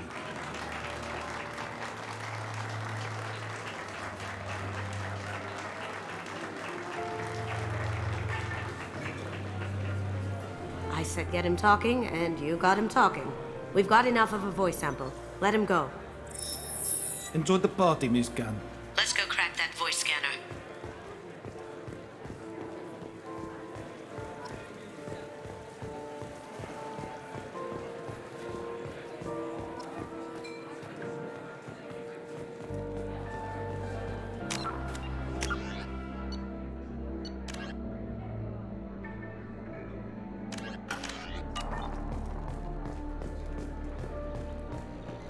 [SPEAKER 7] said get him talking, and you got him talking. We've got enough of a voice sample. Let him go.
[SPEAKER 21] Enjoy the party, Miss Gunn.
[SPEAKER 7] Let's go crack that voice scanner.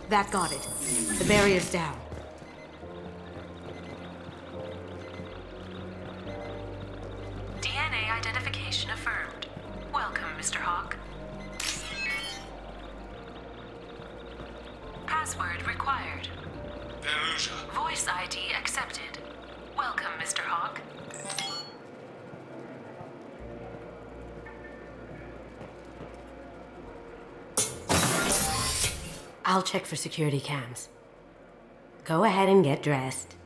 [SPEAKER 7] That got it. The barrier's down.
[SPEAKER 6] DNA identification affirmed. Welcome, Mr. Hawk. Password required. Voice ID accepted. Welcome, Mr. Hawk.
[SPEAKER 7] I'll check for security cams. Go ahead and get dressed.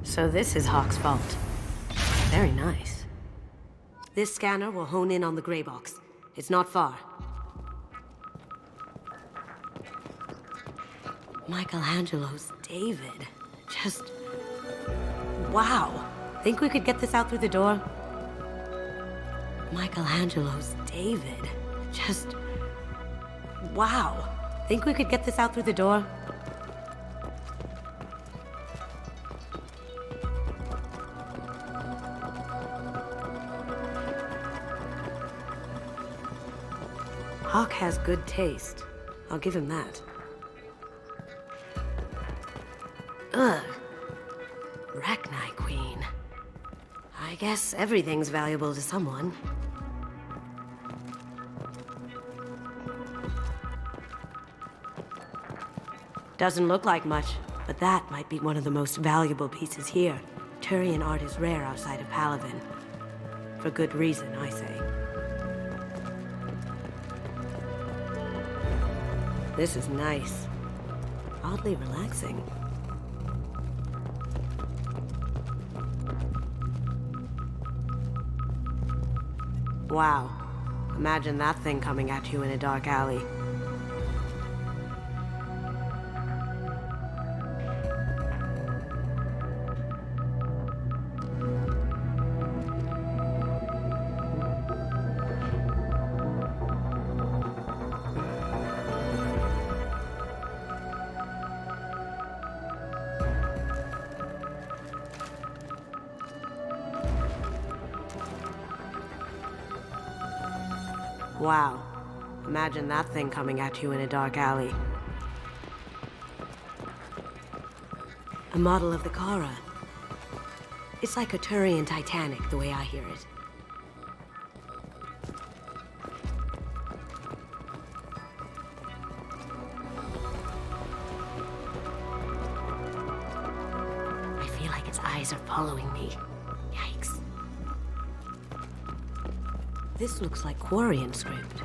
[SPEAKER 7] So this is Hawk's vault. Very nice. This scanner will hone in on the gray box. It's not far. Michelangelo's David. Just... wow. Think we could get this out through the door? Michelangelo's David. Just... wow. Think we could get this out through the door? Hawk has good taste. I'll give him that. Ugh. Rachni Queen. I guess everything's valuable to someone. Doesn't look like much, but that might be one of the most valuable pieces here. Turian art is rare outside of Palaven. For good reason, I say. This is nice. Oddly relaxing. Wow. Imagine that thing coming at you in a dark alley. Wow. Imagine that thing coming at you in a dark alley. A model of the Kara. It's like a Turian Titanic, the way I hear it. I feel like its eyes are following me. Yikes. This looks like Quarian script.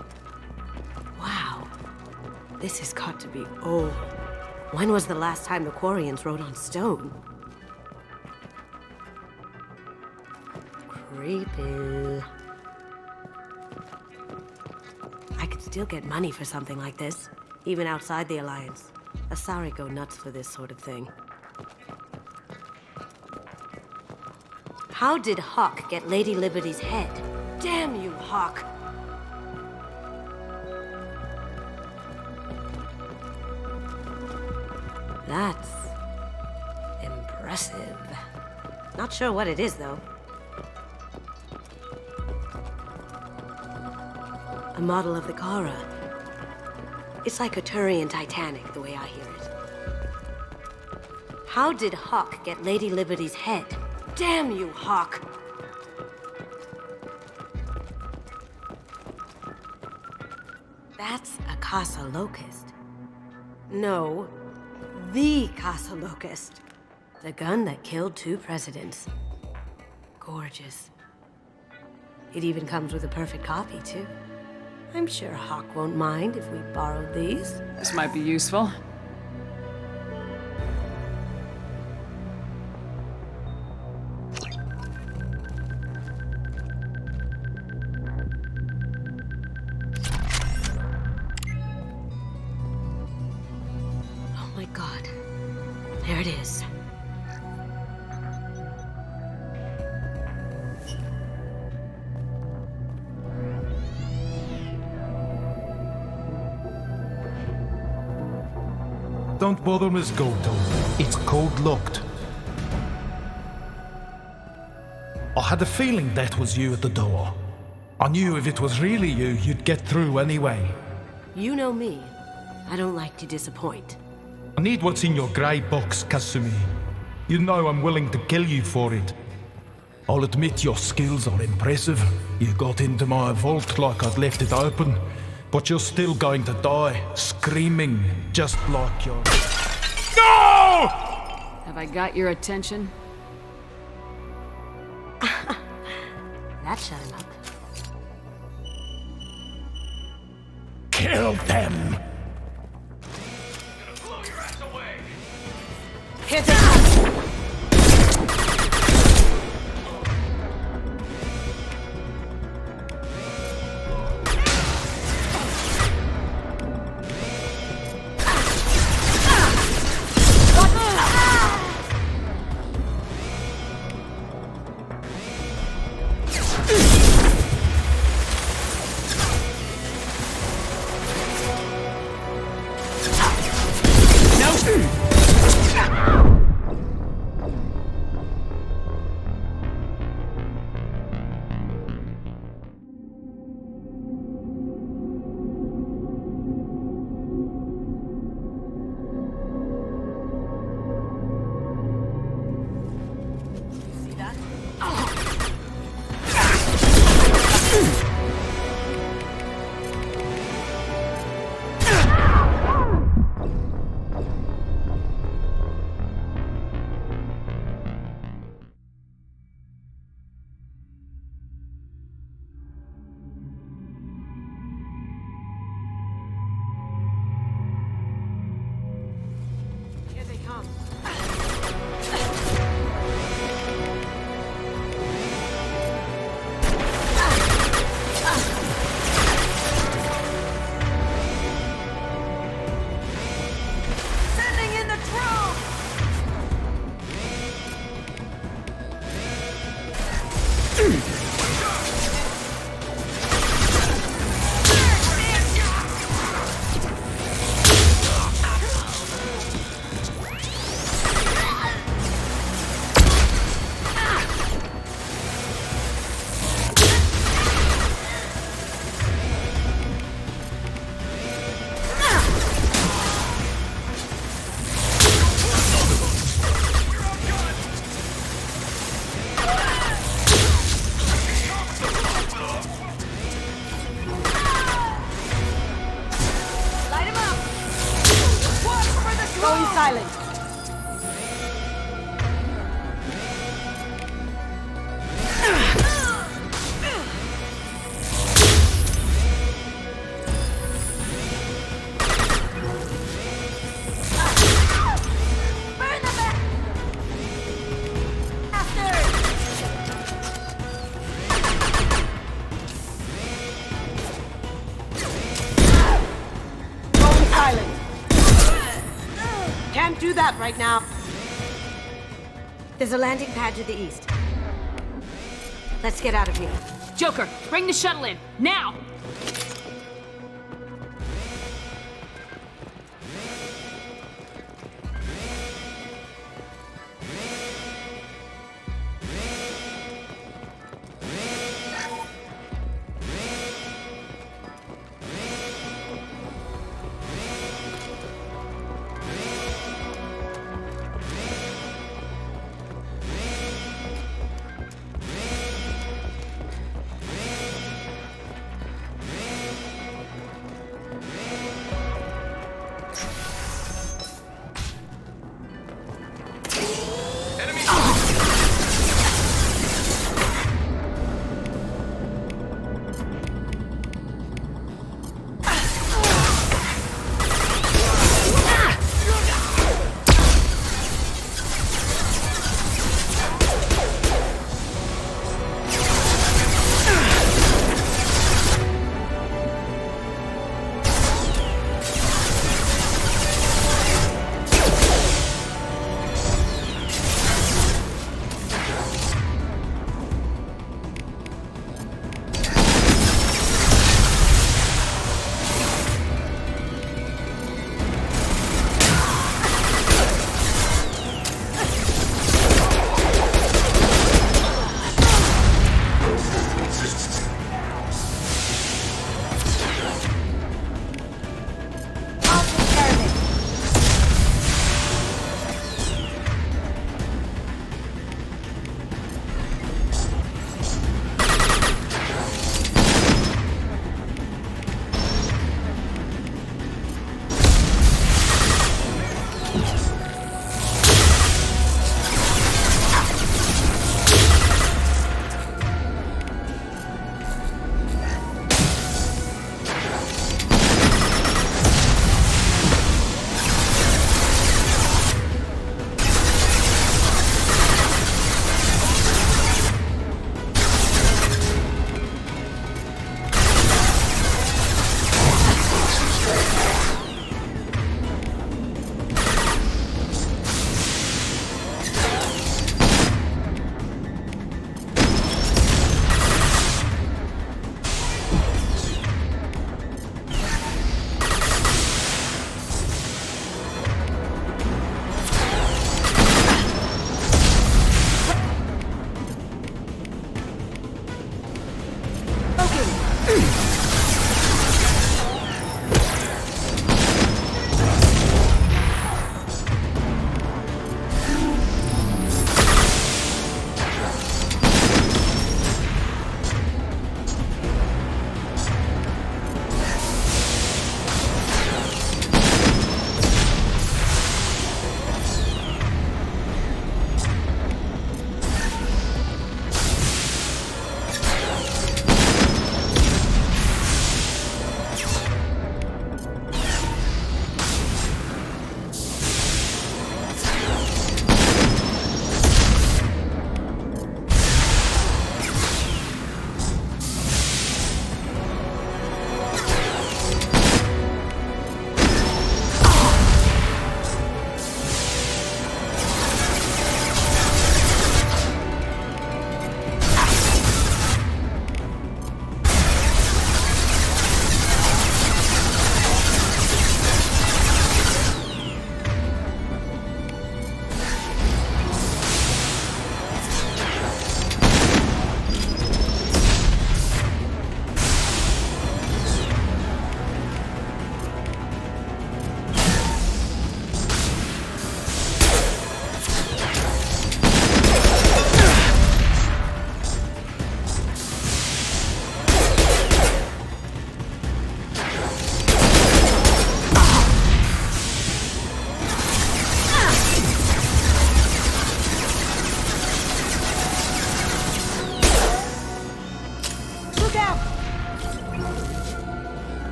[SPEAKER 7] Wow. This has got to be old. When was the last time the Quarians wrote on stone? Creepy. I could still get money for something like this, even outside the Alliance. Asari go nuts for this sort of thing. How did Hawk get Lady Liberty's head? Damn you, Hawk! That's impressive. Not sure what it is, though. A model of the Kara. It's like a Turian Titanic, the way I hear it. How did Hawk get Lady Liberty's head? Damn you, Hawk! That's a Casa Locust. No, the Casa Locust. The gun that killed 2 presidents. Gorgeous. It even comes with a perfect copy, too. I'm sure Hawk won't mind if we borrowed these.
[SPEAKER 12] This might be useful.
[SPEAKER 7] Oh my god. There it is.
[SPEAKER 21] Don't bother, Miss Goldtone. It's code-locked. I had a feeling that was you at the door. I knew if it was really you, you'd get through anyway.
[SPEAKER 7] You know me. I don't like to disappoint.
[SPEAKER 21] I need what's in your grey box, Kasumi. You know I'm willing to kill you for it. I'll admit your skills are impressive. You got into my vault like I'd left it open. But you're still going to die, screaming, just like your... No!
[SPEAKER 12] Have I got your attention?
[SPEAKER 7] That shut him up.
[SPEAKER 21] Kill them!
[SPEAKER 7] Hit it! can't do that right now. There's a landing pad to the east. Let's get out of here.
[SPEAKER 12] Joker, bring the shuttle in, now!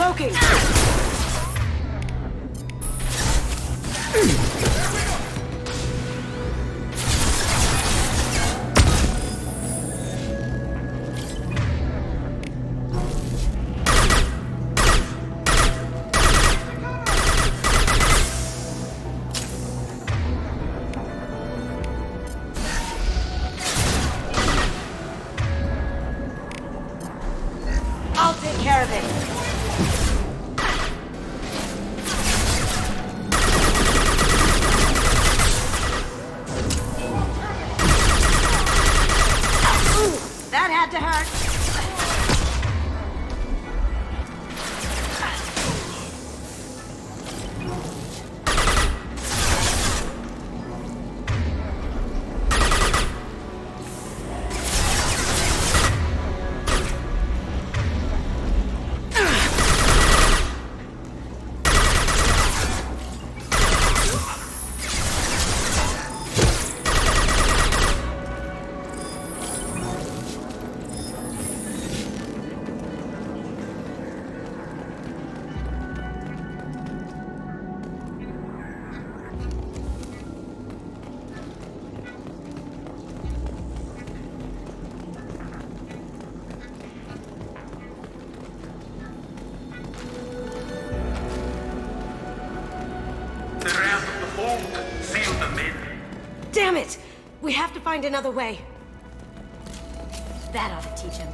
[SPEAKER 9] Cloaking! I'll take care of it. That had to hurt.
[SPEAKER 7] find another way. That ought to teach him.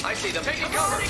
[SPEAKER 13] I see them. Taking cover!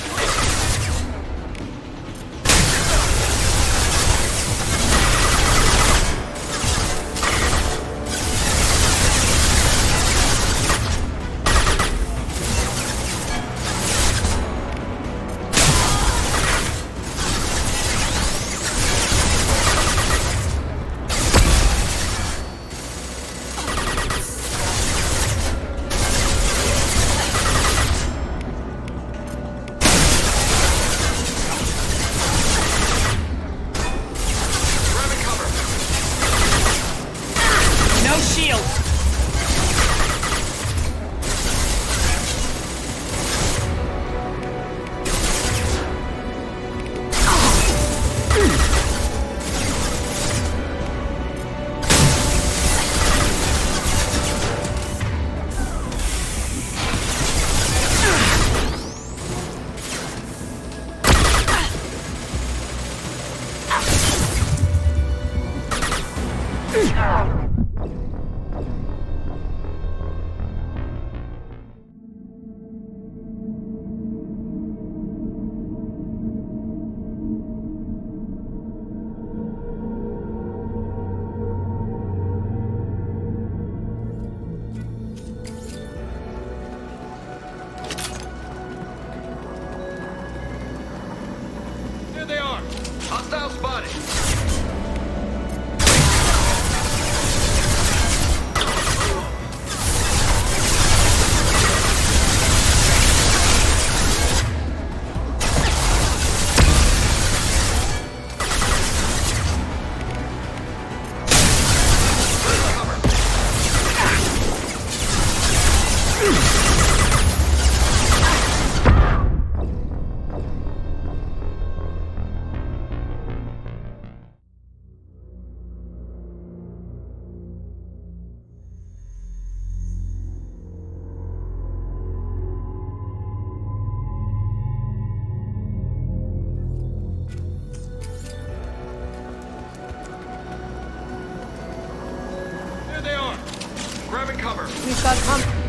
[SPEAKER 13] Hostile spotted. Grabbing cover.
[SPEAKER 7] We've got company.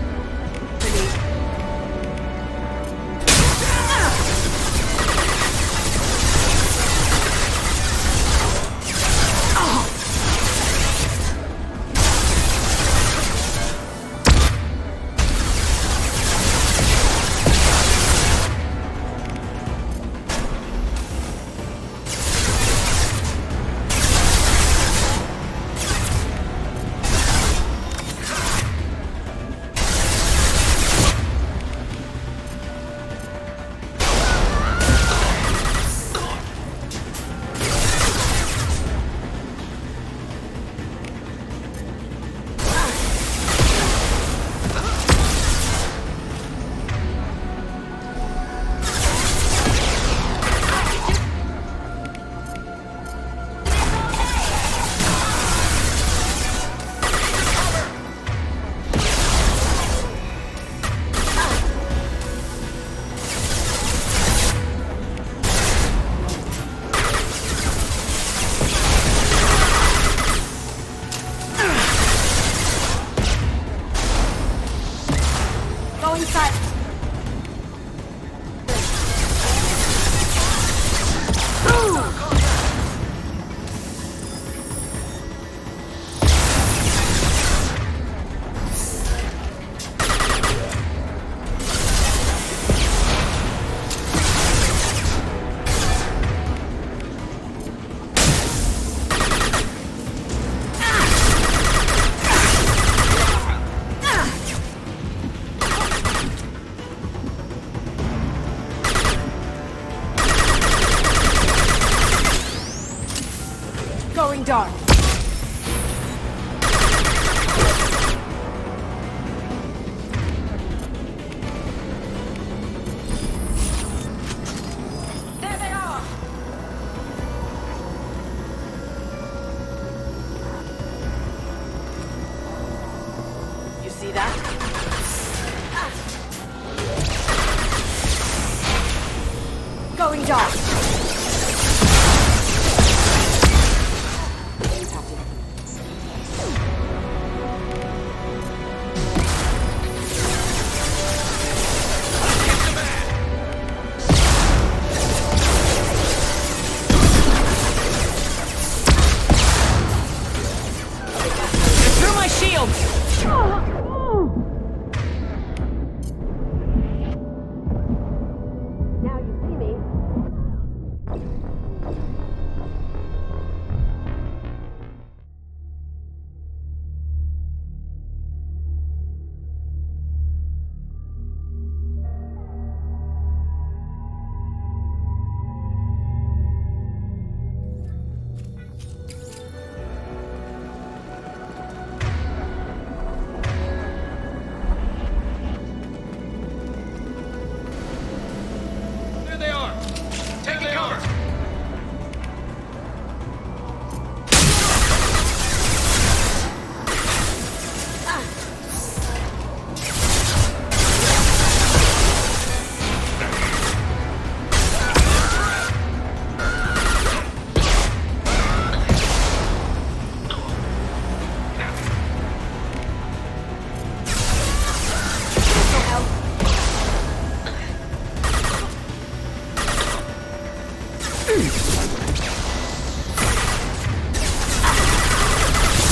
[SPEAKER 9] Going dark.
[SPEAKER 22] There they are!
[SPEAKER 9] You see that? Going dark.
[SPEAKER 22] Through my shield!
[SPEAKER 9] Now you see me.
[SPEAKER 3] There they are! Taking cover!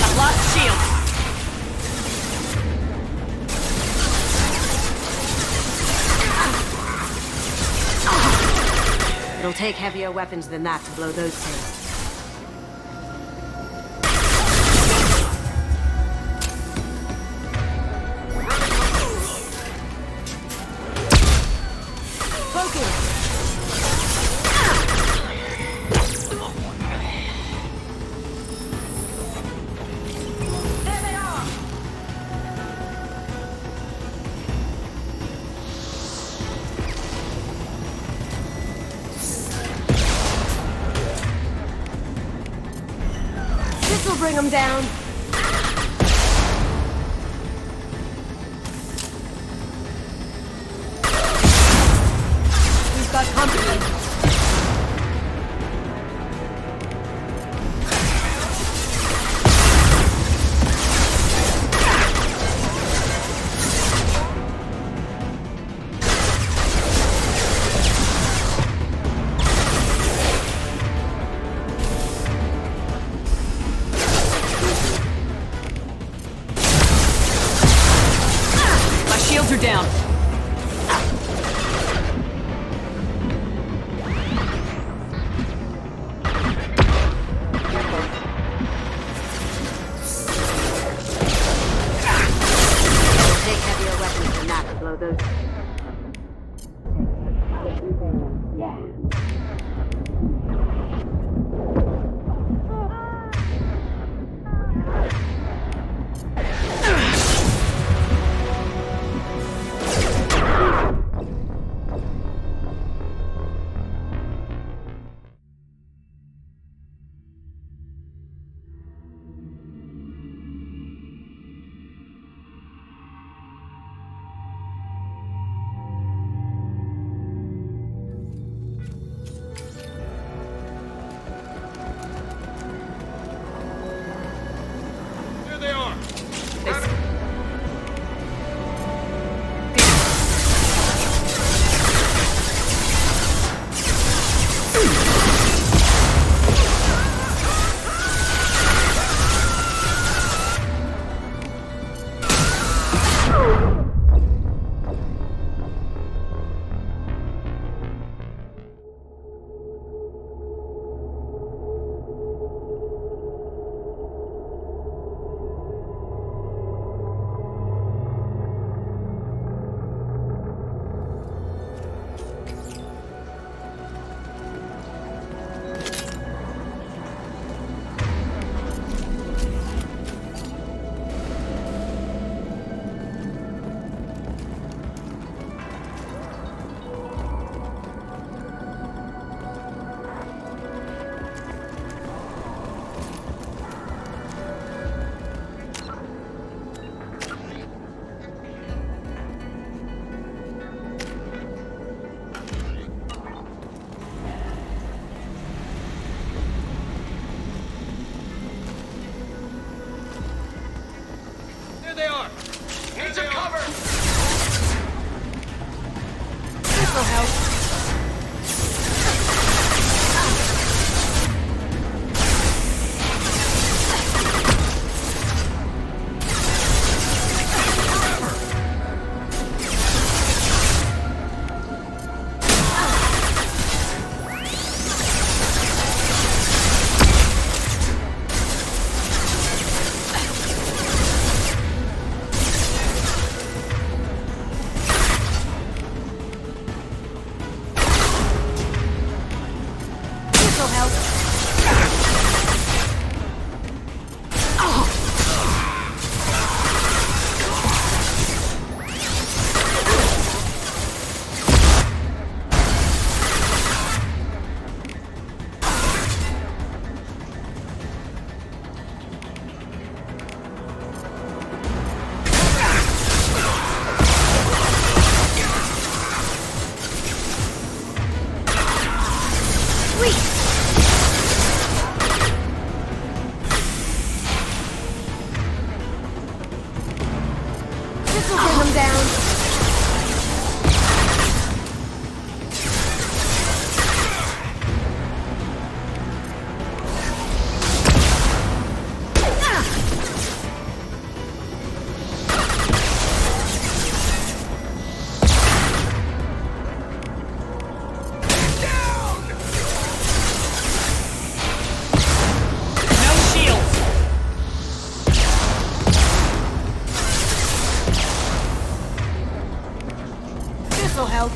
[SPEAKER 22] I've lost shield!
[SPEAKER 7] It'll take heavier weapons than that to blow those things.
[SPEAKER 22] There they are!
[SPEAKER 9] This'll bring them down. We've got company.
[SPEAKER 3] Here they are! Need some cover!
[SPEAKER 9] This'll help. This'll bring them down. This'll help.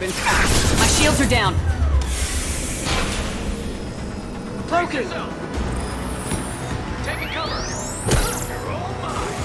[SPEAKER 12] My shields are down.
[SPEAKER 3] Broken! Taking cover! You're all mine!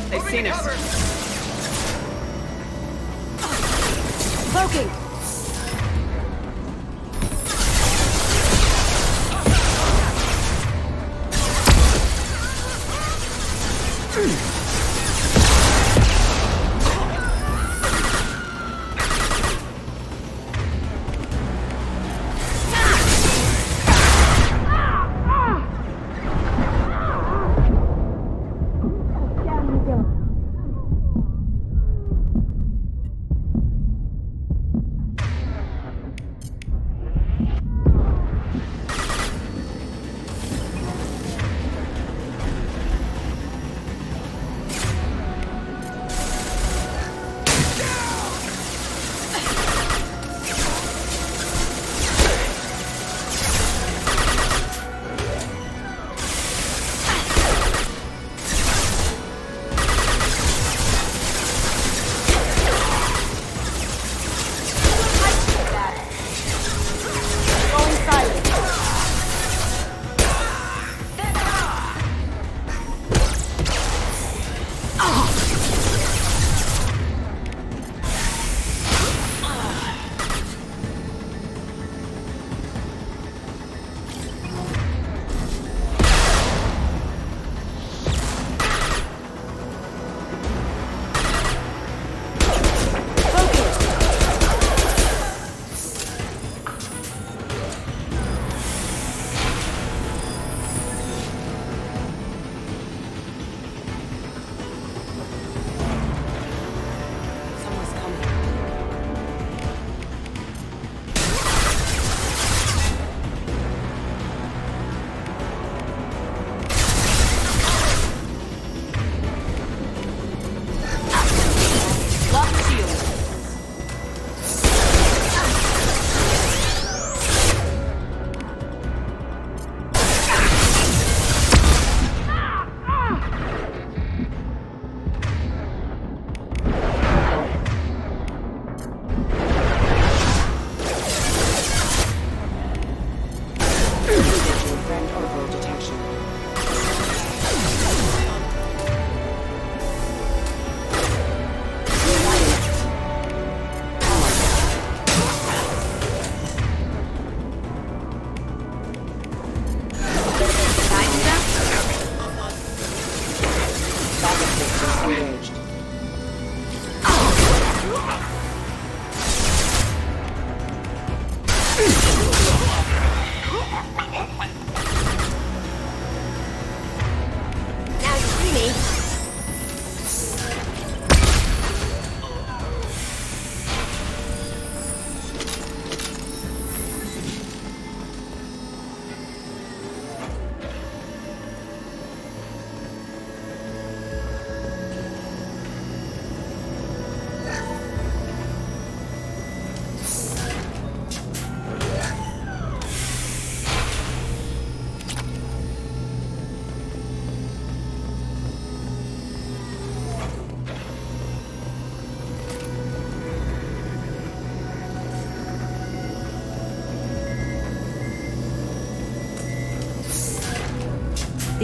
[SPEAKER 12] They've seen us.
[SPEAKER 9] Cloaking!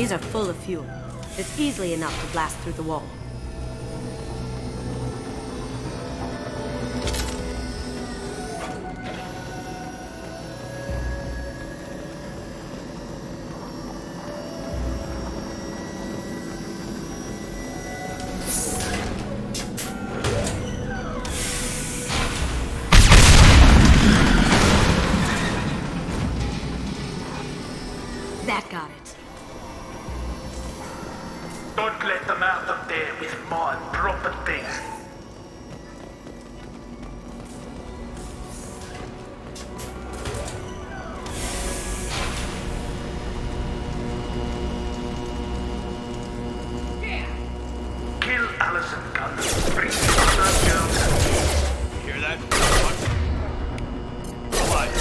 [SPEAKER 7] These are full of fuel. It's easily enough to blast through the wall. That got it.
[SPEAKER 5] Don't let them out up there with my property. Kill Allison Guns. Bring the other girls.
[SPEAKER 8] Hear that? What?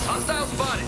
[SPEAKER 13] Hostile spotted.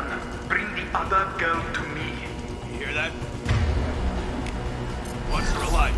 [SPEAKER 5] done, bring the other girl to me.
[SPEAKER 8] You hear that? Once they're alive.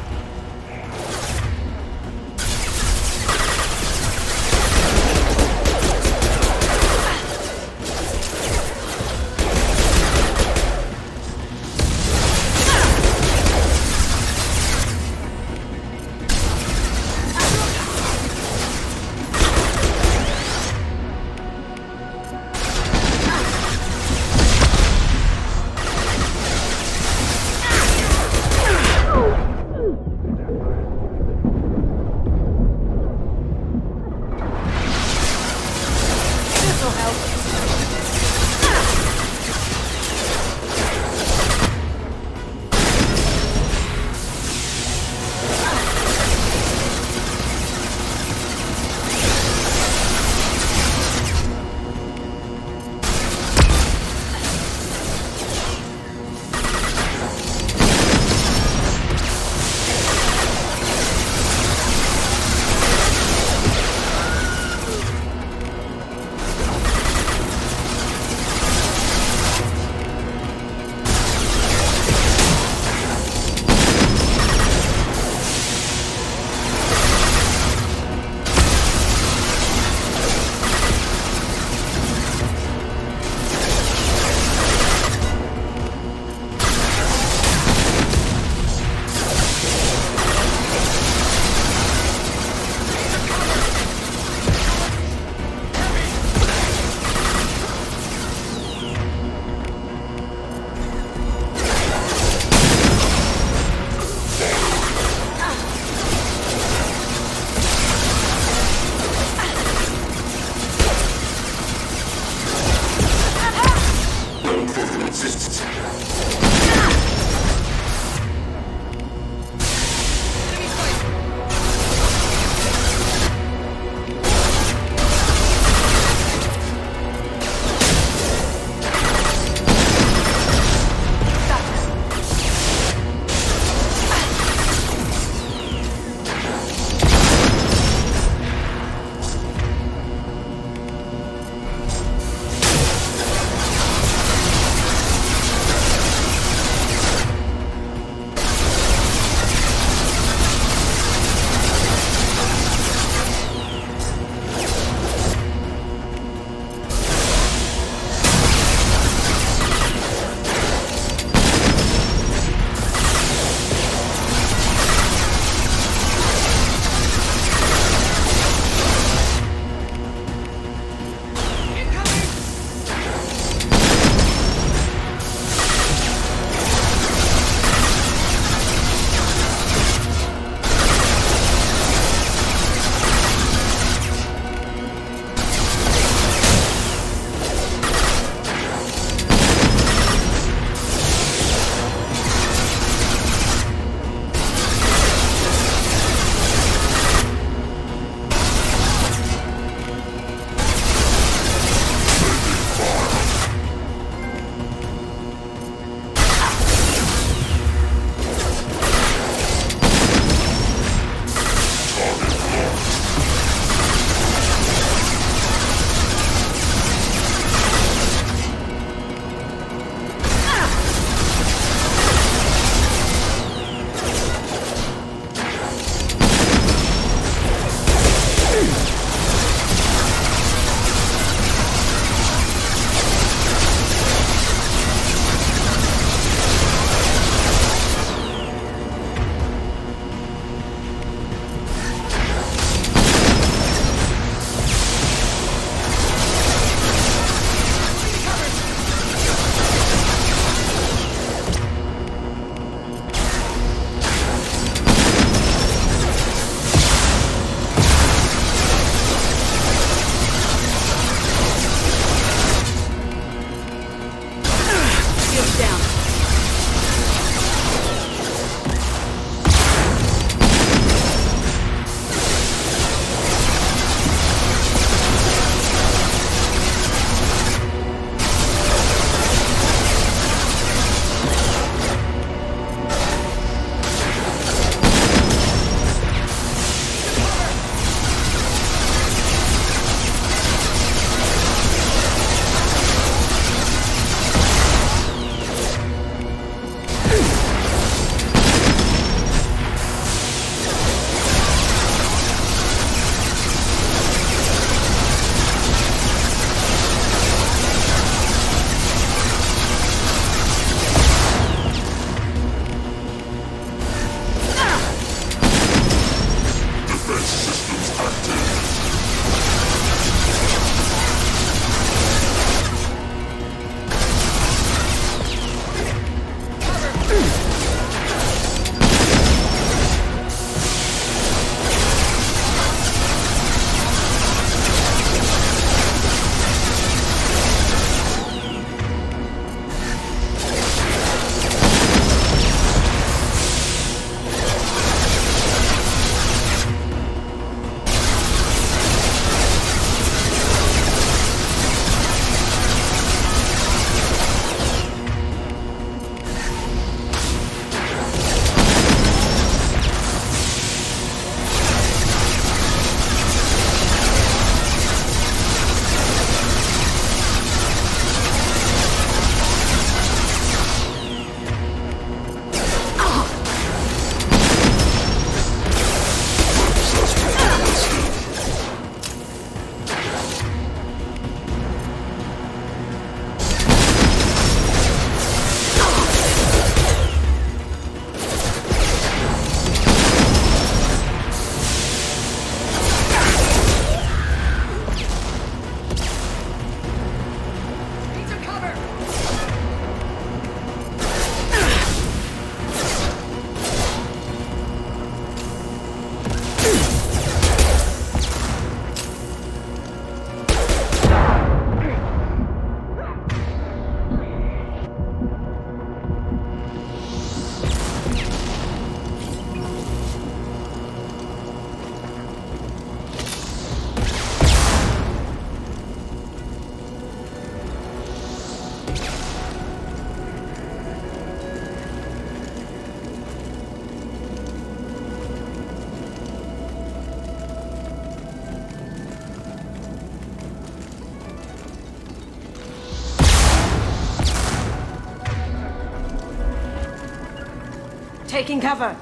[SPEAKER 9] taking cover.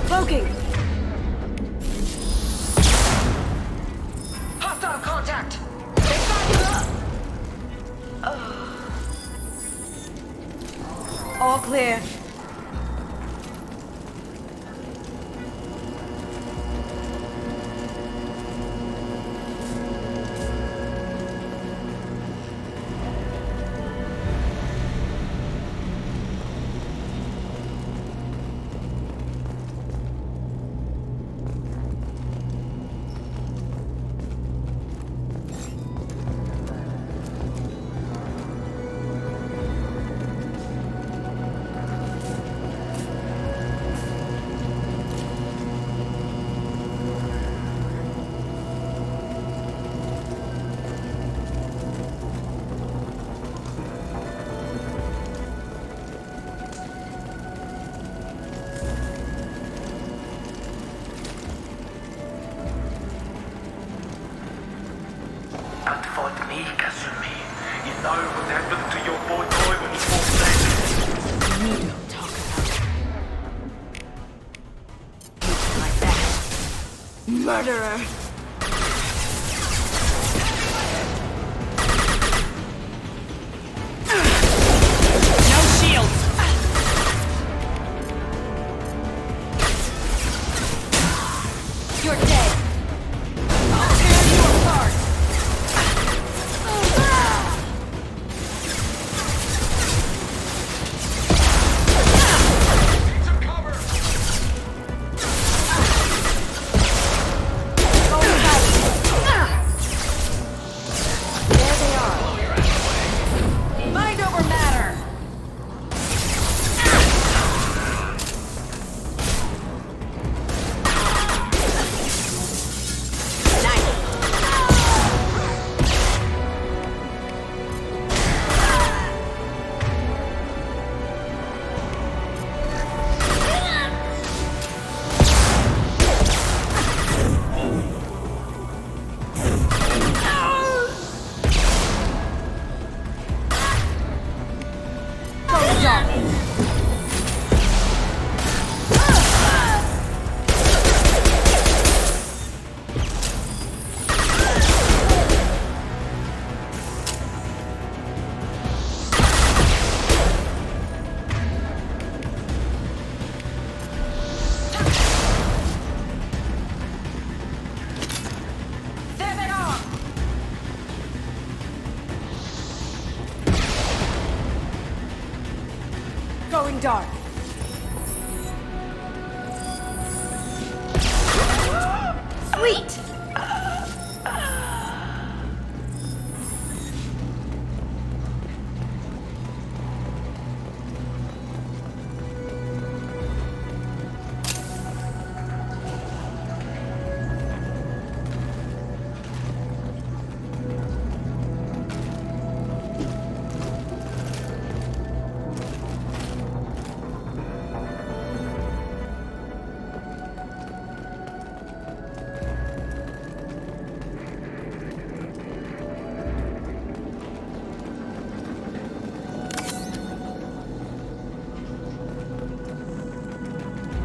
[SPEAKER 9] Cloaking.
[SPEAKER 19] Hostile contact! They got you up!
[SPEAKER 9] All clear.
[SPEAKER 5] At Fort me, Kasumi. You know what happened to your boy Toy when he fought
[SPEAKER 9] You don't talk about it like that. Murderer.
[SPEAKER 19] No shields!
[SPEAKER 9] You're dead. I'll tear you apart.
[SPEAKER 19] Mind over matter!
[SPEAKER 9] There they are. Going dark. Sweet.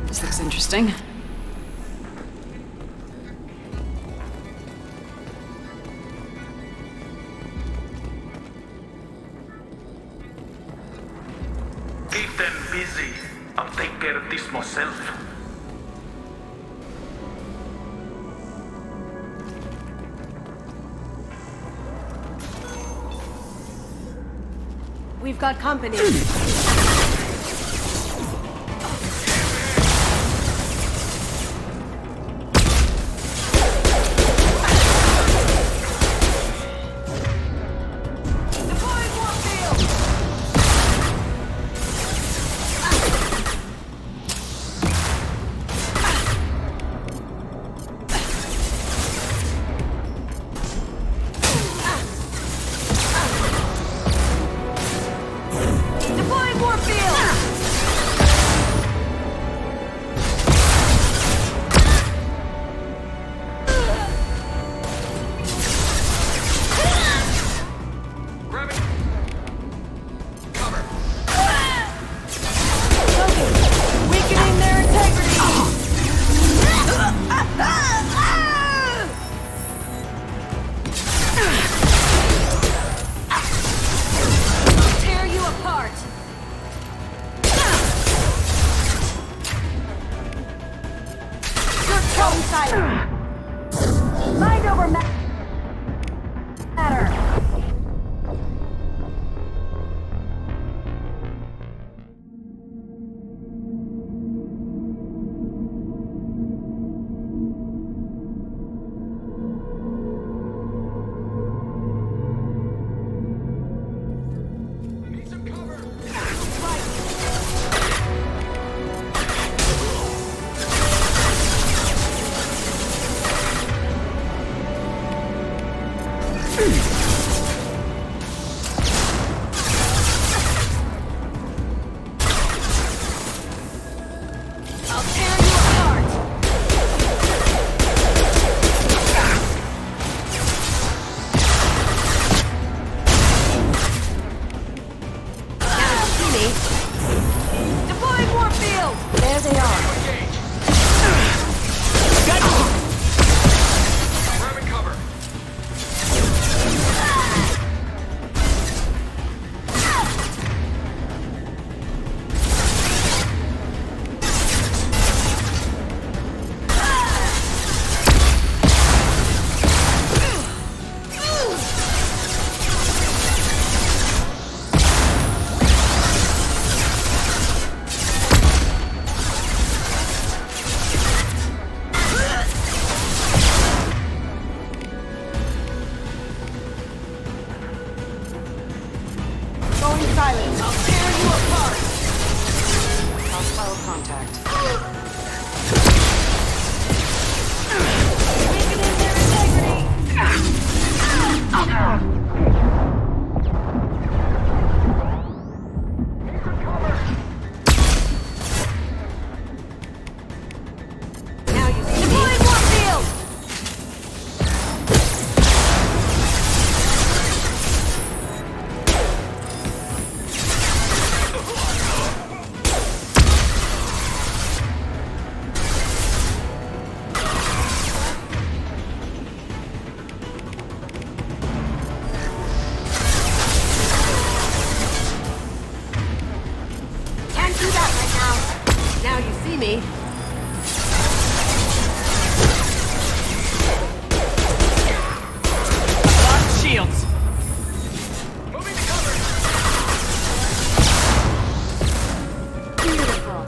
[SPEAKER 12] This looks interesting.
[SPEAKER 5] Keep them busy. I'll take care of this myself.
[SPEAKER 9] We've got company.
[SPEAKER 7] me.
[SPEAKER 9] Deploying Warfield!
[SPEAKER 1] There they are.
[SPEAKER 8] Grabbing cover.
[SPEAKER 9] Going silent. I'll tear you apart!
[SPEAKER 19] Hostile contact.
[SPEAKER 9] Weakening their integrity!
[SPEAKER 7] Now you see me.
[SPEAKER 9] Deploying Warfield!
[SPEAKER 7] Can't do that right now. Now you see me.
[SPEAKER 9] Shields!
[SPEAKER 1] Beautiful.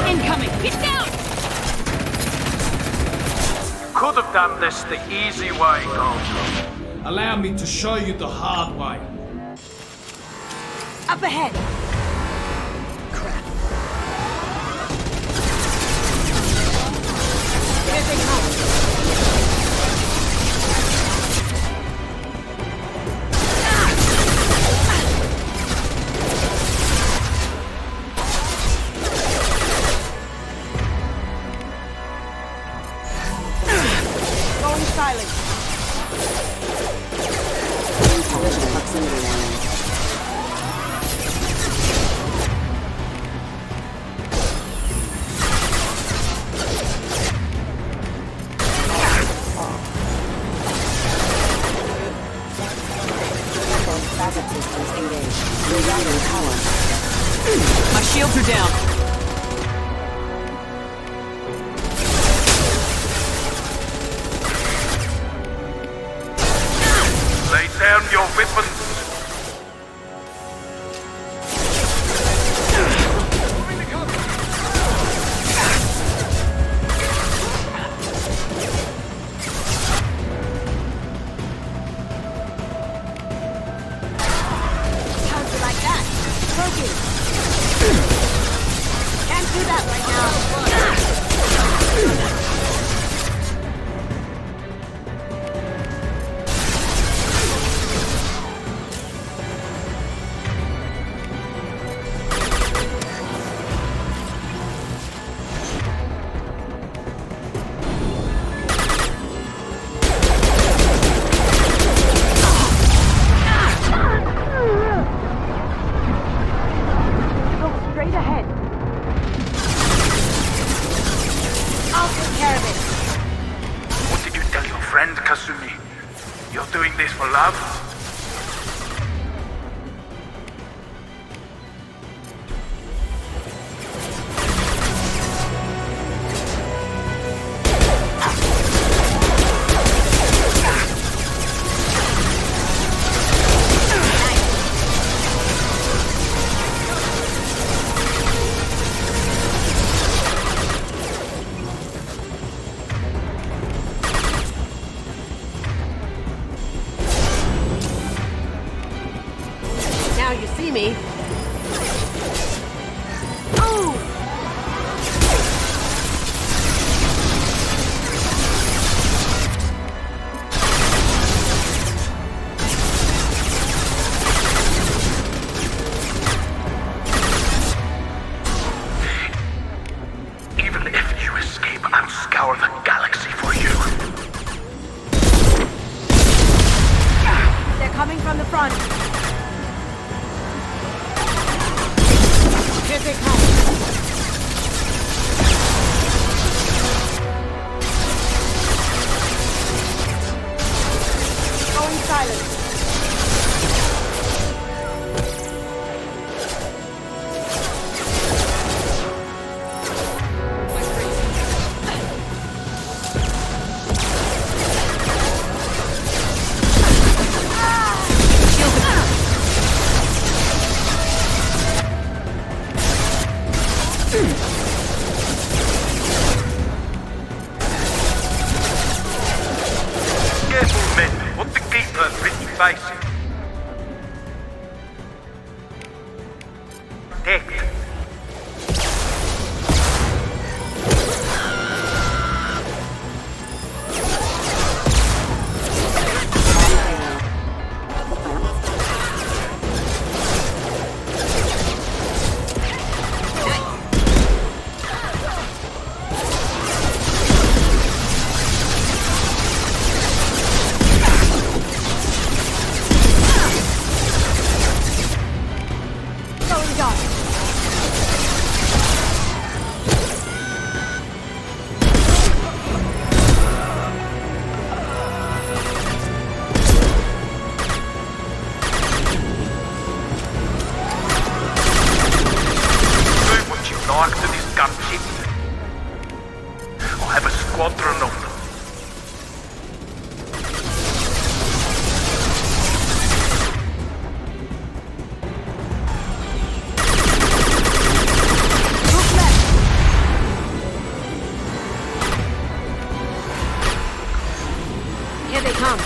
[SPEAKER 9] Incoming! Get down!
[SPEAKER 21] Could have done this the easy way, Gold. Allow me to show you the hard way.
[SPEAKER 9] Up ahead!
[SPEAKER 7] Crap.
[SPEAKER 9] Here they come! Going silent.
[SPEAKER 1] Intelligent proximity warning.
[SPEAKER 9] care of it.
[SPEAKER 5] What did you tell your friend, Kasumi? You're doing this for love?
[SPEAKER 7] Now you see me. Oh!
[SPEAKER 5] Even if you escape, I'll scour the galaxy for you.
[SPEAKER 9] They're coming from the front. Here they come. Going silent.
[SPEAKER 5] Careful, men. What the keeper pretty facing? Protect.
[SPEAKER 9] Going dark.
[SPEAKER 5] Do what you like to this gunship. I'll have a squadron of them.
[SPEAKER 9] Here they come.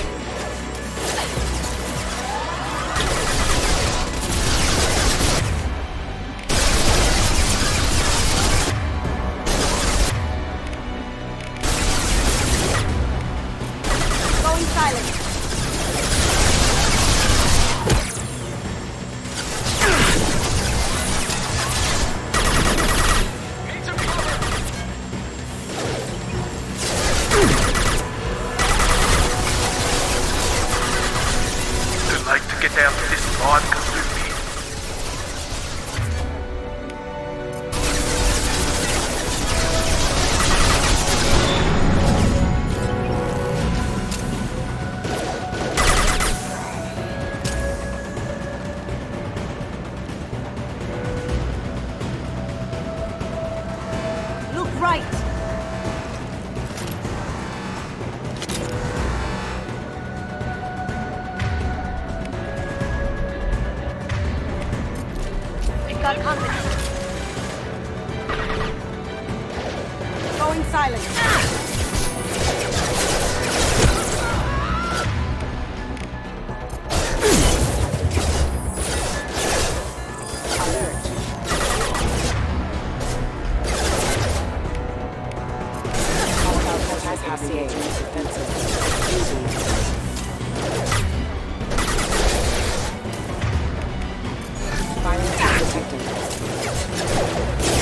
[SPEAKER 9] Going silent.
[SPEAKER 5] I'd like to get out of this line, Kasumi.
[SPEAKER 9] Look right. We've got company. Going silent.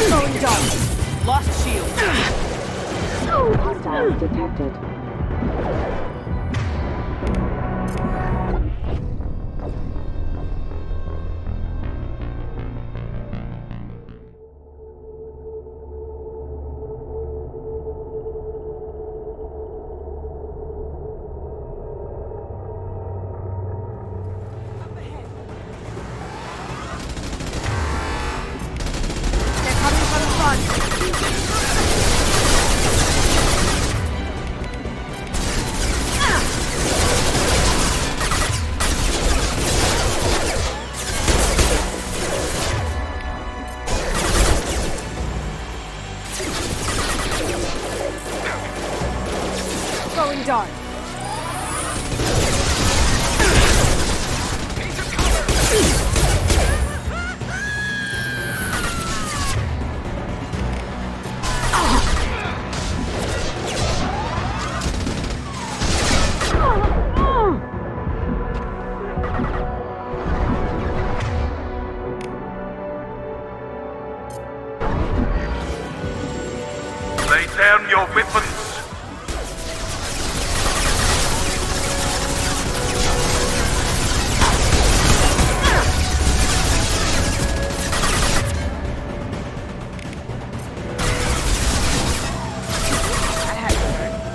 [SPEAKER 9] Going dark. Lost shield.
[SPEAKER 4] Hostiles detected.
[SPEAKER 9] Going dark.
[SPEAKER 5] Lay down your weapons.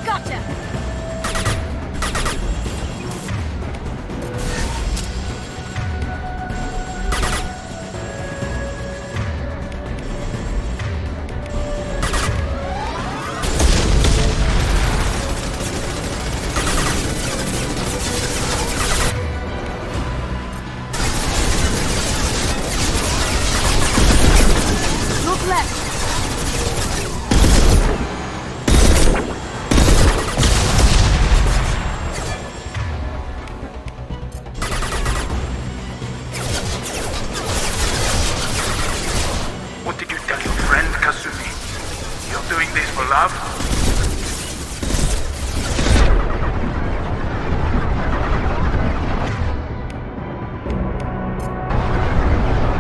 [SPEAKER 9] Gotcha! Look left!
[SPEAKER 5] What did you tell your friend, Kasumi? You're doing this for love?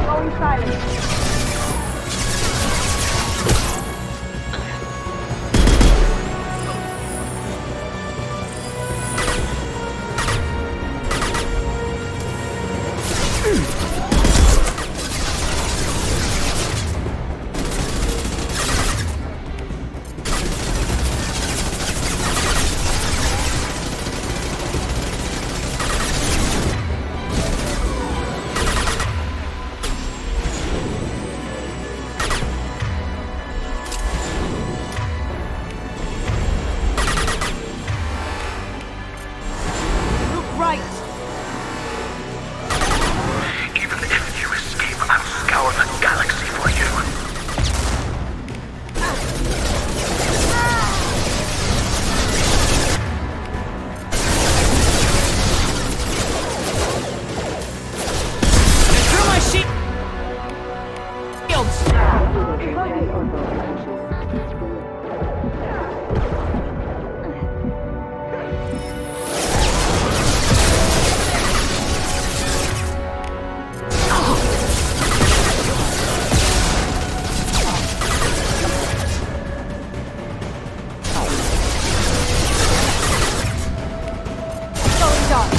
[SPEAKER 9] Going silent. Look right!
[SPEAKER 5] Even if you escape, I'll scour the galaxy for you.
[SPEAKER 9] Through my shields! Going dark.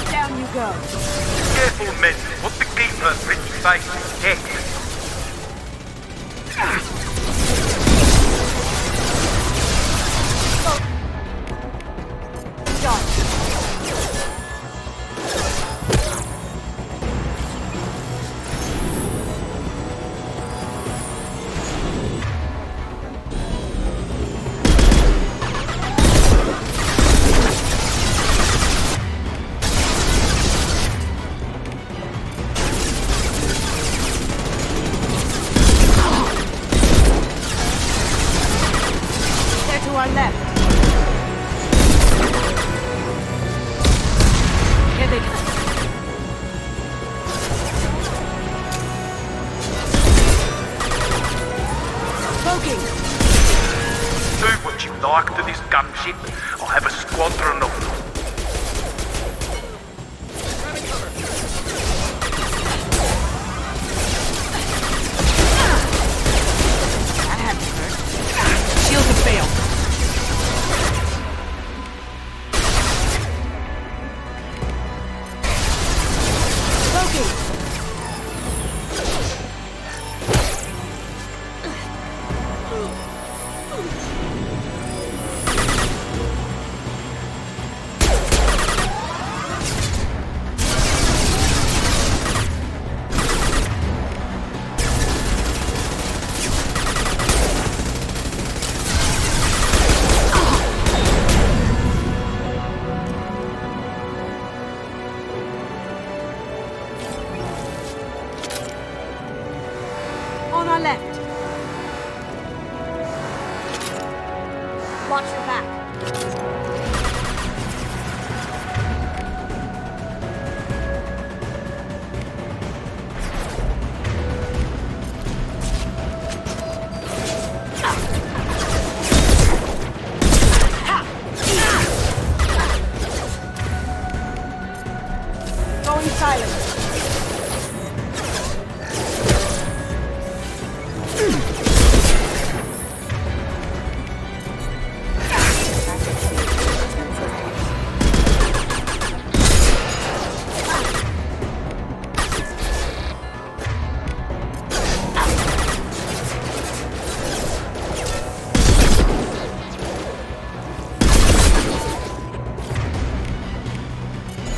[SPEAKER 9] Down you go.
[SPEAKER 5] Careful, men. What the keeper's rich face is dead.
[SPEAKER 9] They're to our left. Here they come. Smoking!
[SPEAKER 5] Do what you like to this gunship. I'll have a squadron of them.
[SPEAKER 9] That had to hurt. Shields have failed. Smoking!
[SPEAKER 7] On our left. Watch your back. Going silent.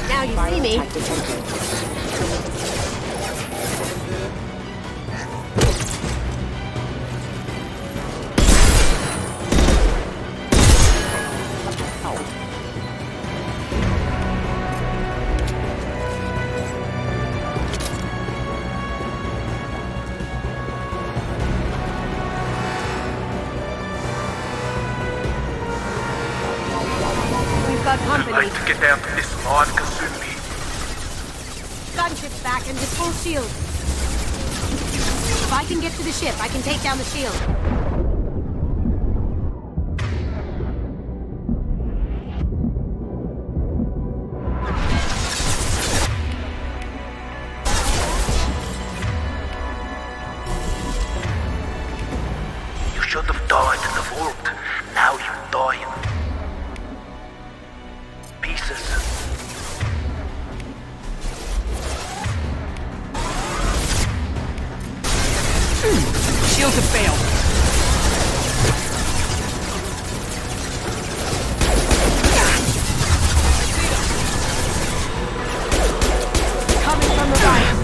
[SPEAKER 7] Now you see me. We've got company.
[SPEAKER 5] I'd like to get out of this live, Kasumi.
[SPEAKER 7] Gunship's back and his full shield. If I can get to the ship, I can take down the shield.
[SPEAKER 5] You should have died in the vault. Now you die in pieces.
[SPEAKER 4] Shields have failed.
[SPEAKER 7] Coming from the right.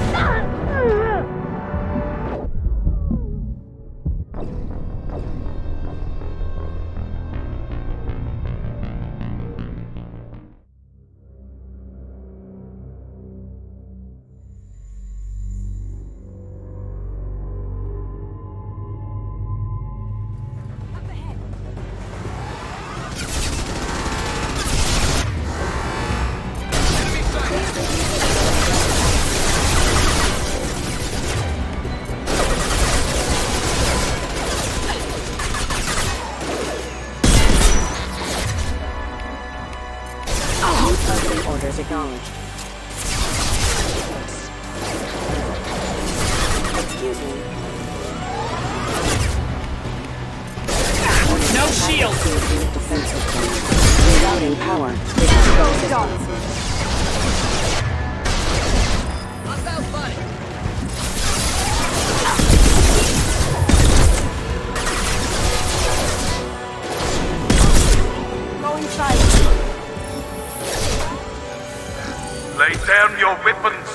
[SPEAKER 4] Orders acknowledged. Excuse me. No shield! Defensive plan. Rerouting power.
[SPEAKER 7] Going silent.
[SPEAKER 5] Lay down your weapons.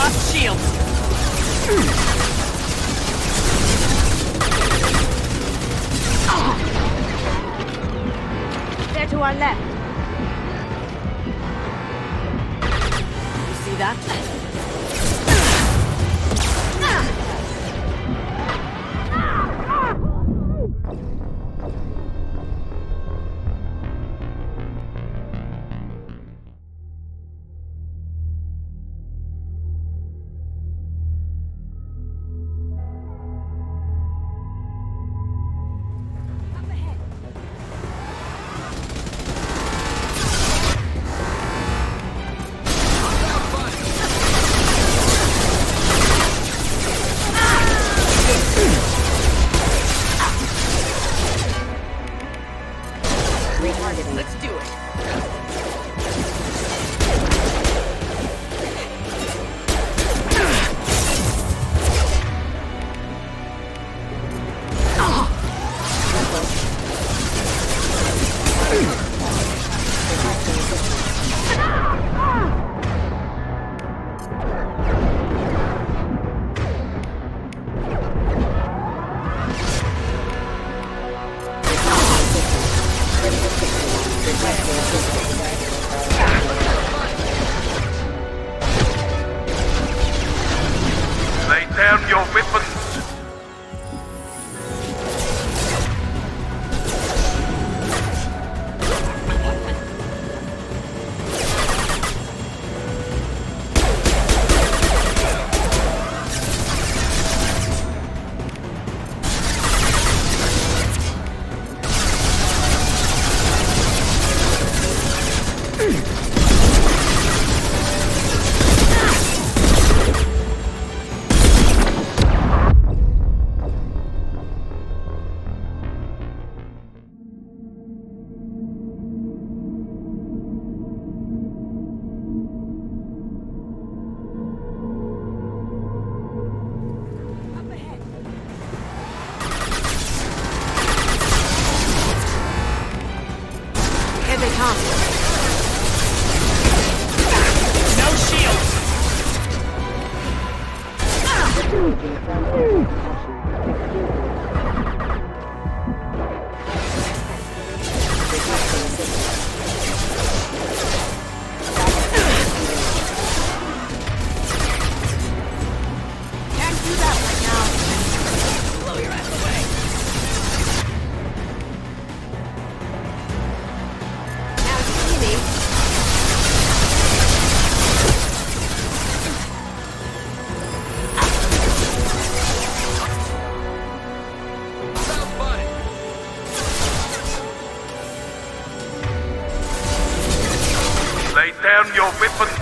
[SPEAKER 9] lost shields!
[SPEAKER 7] They're to our left. You see that?
[SPEAKER 9] Let's do it.
[SPEAKER 5] Lay down your weapons.
[SPEAKER 7] Here they come.
[SPEAKER 9] No shields!
[SPEAKER 7] Can't do that right now.
[SPEAKER 9] Blow your ass away.
[SPEAKER 7] Now you see me.
[SPEAKER 5] Lay down your weapons.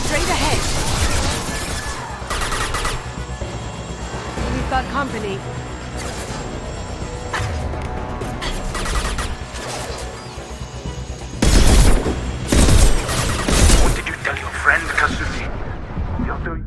[SPEAKER 7] Straight ahead. We've got company.
[SPEAKER 5] What did you tell your friend, Kasushi? You're doing...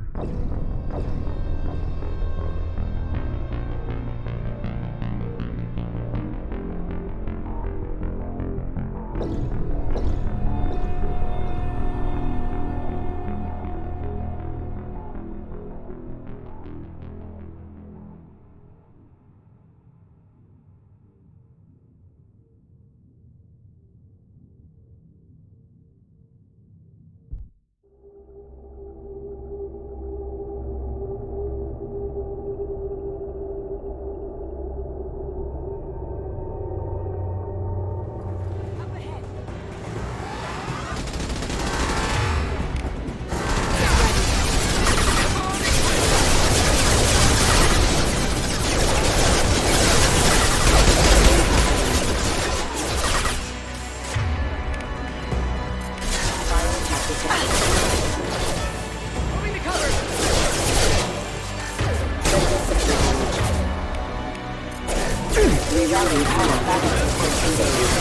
[SPEAKER 4] Rallying all back to 14 days.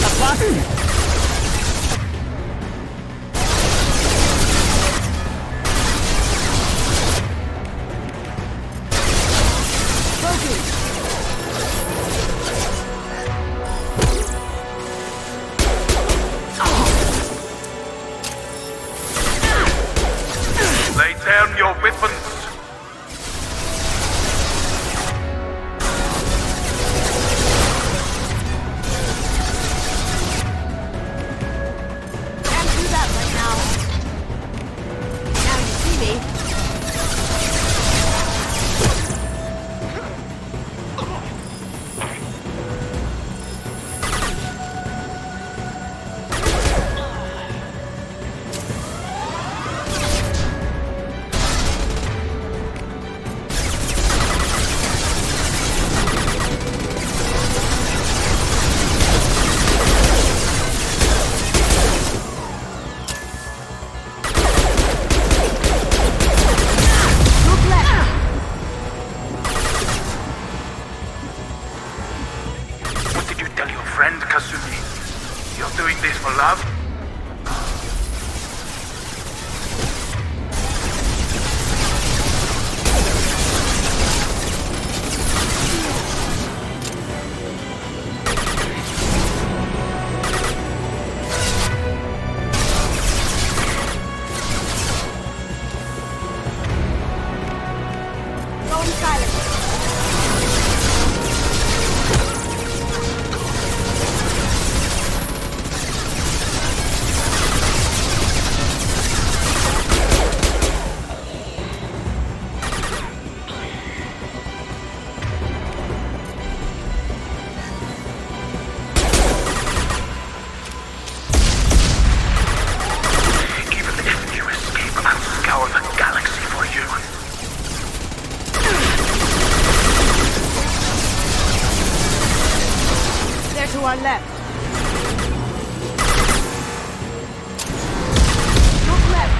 [SPEAKER 9] A button!
[SPEAKER 5] Lay down your weapons.
[SPEAKER 9] Can't do that right now. Now you see me.
[SPEAKER 5] What did you tell your friend, Kasumi? You're doing this for love?
[SPEAKER 9] Going silent.
[SPEAKER 5] Even if you escape, I'll scour the galaxy for you.
[SPEAKER 9] They're to our left. Look left.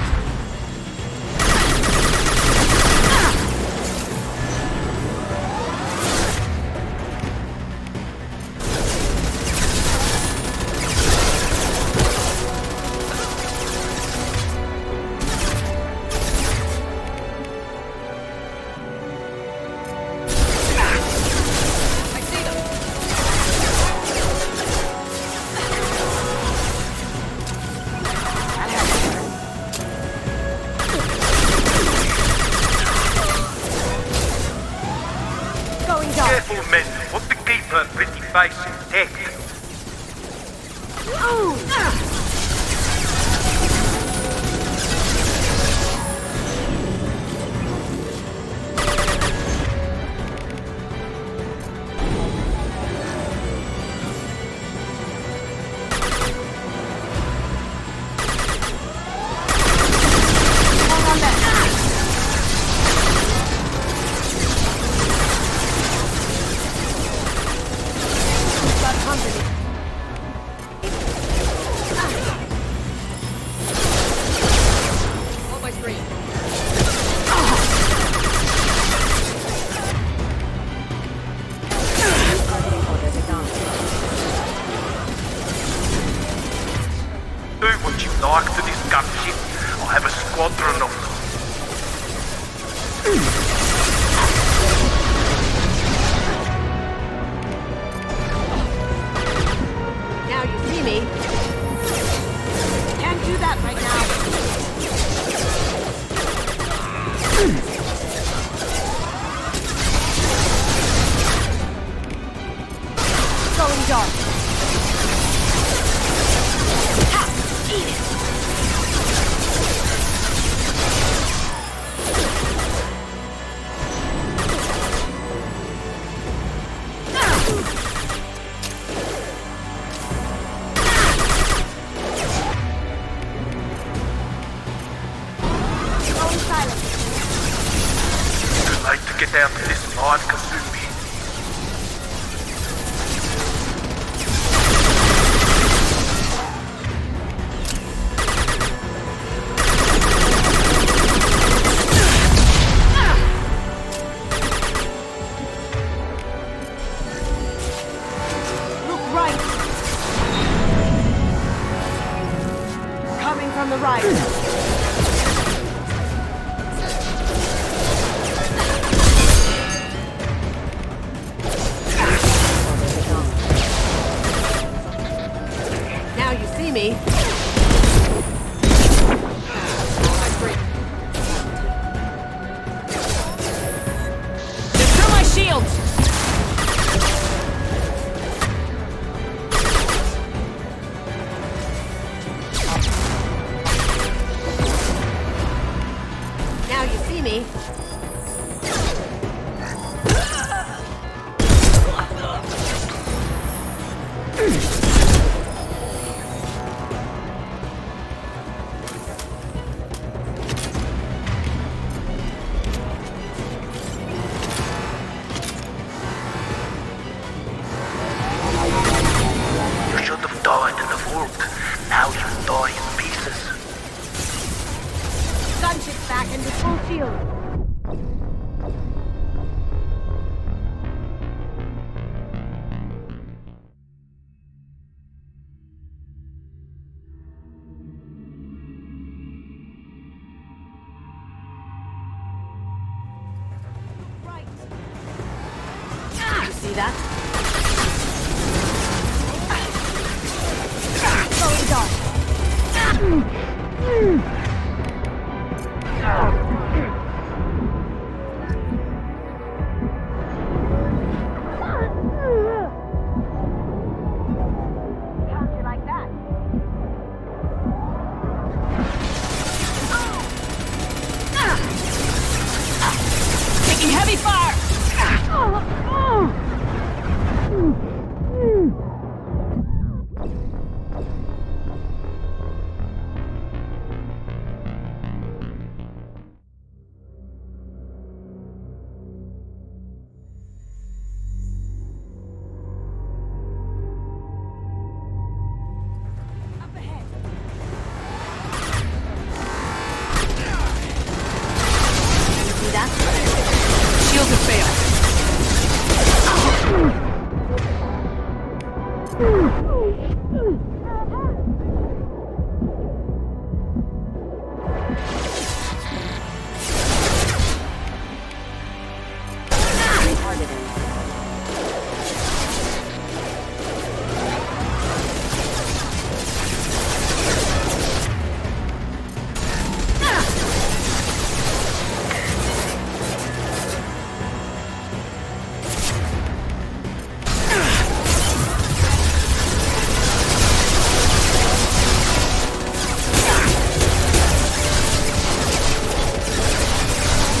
[SPEAKER 19] I see them.
[SPEAKER 9] Going dark.
[SPEAKER 5] Careful, men. Put the keeper pretty face intact.
[SPEAKER 9] Got company.
[SPEAKER 19] On my screen.
[SPEAKER 5] Do what you like to this gunship. I have a squadron of them.
[SPEAKER 9] Now you see me. Can't do that right now. Going dark. Ha! Eat it. Going silent.
[SPEAKER 5] Too late to get out of this line, Kasumi.
[SPEAKER 9] me.
[SPEAKER 5] You should have died in the vault. Now you die in pieces.
[SPEAKER 9] Gunship's back into full field.
[SPEAKER 7] You see that?
[SPEAKER 9] Going dark. How'd you like that?
[SPEAKER 19] Taking heavy fire!
[SPEAKER 7] See that?
[SPEAKER 19] Shields have failed.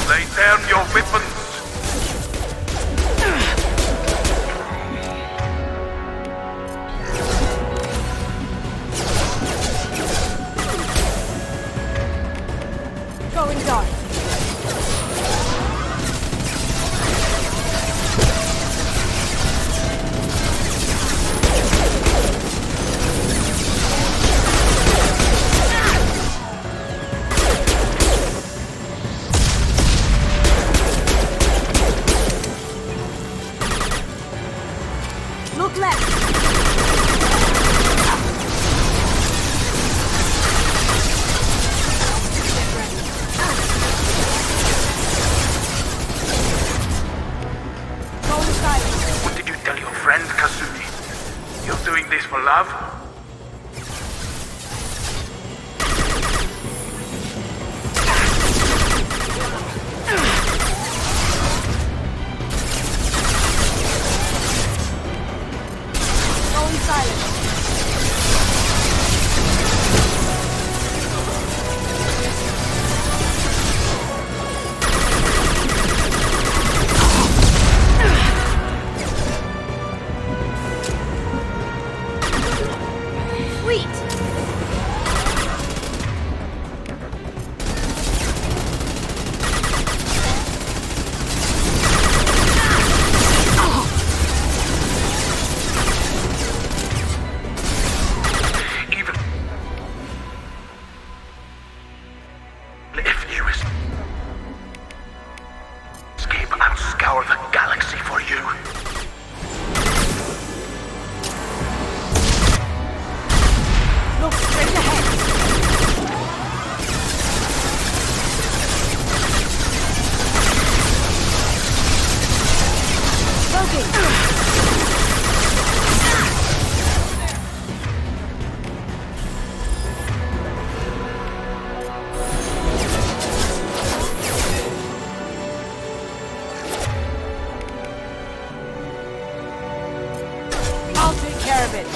[SPEAKER 5] Lay down your weapons.
[SPEAKER 9] Going dark.
[SPEAKER 7] Look left!
[SPEAKER 9] Going silent.
[SPEAKER 5] What did you tell your friend, Kazumi? You're doing this for love?
[SPEAKER 9] Going silent.
[SPEAKER 7] Sweet!
[SPEAKER 5] Even if you escape, I'll scour the galaxy for you.
[SPEAKER 9] Look straight ahead. Smoking. I'll take care of it.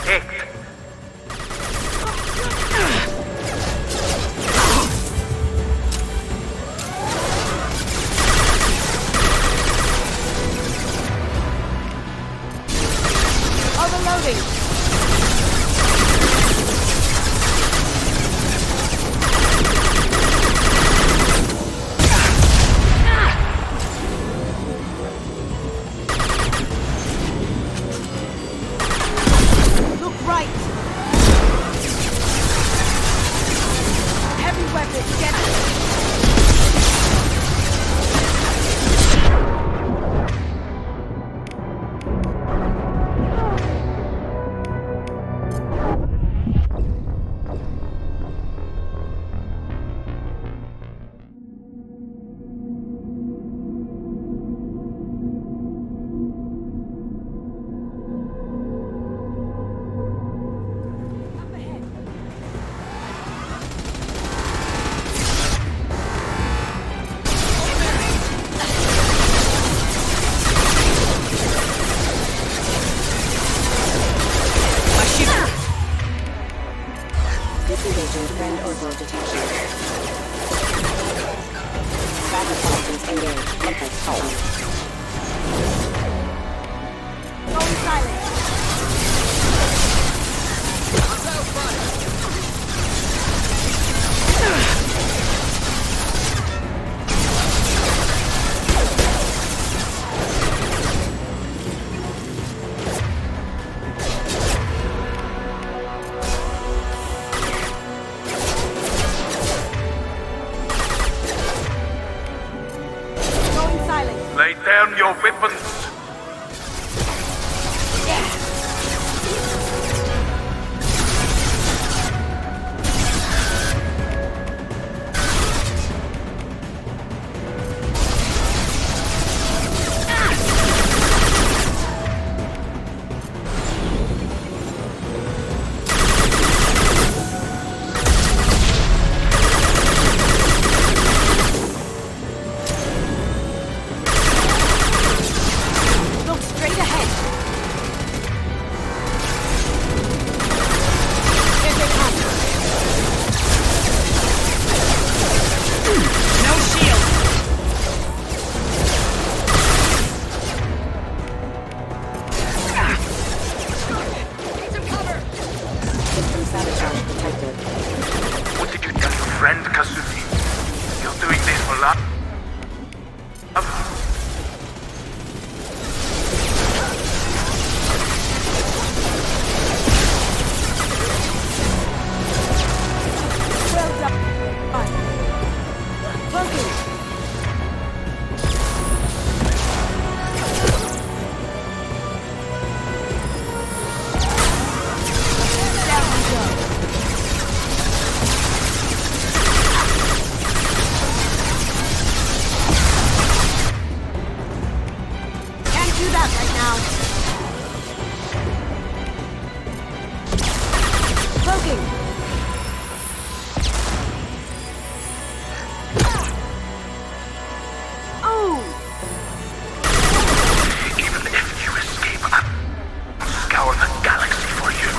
[SPEAKER 5] picked.
[SPEAKER 9] Overloading. Look right. Heavy weapons, get it.
[SPEAKER 4] Disengaging friend or foe detection. Traffic license engaged. Impulse on.
[SPEAKER 9] Going silent. Going silent.
[SPEAKER 5] Lay down your weapons.
[SPEAKER 9] Look straight ahead. Here they come. No shield. Need some cover.
[SPEAKER 4] System sabotage detected.
[SPEAKER 5] What did you tell your friend, Kazuki? You're doing this for love?
[SPEAKER 9] Well done. Cloaking. Down we go. Can't do that right now. Cloaking. Oh!
[SPEAKER 5] Even if you escape, I'll scour the galaxy for you.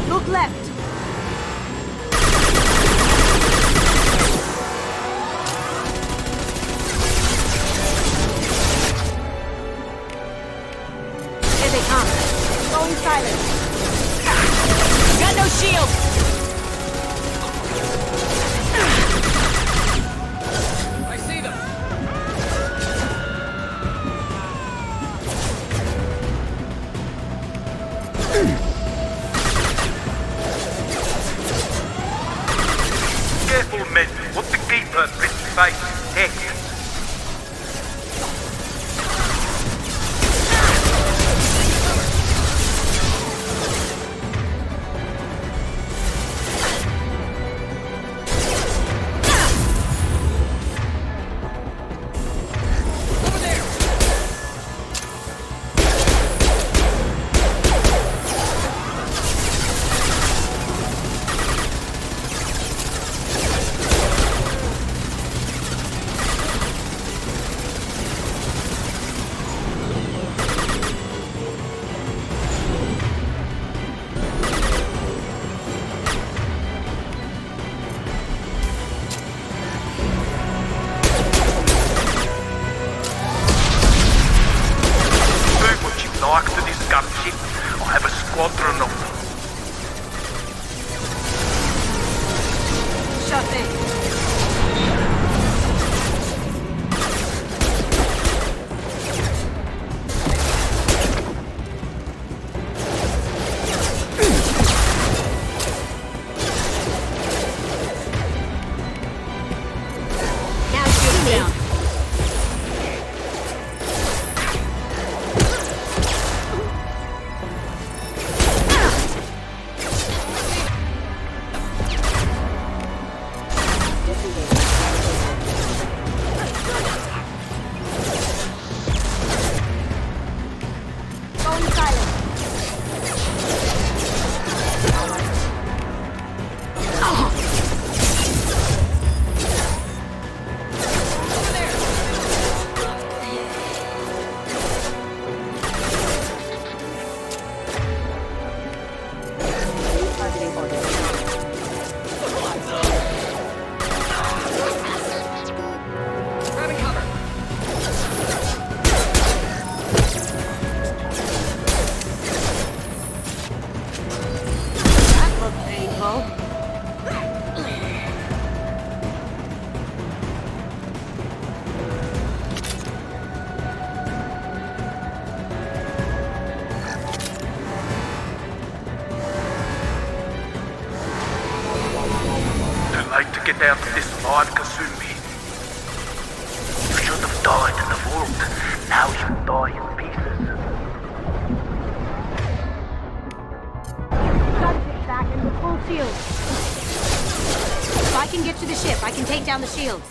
[SPEAKER 9] Look left. Here they come. Going silent. Got no shield.
[SPEAKER 3] I see them.
[SPEAKER 9] usual.
[SPEAKER 5] Too late to get out of this alive, Kasumi. You should have died in the vault. Now you die in pieces.
[SPEAKER 9] Gotta get back into full shield. If I can get to the ship, I can take down the shields.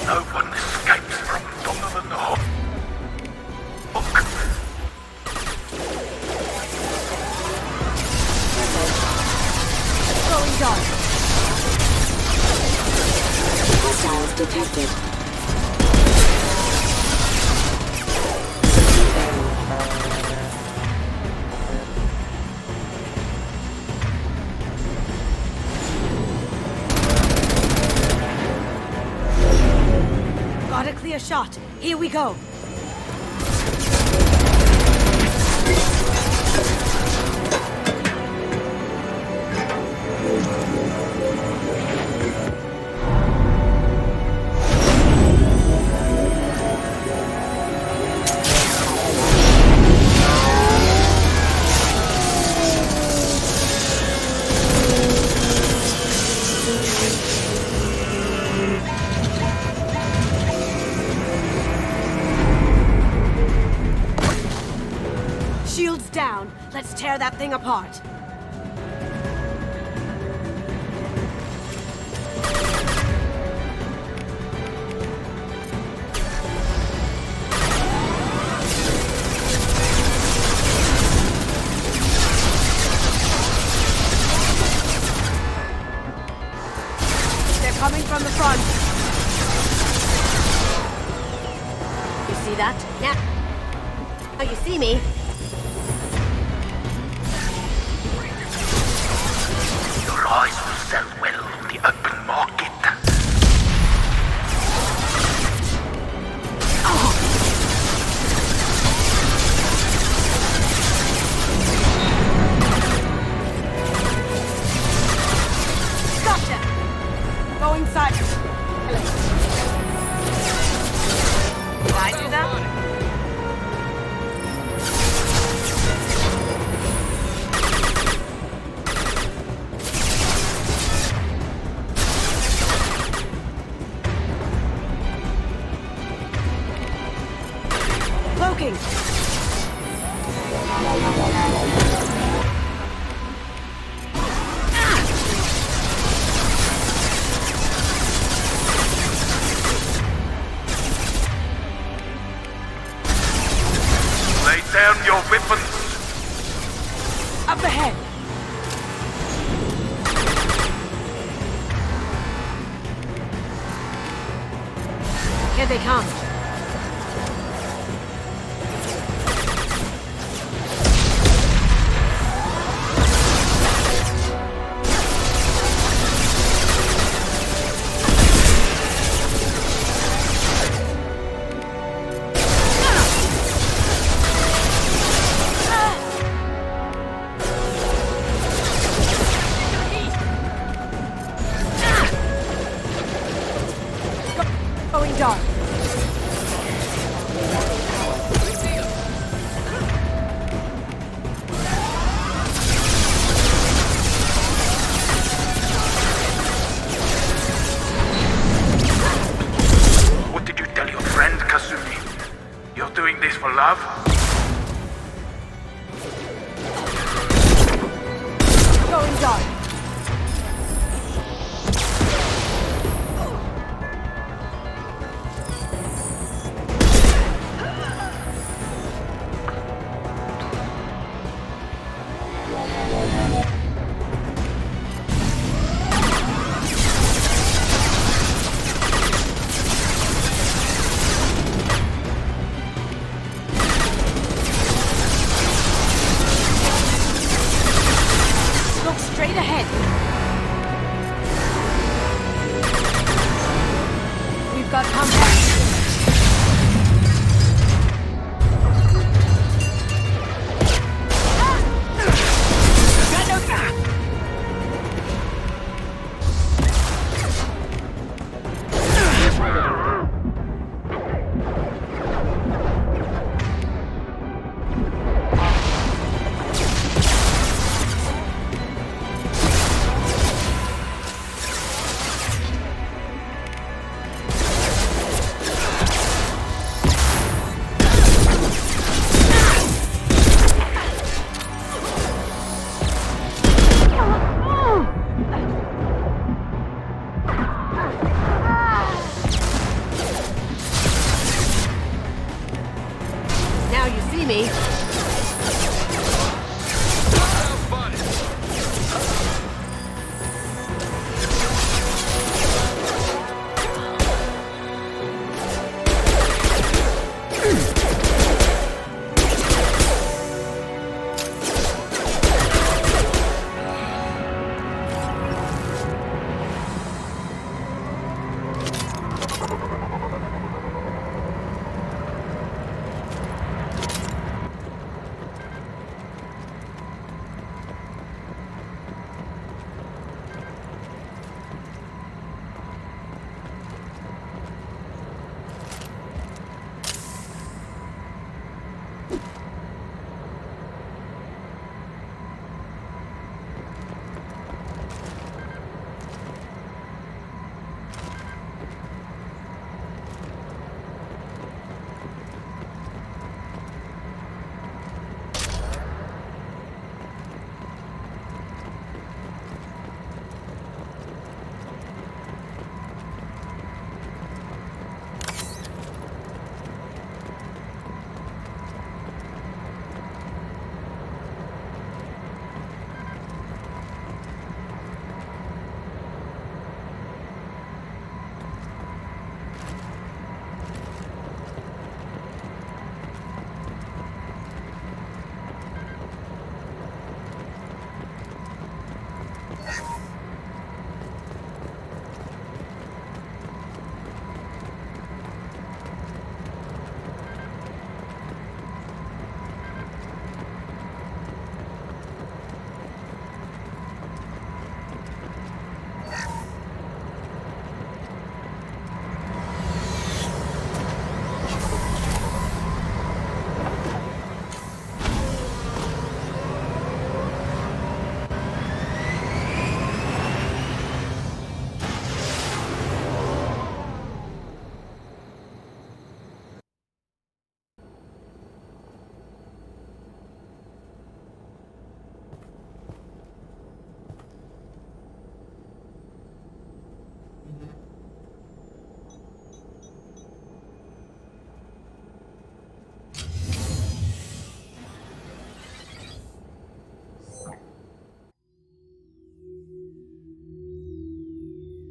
[SPEAKER 5] No one escapes from Donovan Hawk.
[SPEAKER 9] Going dark.
[SPEAKER 4] Hostiles detected.
[SPEAKER 9] Got a clear shot. Here we go. Shields down. Let's tear that thing apart. They're coming from the front. You see that? Yeah. Oh, you see me?
[SPEAKER 5] Your eyes will sell well on the open market.
[SPEAKER 9] Gotcha! Go inside. Did I do that? Cloaking!
[SPEAKER 5] Lay down your weapons.
[SPEAKER 9] Up ahead! Here they come. Going dark.
[SPEAKER 5] What did you tell your friend, Kasumi? You're doing this for love?
[SPEAKER 9] Going dark.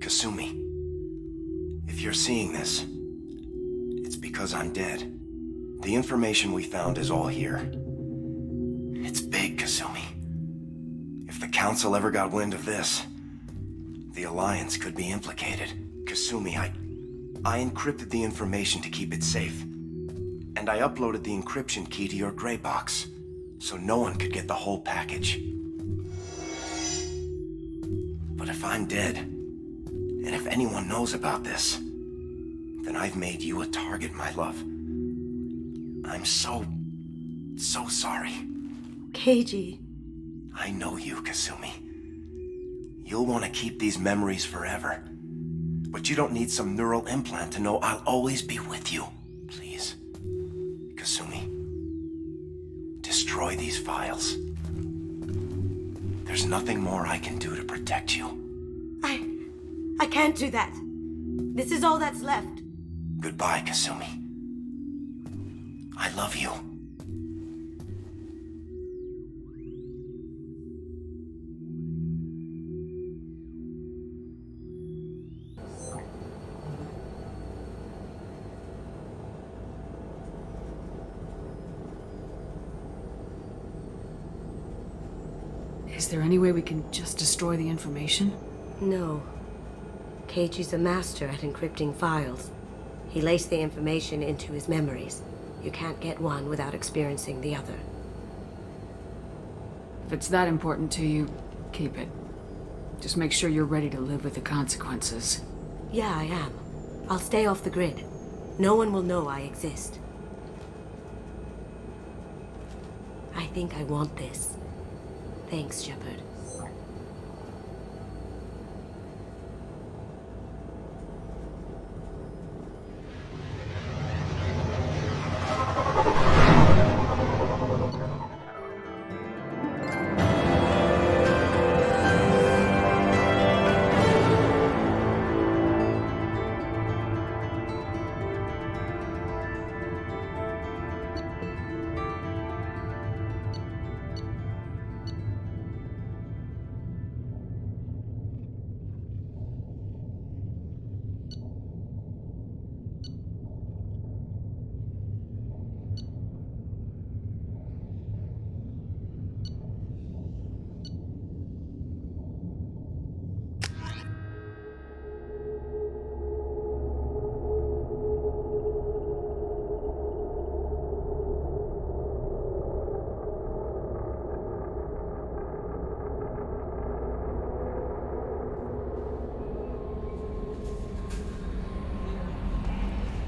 [SPEAKER 18] Kasumi, if you're seeing this, it's because I'm dead. The information we found is all here. It's big, Kasumi. If the Council ever got wind of this, the Alliance could be implicated. Kasumi, I encrypted the information to keep it safe. And I uploaded the encryption key to your gray box, so no one could get the whole package. But if I'm dead, and if anyone knows about this, then I've made you a target, my love. I'm so sorry.
[SPEAKER 7] Keiji.
[SPEAKER 18] I know you, Kasumi. You'll want to keep these memories forever. But you don't need some neural implant to know I'll always be with you. Please. Kasumi. Destroy these files. There's nothing more I can do to protect you.
[SPEAKER 7] I can't do that. This is all that's left.
[SPEAKER 18] Goodbye, Kasumi. I love you.
[SPEAKER 12] Is there any way we can just destroy the information?
[SPEAKER 7] No. Keiji's a master at encrypting files. He laced the information into his memories. You can't get one without experiencing the other.
[SPEAKER 12] If it's that important to you, keep it. Just make sure you're ready to live with the consequences.
[SPEAKER 7] Yeah, I am. I'll stay off the grid. No one will know I exist. I think I want this. Thanks, Shepard.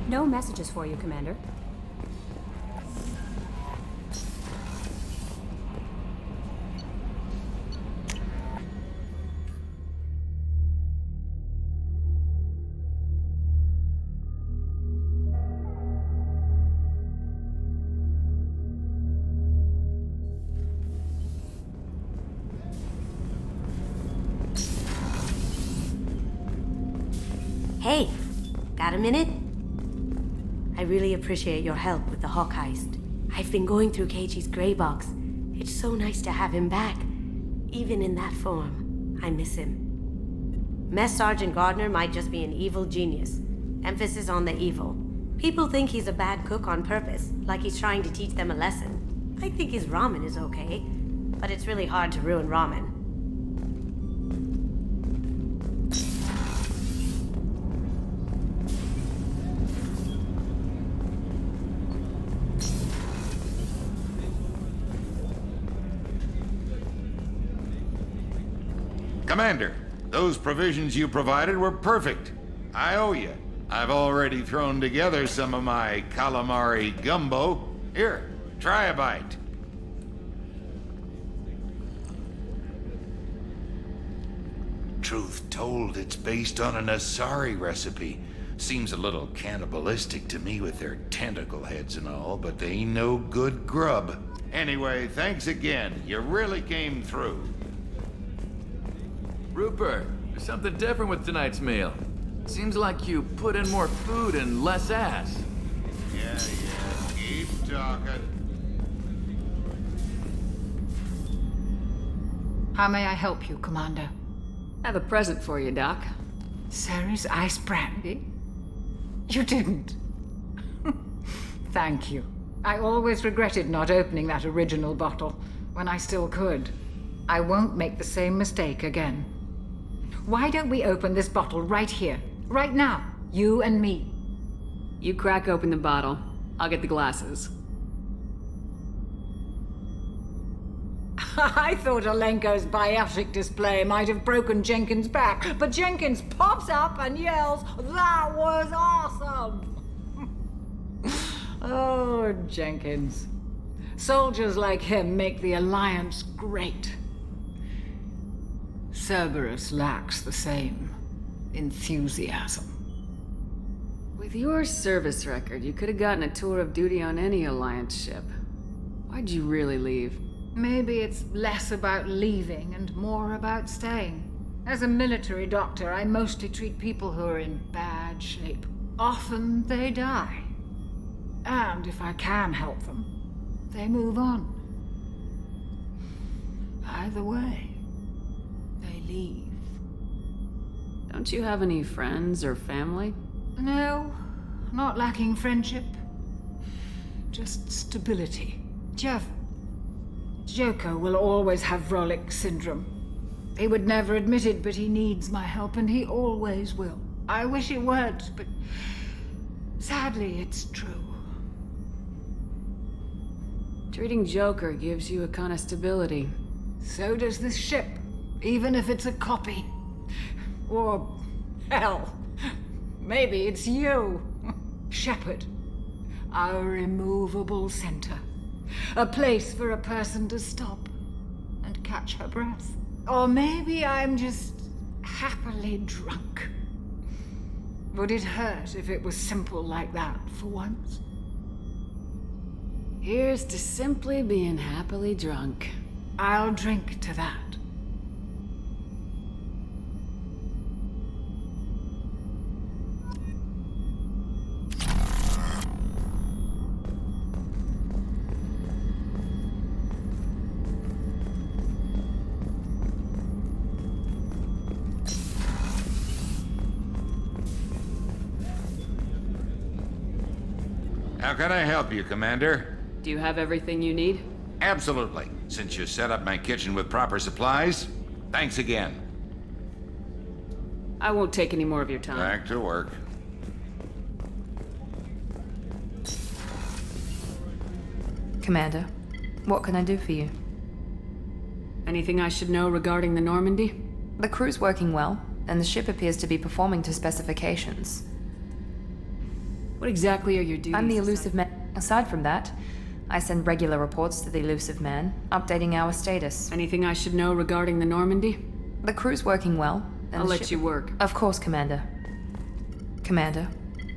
[SPEAKER 1] No messages for you, Commander.
[SPEAKER 7] Hey, got a minute? I really appreciate your help with the Hawk heist. I've been going through Keiji's gray box. It's so nice to have him back. Even in that form, I miss him. Mess Sergeant Gardner might just be an evil genius. Emphasis on the evil. People think he's a bad cook on purpose, like he's trying to teach them a lesson. I think his ramen is okay, but it's really hard to ruin ramen.
[SPEAKER 10] Commander, those provisions you provided were perfect. I owe you. I've already thrown together some of my calamari gumbo. Here, try a bite. Truth told, it's based on an Asari recipe. Seems a little cannibalistic to me with their tentacle heads and all, but they ain't no good grub. Anyway, thanks again. You really came through.
[SPEAKER 11] Rupert, there's something different with tonight's meal. Seems like you put in more food and less ass.
[SPEAKER 10] Yeah, keep talking.
[SPEAKER 19] How may I help you, Commander?
[SPEAKER 12] I have a present for you, Doc.
[SPEAKER 14] Ceres Ice Brandy? You didn't. Thank you. I always regretted not opening that original bottle when I still could. I won't make the same mistake again. Why don't we open this bottle right here, right now, you and me?
[SPEAKER 12] You crack open the bottle. I'll get the glasses.
[SPEAKER 14] I thought Alenko's biotic display might have broken Jenkins' back, but Jenkins pops up and yells, "That was awesome!" Oh, Jenkins. Soldiers like him make the Alliance great. Cerberus lacks the same enthusiasm.
[SPEAKER 12] With your service record, you could have gotten a tour of duty on any Alliance ship. Why'd you really leave?
[SPEAKER 14] Maybe it's less about leaving and more about staying. As a military doctor, I mostly treat people who are in bad shape. Often they die. And if I can help them, they move on. Either way, they leave.
[SPEAKER 12] Don't you have any friends or family?
[SPEAKER 14] No, not lacking friendship. Just stability. Joko will always have Vrolik syndrome. He would never admit it, but he needs my help, and he always will. I wish it weren't, but sadly, it's true.
[SPEAKER 12] Treating Joker gives you a kind of stability.
[SPEAKER 14] So does this ship, even if it's a copy. Or, hell, maybe it's you, Shepard. Our immovable center. A place for a person to stop and catch her breath. Or maybe I'm just happily drunk. Would it hurt if it was simple like that for once?
[SPEAKER 12] Here's to simply being happily drunk.
[SPEAKER 14] I'll drink to that.
[SPEAKER 10] How can I help you, Commander?
[SPEAKER 12] Do you have everything you need?
[SPEAKER 10] Absolutely. Since you set up my kitchen with proper supplies, thanks again.
[SPEAKER 12] I won't take any more of your time.
[SPEAKER 10] Back to work.
[SPEAKER 15] Commander, what can I do for you?
[SPEAKER 12] Anything I should know regarding the Normandy?
[SPEAKER 15] The crew's working well, and the ship appears to be performing to specifications.
[SPEAKER 12] What exactly are your duties?
[SPEAKER 15] I'm the Elusive Man. Aside from that, I send regular reports to the Elusive Man, updating our status.
[SPEAKER 12] Anything I should know regarding the Normandy?
[SPEAKER 15] The crew's working well, and
[SPEAKER 12] I'll
[SPEAKER 15] the
[SPEAKER 12] let
[SPEAKER 15] ship...
[SPEAKER 12] you work.
[SPEAKER 15] Of course, Commander. Commander,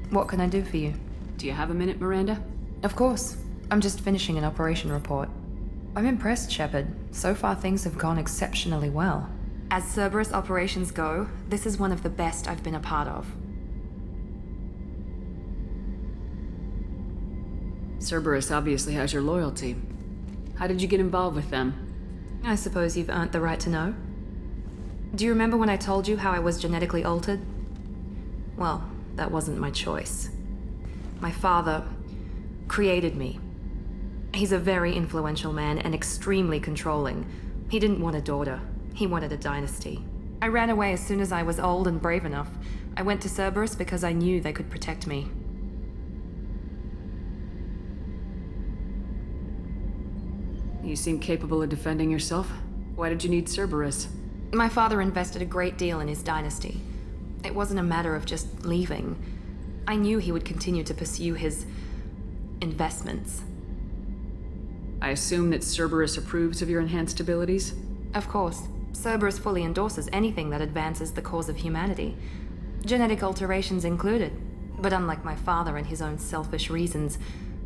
[SPEAKER 15] what can I do for you?
[SPEAKER 12] Do you have a minute, Miranda?
[SPEAKER 15] Of course. I'm just finishing an operation report. I'm impressed, Shepard. So far, things have gone exceptionally well. As Cerberus operations go, this is one of the best I've been a part of.
[SPEAKER 12] Cerberus obviously has your loyalty. How did you get involved with them?
[SPEAKER 15] I suppose you've earned the right to know. Do you remember when I told you how I was genetically altered? Well, that wasn't my choice. My father created me. He's a very influential man and extremely controlling. He didn't want a daughter. He wanted a dynasty. I ran away as soon as I was old and brave enough. I went to Cerberus because I knew they could protect me.
[SPEAKER 12] You seem capable of defending yourself. Why did you need Cerberus?
[SPEAKER 15] My father invested a great deal in his dynasty. It wasn't a matter of just leaving. I knew he would continue to pursue his investments.
[SPEAKER 12] I assume that Cerberus approves of your enhanced abilities?
[SPEAKER 15] Of course. Cerberus fully endorses anything that advances the cause of humanity. Genetic alterations included. But unlike my father and his own selfish reasons,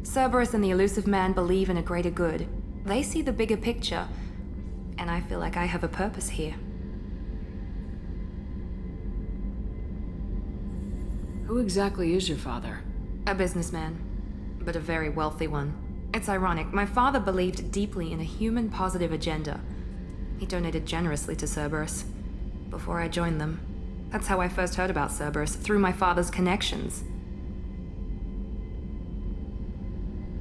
[SPEAKER 15] Cerberus and the Elusive Man believe in a greater good. They see the bigger picture, and I feel like I have a purpose here.
[SPEAKER 12] Who exactly is your father?
[SPEAKER 15] A businessman, but a very wealthy one. It's ironic, my father believed deeply in a human positive agenda. He donated generously to Cerberus before I joined them. That's how I first heard about Cerberus, through my father's connections.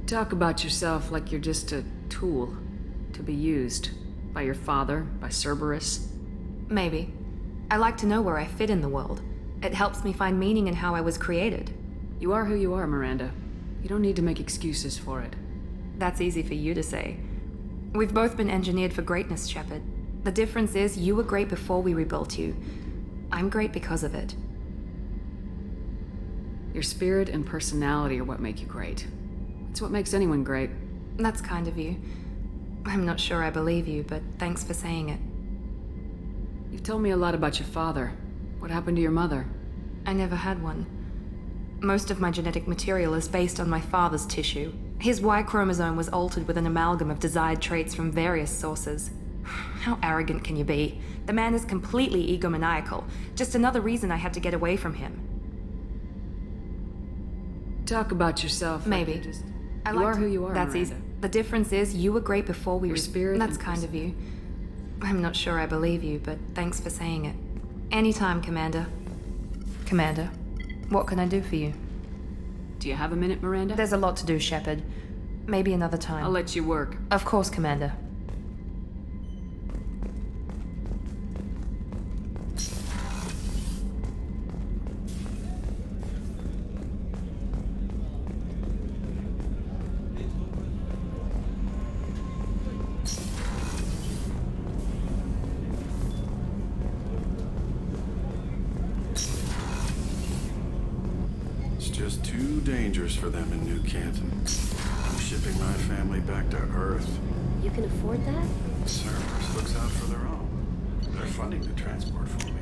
[SPEAKER 12] Talk about yourself like you're just a tool to be used by your father, by Cerberus.
[SPEAKER 15] Maybe. I like to know where I fit in the world. It helps me find meaning in how I was created.
[SPEAKER 12] You are who you are, Miranda. You don't need to make excuses for it.
[SPEAKER 15] That's easy for you to say. We've both been engineered for greatness, Shepard. The difference is you were great before we rebuilt you. I'm great because of it.
[SPEAKER 12] Your spirit and personality are what make you great. It's what makes anyone great.
[SPEAKER 15] That's kind of you. I'm not sure I believe you, but thanks for saying it.
[SPEAKER 12] You've told me a lot about your father. What happened to your mother?
[SPEAKER 15] I never had one. Most of my genetic material is based on my father's tissue. His Y chromosome was altered with an amalgam of desired traits from various sources. How arrogant can you be? The man is completely egomaniacal. Just another reason I had to get away from him.
[SPEAKER 12] Talk about yourself.
[SPEAKER 15] Maybe.
[SPEAKER 12] Like you
[SPEAKER 15] I
[SPEAKER 12] are who you are,
[SPEAKER 15] That's
[SPEAKER 12] Miranda.
[SPEAKER 15] easy. The difference is you were great before we
[SPEAKER 12] Your spirit
[SPEAKER 15] That's
[SPEAKER 12] and
[SPEAKER 15] kind of you. I'm not sure I believe you, but thanks for saying it. Anytime, Commander. Commander, what can I do for you?
[SPEAKER 12] Do you have a minute, Miranda?
[SPEAKER 15] There's a lot to do, Shepard. Maybe another time.
[SPEAKER 12] I'll let you work.
[SPEAKER 15] Of course, Commander.
[SPEAKER 16] It's just too dangerous for them in New Canton. I'm shipping my family back to Earth.
[SPEAKER 7] You can afford that?
[SPEAKER 16] Cerberus looks out for their own. They're funding the transport for me.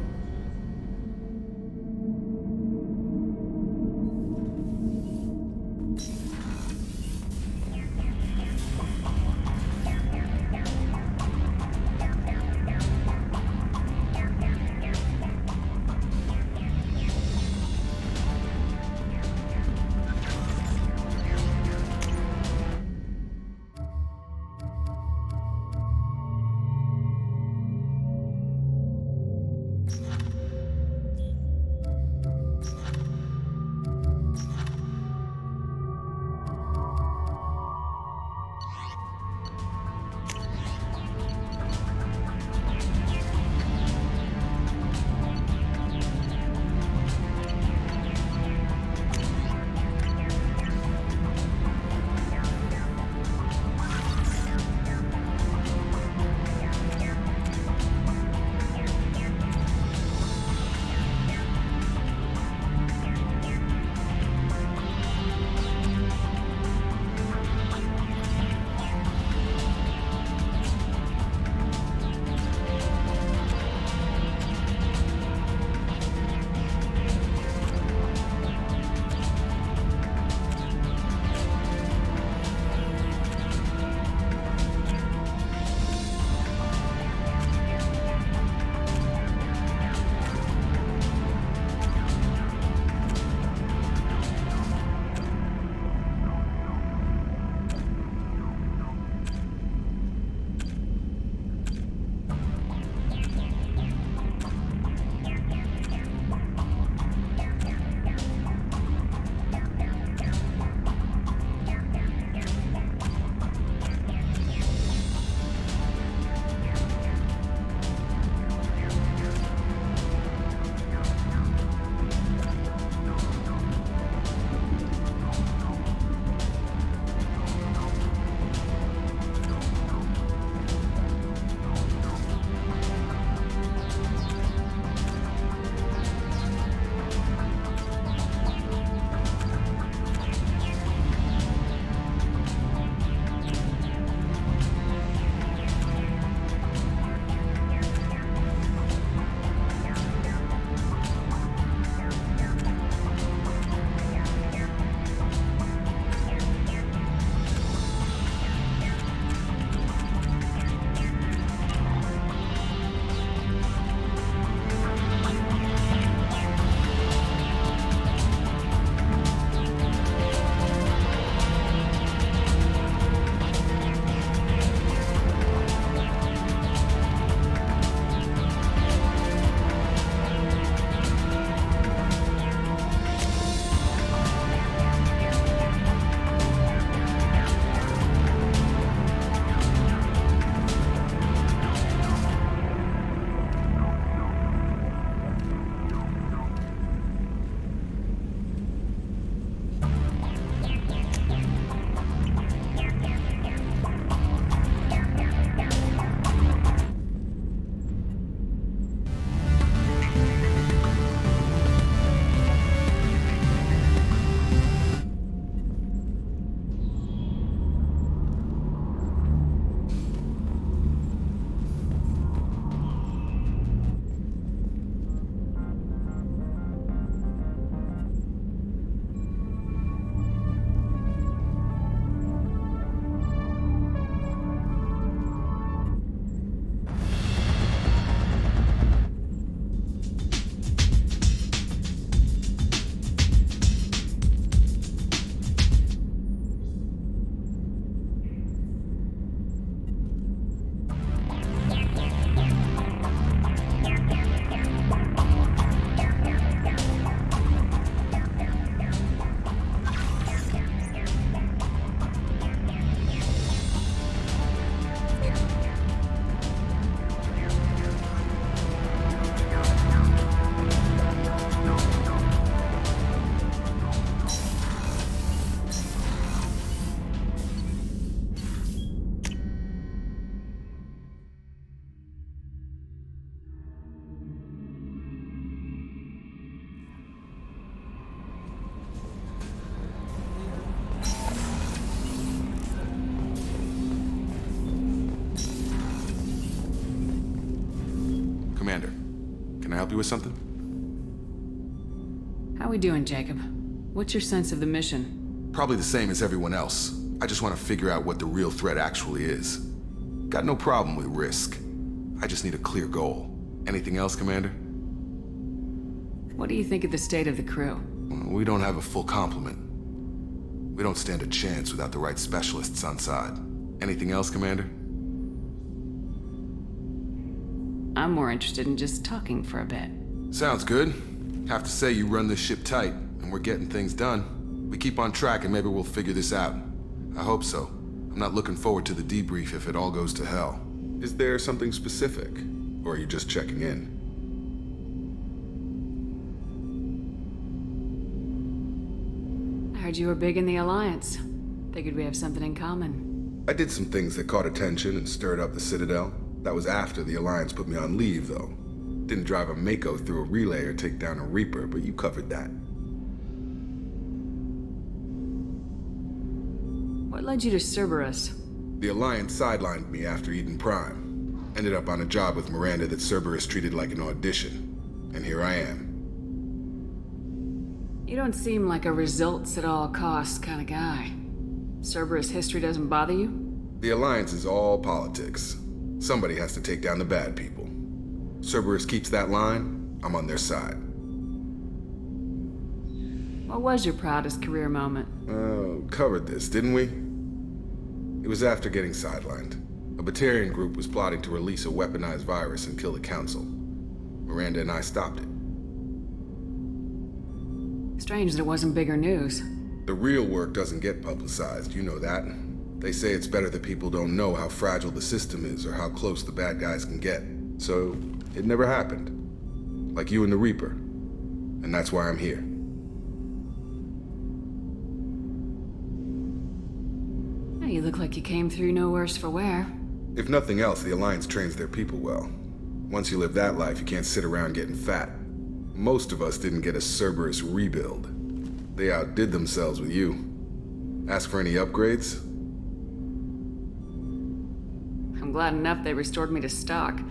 [SPEAKER 2] help you with something?
[SPEAKER 12] How we doing, Jacob? What's your sense of the mission?
[SPEAKER 2] Probably the same as everyone else. I just want to figure out what the real threat actually is. Got no problem with risk. I just need a clear goal. Anything else, Commander?
[SPEAKER 12] What do you think of the state of the crew?
[SPEAKER 2] We don't have a full complement. We don't stand a chance without the right specialists on side. Anything else, Commander?
[SPEAKER 12] I'm more interested in just talking for a bit.
[SPEAKER 2] Sounds good. Have to say you run this ship tight, and we're getting things done. We keep on track and maybe we'll figure this out. I hope so. I'm not looking forward to the debrief if it all goes to hell. Is there something specific? Or are you just checking in?
[SPEAKER 12] I heard you were big in the Alliance. Figured we have something in common.
[SPEAKER 2] I did some things that caught attention and stirred up the Citadel. That was after the Alliance put me on leave, though. Didn't drive a Mako through a relay or take down a Reaper, but you covered that.
[SPEAKER 12] What led you to Cerberus?
[SPEAKER 2] The Alliance sidelined me after Eden Prime. Ended up on a job with Miranda that Cerberus treated like an audition. And here I am.
[SPEAKER 12] You don't seem like a results at all costs kind of guy. Cerberus history doesn't bother you?
[SPEAKER 2] The Alliance is all politics. Somebody has to take down the bad people. Cerberus keeps that line, I'm on their side.
[SPEAKER 12] What was your proudest career moment?
[SPEAKER 2] Covered this, didn't we? It was after getting sidelined. A Batarian group was plotting to release a weaponized virus and kill the Council. Miranda and I stopped it.
[SPEAKER 12] Strange that it wasn't bigger news.
[SPEAKER 2] The real work doesn't get publicized, you know that. They say it's better that people don't know how fragile the system is or how close the bad guys can get. So, it never happened. Like you and the Reaper. And that's why I'm here.
[SPEAKER 12] You look like you came through no worse for wear.
[SPEAKER 2] If nothing else, the Alliance trains their people well. Once you live that life, you can't sit around getting fat. Most of us didn't get a Cerberus rebuild. They outdid themselves with you. Ask for any upgrades?
[SPEAKER 12] I'm glad enough they restored me to stock.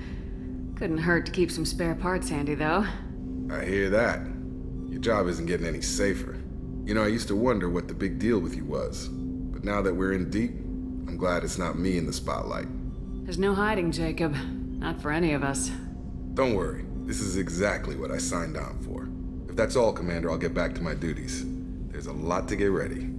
[SPEAKER 12] Couldn't hurt to keep some spare parts handy, though.
[SPEAKER 2] I hear that. Your job isn't getting any safer. You know, I used to wonder what the big deal with you was. But now that we're in deep, I'm glad it's not me in the spotlight.
[SPEAKER 12] There's no hiding, Jacob. Not for any of us.
[SPEAKER 2] Don't worry. This is exactly what I signed on for. If that's all, Commander, I'll get back to my duties. There's a lot to get ready.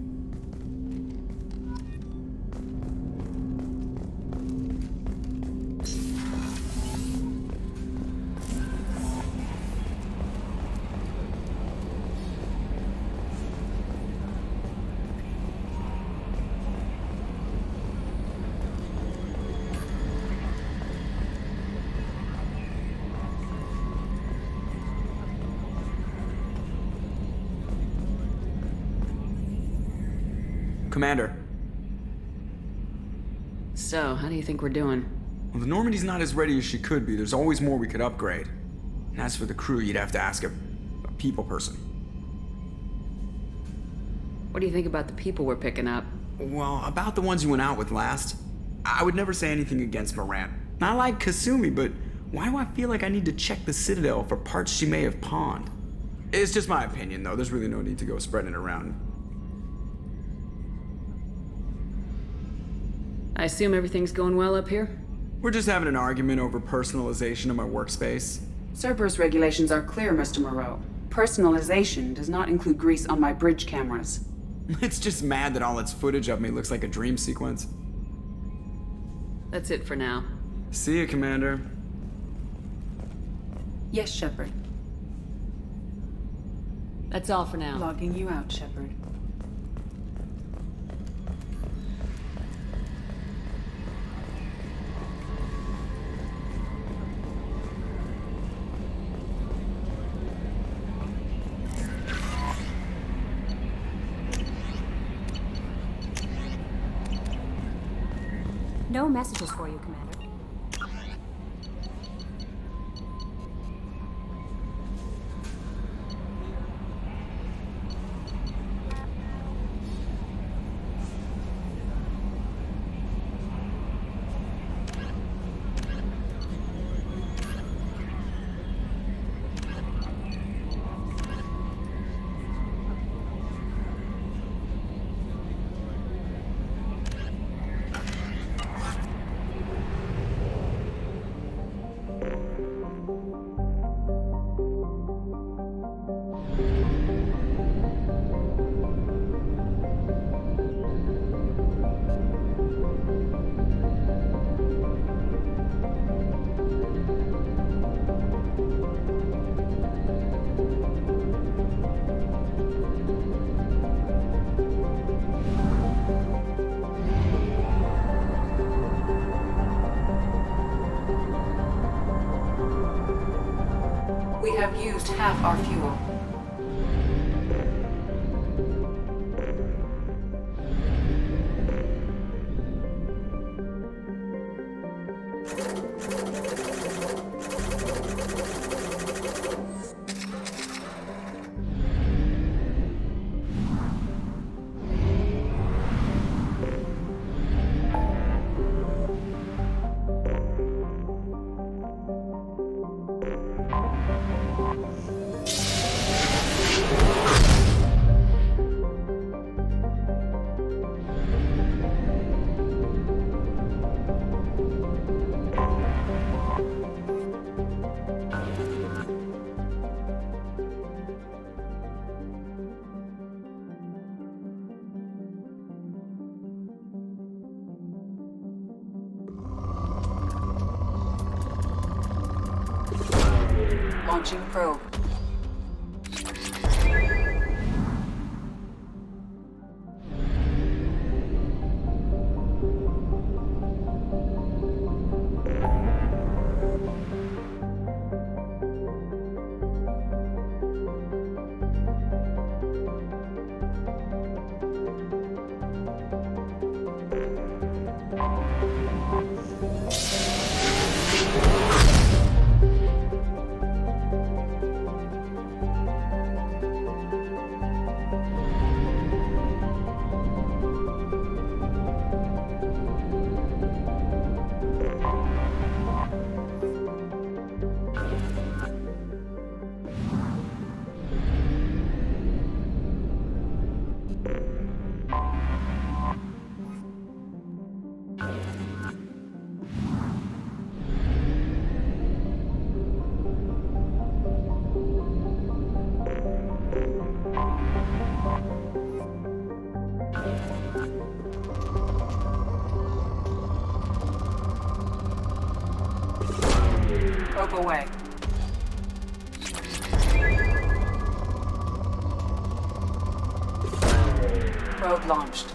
[SPEAKER 17] Commander.
[SPEAKER 12] So, how do you think we're doing?
[SPEAKER 17] Well, the Normandy's not as ready as she could be. There's always more we could upgrade. And as for the crew, you'd have to ask a people person.
[SPEAKER 12] What do you think about the people we're picking up?
[SPEAKER 17] Well, about the ones you went out with last, I would never say anything against Moran. I like Kasumi, but why do I feel like I need to check the Citadel for parts she may have pawned? It's just my opinion, though. There's really no need to go spreading it around.
[SPEAKER 12] I assume everything's going well up here?
[SPEAKER 17] We're just having an argument over personalization of my workspace.
[SPEAKER 19] Cerberus regulations are clear, Mr. Moreau. Personalization does not include grease on my bridge cameras.
[SPEAKER 17] It's just mad that all its footage of me looks like a dream sequence.
[SPEAKER 12] That's it for now.
[SPEAKER 17] See you, Commander.
[SPEAKER 19] Yes, Shepard.
[SPEAKER 12] That's all for now.
[SPEAKER 19] Logging you out, Shepard.
[SPEAKER 1] No messages for you, Commander.
[SPEAKER 19] We have used half our fuel. Launching probe. Probe away. Probe launched.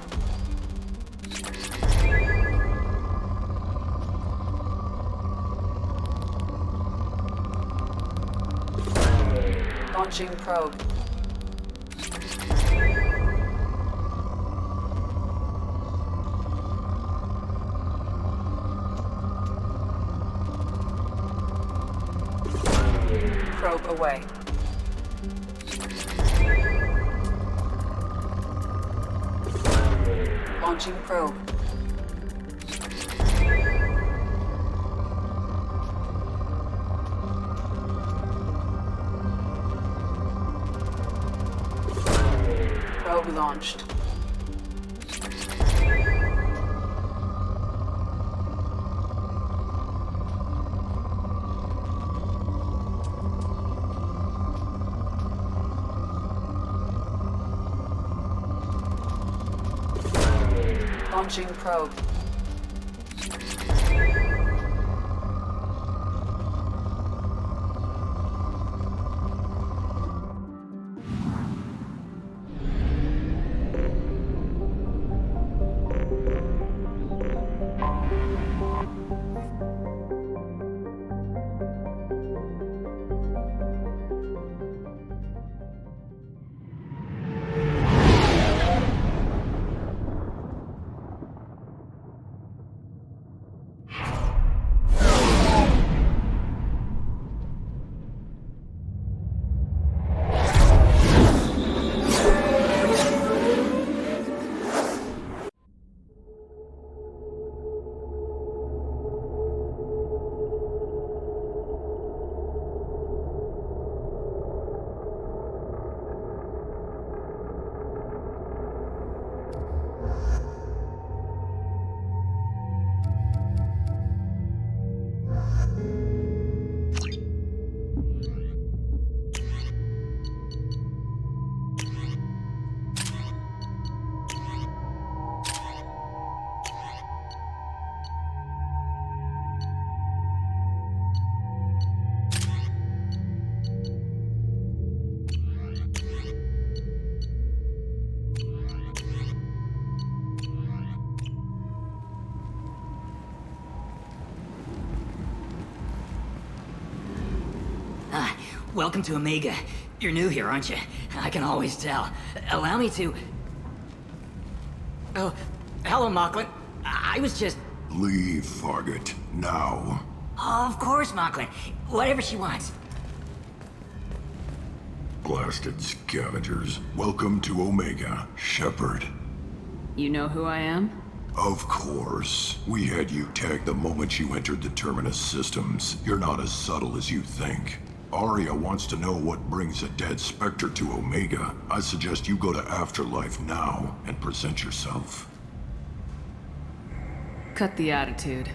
[SPEAKER 19] Launching probe. Probe away. Launching probe. Probe launched. Launching probe.
[SPEAKER 6] Welcome to Omega. You're new here, aren't you? I can always tell. Allow me to... Oh, hello, Mocklin. I was just...
[SPEAKER 20] Leave, Fargate. Now.
[SPEAKER 6] Of course, Mocklin. Whatever she wants.
[SPEAKER 20] Blasted scavengers. Welcome to Omega, Shepard.
[SPEAKER 12] You know who I am?
[SPEAKER 20] Of course. We had you tagged the moment you entered the Terminus systems. You're not as subtle as you think. Arya wants to know what brings a dead Spectre to Omega. I suggest you go to Afterlife now and present yourself.
[SPEAKER 12] Cut the attitude.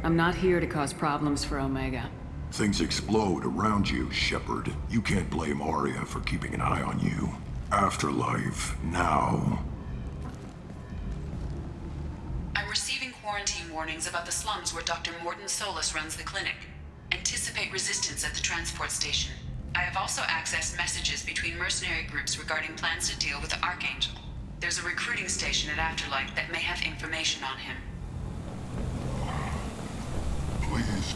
[SPEAKER 12] I'm not here to cause problems for Omega.
[SPEAKER 20] Things explode around you, Shepard. You can't blame Arya for keeping an eye on you. Afterlife, now.
[SPEAKER 19] I'm receiving quarantine warnings about the slums where Dr. Morton Solus runs the clinic. Anticipate resistance at the transport station. I have also accessed messages between mercenary groups regarding plans to deal with the Archangel. There's a recruiting station at Afterlife that may have information on him.
[SPEAKER 20] Please.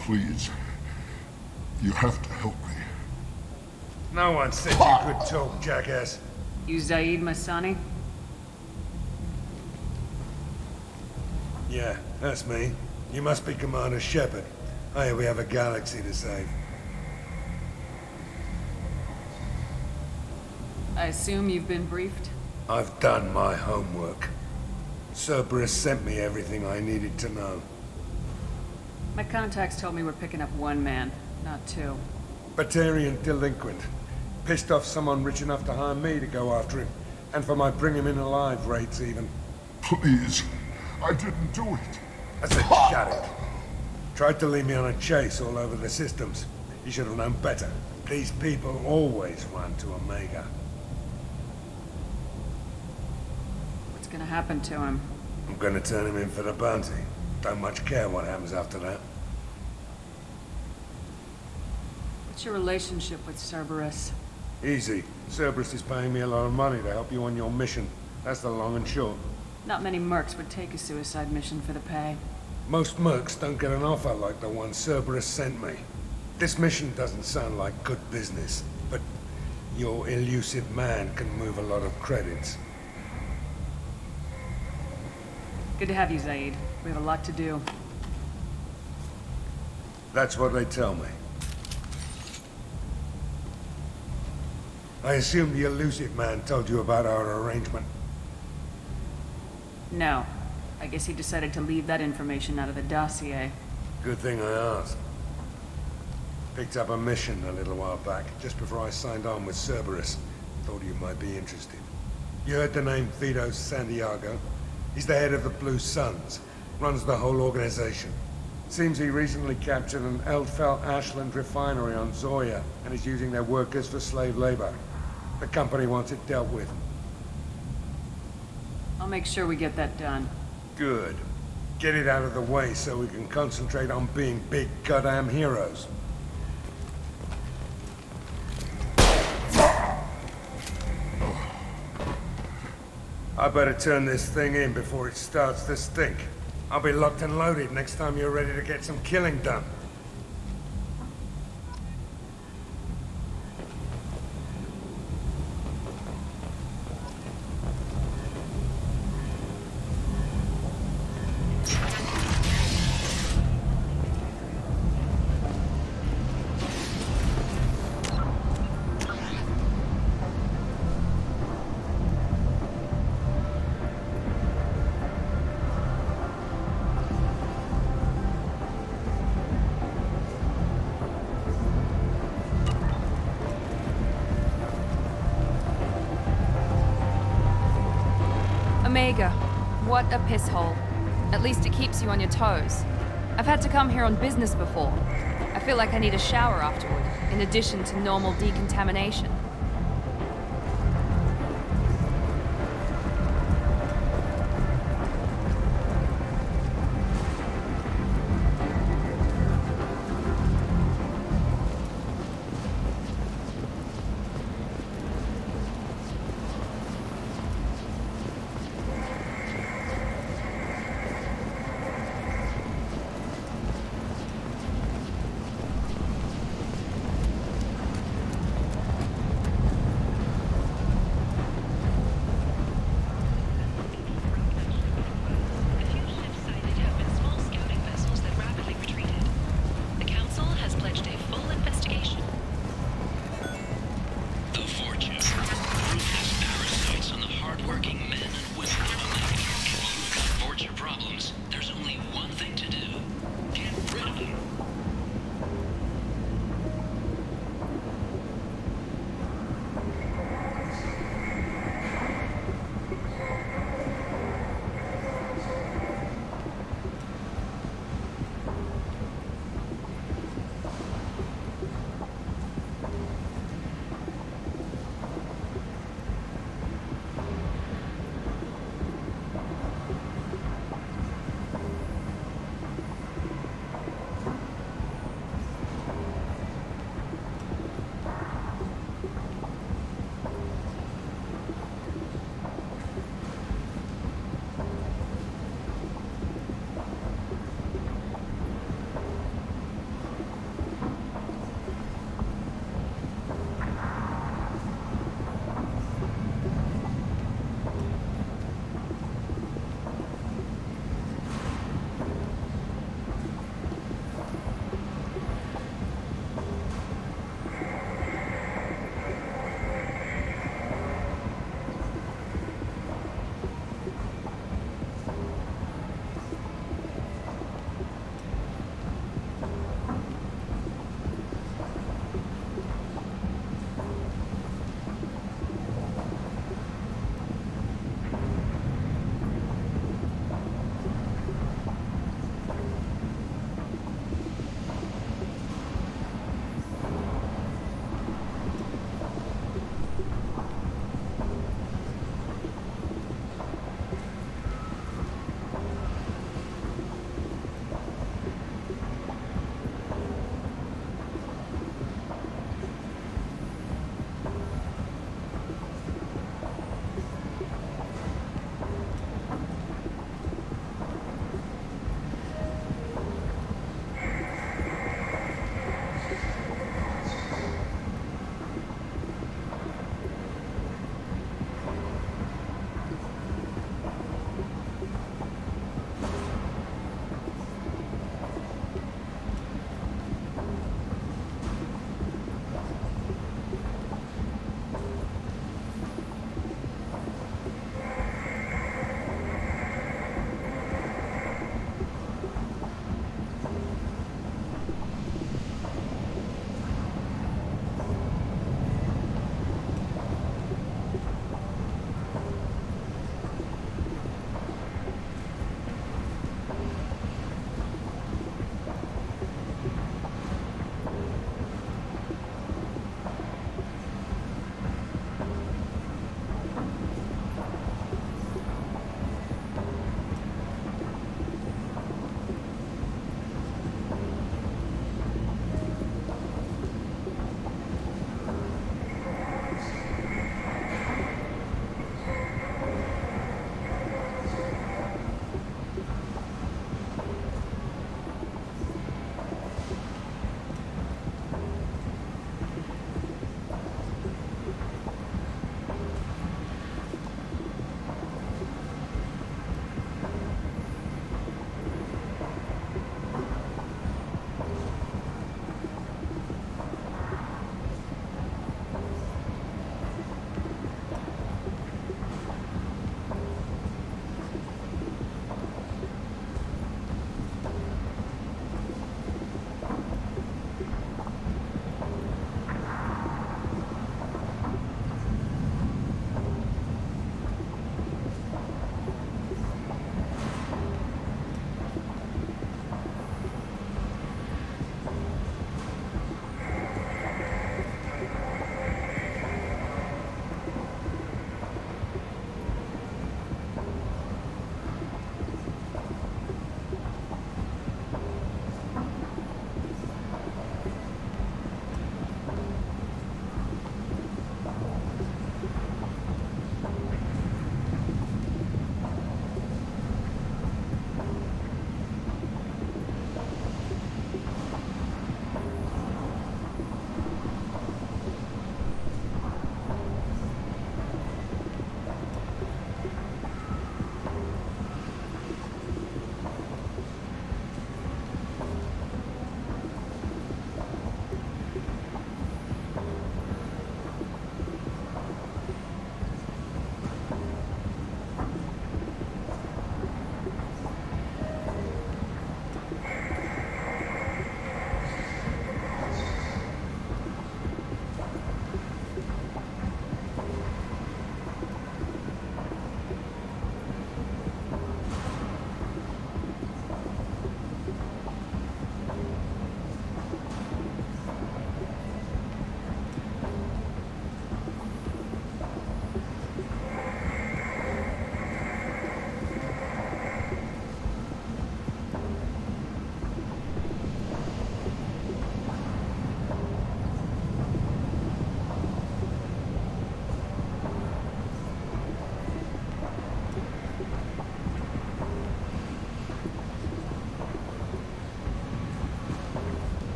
[SPEAKER 20] Please. You have to help me.
[SPEAKER 23] No one said you could talk, jackass.
[SPEAKER 12] You Zaid Masani?
[SPEAKER 23] Yeah, that's me. You must be Commander Shepard. Hey, we have a galaxy to save.
[SPEAKER 12] I assume you've been briefed?
[SPEAKER 23] I've done my homework. Cerberus sent me everything I needed to know.
[SPEAKER 12] My contacts told me we're picking up one man, not two.
[SPEAKER 23] Batarian delinquent. Pissed off someone rich enough to hire me to go after him. And for my bring him in alive rates even.
[SPEAKER 20] Please. I didn't do it.
[SPEAKER 23] I said shut it. Tried to lead me on a chase all over the systems. You should have known better. These people always run to Omega.
[SPEAKER 12] What's gonna happen to him?
[SPEAKER 23] I'm gonna turn him in for the bounty. Don't much care what happens after that.
[SPEAKER 12] What's your relationship with Cerberus?
[SPEAKER 23] Easy. Cerberus is paying me a lot of money to help you on your mission. That's the long and short.
[SPEAKER 12] Not many mercs would take a suicide mission for the pay.
[SPEAKER 23] Most mercs don't get an offer like the one Cerberus sent me. This mission doesn't sound like good business, but your elusive man can move a lot of credits.
[SPEAKER 12] Good to have you, Zaid. We have a lot to do.
[SPEAKER 23] That's what they tell me. I assume the elusive man told you about our arrangement.
[SPEAKER 12] No. I guess he decided to leave that information out of the dossier.
[SPEAKER 23] Good thing I asked. Picked up a mission a little while back, just before I signed on with Cerberus. Thought you might be interested. You heard the name Vito Santiago? He's the head of the Blue Suns. Runs the whole organization. Seems he recently captured an Eldfell Ashland refinery on Zoya and is using their workers for slave labor. The company wants it dealt with.
[SPEAKER 12] I'll make sure we get that done.
[SPEAKER 23] Good. Get it out of the way so we can concentrate on being big goddamn heroes. I better turn this thing in before it starts to stink. I'll be locked and loaded next time you're ready to get some killing done.
[SPEAKER 15] Omega. What a piss hole. At least it keeps you on your toes. I've had to come here on business before. I feel like I need a shower afterward, in addition to normal decontamination.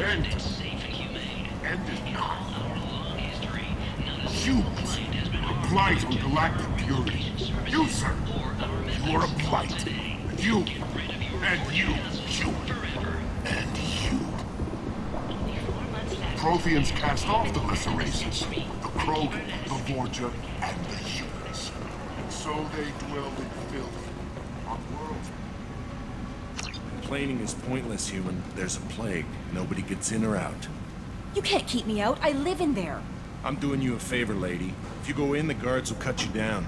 [SPEAKER 20] end. End it now. Humans, a blight on galactic purity. You, sir, you are a blight. And you, human. And you. Protheans cast off the lesser races, the Krogan, the Vorja, and the humans. And so they dwell in filth on worlds.
[SPEAKER 8] Complaining is pointless, human. There's a plague. Nobody gets in or out.
[SPEAKER 9] You can't keep me out. I live in there.
[SPEAKER 8] I'm doing you a favor, lady. If you go in, the guards will cut you down.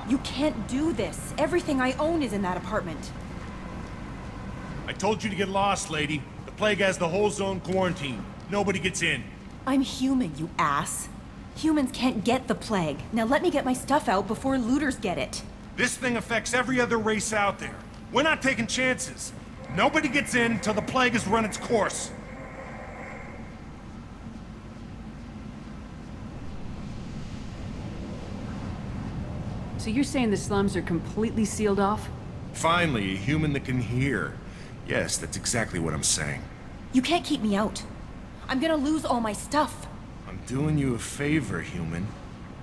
[SPEAKER 9] You can't do this. Everything I own is in that apartment.
[SPEAKER 8] I told you to get lost, lady. The plague has the whole zone quarantined. Nobody gets in.
[SPEAKER 9] I'm human, you ass. Humans can't get the plague. Now let me get my stuff out before looters get it.
[SPEAKER 8] This thing affects every other race out there. We're not taking chances. Nobody gets in until the plague has run its course.
[SPEAKER 12] So you're saying the slums are completely sealed off?
[SPEAKER 8] Finally, a human that can hear. Yes, that's exactly what I'm saying.
[SPEAKER 9] You can't keep me out. I'm gonna lose all my stuff.
[SPEAKER 8] I'm doing you a favor, human.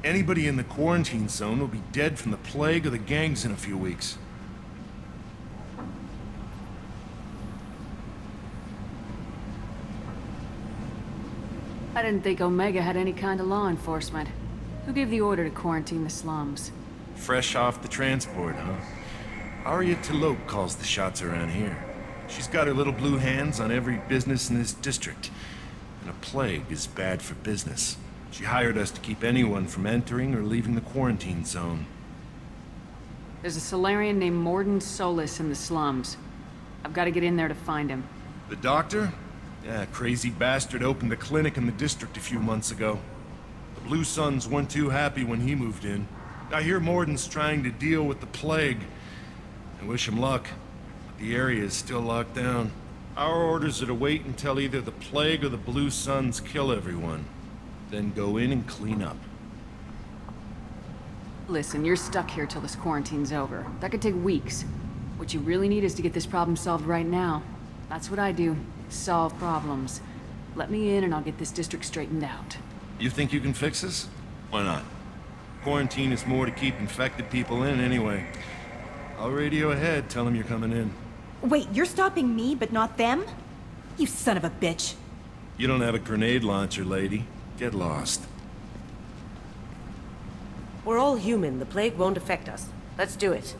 [SPEAKER 8] Anybody in the quarantine zone will be dead from the plague or the gangs in a few weeks.
[SPEAKER 12] I didn't think Omega had any kind of law enforcement. Who gave the order to quarantine the slums?
[SPEAKER 8] Fresh off the transport, huh? Arya T'Loak calls the shots around here. She's got her little blue hands on every business in this district. And a plague is bad for business. She hired us to keep anyone from entering or leaving the quarantine zone.
[SPEAKER 12] There's a Solarian named Morden Solis in the slums. I've got to get in there to find him.
[SPEAKER 8] The doctor? Yeah, crazy bastard opened a clinic in the district a few months ago. The Blue Suns weren't too happy when he moved in. I hear Morden's trying to deal with the plague. I wish him luck, but the area is still locked down. Our orders are to wait until either the plague or the Blue Suns kill everyone. Then go in and clean up.
[SPEAKER 12] Listen, you're stuck here till this quarantine's over. That could take weeks. What you really need is to get this problem solved right now. That's what I do. Solve problems. Let me in and I'll get this district straightened out.
[SPEAKER 8] You think you can fix this? Why not? Quarantine is more to keep infected people in anyway. I'll radio ahead, tell them you're coming in.
[SPEAKER 9] Wait, you're stopping me, but not them? You son of a bitch.
[SPEAKER 8] You don't have a grenade launcher, lady. Get lost.
[SPEAKER 7] We're all human. The plague won't affect us. Let's do it.